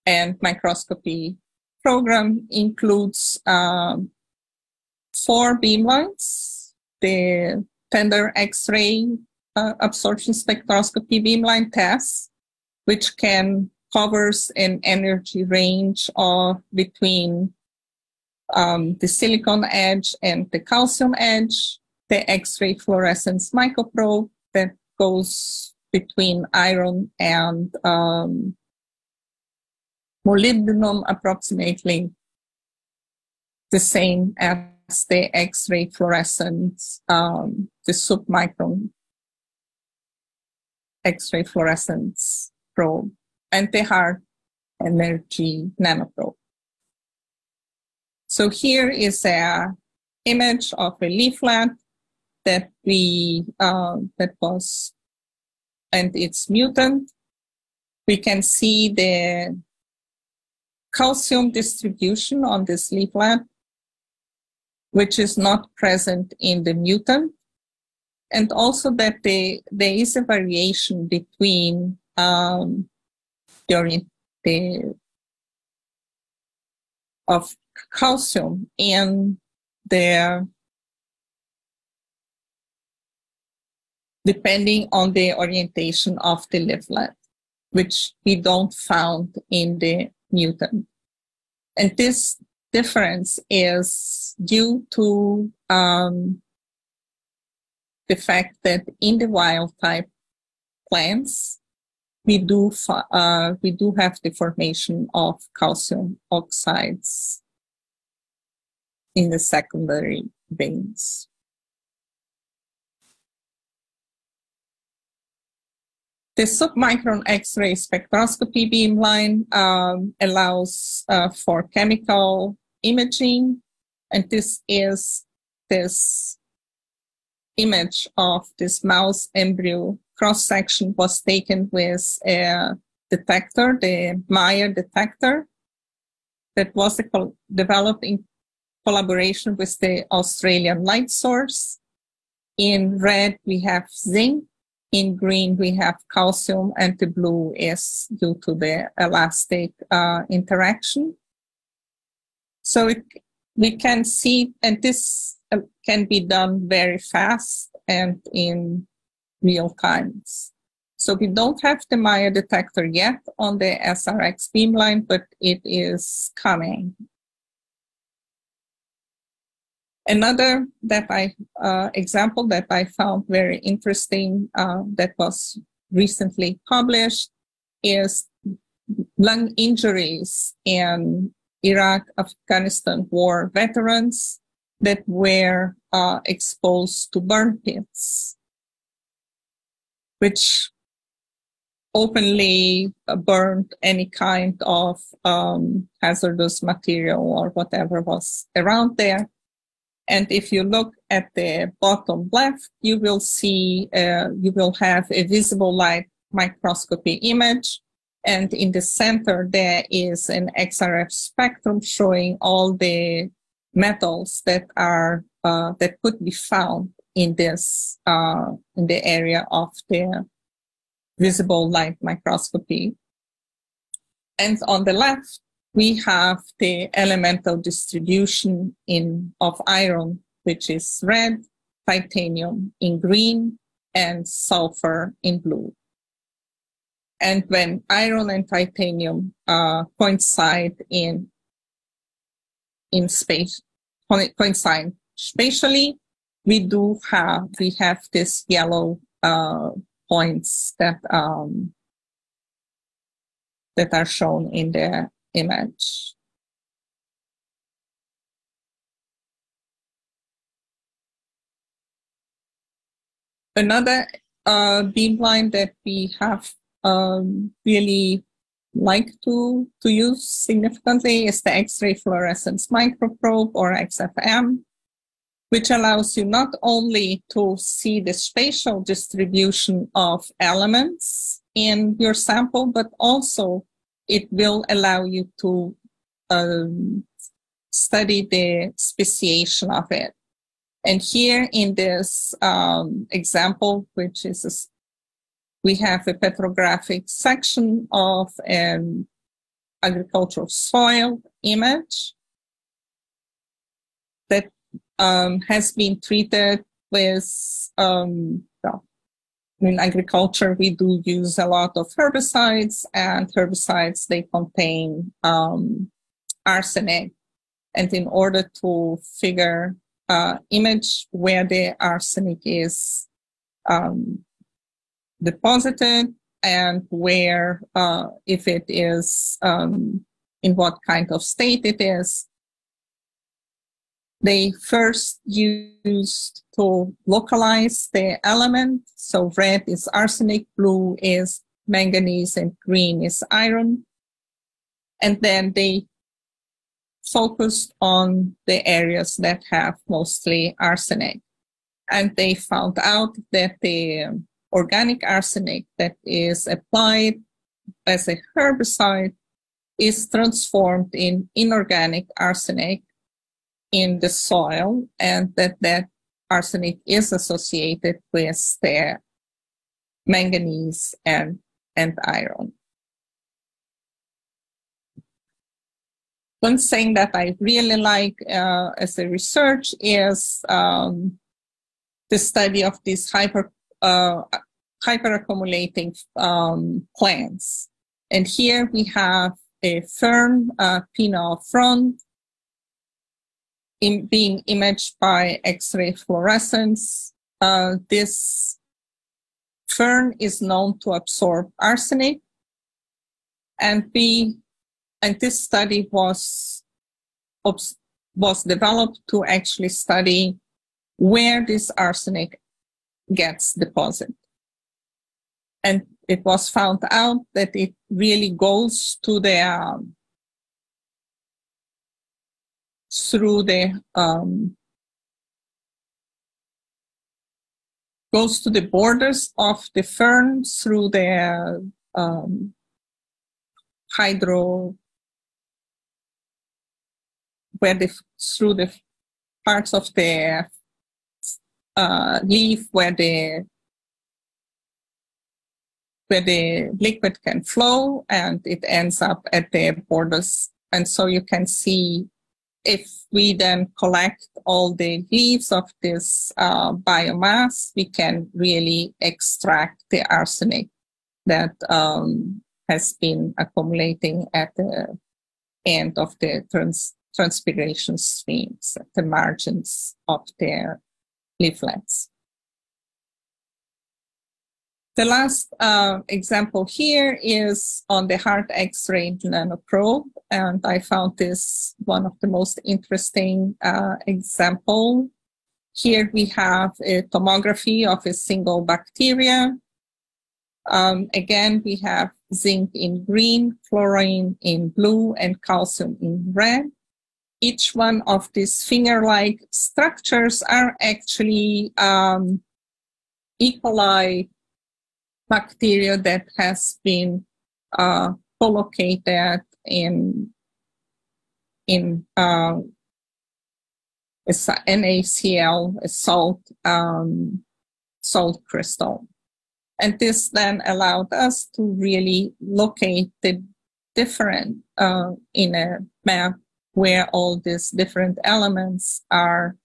and microscopy program includes 4 beamlines, the tender X-ray absorption spectroscopy beamline test, which covers an energy range of between the silicon edge and the calcium edge, the X-ray fluorescence microprobe that goes between iron and molybdenum, approximately the same as the X-ray fluorescence, the submicron X-ray fluorescence probe, and the hard energy nanoprobe. So here is an image of a leaflet that that was, and it's mutant. We can see the calcium distribution on this leaflet, which is not present in the mutant, and also that there is a variation between of calcium in the depending on the orientation of the leaflet, which we don't found in the mutant. And this difference is due to the fact that in the wild type plants, we do have the formation of calcium oxides in the secondary veins. The submicron X-ray spectroscopy beamline allows for chemical imaging, and this is this image of this mouse embryo cross-section was taken with a detector, the Meyer detector, that was developed in collaboration with the Australian light source. In red, we have zinc. In green, we have calcium, and the blue is due to the elastic interaction. So we can see, and this can be done very fast and in real times. So we don't have the Meyer detector yet on the SRX beamline, but it is coming. Another example that I found very interesting that was recently published is lung injuries in Iraq-Afghanistan war veterans that were exposed to burn pits, which openly burned any kind of hazardous material or whatever was around there. And if you look at the bottom left, you will see, you will have a visible light microscopy image. And in the center, there is an XRF spectrum showing all the metals that are, that could be found in this, in the area of the visible light microscopy. And on the left, we have the elemental distribution of iron, which is red, titanium in green, and sulfur in blue. And when iron and titanium coincide coincide spatially, we have this yellow points that that are shown in the image. Another beamline that we have really like to use significantly is the X-ray fluorescence microprobe, or XFM, which allows you not only to see the spatial distribution of elements in your sample, but also it will allow you to study the speciation of it. And here in this example, which is we have a petrographic section of an agricultural soil image that has been treated with, well, in agriculture, we do use a lot of herbicides, and herbicides, they contain arsenic. And in order to figure image where the arsenic is deposited and where, if it is, in what kind of state it is, they first used to localize the element. So red is arsenic, blue is manganese, and green is iron. And then they focused on the areas that have mostly arsenic. And they found out that the organic arsenic that is applied as a herbicide is transformed in inorganic arsenic in the soil, and that arsenic is associated with the manganese and iron. One thing that I really like as a research is the study of these hyperaccumulating plants. And here we have a fern, Pinot frond, being imaged by X-ray fluorescence. This fern is known to absorb arsenic, and this study was developed to actually study where this arsenic gets deposited. And it was found out that it really goes to the goes to the borders of the fern through the through the parts of the leaf where the liquid can flow, and it ends up at the borders. And so you can see, if we then collect all the leaves of this biomass, we can really extract the arsenic that has been accumulating at the end of the transpiration streams at the margins of their leaflets. The last example here is on the heart X-ray nanoprobe, and I found this one of the most interesting example. Here we have a tomography of a single bacteria. Again, we have zinc in green, fluorine in blue, and calcium in red. Each one of these finger-like structures are actually E. coli bacteria that has been collocated in NaCl, a salt crystal. And this then allowed us to really locate the different in a map where all these different elements are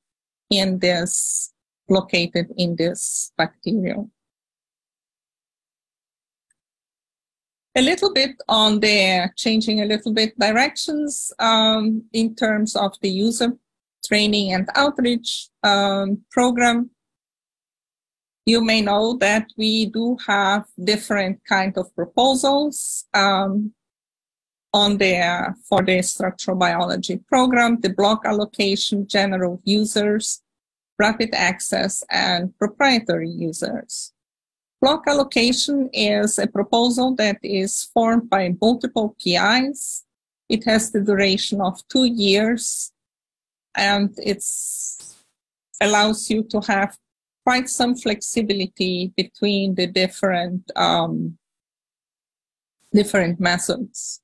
in this, located in this bacterium. A little bit on the changing a little bit directions in terms of the user training and outreach program. You may know that we do have different kind of proposals for the structural biology program, the block allocation, general users, rapid access, and proprietary users. Block allocation is a proposal that is formed by multiple PIs. It has the duration of 2 years, and it allows you to have quite some flexibility between the different methods.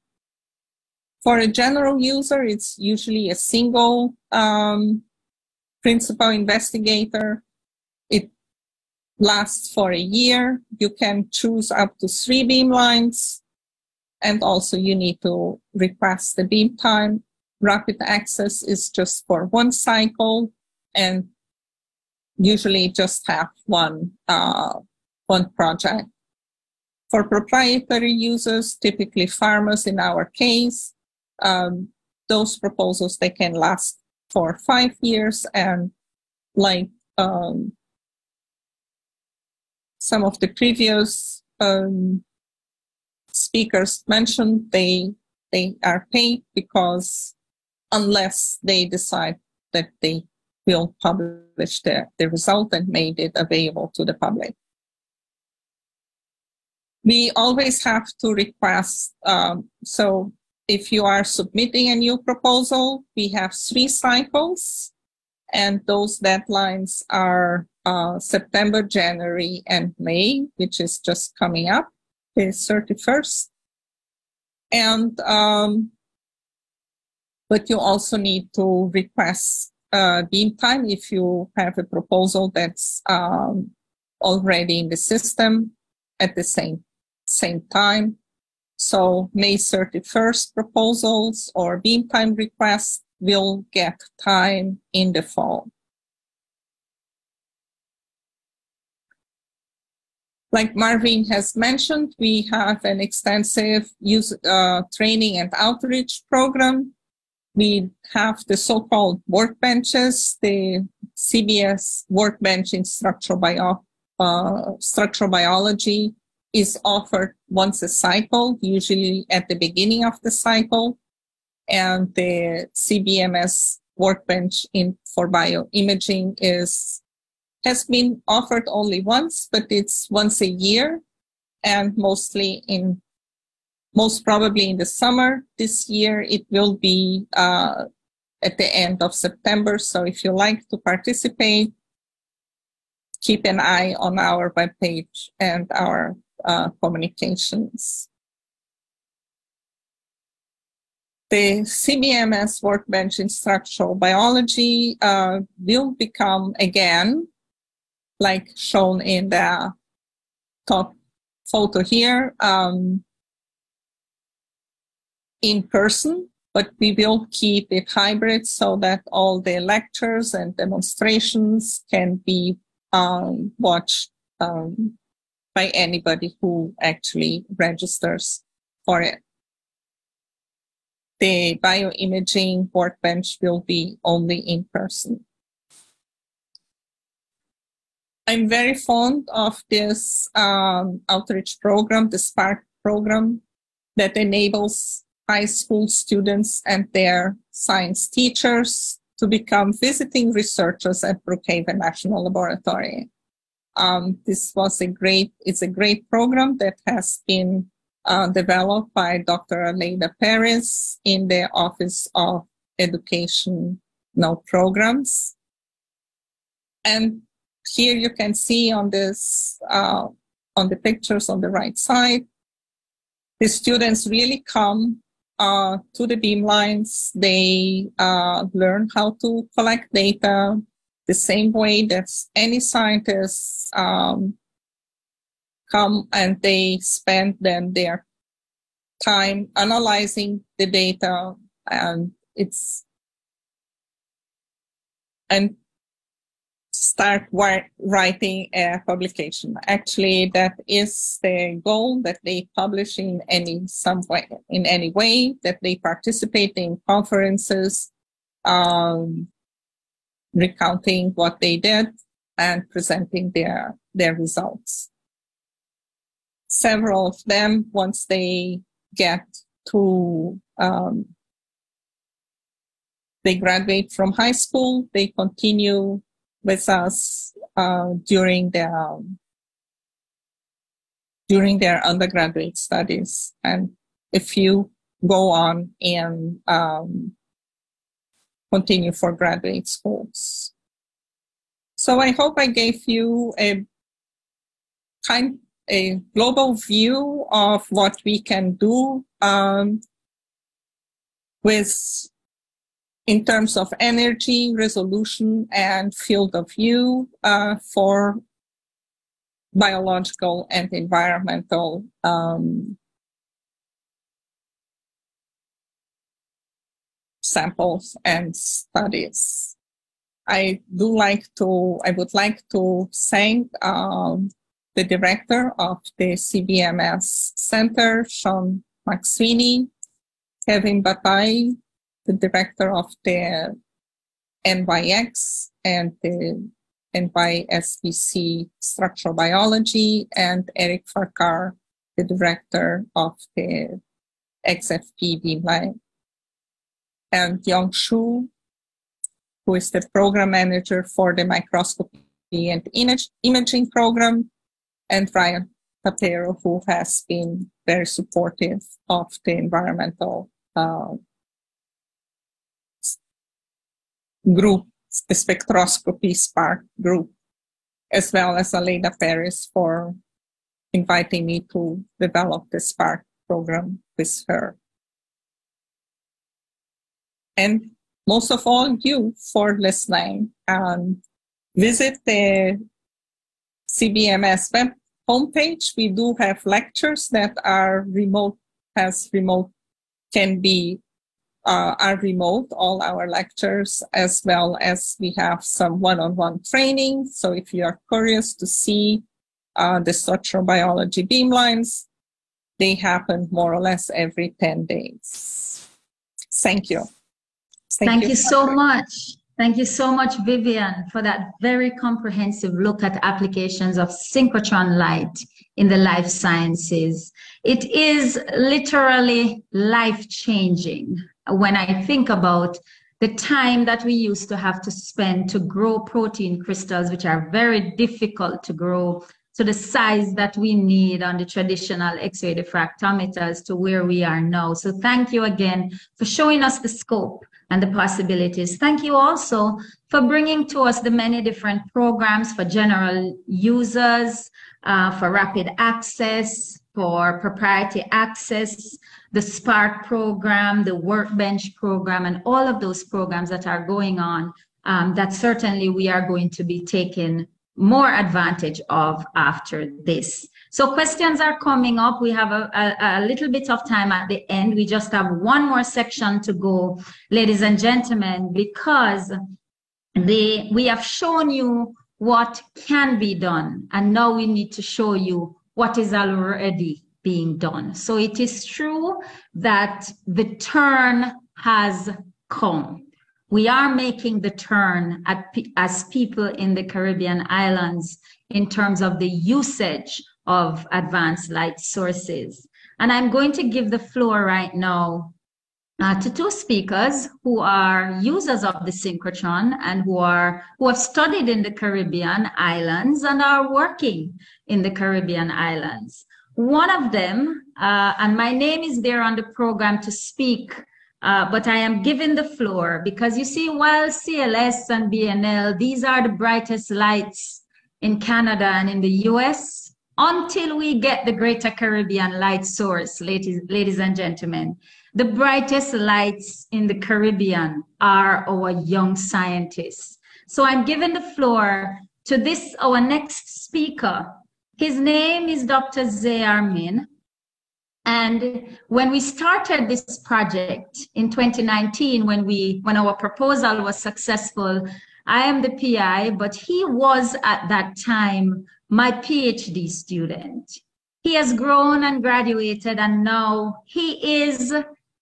For a general user, it's usually a single principal investigator. It lasts for a year. You can choose up to 3 beamlines, and also you need to request the beam time. Rapid access is just for 1 cycle, and usually just have one project. For proprietary users, typically farmers in our case, those proposals, they can last for 5 years, and like some of the previous speakers mentioned, they are paid because unless they decide that they will publish the result and made it available to the public. We always have to request, so if you are submitting a new proposal, we have 3 cycles, and those deadlines are September, January, and May, which is just coming up, the 31st. And, but you also need to request beam time if you have a proposal that's already in the system at the same time. So May 31st proposals or beam time requests will get time in the fall. Like Marvin has mentioned, we have an extensive training and outreach program. We have the so-called workbenches, the CBS workbench in structural biology is offered once a cycle, usually at the beginning of the cycle. And the CBMS workbench for bioimaging has been offered only once, but it's once a year, and most probably in the summer. This year it will be at the end of September. So if you like to participate, keep an eye on our webpage and our communications. The CBMS workbench in structural biology will become, again, like shown in the top photo here, in person, but we will keep it hybrid so that all the lectures and demonstrations can be watched by anybody who actually registers for it. the bioimaging workbench will be only in person. I'm very fond of this outreach program, the SPARK program, that enables high school students and their science teachers to become visiting researchers at Brookhaven National Laboratory. It's a great program that has been developed by Dr. Aleida Perez in the Office of Educational Programs. And here you can see on this, on the pictures on the right side, the students really come to the beamlines. They learn how to collect data the same way that any scientists come and they spend then their time analyzing the data and start writing a publication. Actually, that is the goal, that they publish in any way, that they participate in conferences, recounting what they did and presenting their results. Several of them, once they get to, they graduate from high school, they continue with us during their undergraduate studies, and a few go on and continue for graduate schools. So I hope I gave you a global view of what we can do in terms of energy, resolution, and field of view for biological and environmental samples and studies. I would like to thank the director of the CBMS Center, Sean McSweeney, Kevin Bataille, the director of the NYX and the NYSBC Structural Biology, and Eric Farquhar, the director of the XFP Beamline, and Yong Shu, who is the program manager for the microscopy and imaging program, and Ryan Papero, who has been very supportive of the environmental group, the spectroscopy SPARK group, as well as Aleida Perez for inviting me to develop the SPARK program with her. And most of all, you for listening, and visit the CBMS web homepage. We do have lectures that are remote, are remote, all our lectures, as well as we have some one-on-one training. So if you are curious to see the structural biology beamlines, they happen more or less every 10 days. Thank you. Thank you so much. Thank you so much, Vivian, for that very comprehensive look at applications of synchrotron light in the life sciences. It is literally life-changing when I think about the time that we used to have to spend to grow protein crystals, which are very difficult to grow, to the size that we need on the traditional X-ray diffractometers to where we are now. So thank you again for showing us the scope and the possibilities. Thank you also for bringing to us the many different programs for general users, for rapid access, for proprietary access, the SPARK program, the Workbench program, and all of those programs that are going on that certainly we are going to be taking more advantage of after this. So questions are coming up. We have a little bit of time at the end. We just have one more section to go, ladies and gentlemen, because we have shown you what can be done, and now we need to show you what is already being done. So it is true that the turn has come. We are making the turn as people in the Caribbean islands in terms of the usage of advanced light sources. And I'm going to give the floor right now to two speakers who are users of the synchrotron and who have studied in the Caribbean islands and are working in the Caribbean islands. One of them, and my name is there on the program to speak, but I am given the floor because you see, while CLS and BNL, these are the brightest lights in Canada and in the US, until we get the Greater Caribbean light source, ladies and gentlemen. The brightest lights in the Caribbean are our young scientists. So I'm giving the floor to our next speaker. His name is Dr. Zayar Min. And when we started this project in 2019, when our proposal was successful, I am the PI, but he was at that time my PhD student. He has grown and graduated, and now he is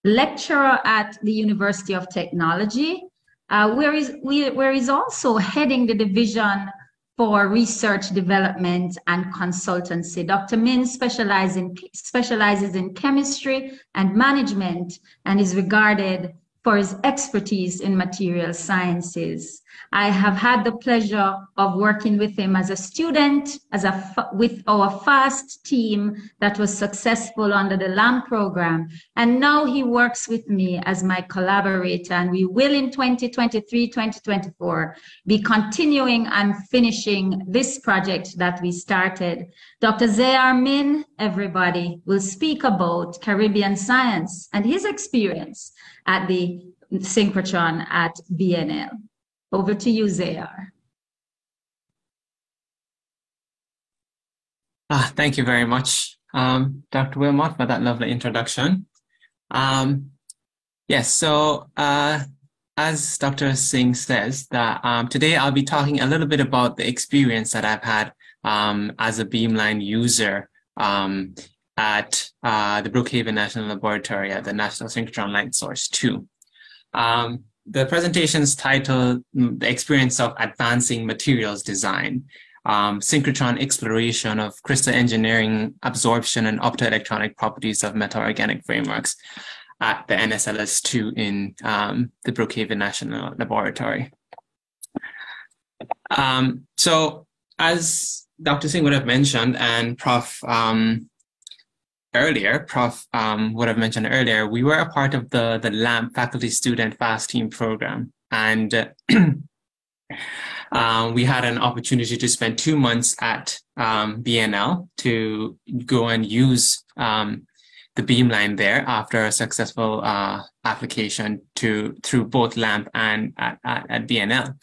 lecturer at the University of Technology, where he's also heading the division for research, development, and consultancy. Dr. Min specializes in chemistry and management and is regarded for his expertise in material sciences. I have had the pleasure of working with him as a student, with our FAST team that was successful under the LAMP program. And now he works with me as my collaborator, and we will in 2023, 2024, be continuing and finishing this project that we started. Dr. Zayar Min, everybody, will speak about Caribbean science and his experience at the synchrotron at BNL. Over to you, Zayar. Thank you very much, Dr. Wilmot, for that lovely introduction. Yes, so as Dr. Singh says, that today I'll be talking a little bit about the experience that I've had as a Beamline user at the Brookhaven National Laboratory at the National Synchrotron Light Source 2. The presentation is titled The Experience of Advancing Materials Design, Synchrotron Exploration of Crystal Engineering, Absorption, and Optoelectronic Properties of Metal-Organic Frameworks at the NSLS2 in the Brookhaven National Laboratory. So as Dr. Singh would have mentioned, and Prof. Would have mentioned earlier, we were a part of the LAMP Faculty Student FAST Team program. And we had an opportunity to spend 2 months at BNL to go and use the Beamline there after a successful application through both LAMP and at BNL.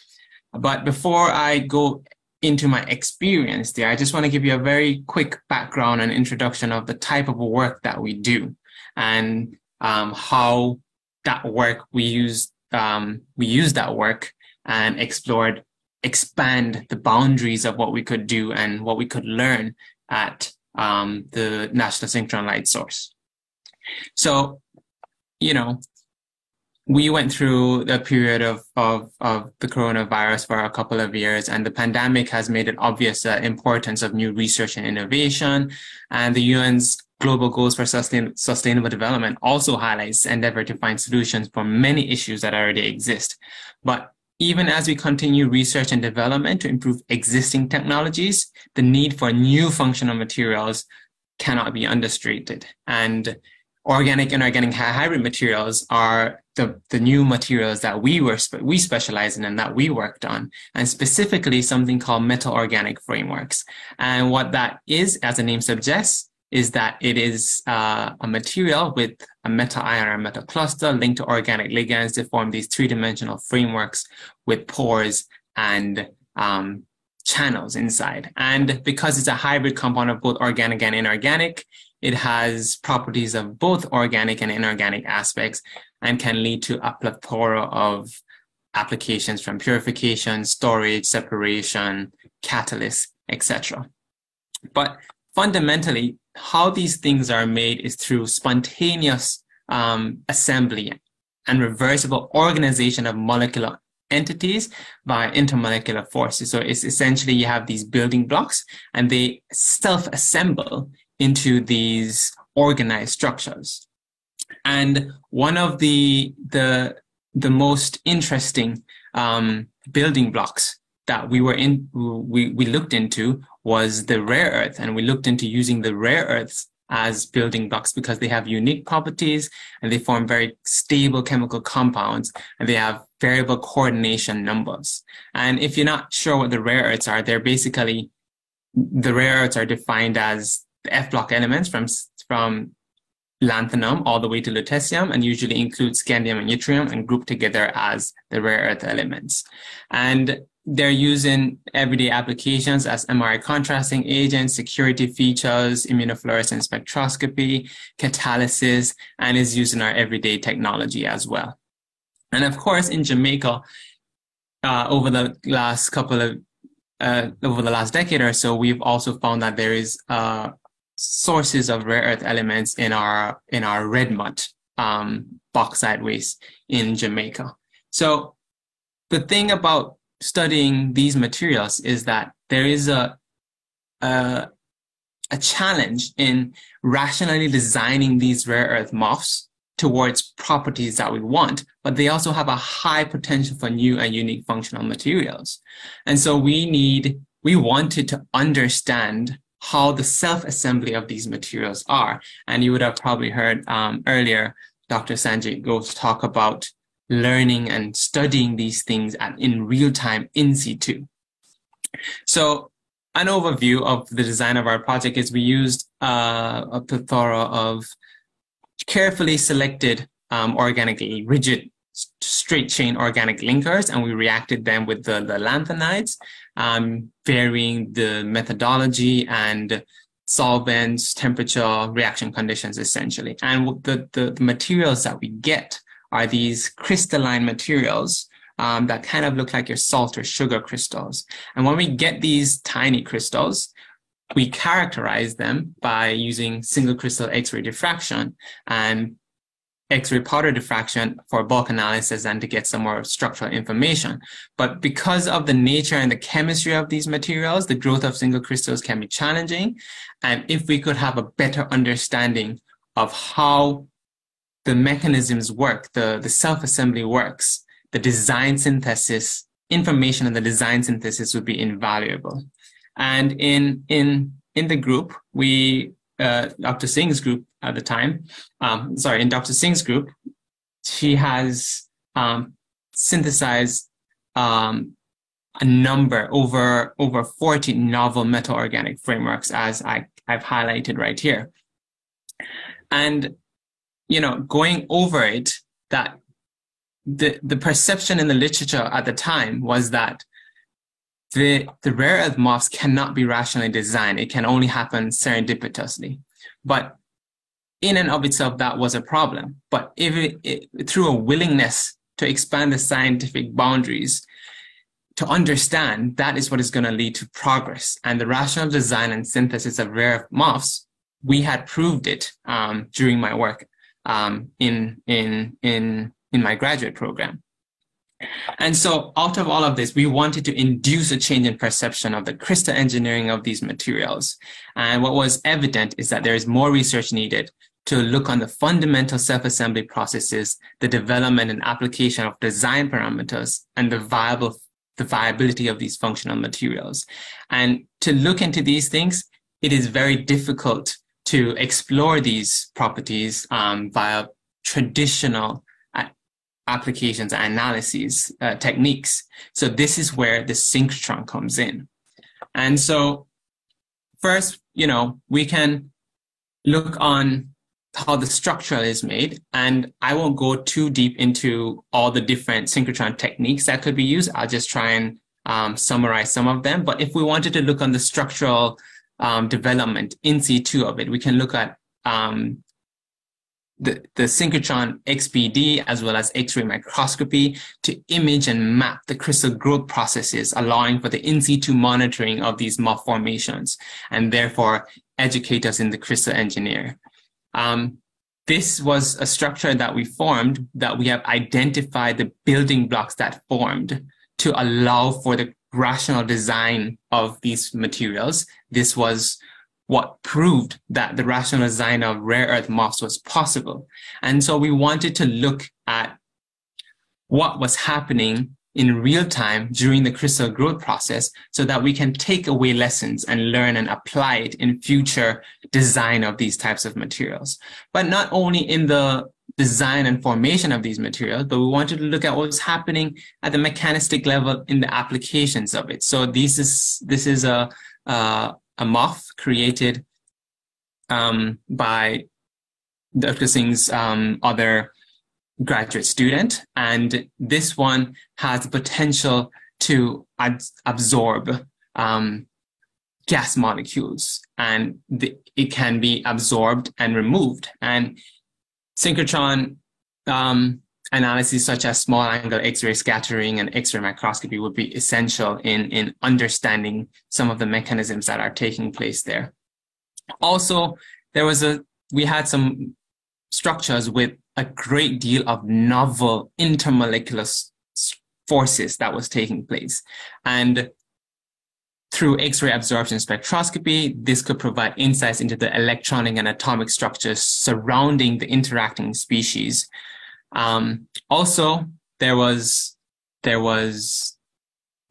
But before I go into my experience there, I just want to give you a very quick background and introduction of the type of work that we do and how that work we use that work and expand the boundaries of what we could do and what we could learn at the National Synchrotron Light Source. So, we went through the period of the coronavirus for a couple of years, and the pandemic has made it obvious the importance of new research and innovation. And the UN's Global Goals for Sustainable Development also highlights endeavor to find solutions for many issues that already exist. But even as we continue research and development to improve existing technologies, the need for new functional materials cannot be understated. And organic and inorganic hybrid materials are the new materials that we specialize in and that we worked on, and specifically something called metal-organic frameworks. And what that is, as the name suggests, is that it is a material with a metal ion or metal cluster linked to organic ligands to form these three-dimensional frameworks with pores and channels inside. And because it's a hybrid compound of both organic and inorganic, it has properties of both organic and inorganic aspects and can lead to a plethora of applications from purification, storage, separation, catalysts, etc. But fundamentally, how these things are made is through spontaneous assembly and reversible organization of molecular entities by intermolecular forces. So it's essentially you have these building blocks and they self-assemble into these organized structures. And one of the most interesting building blocks that we looked into was the rare earth, and we looked into using the rare earths as building blocks because they have unique properties and they form very stable chemical compounds and they have variable coordination numbers. And if you're not sure what the rare earths are, the rare earths are defined as the F block elements from lanthanum all the way to lutetium, and usually include scandium and yttrium and grouped together as the rare earth elements. And they're used in everyday applications as MRI contrasting agents, security features, immunofluorescence spectroscopy, catalysis, and is used in our everyday technology as well. And of course, in Jamaica, over the last decade or so, we've also found that there is sources of rare earth elements in our red mud bauxite waste in Jamaica. So the thing about studying these materials is that there is a challenge in rationally designing these rare earth MOFs towards properties that we want, but they also have a high potential for new and unique functional materials. And so we wanted to understand how the self-assembly of these materials are. And you would have probably heard earlier Dr. Sanjay Ghosh talk about learning and studying these things in real time in situ. So an overview of the design of our project is we used a plethora of carefully selected organically rigid straight chain organic linkers, and we reacted them with the lanthanides, varying the methodology and solvents, temperature, reaction conditions essentially. And the materials that we get are these crystalline materials that kind of look like your salt or sugar crystals. And when we get these tiny crystals, we characterize them by using single crystal X-ray diffraction and X-ray powder diffraction for bulk analysis and to get some more structural information. But because of the nature and the chemistry of these materials, the growth of single crystals can be challenging. And if we could have a better understanding of how the mechanisms work, the self-assembly works, the design synthesis, information in the design synthesis would be invaluable. And in the group, Dr. Singh's group at the time, in Dr. Singh's group, she has synthesized a number, over 40 novel metal organic frameworks, as I've highlighted right here. And, going over it, that the perception in the literature at the time was that the rare earth MOFs cannot be rationally designed. It can only happen serendipitously. But in and of itself, that was a problem. But through a willingness to expand the scientific boundaries, to understand, that is what is going to lead to progress. And the rational design and synthesis of rare earth MOFs, we had proved it during my work in my graduate program. And so out of all of this, we wanted to induce a change in perception of the crystal engineering of these materials. And what was evident is that there is more research needed to look on the fundamental self-assembly processes, the development and application of design parameters, and the viability of these functional materials. And to look into these things, it is very difficult to explore these properties via traditional applications and analyses techniques. So this is where the synchrotron comes in. And so first, we can look on how the structure is made, and I won't go too deep into all the different synchrotron techniques that could be used. I'll just try and summarize some of them. But if we wanted to look on the structural development in situ of it, we can look at the synchrotron XPD as well as X-ray microscopy to image and map the crystal growth processes, allowing for the in situ monitoring of these MOF formations, and therefore educate us in the crystal engineer. This was a structure that we formed, that we have identified the building blocks that formed to allow for the rational design of these materials. This was what proved that the rational design of rare earth MOFs was possible. And so we wanted to look at what was happening in real time during the crystal growth process so that we can take away lessons and learn and apply it in future design of these types of materials. But not only in the design and formation of these materials, but we wanted to look at what was happening at the mechanistic level in the applications of it. So this is a MOF created by Dr. Singh's other graduate student, and this one has the potential to absorb gas molecules, and it can be absorbed and removed. And synchrotron analyses such as small angle X-ray scattering and X-ray microscopy would be essential in understanding some of the mechanisms that are taking place there. Also, we had some structures with a great deal of novel intermolecular forces that was taking place. And through X-ray absorption spectroscopy, this could provide insights into the electronic and atomic structures surrounding the interacting species. Also, there was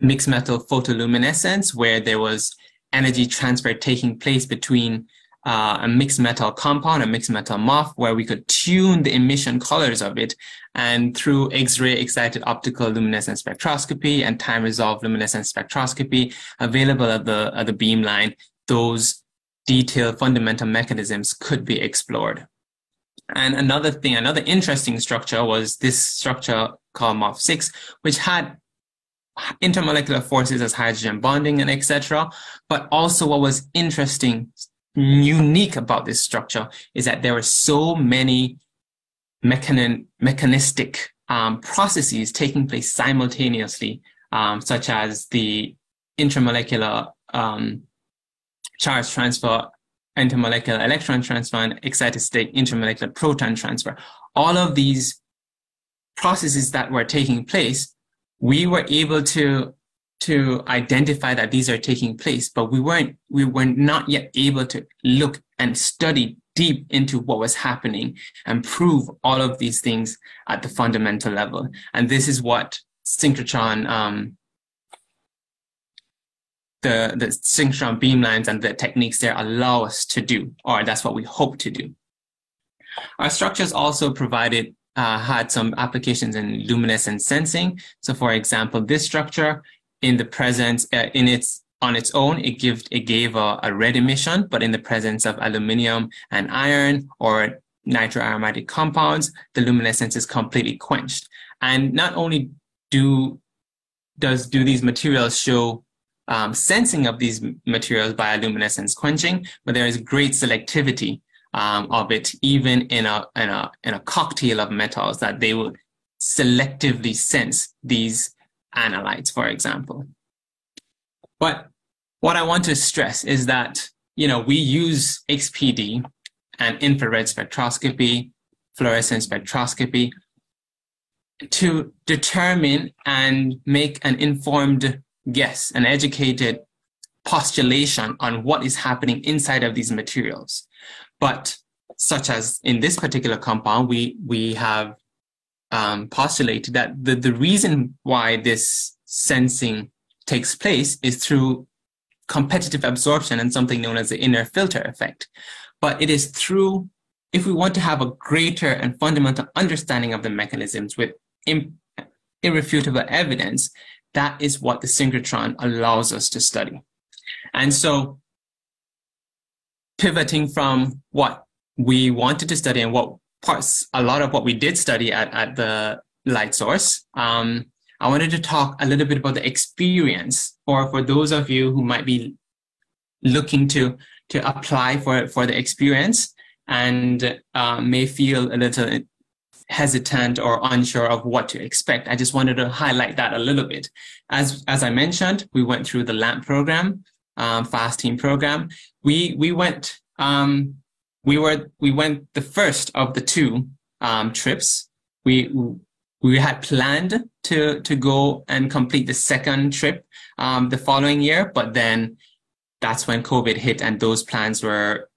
mixed metal photoluminescence, where there was energy transfer taking place between a mixed metal compound, a mixed metal MOF, where we could tune the emission colors of it. And through X-ray excited optical luminescence spectroscopy and time-resolved luminescence spectroscopy available at the beamline, those detailed fundamental mechanisms could be explored. And another interesting structure was this structure called MOF6, which had intermolecular forces as hydrogen bonding and etc. But also what was interesting, unique about this structure is that there were so many mechanistic processes taking place simultaneously, such as the intermolecular charge transfer, intermolecular electron transfer, and excited state intermolecular proton transfer. All of these processes that were taking place, we were able to identify that these are taking place, but we were not yet able to look and study deep into what was happening and prove all of these things at the fundamental level. And this is what synchrotron, the synchrotron beamlines and the techniques there allow us to do, or that's what we hope to do. Our structures also had some applications in luminescence sensing. So for example, this structure, in the presence, on its own, it gave a red emission, but in the presence of aluminum and iron or nitroaromatic compounds, the luminescence is completely quenched. And not only do these materials show sensing of these materials by luminescence quenching, but there is great selectivity of it, even in a cocktail of metals, that they will selectively sense these analytes, for example. But what I want to stress is that, we use XPD and infrared spectroscopy, fluorescence spectroscopy to determine and make an informed guess, an educated postulation on what is happening inside of these materials. But such as in this particular compound, we have postulated that the reason why this sensing takes place is through competitive absorption and something known as the inner filter effect. But it is through, if we want to have a greater and fundamental understanding of the mechanisms with irrefutable evidence, that is what the synchrotron allows us to study. And so, pivoting from what we wanted to study and a lot of what we did study at the light source, I wanted to talk a little bit about the experience, or for those of you who might be looking to apply for the experience and may feel a little hesitant or unsure of what to expect. I just wanted to highlight that a little bit. As I mentioned, we went through the LAMP program. FAST team program. We went the first of the two trips. We had planned to go and complete the second trip the following year, but then that's when COVID hit and those plans were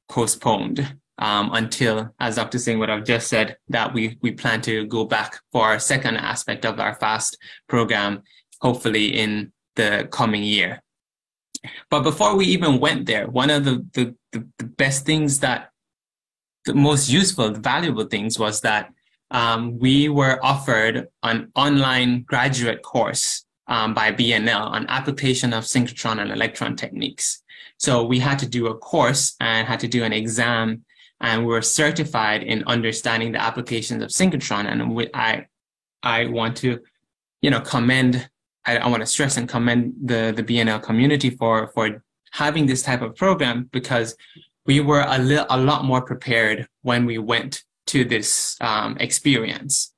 postponed until, as Dr. Singh would have just said, that we plan to go back for our second aspect of our FAST program, hopefully in the coming year. But before we even went there, one of the best things, that the most useful, valuable things, was that we were offered an online graduate course by BNL on application of synchrotron and electron techniques. So we had to do a course and had to do an exam, and we were certified in understanding the applications of synchrotron. And I want to, commend. I want to stress and commend the BNL community for having this type of program, because we were a lot more prepared when we went to this experience.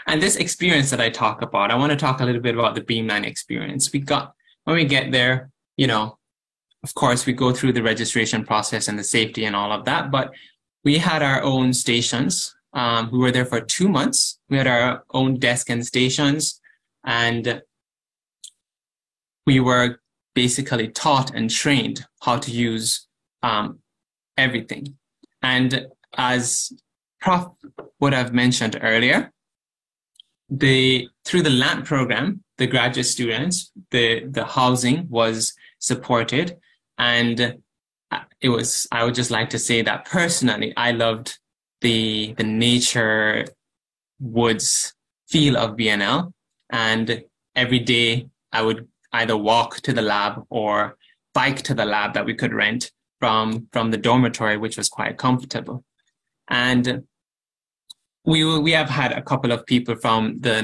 And this experience that I talk about, I want to talk a little bit about the Beamline experience. When we get there, of course, we go through the registration process and the safety and all of that, but we had our own stations. We were there for 2 months. We had our own desk and stations, and we were basically taught and trained how to use everything. And as Prof would have mentioned earlier, through the LAMP program, the graduate students, the housing was supported. And I would just like to say that personally, I loved the nature woods feel of BNL. And every day I would either walk to the lab or bike to the lab that we could rent from the dormitory, which was quite comfortable. And we have had a couple of people from the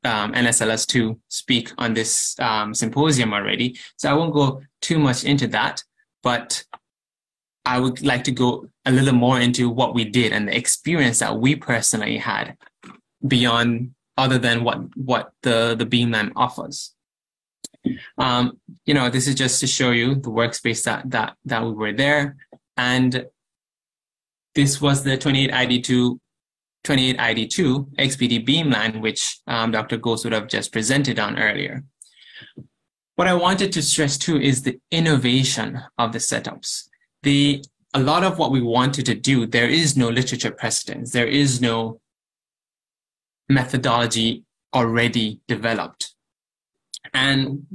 NSLS2 speak on this symposium already, so I won't go too much into that, but I would like to go a little more into what we did and the experience that we personally had beyond, other than what the Beamline offers. This is just to show you the workspace that we were there, and this was the 28ID2 XPD Beamline, which Dr. Ghost would have just presented on earlier. What I wanted to stress too is the innovation of the setups. A lot of what we wanted to do, there is no literature precedence. There is no methodology already developed. And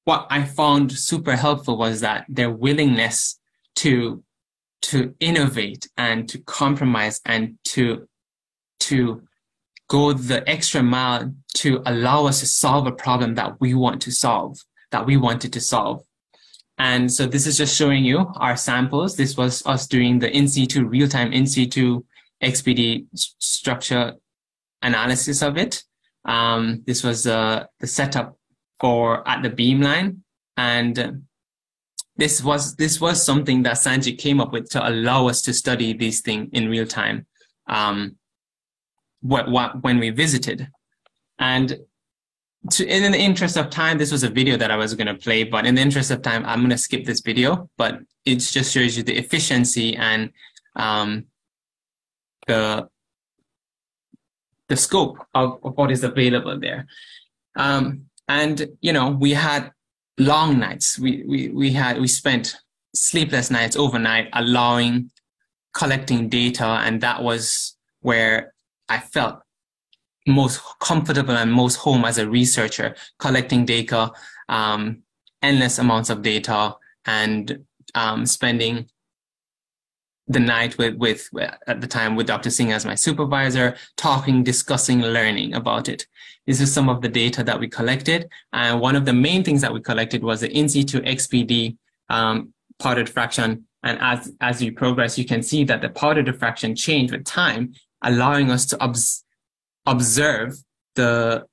what I found super helpful was that their willingness to innovate and to compromise and to go the extra mile to allow us to solve a problem that we wanted to solve. And so this is just showing you our samples. This was us doing the in situ, real-time in situ XPD structure analysis of it. This was the setup at the Beamline. And this was something that Sanjit came up with to allow us to study these things in real time when we visited. And in the interest of time, this was a video that I was going to play, but in the interest of time, I'm going to skip this video, but it just shows you the efficiency and the scope of what is available there. And, we had long nights. We spent sleepless nights overnight collecting data, and that was where I felt most comfortable and most home as a researcher, collecting data, endless amounts of data, and spending the night with at the time with Dr. Singh as my supervisor, talking, discussing, learning about it. This is some of the data that we collected. And one of the main things that we collected was the in situ XPD powder diffraction. And as we progress, you can see that the powder diffraction changed with time, allowing us to observe the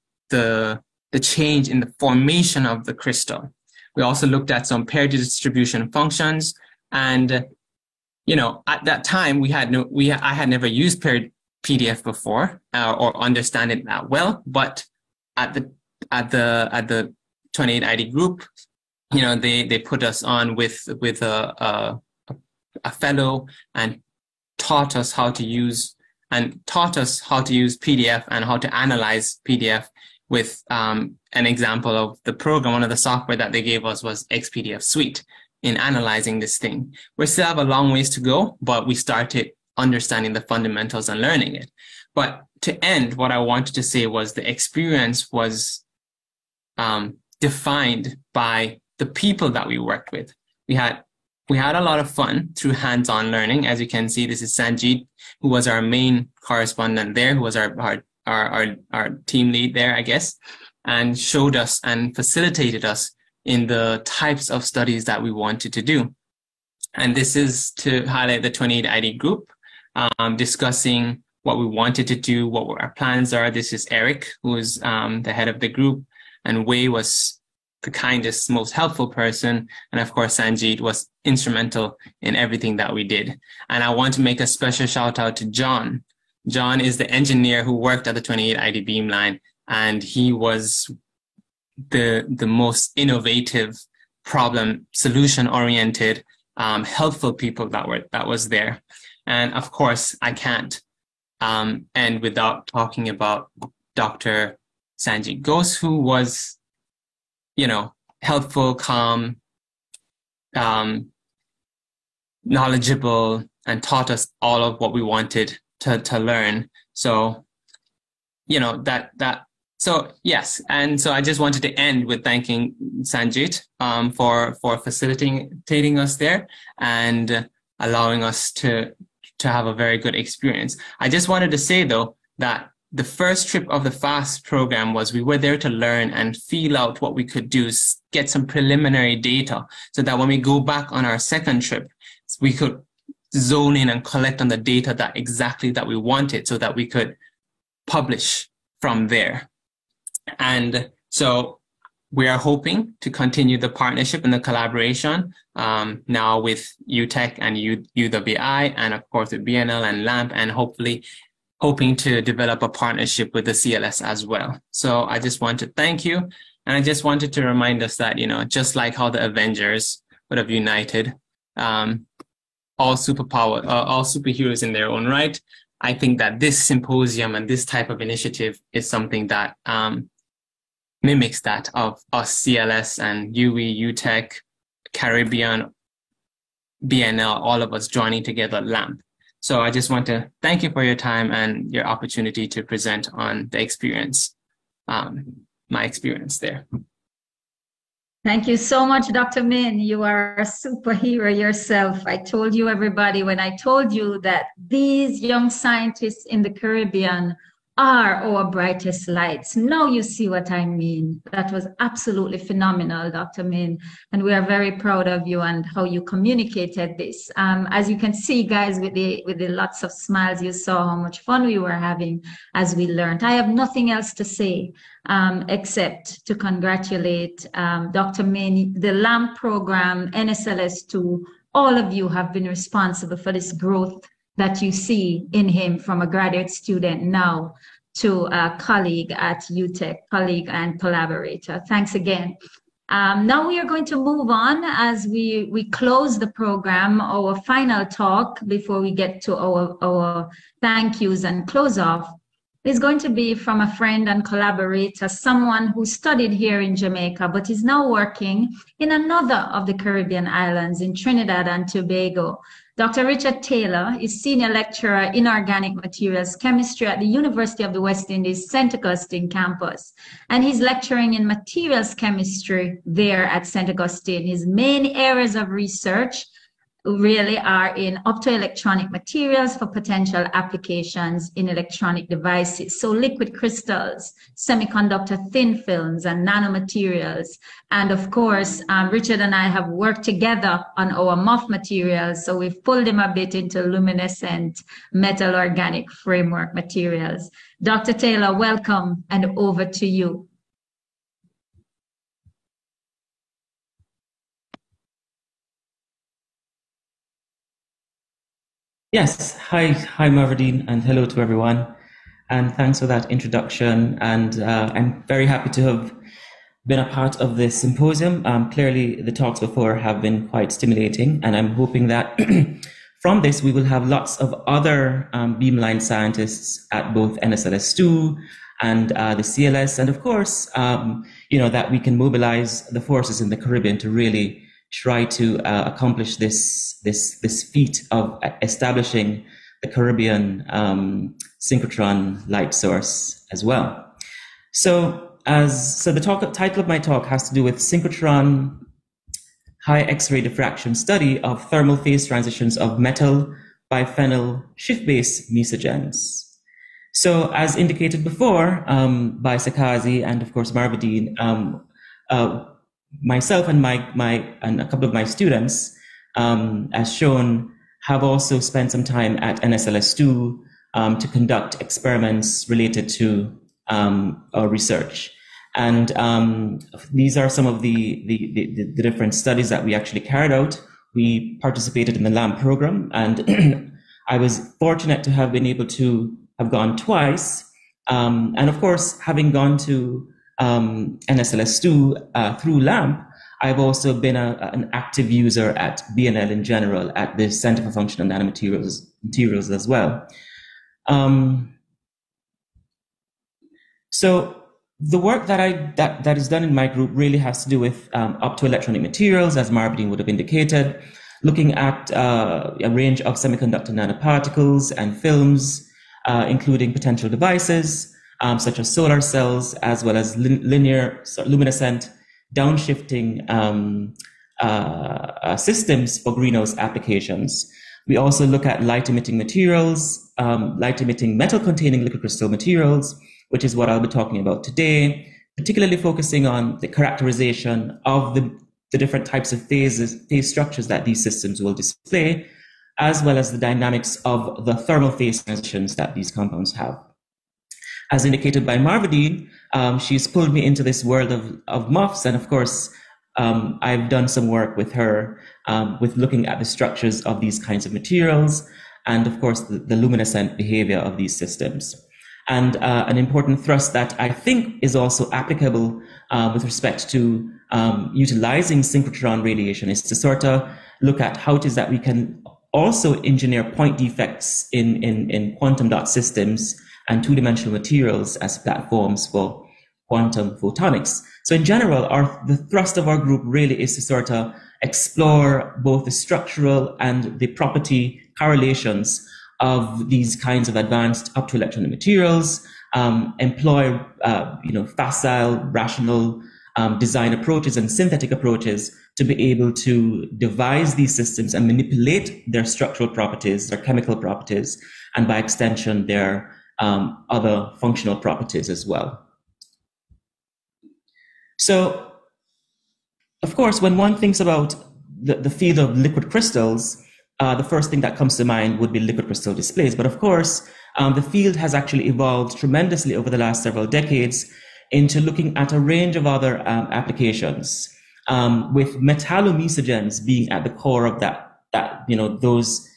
change in the formation of the crystal. We also looked at some pair distribution functions, and at that time I had never used paired PDF before or understand it that well. But at the 28ID group, they put us on with a fellow and taught us how to use PDF and how to analyze PDF with an example of the program. One of the software that they gave us was XPDF Suite in analyzing this thing. We still have a long ways to go, but we started understanding the fundamentals and learning it. But to end, what I wanted to say was the experience was defined by the people that we worked with. We had a lot of fun through hands-on learning. As you can see, this is Sanjeet, who was our main correspondent there, who was our team lead there, I guess, and showed us and facilitated us in the types of studies that we wanted to do. And this is to highlight the 28ID group, discussing what we wanted to do, what our plans are. This is Eric, who is the head of the group, and Wei was the kindest, most helpful person. And of course, Sanjeet was instrumental in everything that we did. And I want to make a special shout out to John. John is the engineer who worked at the 28ID Beamline, and he was the most innovative, problem solution oriented, helpful people that was there. And of course, I can't end without talking about Dr. Sanjeet Ghosh, who was, helpful, calm, knowledgeable, and taught us all of what we wanted to learn. So, so yes. And so I just wanted to end with thanking Sanjeet for facilitating us there and allowing us to have a very good experience. I just wanted to say, though, that the first trip of the FAST program we were there to learn and feel out what we could do, get some preliminary data, so that when we go back on our second trip, we could zone in and collect on the data that we wanted, so that we could publish from there. And so we are hoping to continue the partnership and the collaboration now with UTech and UWI, and of course with BNL and LAMP, and hoping to develop a partnership with the CLS as well. So I just want to thank you. And I just wanted to remind us that, just like how the Avengers would have united, all superheroes in their own right, I think that this symposium and this type of initiative is something that mimics that of us, CLS and UE, UTech, Caribbean, BNL, all of us joining together LAMP. So I just want to thank you for your time and your opportunity to present on the experience, my experience there. Thank you so much, Dr. Min. You are a superhero yourself. I told you, everybody, when I told you that these young scientists in the Caribbean are our brightest lights. Now you see what I mean. That was absolutely phenomenal, Dr. Min. And we are very proud of you and how you communicated this. As you can see, guys, with the lots of smiles, you saw how much fun we were having as we learned. I have nothing else to say except to congratulate Dr. Min, the LAMP program, NSLS2. All of you have been responsible for this growth that you see in him, from a graduate student now to a colleague at UTech, colleague and collaborator. Thanks again. Now we are going to move on as we close the program. Our final talk before we get to our thank yous and close off is going to be from a friend and collaborator, someone who studied here in Jamaica, but is now working in another of the Caribbean islands, in Trinidad and Tobago. Dr. Richard Taylor is Senior Lecturer in Organic Materials Chemistry at the University of the West Indies, St. Augustine campus. And he's lecturing in materials chemistry there at St. Augustine. His main areas of research really are in optoelectronic materials for potential applications in electronic devices. So liquid crystals, semiconductor thin films, and nanomaterials. And of course, Richard and I have worked together on our MOF materials. So we've pulled him a bit into luminescent metal organic framework materials. Dr. Taylor, welcome, and over to you. Yes, hi Marvadine, and hello to everyone. And thanks for that introduction. And I'm very happy to have been a part of this symposium. Clearly, the talks before have been quite stimulating, and I'm hoping that from this, we will have lots of other beamline scientists at both NSLS2 and the CLS, and of course, that we can mobilize the forces in the Caribbean to really try to accomplish this feat of establishing the Caribbean synchrotron light source as well. So the title of my talk has to do with synchrotron high X-ray diffraction study of thermal phase transitions of metal biphenyl shift-base mesogens. So as indicated before by Sakazi and of course Marvadine, myself and and a couple of my students, as shown, have also spent some time at NSLS2 to conduct experiments related to our research. And these are some of the different studies that we actually carried out. We participated in the LAMP program, and I was fortunate to have been able to have gone twice. And of course, having gone to NSLS2 through LAMP, I've also been an active user at BNL in general, at the Center for Functional Nanomaterials as well. So the work that is done in my group really has to do with optoelectronic materials, as Marvadine would have indicated, looking at a range of semiconductor nanoparticles and films, including potential devices such as solar cells, as well as luminescent downshifting systems for greenhouse applications. We also look at light-emitting materials, light-emitting metal-containing liquid crystal materials, which is what I'll be talking about today, particularly focusing on the characterization of the different types of phase structures that these systems will display, as well as the dynamics of the thermal phase transitions that these compounds have. As indicated by Marvadine, she's pulled me into this world of MUFs, and of course, I've done some work with her with looking at the structures of these kinds of materials, and of course, the luminescent behavior of these systems. And an important thrust that I think is also applicable with respect to utilizing synchrotron radiation is to sort of look at how it is that we can also engineer point defects in quantum dot systems and two-dimensional materials as platforms for quantum photonics. So in general, the thrust of our group really is to sort of explore both the structural and the property correlations of these kinds of advanced optoelectronic materials, employ facile, rational design approaches and synthetic approaches to be able to devise these systems and manipulate their structural properties, their chemical properties, and by extension, their other functional properties as well. So, of course, when one thinks about the field of liquid crystals, the first thing that comes to mind would be liquid crystal displays. But of course, the field has actually evolved tremendously over the last several decades into looking at a range of other applications, with metallomesogens being at the core of those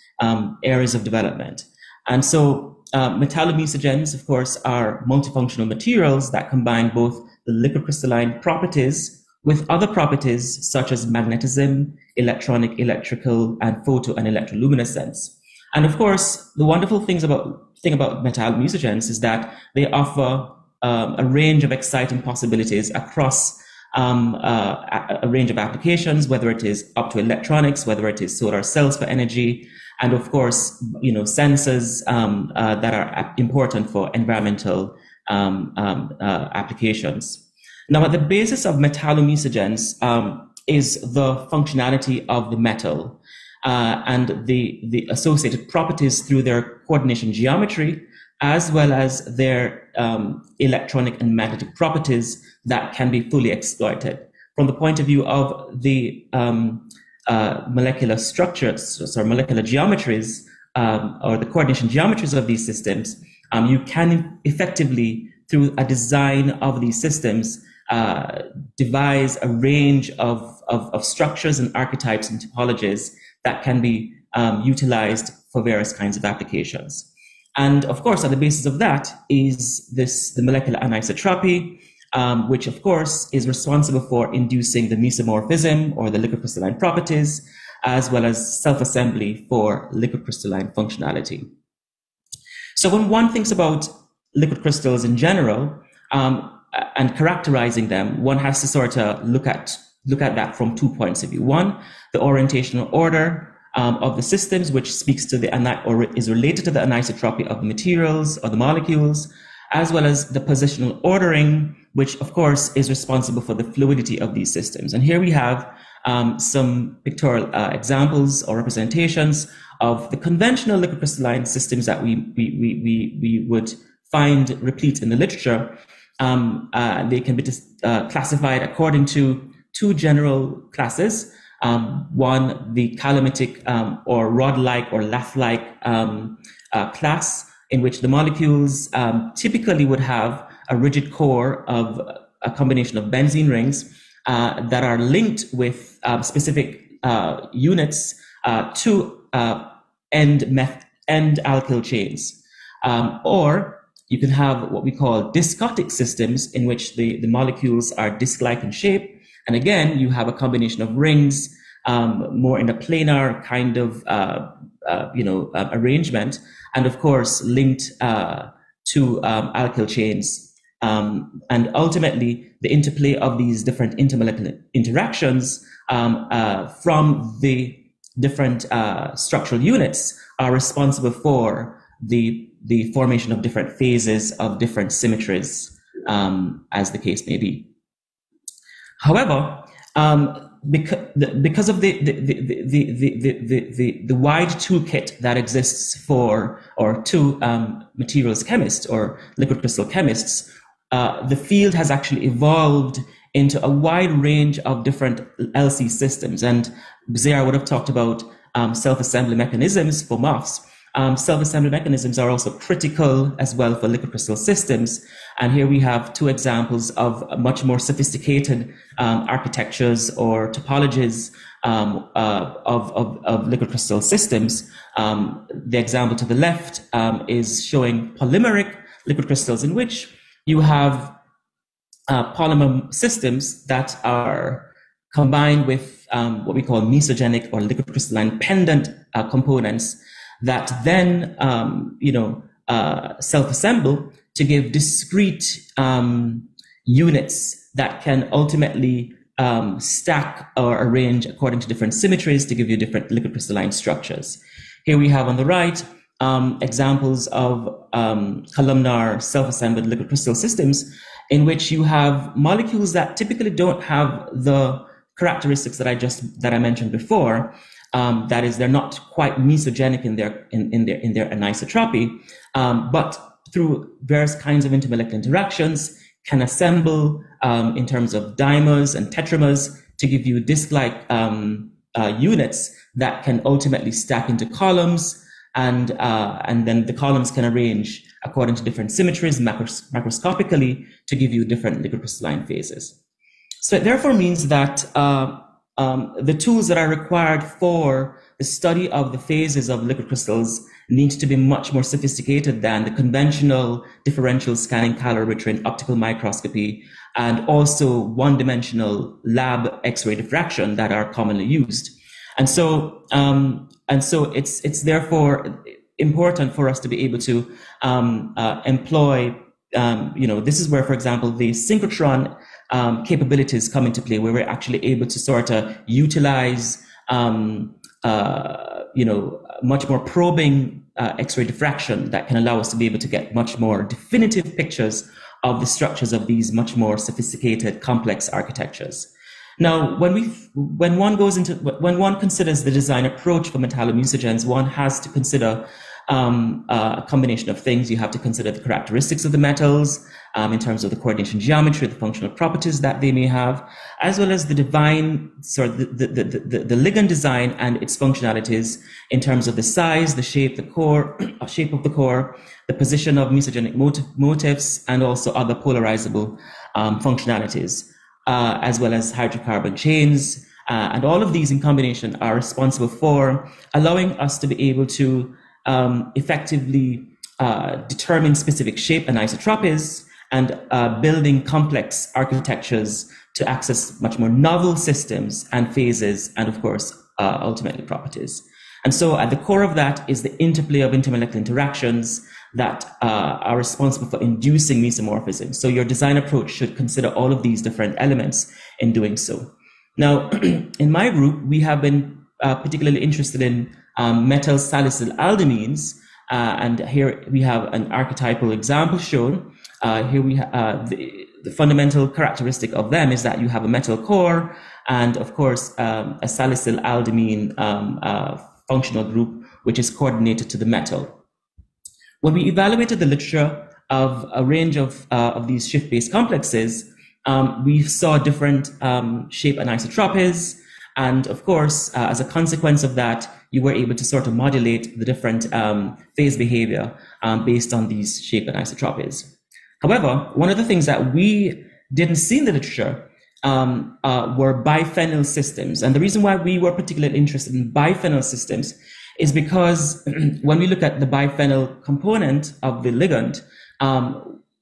areas of development. And so metallomesogens, of course, are multifunctional materials that combine both the liquid crystalline properties with other properties such as magnetism, electronic, electrical, and photo and electroluminescence. And of course, the wonderful thing about metallomesogens is that they offer a range of exciting possibilities across a range of applications, whether it is optoelectronics, whether it is solar cells for energy, and of course, sensors that are important for environmental applications. Now, at the basis of metallomesogens is the functionality of the metal and the associated properties through their coordination geometry, as well as their electronic and magnetic properties that can be fully exploited. From the point of view of the molecular structures, or molecular geometries, or the coordination geometries of these systems, you can effectively, through a design of these systems, devise a range of structures and archetypes and topologies that can be utilized for various kinds of applications. And of course, at the basis of that is the molecular anisotropy, which of course is responsible for inducing the mesomorphism or the liquid crystalline properties, as well as self-assembly for liquid crystalline functionality. So when one thinks about liquid crystals in general and characterizing them, one has to sort of look at that from 2 points of view. One, the orientational order of the systems, which speaks to the or is related to the anisotropy of the materials or the molecules, as well as the positional ordering, which of course is responsible for the fluidity of these systems. And here we have some pictorial examples or representations of the conventional liquid crystalline systems that we would find replete in the literature. They can be classified according to two general classes. One, the calamitic or rod-like or lath-like class, in which the molecules typically would have a rigid core of a combination of benzene rings that are linked with specific units to end alkyl chains. Or you can have what we call discotic systems, in which the molecules are disc-like in shape. And again, you have a combination of rings, more in a planar kind of arrangement, and of course linked to alkyl chains. And ultimately, the interplay of these different intermolecular interactions from the different structural units are responsible for the formation of different phases of different symmetries, as the case may be. However, because of the wide toolkit that exists to materials chemists or liquid crystal chemists, the field has actually evolved into a wide range of different LC systems. And Ziar would have talked about self-assembly mechanisms for MOFs. Self-assembly mechanisms are also critical as well for liquid crystal systems. And here we have two examples of much more sophisticated architectures or topologies of liquid crystal systems. The example to the left is showing polymeric liquid crystals, in which you have polymer systems that are combined with what we call mesogenic or liquid crystalline pendant components that then self-assemble to give discrete units that can ultimately stack or arrange according to different symmetries to give you different liquid crystalline structures. Here we have on the right examples of columnar self-assembled liquid crystal systems, in which you have molecules that typically don't have the characteristics that I mentioned before. That is, they're not quite mesogenic in their anisotropy, but through various kinds of intermolecular interactions can assemble in terms of dimers and tetramers to give you disc-like units that can ultimately stack into columns, and then the columns can arrange according to different symmetries macroscopically to give you different liquid crystalline phases. So it therefore means that the tools that are required for the study of the phases of liquid crystals need to be much more sophisticated than the conventional differential scanning calorimetry and optical microscopy, and also one-dimensional lab X-ray diffraction that are commonly used. And so it's therefore important for us to be able to employ, this is where, for example, the synchrotron capabilities come into play, where we're actually able to sort of utilize, much more probing X-ray diffraction that can allow us to be able to get much more definitive pictures of the structures of these much more sophisticated, complex architectures. Now, when one considers the design approach for metallomusogens, one has to consider a combination of things. You have to consider the characteristics of the metals in terms of the coordination geometry, the functional properties that they may have, as well as the ligand design and its functionalities in terms of the size, the shape, the core, shape of the core, the position of mesogenic motifs, and also other polarizable functionalities, as well as hydrocarbon chains. And all of these in combination are responsible for allowing us to be able to effectively determine specific shape anisotropies, and building complex architectures to access much more novel systems and phases, and of course, ultimately properties. And so at the core of that is the interplay of intermolecular interactions that are responsible for inducing mesomorphism. So your design approach should consider all of these different elements in doing so. Now, in my group, we have been particularly interested in metal salicyl aldimines, and here we have an archetypal example shown. Here we have the fundamental characteristic of them is that you have a metal core and, of course, a salicyl aldimine functional group, which is coordinated to the metal. When we evaluated the literature of a range of these shift-based complexes, we saw different shape anisotropies, and of course, as a consequence of that, you were able to sort of modulate the different phase behavior based on these shape anisotropies. However, one of the things that we didn't see in the literature were biphenyl systems. And the reason why we were particularly interested in biphenyl systems is because when we look at the biphenyl component of the ligand,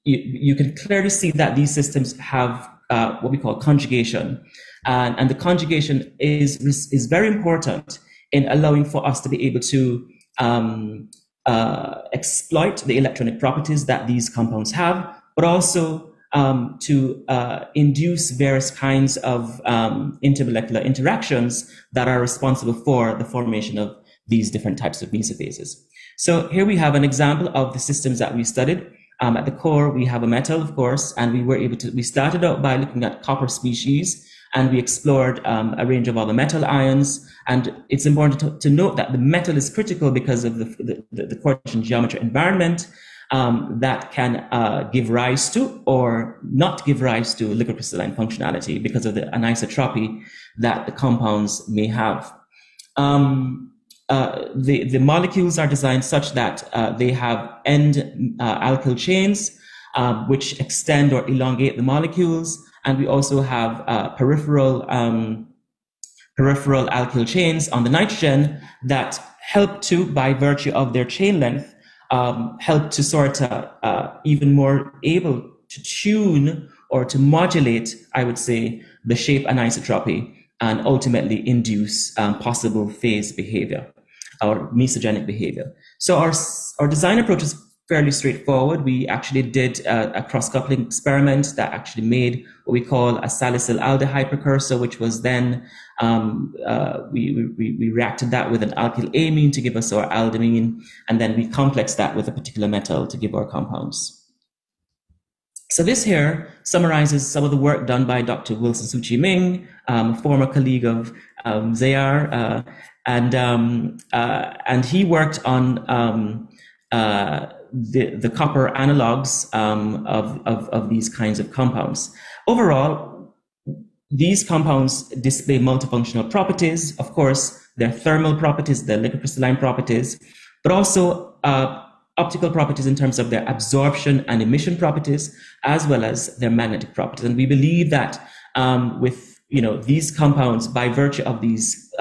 you can clearly see that these systems have what we call conjugation. And the conjugation is very important in allowing for us to be able to exploit the electronic properties that these compounds have, but also to induce various kinds of intermolecular interactions that are responsible for the formation of these different types of mesophases. So here we have an example of the systems that we studied. At the core, we have a metal, of course, and we started out by looking at copper species, and we explored a range of other metal ions. And it's important to note that the metal is critical because of the quotient geometry environment that can give rise to or not give rise to liquid crystalline functionality because of the anisotropy that the compounds may have. The molecules are designed such that they have end alkyl chains which extend or elongate the molecules, and we also have peripheral alkyl chains on the nitrogen that help to, by virtue of their chain length, help to sort of even more able to tune or to modulate, I would say, the shape anisotropy and ultimately induce possible phase behavior or mesogenic behavior. So our design approach is fairly straightforward. We actually did a cross-coupling experiment that actually made what we call a salicyl aldehyde precursor, which was then, we reacted that with an alkyl amine to give us our aldimine, and then we complexed that with a particular metal to give our compounds. So this here summarizes some of the work done by Dr. Wilson Suchi Ming, a former colleague of Zayar, and he worked on the copper analogs of these kinds of compounds. Overall, these compounds display multifunctional properties. Of course, their thermal properties, their liquid crystalline properties, but also optical properties in terms of their absorption and emission properties, as well as their magnetic properties. And we believe that with these compounds, by virtue of these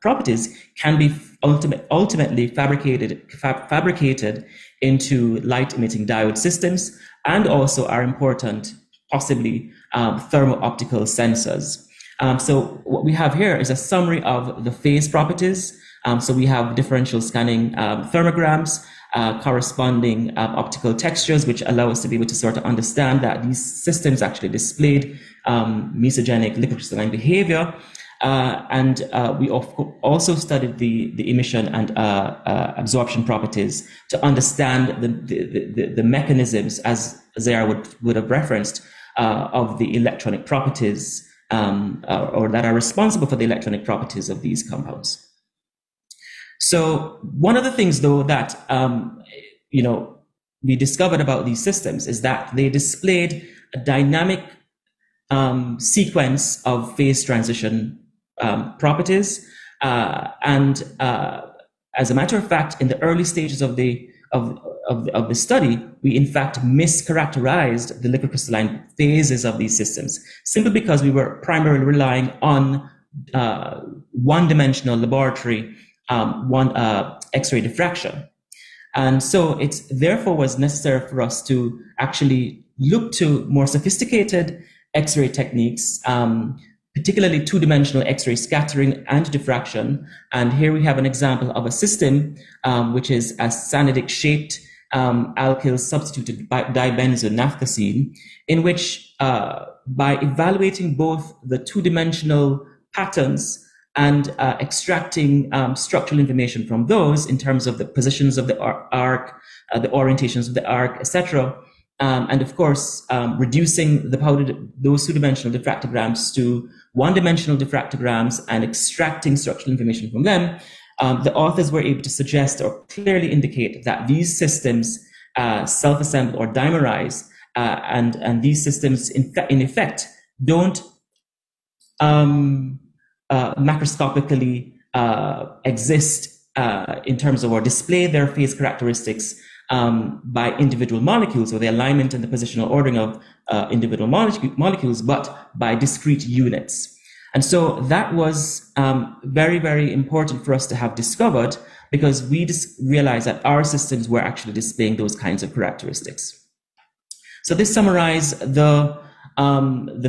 properties, can be ultimately fabricated into light-emitting diode systems, and also are important, possibly, thermo-optical sensors. So what we have here is a summary of the phase properties. So we have differential scanning thermograms, corresponding optical textures, which allow us to be able to sort of understand that these systems actually displayed mesogenic liquid crystalline behavior. And we also studied the emission and absorption properties to understand the mechanisms, as Zayar would have referenced, of the electronic properties, or that are responsible for the electronic properties of these compounds. So one of the things, though, that we discovered about these systems is that they displayed a dynamic sequence of phase transition properties, and as a matter of fact, in the early stages of the study, we in fact mischaracterized the liquid crystalline phases of these systems, simply because we were primarily relying on one-dimensional laboratory X-ray diffraction. And so it therefore was necessary for us to actually look to more sophisticated X-ray techniques, particularly two-dimensional X-ray scattering and diffraction. And here we have an example of a system which is a sanidic-shaped alkyl substituted by dibenzonaphthazine, in which by evaluating both the two-dimensional patterns and extracting structural information from those in terms of the positions of the arc, the orientations of the arc, etc., and of course, reducing those two-dimensional diffractograms to one-dimensional diffractograms and extracting structural information from them, the authors were able to suggest or clearly indicate that these systems self-assemble or dimerize, and these systems, in effect, don't macroscopically exist in terms of or display their phase characteristics by individual molecules, or the alignment and the positional ordering of individual molecules, but by discrete units. And so that was very, very important for us to have discovered, because we realized that our systems were actually displaying those kinds of characteristics. So this summarized the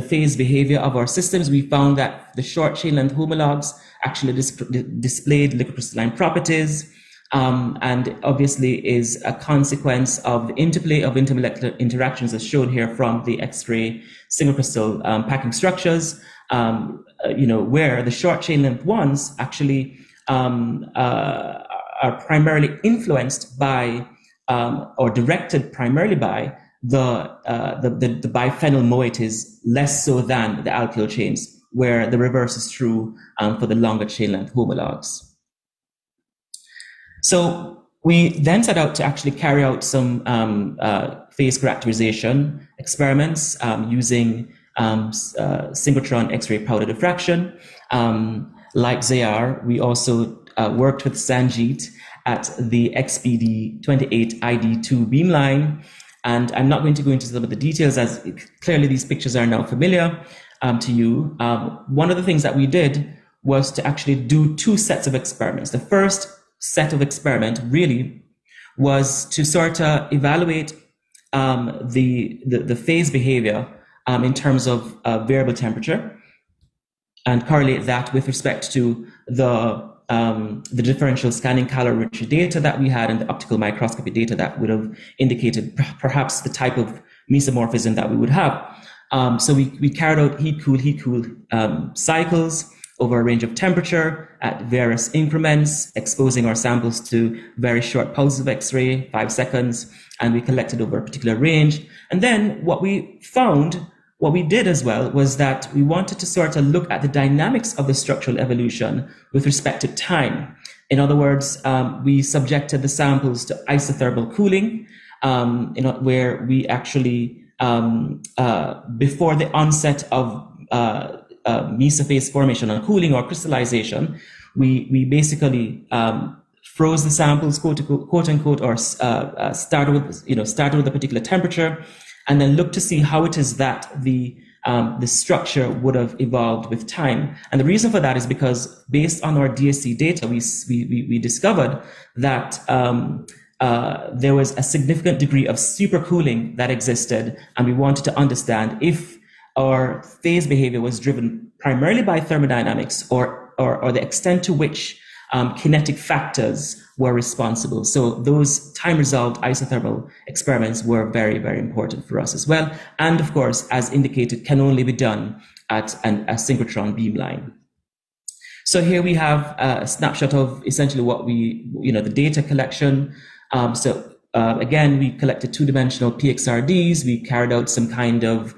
phase behavior of our systems. We found that the short chain length homologs actually displayed liquid crystalline properties, and obviously is a consequence of the interplay of intermolecular interactions as shown here from the X-ray single crystal packing structures, where the short chain length ones actually are primarily influenced by or directed primarily by the biphenyl moieties, less so than the alkyl chains, where the reverse is true for the longer chain length homologs. So we then set out to actually carry out some phase characterization experiments using synchrotron X-ray powder diffraction. Like Zayar, we also worked with Sanjeet at the XPD28ID2 beamline. And I'm not going to go into some of the details, as clearly these pictures are now familiar to you. One of the things that we did was to actually do two sets of experiments. The first set of experiment really was to sort of evaluate the phase behavior in terms of variable temperature, and correlate that with respect to the differential scanning calorimetry data that we had and the optical microscopy data that would have indicated perhaps the type of mesomorphism that we would have. So we carried out heat-cool cycles over a range of temperature at various increments, exposing our samples to very short pulses of X-ray, 5 seconds, and we collected over a particular range. And then what we did as well was that we wanted to sort of look at the dynamics of the structural evolution with respect to time. In other words, we subjected the samples to isothermal cooling, where we actually, before the onset of mesophase formation and cooling or crystallization, we basically froze the samples, quote unquote, or started with a particular temperature, and then look to see how it is that the structure would have evolved with time. And the reason for that is because based on our DSC data, we discovered that there was a significant degree of supercooling that existed, and we wanted to understand if our phase behavior was driven primarily by thermodynamics or the extent to which kinetic factors were responsible. So those time-resolved isothermal experiments were very, very important for us as well. And of course, as indicated, can only be done at a synchrotron beamline. So here we have a snapshot of essentially what the data collection. Again, we collected two-dimensional PXRDs. We carried out some kind of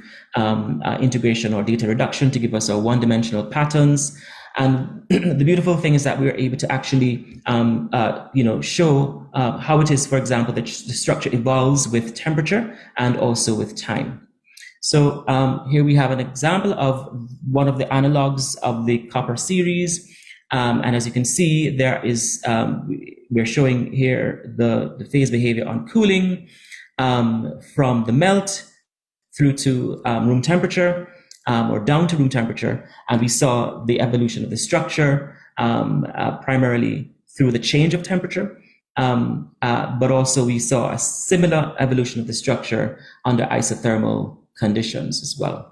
integration or data reduction to give us our one-dimensional patterns. And the beautiful thing is that we were able to actually, show how it is, for example, that the structure evolves with temperature and also with time. So here we have an example of one of the analogs of the copper series. And as you can see, there is, we're showing here the phase behavior on cooling from the melt through to room temperature. Or down to room temperature, and we saw the evolution of the structure primarily through the change of temperature. but also we saw a similar evolution of the structure under isothermal conditions as well.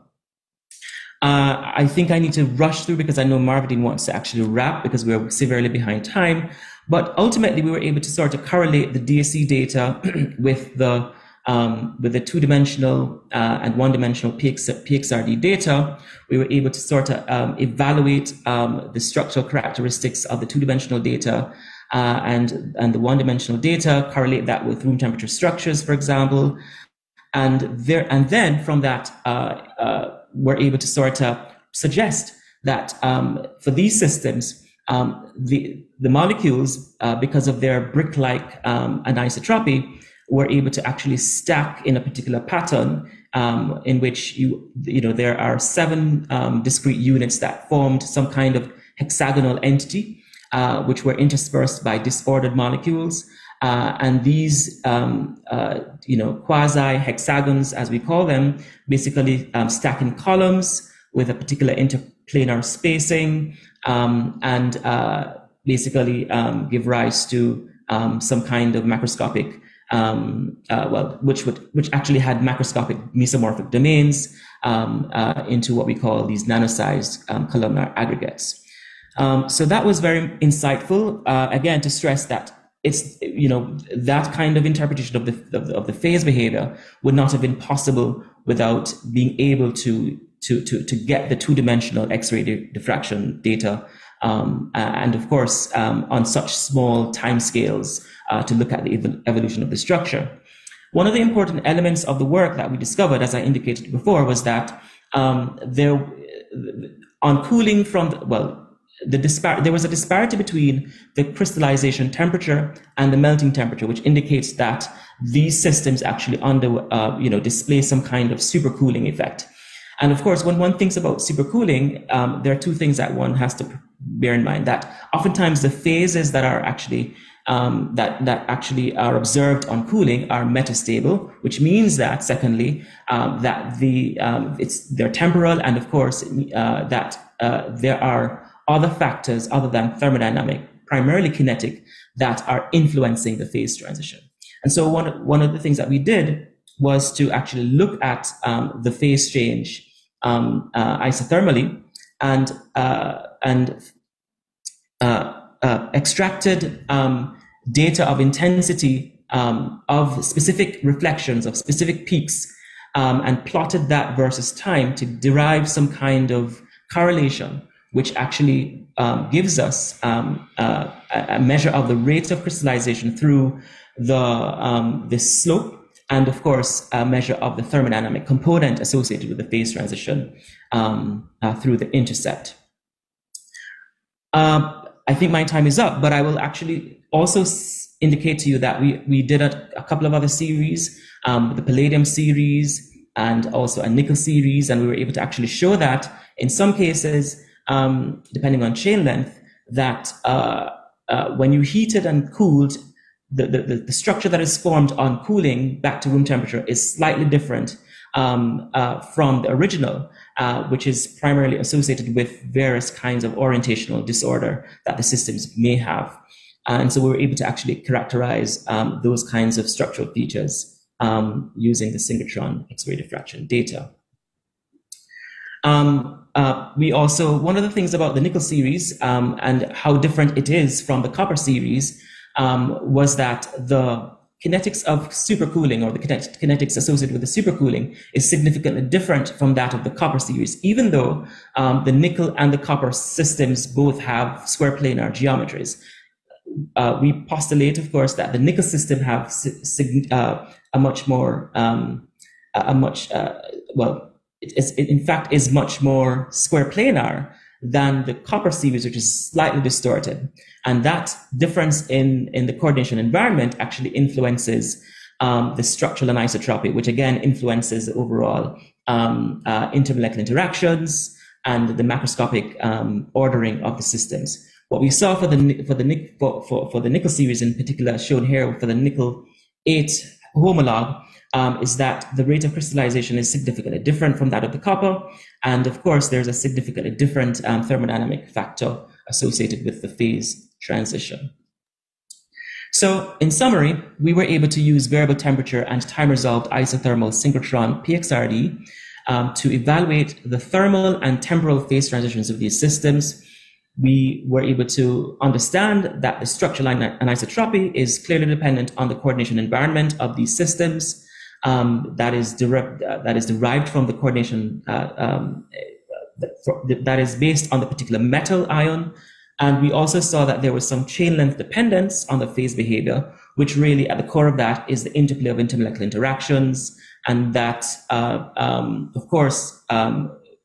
I think I need to rush through because I know Marvin wants to actually wrap because we're severely behind time. But ultimately, we were able to sort of correlate the DSC data with the two-dimensional and one-dimensional PXRD data. We were able to sort of evaluate the structural characteristics of the two-dimensional data and the one-dimensional data, correlate that with room temperature structures, for example, and then from that we're able to sort of suggest that for these systems, the molecules, because of their brick-like anisotropy, were able to actually stack in a particular pattern in which there are 7 discrete units that formed some kind of hexagonal entity, which were interspersed by disordered molecules. And these, quasi-hexagons, as we call them, basically stack in columns with a particular interplanar spacing, and basically give rise to some kind of macroscopic, which actually had macroscopic mesomorphic domains into what we call these nano-sized columnar aggregates. So that was very insightful. Again, to stress that it's that kind of interpretation of the phase behavior would not have been possible without being able to get the two-dimensional X-ray diffraction data, and of course on such small timescales to look at the evolution of the structure. One of the important elements of the work that we discovered, as I indicated before, was that on cooling there was a disparity between the crystallization temperature and the melting temperature, which indicates that these systems actually display some kind of supercooling effect. And of course, when one thinks about supercooling, there are 2 things that one has to bear in mind. That oftentimes the phases that are actually that actually are observed on cooling are metastable, which means that secondly that they're temporal, and of course that there are other factors other than thermodynamic, primarily kinetic, that are influencing the phase transition. And so one of the things that we did was to actually look at the phase change isothermally and extracted data of intensity of specific reflections, of specific peaks, and plotted that versus time to derive some kind of correlation, which actually gives us a measure of the rate of crystallization through the slope, and of course a measure of the thermodynamic component associated with the phase transition through the intercept. I think my time is up, but I will actually also indicate to you that we did a couple of other series, the palladium series and also a nickel series, and we were able to actually show that in some cases, depending on chain length, that when you heated and cooled, the structure that is formed on cooling back to room temperature is slightly different from the original, which is primarily associated with various kinds of orientational disorder that the systems may have. And so we were able to actually characterize those kinds of structural features using the synchrotron X-ray diffraction data. We also, one of the things about the nickel series and how different it is from the copper series was that the kinetics of supercooling, or the kinetics associated with the supercooling, is significantly different from that of the copper series, even though the nickel and the copper systems both have square planar geometries. We postulate, of course, that the nickel system have a much more, it in fact is much more square planar than the copper series, which is slightly distorted. And that difference in the coordination environment actually influences the structural anisotropy, which again influences the overall intermolecular interactions and the macroscopic ordering of the systems. What we saw for the nickel series in particular, shown here for the nickel 8 homolog, is that the rate of crystallization is significantly different from that of the copper. And of course, there's a significantly different thermodynamic factor associated with the phase transition. So in summary, we were able to use variable temperature and time-resolved isothermal synchrotron PXRD to evaluate the thermal and temporal phase transitions of these systems. We were able to understand that the structural anisotropy is clearly dependent on the coordination environment of these systems. That is derived from the coordination that is based on the particular metal ion. And we also saw that there was some chain length dependence on the phase behavior, which really at the core of that is the interplay of intermolecular interactions, and that, of course,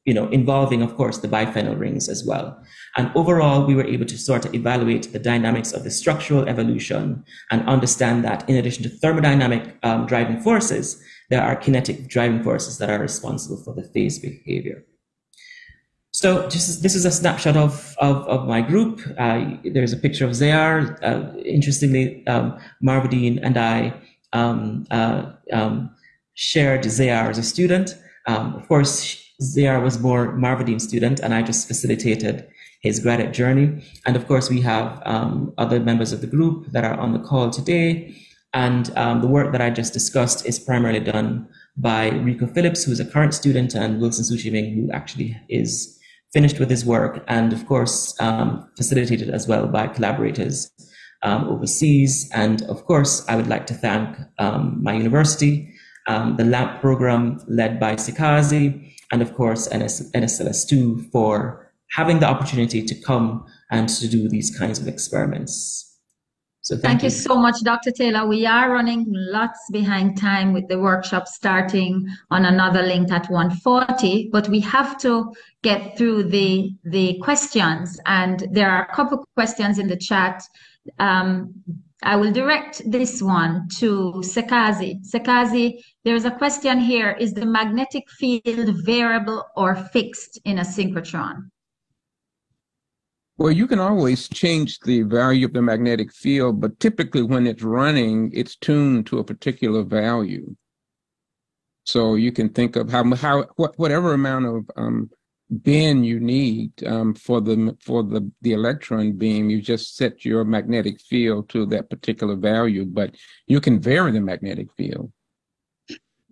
involving, of course, the biphenyl rings as well. And overall, we were able to sort of evaluate the dynamics of the structural evolution and understand that in addition to thermodynamic driving forces, there are kinetic driving forces that are responsible for the phase behavior. So this is a snapshot of my group. There's a picture of Zayar. Interestingly, Marvadine and I shared Zayar as a student. Of course, Zayar was more Marvadine's student, and I just facilitated his graduate journey. And of course, we have other members of the group that are on the call today. And the work that I just discussed is primarily done by Rico Phillips, who is a current student, and Wilson Suchiving, who actually is finished with his work, and of course, facilitated as well by collaborators overseas. And of course, I would like to thank my university, the LAMP program led by Sikazi, and of course, NSLS2 for having the opportunity to come and to do these kinds of experiments. So thank you so much, Dr. Taylor. We are running lots behind time with the workshop starting on another link at 1:40, but we have to get through the questions, and there are a couple of questions in the chat. I will direct this one to Sekazi. Sekazi, there's a question here: is the magnetic field variable or fixed in a synchrotron? Well, you can always change the value of the magnetic field, but typically when it's running, it's tuned to a particular value. So you can think of whatever amount of bend you need for the electron beam, you just set your magnetic field to that particular value, but you can vary the magnetic field.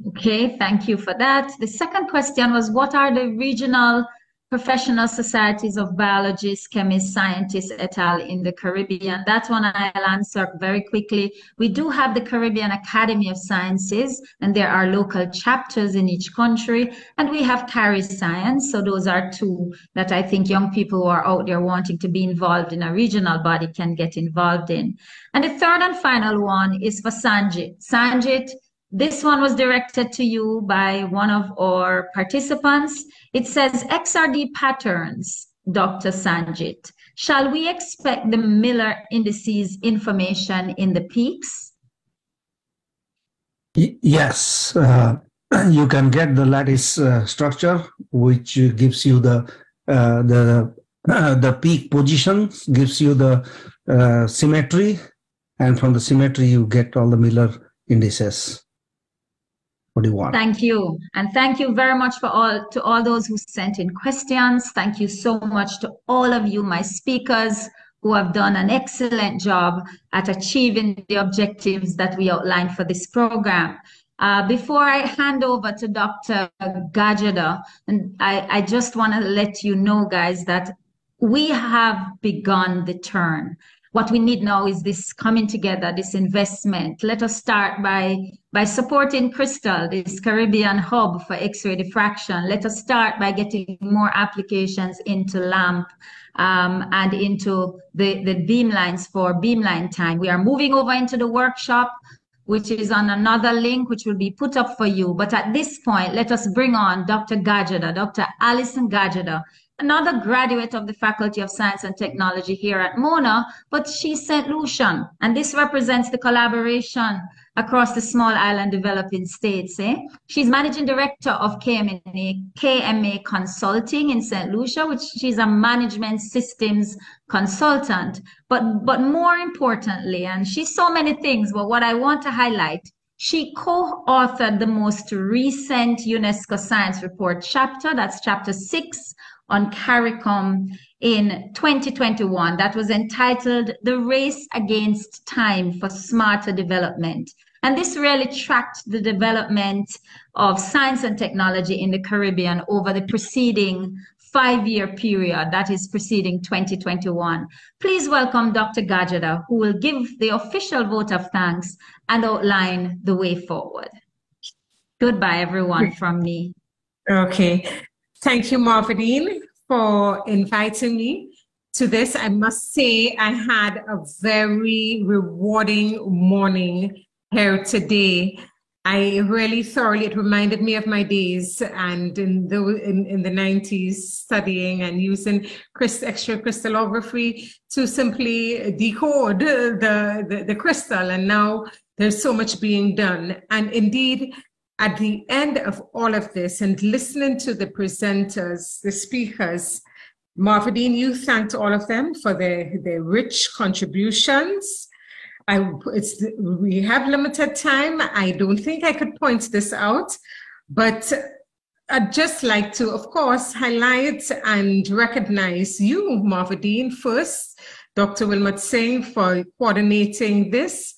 Okay, thank you for that. The second question was, what are the regional professional societies of biologists, chemists, scientists, et al. In the Caribbean? That one I'll answer very quickly. We do have the Caribbean Academy of Sciences, and there are local chapters in each country, and we have CariScience. So those are two that I think young people who are out there wanting to be involved in a regional body can get involved in. And the third and final one is for Sanjit. Sanjit, this one was directed to you by one of our participants. It says, XRD patterns, Dr. Sanjit. Shall we expect the Miller indices information in the peaks? Yes, you can get the lattice structure, which gives you the peak positions, gives you the symmetry, and from the symmetry you get all the Miller indices. What do you want? Thank you. And thank you very much to all those who sent in questions. Thank you so much to all of you, my speakers, who have done an excellent job at achieving the objectives that we outlined for this program. Before I hand over to Dr. Gajada, and I just want to let you know, guys, that we have begun the turn. What we need now is this coming together, this investment. Let us start by supporting Crystal, this Caribbean hub for X-ray diffraction. Let us start by getting more applications into LAMP and into the beamlines for beamline time. We are moving over into the workshop, which is on another link, which will be put up for you. But at this point, let us bring on Dr. Gajada, Dr. Alison Gajada, another graduate of the Faculty of Science and Technology here at Mona, but she's St. Lucian. And this represents the collaboration across the small island developing states. She's managing director of KMA Consulting in St. Lucia, which she's a management systems consultant. But more importantly, and she's so many things, but what I want to highlight, she co-authored the most recent UNESCO Science Report chapter, that's chapter 6, on CARICOM in 2021 that was entitled The Race Against Time for Smarter Development. And this really tracked the development of science and technology in the Caribbean over the preceding 5-year period, that is preceding 2021. Please welcome Dr. Gajada, who will give the official vote of thanks and outline the way forward. Goodbye, everyone, from me. Okay. Thank you, Marvadine, for inviting me to this. I must say I had a very rewarding morning here today. I really thoroughly, it reminded me of my days and in the 90s studying and using X-ray crystallography to simply decode the crystal. And now there's so much being done. And indeed, at the end of all of this and listening to the presenters, the speakers, Marvadine, you thanked all of them for their rich contributions. We have limited time. I don't think I could point this out, but I'd just like to, of course, highlight and recognize you, Marvadine, first, Dr. Wilmot Singh, for coordinating this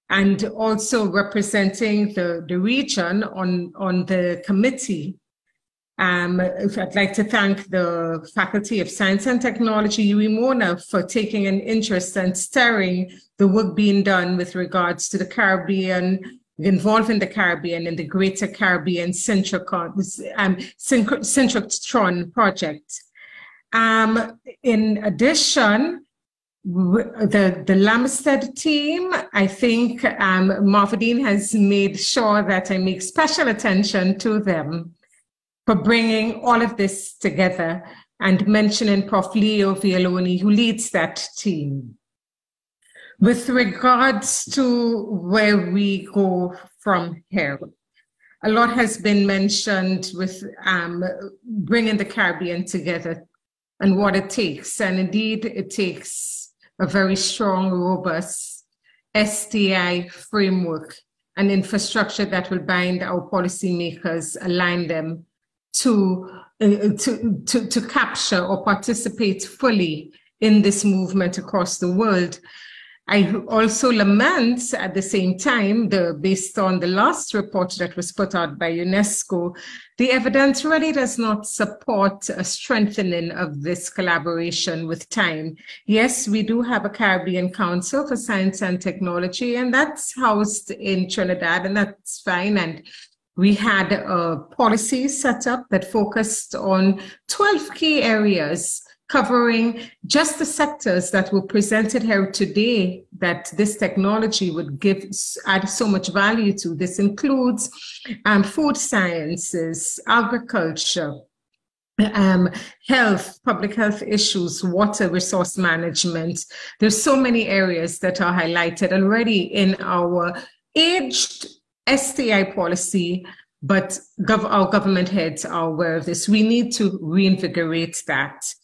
and also representing the region on the committee. I'd like to thank the Faculty of Science and Technology, UWI-Mona, for taking an interest and steering the work being done with regards to the Caribbean, involving the Caribbean in the Greater Caribbean Synchrotron project. In addition, the Lamstead team, I think Marvadine has made sure that I make special attention to them for bringing all of this together and mentioning Prof. Leo Vialoni, who leads that team. With regards to where we go from here, a lot has been mentioned with bringing the Caribbean together and what it takes. And indeed, it takes a very strong, robust STI framework and infrastructure that will bind our policymakers, align them to capture or participate fully in this movement across the world. I also lament at the same time, based on the last report that was put out by UNESCO, the evidence really does not support a strengthening of this collaboration with time. Yes, we do have a Caribbean Council for Science and Technology, and that's housed in Trinidad, and that's fine. And we had a policy set up that focused on 12 key areas covering just the sectors that were presented here today that this technology would add so much value to. This includes food sciences, agriculture, health, public health issues, water resource management. There's so many areas that are highlighted already in our aged STI policy, but our government heads are aware of this. We need to reinvigorate that.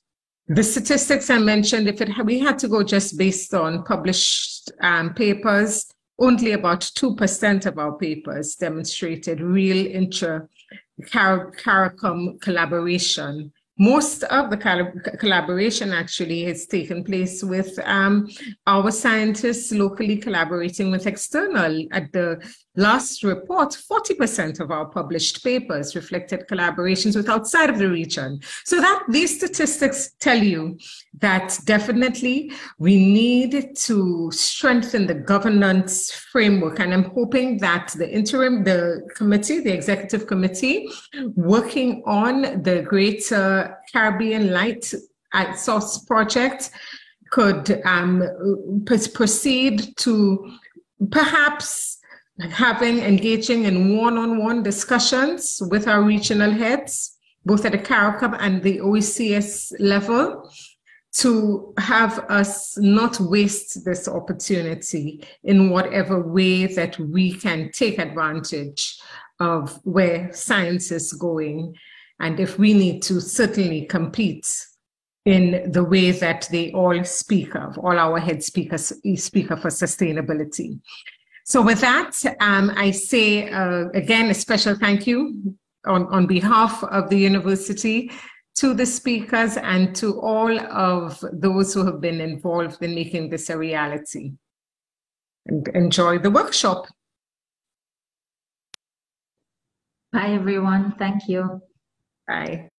The statistics I mentioned, we had to go just based on published papers, only about 2% of our papers demonstrated real intra-CARICOM collaboration. Most of the collaboration actually has taken place with our scientists locally collaborating with external. At the last report, 40% of our published papers reflected collaborations with outside of the region. So these statistics tell you that definitely we need to strengthen the governance framework. And I'm hoping that the executive committee, working on the Greater Caribbean Light Source Project, could proceed to perhaps engaging in one-on-one discussions with our regional heads, both at the CARICOM and the OECS level, to have us not waste this opportunity in whatever way that we can take advantage of where science is going. And if we need to certainly compete in the way that they all speak of, all our head speakers speak of for sustainability. So with that, I say again, a special thank you on behalf of the university to the speakers and to all of those who have been involved in making this a reality. And enjoy the workshop. Bye, everyone. Thank you. Bye.